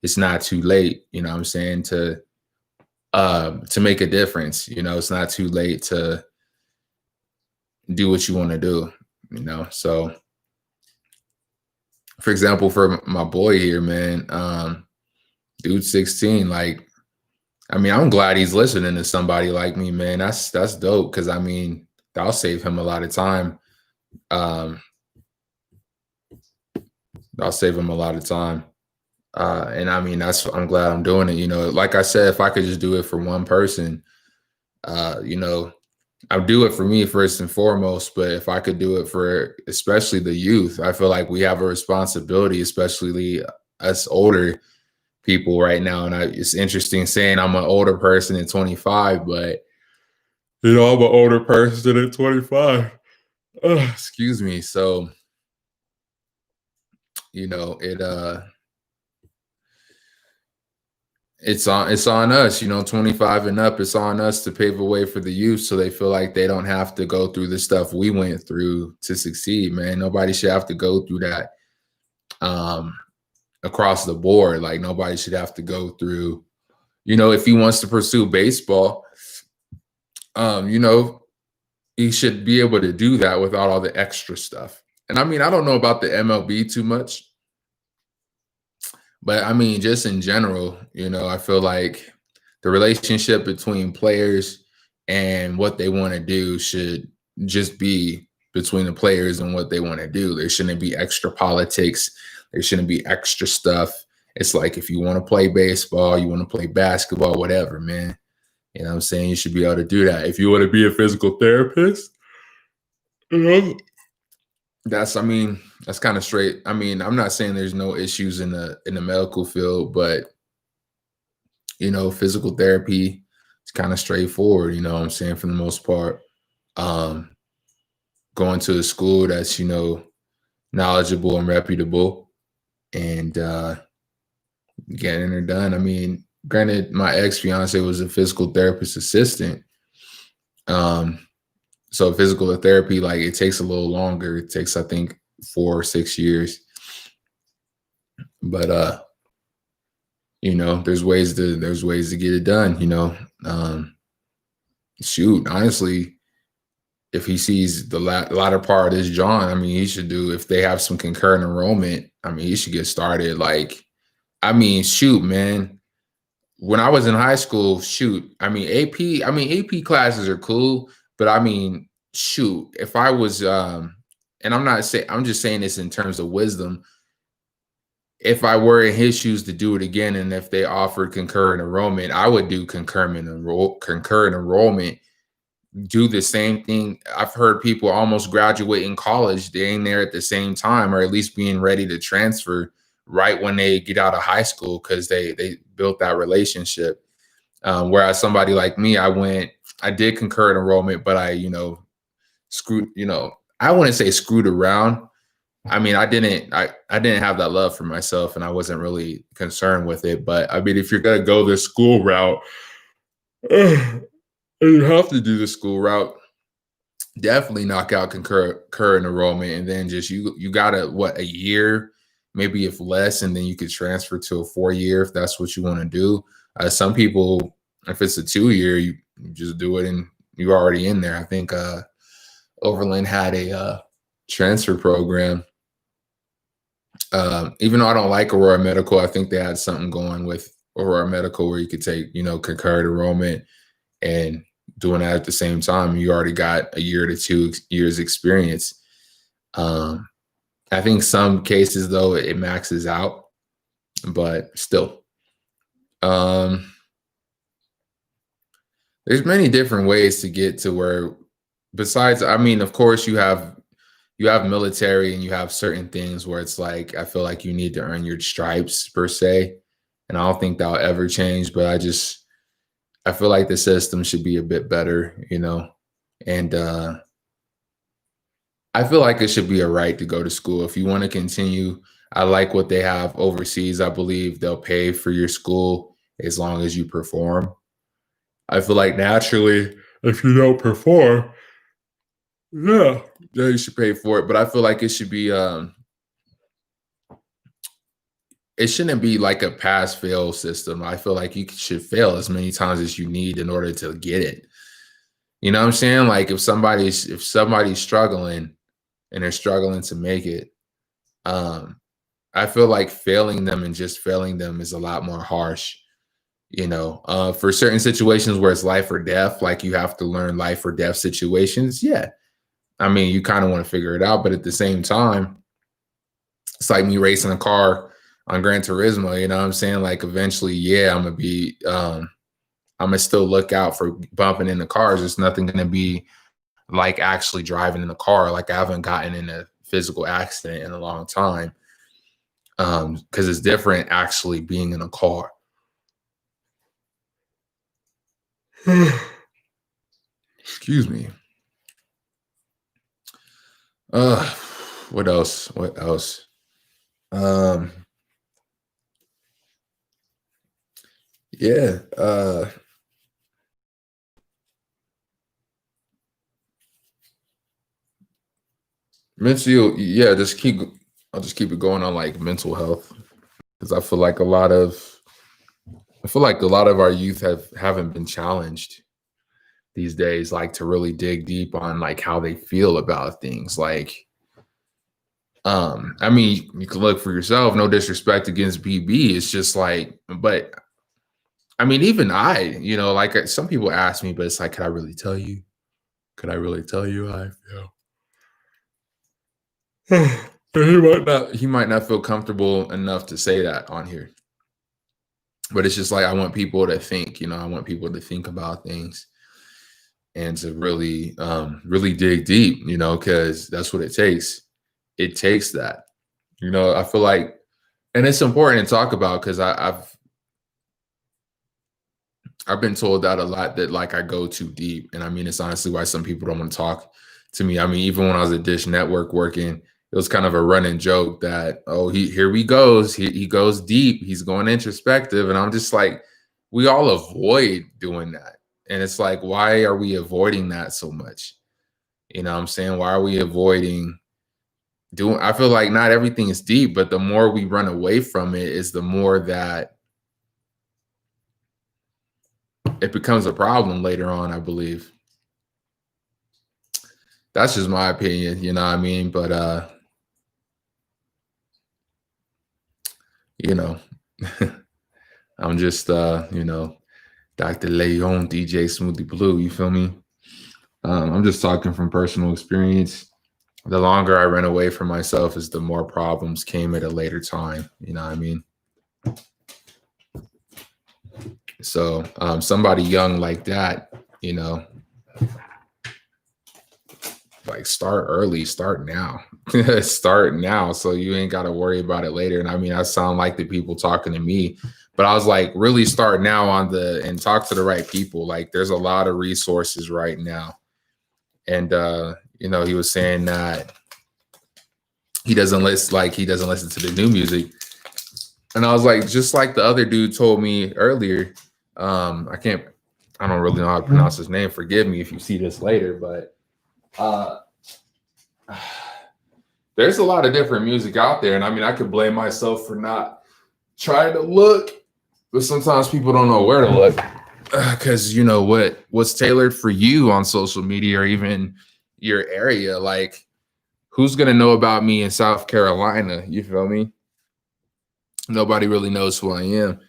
it's not too late, you know what I'm saying, to make a difference. It's not too late to do what you want to do, So for example, for my boy here, man, dude's 16, like, I'm glad he's listening to somebody like me, man. That's dope. Cause that'll save him a lot of time. That'll save him a lot of time. And I'm glad I'm doing it. Like I said, if I could just do it for one person, I'll do it for me first and foremost. But if I could do it for especially the youth, I feel like we have a responsibility, especially us older people right now. And it's interesting saying I'm an older person at 25, but I'm an older person at 25. Excuse me. So, it's on us, 25 and up. It's on us to pave the way for the youth so they feel like they don't have to go through the stuff we went through to succeed, man. Nobody should have to go through that across the board. Like nobody should have to go through, if he wants to pursue baseball, he should be able to do that without all the extra stuff. And I don't know about the MLB too much, but just in general, I feel like the relationship between players and what they want to do should just be between the players and what they want to do. There shouldn't be extra politics. There shouldn't be extra stuff. It's like if you want to play baseball, you want to play basketball, whatever, man. You know what I'm saying? You should be able to do that. If you want to be a physical therapist, that's kind of straight. I'm not saying there's no issues in the medical field, but physical therapy is kind of straightforward, what I'm saying, for the most part. Going to a school that's, knowledgeable and reputable and getting her done. Granted, my ex-fiance was a physical therapist assistant. So physical therapy, like it takes a little longer. It takes, I think, 4 or 6 years. But there's ways to get it done, shoot, honestly, if he sees the latter part of this John, he should do, if they have some concurrent enrollment, he should get started. Like, shoot, man. When I was in high school, AP classes are cool, but shoot, if I was, and I'm just saying this in terms of wisdom. If I were in his shoes to do it again, and if they offered concurrent enrollment, I would do concurrent enrollment, do the same thing. I've heard people almost graduate in college, they ain't there at the same time, or at least being ready to transfer right when they get out of high school because they built that relationship. Whereas somebody like me, I did concurrent enrollment, but I wouldn't say screwed around. I didn't have that love for myself and I wasn't really concerned with it. But if you're going to go the school route, you have to do the school route. Definitely knock out concurrent enrollment. And then just, you got a year, maybe if less, and then you could transfer to a 4-year if that's what you want to do. Some people, if it's a 2-year, you just do it and you're already in there. I think Overland had a transfer program. Even though I don't like Aurora Medical, I think they had something going with Aurora Medical where you could take, concurrent enrollment and doing that at the same time. You already got a year to 2 years experience. I think some cases, though, it maxes out, but still. There's many different ways to get to where, besides, of course, you have military and you have certain things where it's like, I feel like you need to earn your stripes per se. And I don't think that'll ever change, but I feel like the system should be a bit better, and I feel like it should be a right to go to school if you want to continue. I like what they have overseas. I believe they'll pay for your school as long as you perform. I feel like naturally, if you don't perform, yeah, yeah, you should pay for it. But I feel like it should be it shouldn't be like a pass fail system. I feel like you should fail as many times as you need in order to get it. You know what I'm saying? Like if somebody's struggling and they're struggling to make it, um, I feel like failing them and just failing them is a lot more harsh. For certain situations where it's life or death, like you have to learn life or death situations. Yeah, I mean, you kind of want to figure it out, but at the same time, it's like me racing a car on Gran Turismo. You know what I'm saying? Like eventually, yeah, I'm gonna still look out for bumping into cars. It's nothing gonna be like actually driving in a car. Like I haven't gotten in a physical accident in a long time. Because it's different actually being in a car. Excuse me. Uh, what else? What else? Um, yeah. Mental. Yeah. I'll just keep it going on like mental health because I feel like a lot of our youth haven't been challenged these days, like to really dig deep on like how they feel about things. Like, I mean, you can look for yourself. No disrespect against BB. It's just like, but I mean, even like some people ask me, but it's like, could I really tell you? Could I really tell you how I feel? And he might not feel comfortable enough to say that on here. But it's just like I want people to think, I want people to think about things and to really dig deep, because that's what it takes. It takes that. I feel like, and it's important to talk about because I've been told that a lot, that like I go too deep. And I mean, it's honestly why some people don't want to talk to me. I mean, even when I was at Dish Network working, it was kind of a running joke that, oh, here he goes. He goes deep. He's going introspective. And I'm just like, we all avoid doing that. And it's like, why are we avoiding that so much? You know what I'm saying? Why are we avoiding doing? I feel like not everything is deep, but the more we run away from it is the more that it becomes a problem later on, I believe. That's just my opinion, you know what I mean? But you know, I'm just Dr. Leon DJ Smoothie Blue, you feel me? I'm just talking from personal experience. The longer I ran away from myself is the more problems came at a later time, you know what I mean? So somebody young like that, like start early, start now. Start now so you ain't got to worry about it later. And I mean, I sound like the people talking to me, but I was like, really start now and talk to the right people. Like there's a lot of resources right now. And he was saying that he doesn't listen to the new music. And I was like, just like the other dude told me earlier, I don't really know how to pronounce his name. Forgive me if you see this later, but there's a lot of different music out there. And I mean, I could blame myself for not trying to look, but sometimes people don't know where to look because what's tailored for you on social media or even your area. Like, who's going to know about me in South Carolina? You feel me? Nobody really knows who I am.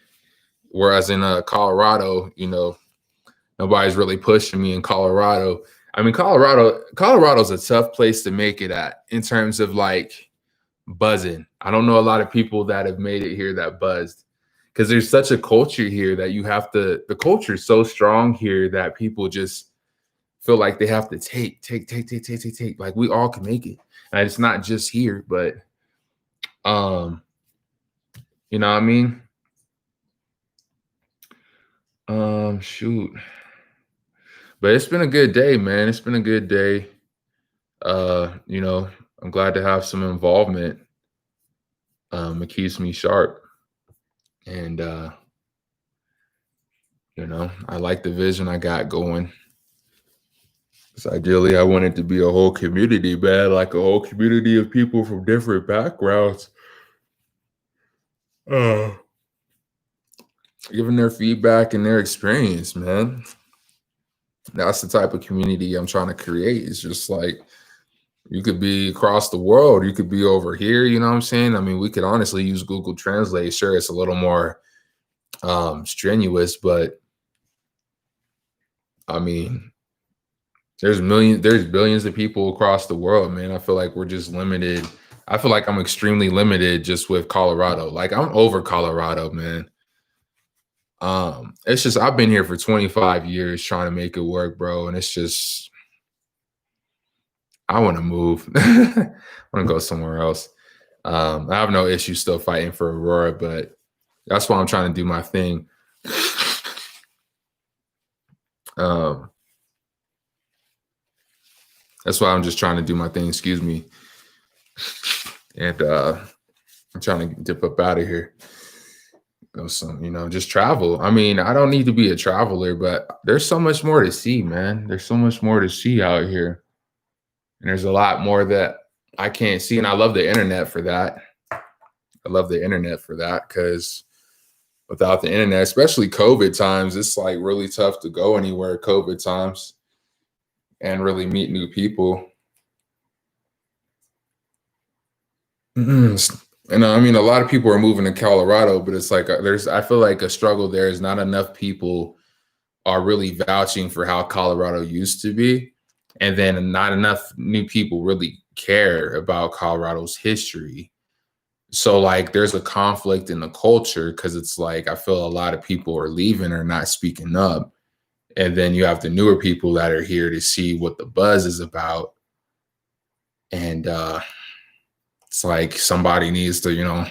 Whereas in Colorado, nobody's really pushing me in Colorado. I mean, Colorado's a tough place to make it at in terms of like buzzing. I don't know a lot of people that have made it here that buzzed because there's such a culture here that the culture is so strong here that people just feel like they have to take. Like we all can make it. And it's not just here, but you know what I mean? Shoot. But it's been a good day, man. It's been a good day. You know, I'm glad to have some involvement. It keeps me sharp. And you know, I like the vision I got going. So ideally, I want it to be a whole community, man, like a whole community of people from different backgrounds, uh, giving their feedback and their experience, man. That's the type of community I'm trying to create. It's just like you could be across the world, you could be over here, you know what I'm saying? I mean, we could honestly use Google Translate. Sure, it's a little more strenuous, but I mean, there's billions of people across the world, man. I feel like we're just limited. I feel like I'm extremely limited just with Colorado. Like I'm over Colorado, man. It's just I've been here for 25 years trying to make it work, bro. And it's just I want to move. I want to go somewhere else. I have no issue still fighting for Aurora, but that's why I'm trying to do my thing. That's why I'm just trying to do my thing, excuse me. And I'm trying to dip up out of here. Go some, you know, just travel. I mean, I don't need to be a traveler, but there's so much more to see, man. There's so much more to see out here. And there's a lot more that I can't see. And I love the internet for that. I love the internet for that because without the internet, especially COVID times, it's like really tough to go anywhere COVID times and really meet new people. And I mean, a lot of people are moving to Colorado, but it's like I feel like a struggle there is not enough people are really vouching for how Colorado used to be. And then not enough new people really care about Colorado's history. So like there's a conflict in the culture because it's like I feel a lot of people are leaving or not speaking up. And then you have the newer people that are here to see what the buzz is about. And it's like somebody needs to, you know,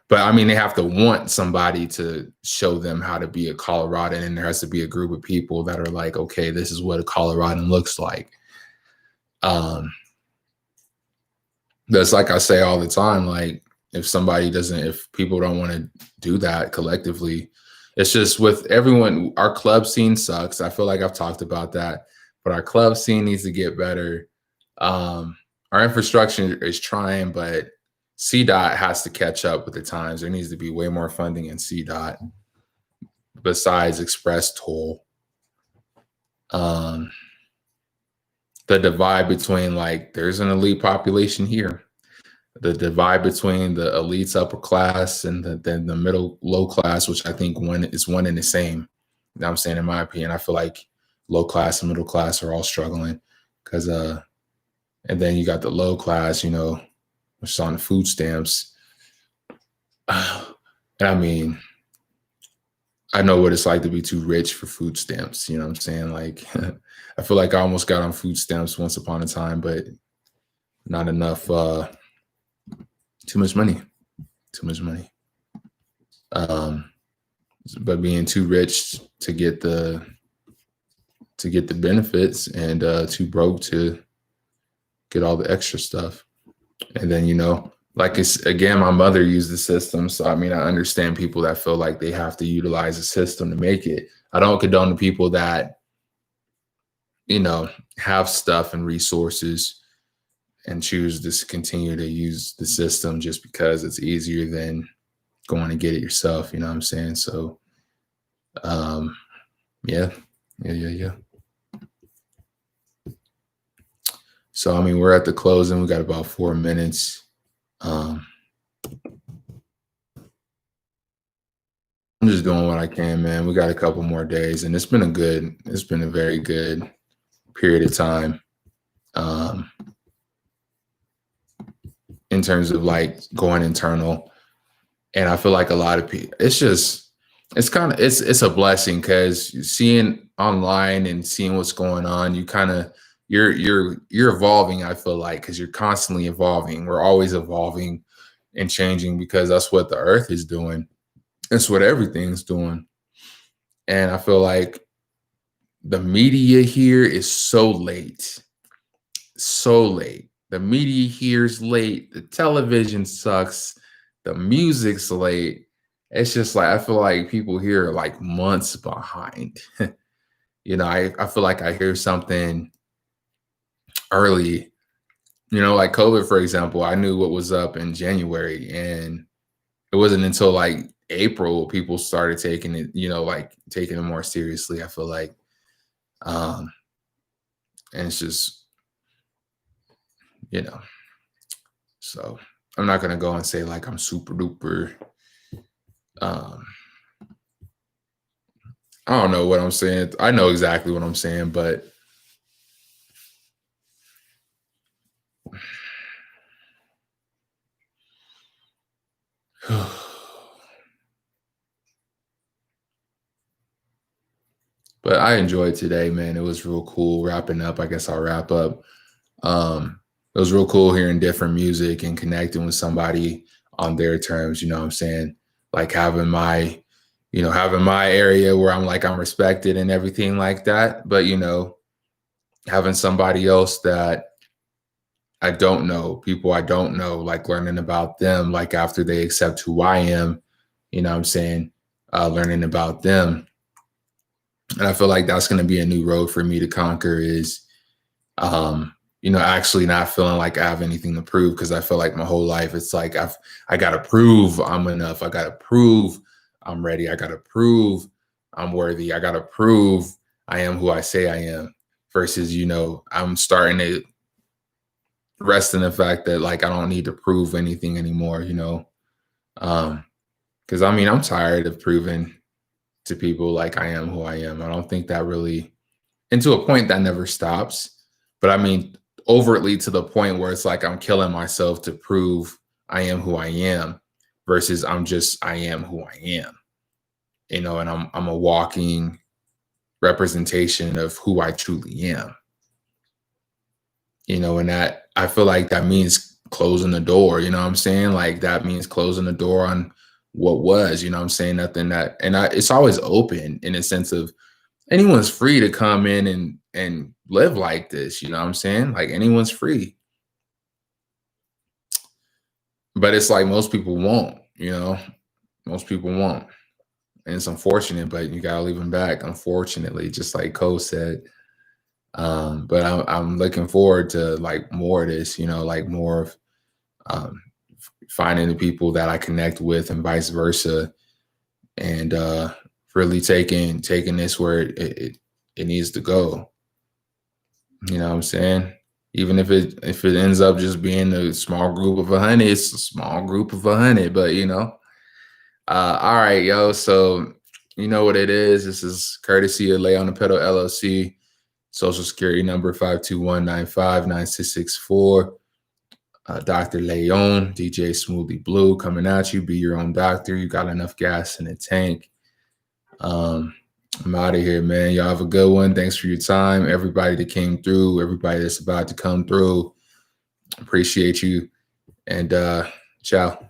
but I mean, they have to want somebody to show them how to be a Coloradan. And there has to be a group of people that are like, okay, this is what a Coloradan looks like. That's like I say all the time, like if people don't want to do that collectively, it's just with everyone, our club scene sucks. I feel like I've talked about that, but our club scene needs to get better. Our infrastructure is trying, but CDOT has to catch up with the times. There needs to be way more funding in CDOT besides express toll. The divide between like there's an elite population here. The divide between the elites upper class and then the middle low class, which I think one and the same. You know what I'm saying, in my opinion, I feel like low class and middle class are all struggling because and then you got the low class, you know, which is on the food stamps. And I mean, I know what it's like to be too rich for food stamps. You know what I'm saying? Like, I feel like I almost got on food stamps once upon a time, but not enough. Too much money. But being too rich to get the benefits and too broke to get all the extra stuff. And then, you know, like it's again, my mother used the system. So I mean, I understand people that feel like they have to utilize the system to make it. I don't condone the people that, you know, have stuff and resources and choose to continue to use the system just because it's easier than going to get it yourself. You know what I'm saying? So, yeah. So, I mean, we're at the closing. We got about 4 minutes. I'm just doing what I can, man. We got a couple more days, and it's been a very good period of time. In terms of like going internal. And I feel like a lot of people, it's a blessing because seeing online and seeing what's going on, you're evolving. I feel like, cause you're constantly evolving. We're always evolving and changing because that's what the earth is doing. That's what everything's doing. And I feel like the media here is so late. so late. The media here's late. The television sucks. The music's late. It's just like, I feel like people here are like months behind. You know, I feel like I hear something early, you know, like COVID, for example. I knew what was up in January, and it wasn't until like April people started taking it, you know, like taking it more seriously, I feel like. And it's just, you know, so I'm not gonna go and say like I'm super duper. I don't know what I'm saying. I know exactly what I'm saying, but but I enjoyed today, man. It was real cool wrapping up. I guess I'll wrap up. It was real cool hearing different music and connecting with somebody on their terms, you know what I'm saying? Like having my area where I'm respected and everything like that. But, you know, having somebody else that I don't know, people I don't know, like learning about them, like after they accept who I am, you know what I'm saying? Learning about them. And I feel like that's going to be a new road for me to conquer is, you know, actually not feeling like I have anything to prove, because I feel like my whole life it's like I got to prove I'm enough. I got to prove I'm ready. I got to prove I'm worthy. I got to prove I am who I say I am, versus, you know, I'm starting to rest in the fact that like I don't need to prove anything anymore, you know. Because I mean, I'm tired of proving to people like I am who I am. I don't think that really, and to a point that never stops. But I mean, overtly to the point where it's like I'm killing myself to prove I am who I am, versus I am who I am, you know, and I'm a walking representation of who I truly am, you know, and that I feel like that means closing the door, you know what I'm saying? Like that means closing the door on what was, you know what I'm saying? It's always open in a sense of anyone's free to come in and live like this, you know what I'm saying? Like anyone's free. But it's like most people won't, you know, most people won't. And it's unfortunate, but you gotta leave them back, unfortunately, just like Cole said. But I'm looking forward to like more of this, you know, like more of finding the people that I connect with and vice versa, and really taking this where it needs to go. You know what I'm saying? Even if it ends up just being a small group of 100, it's a small group of 100. But you know, all right, yo. So you know what it is. This is courtesy of Lay on the Pedal LLC. Social security number 521959664. Dr. Leon, DJ Smoothie Blue, coming at you. Be your own doctor. You got enough gas in the tank. I'm out of here, man. Y'all have a good one. Thanks for your time. Everybody that came through, everybody that's about to come through. Appreciate you. And ciao.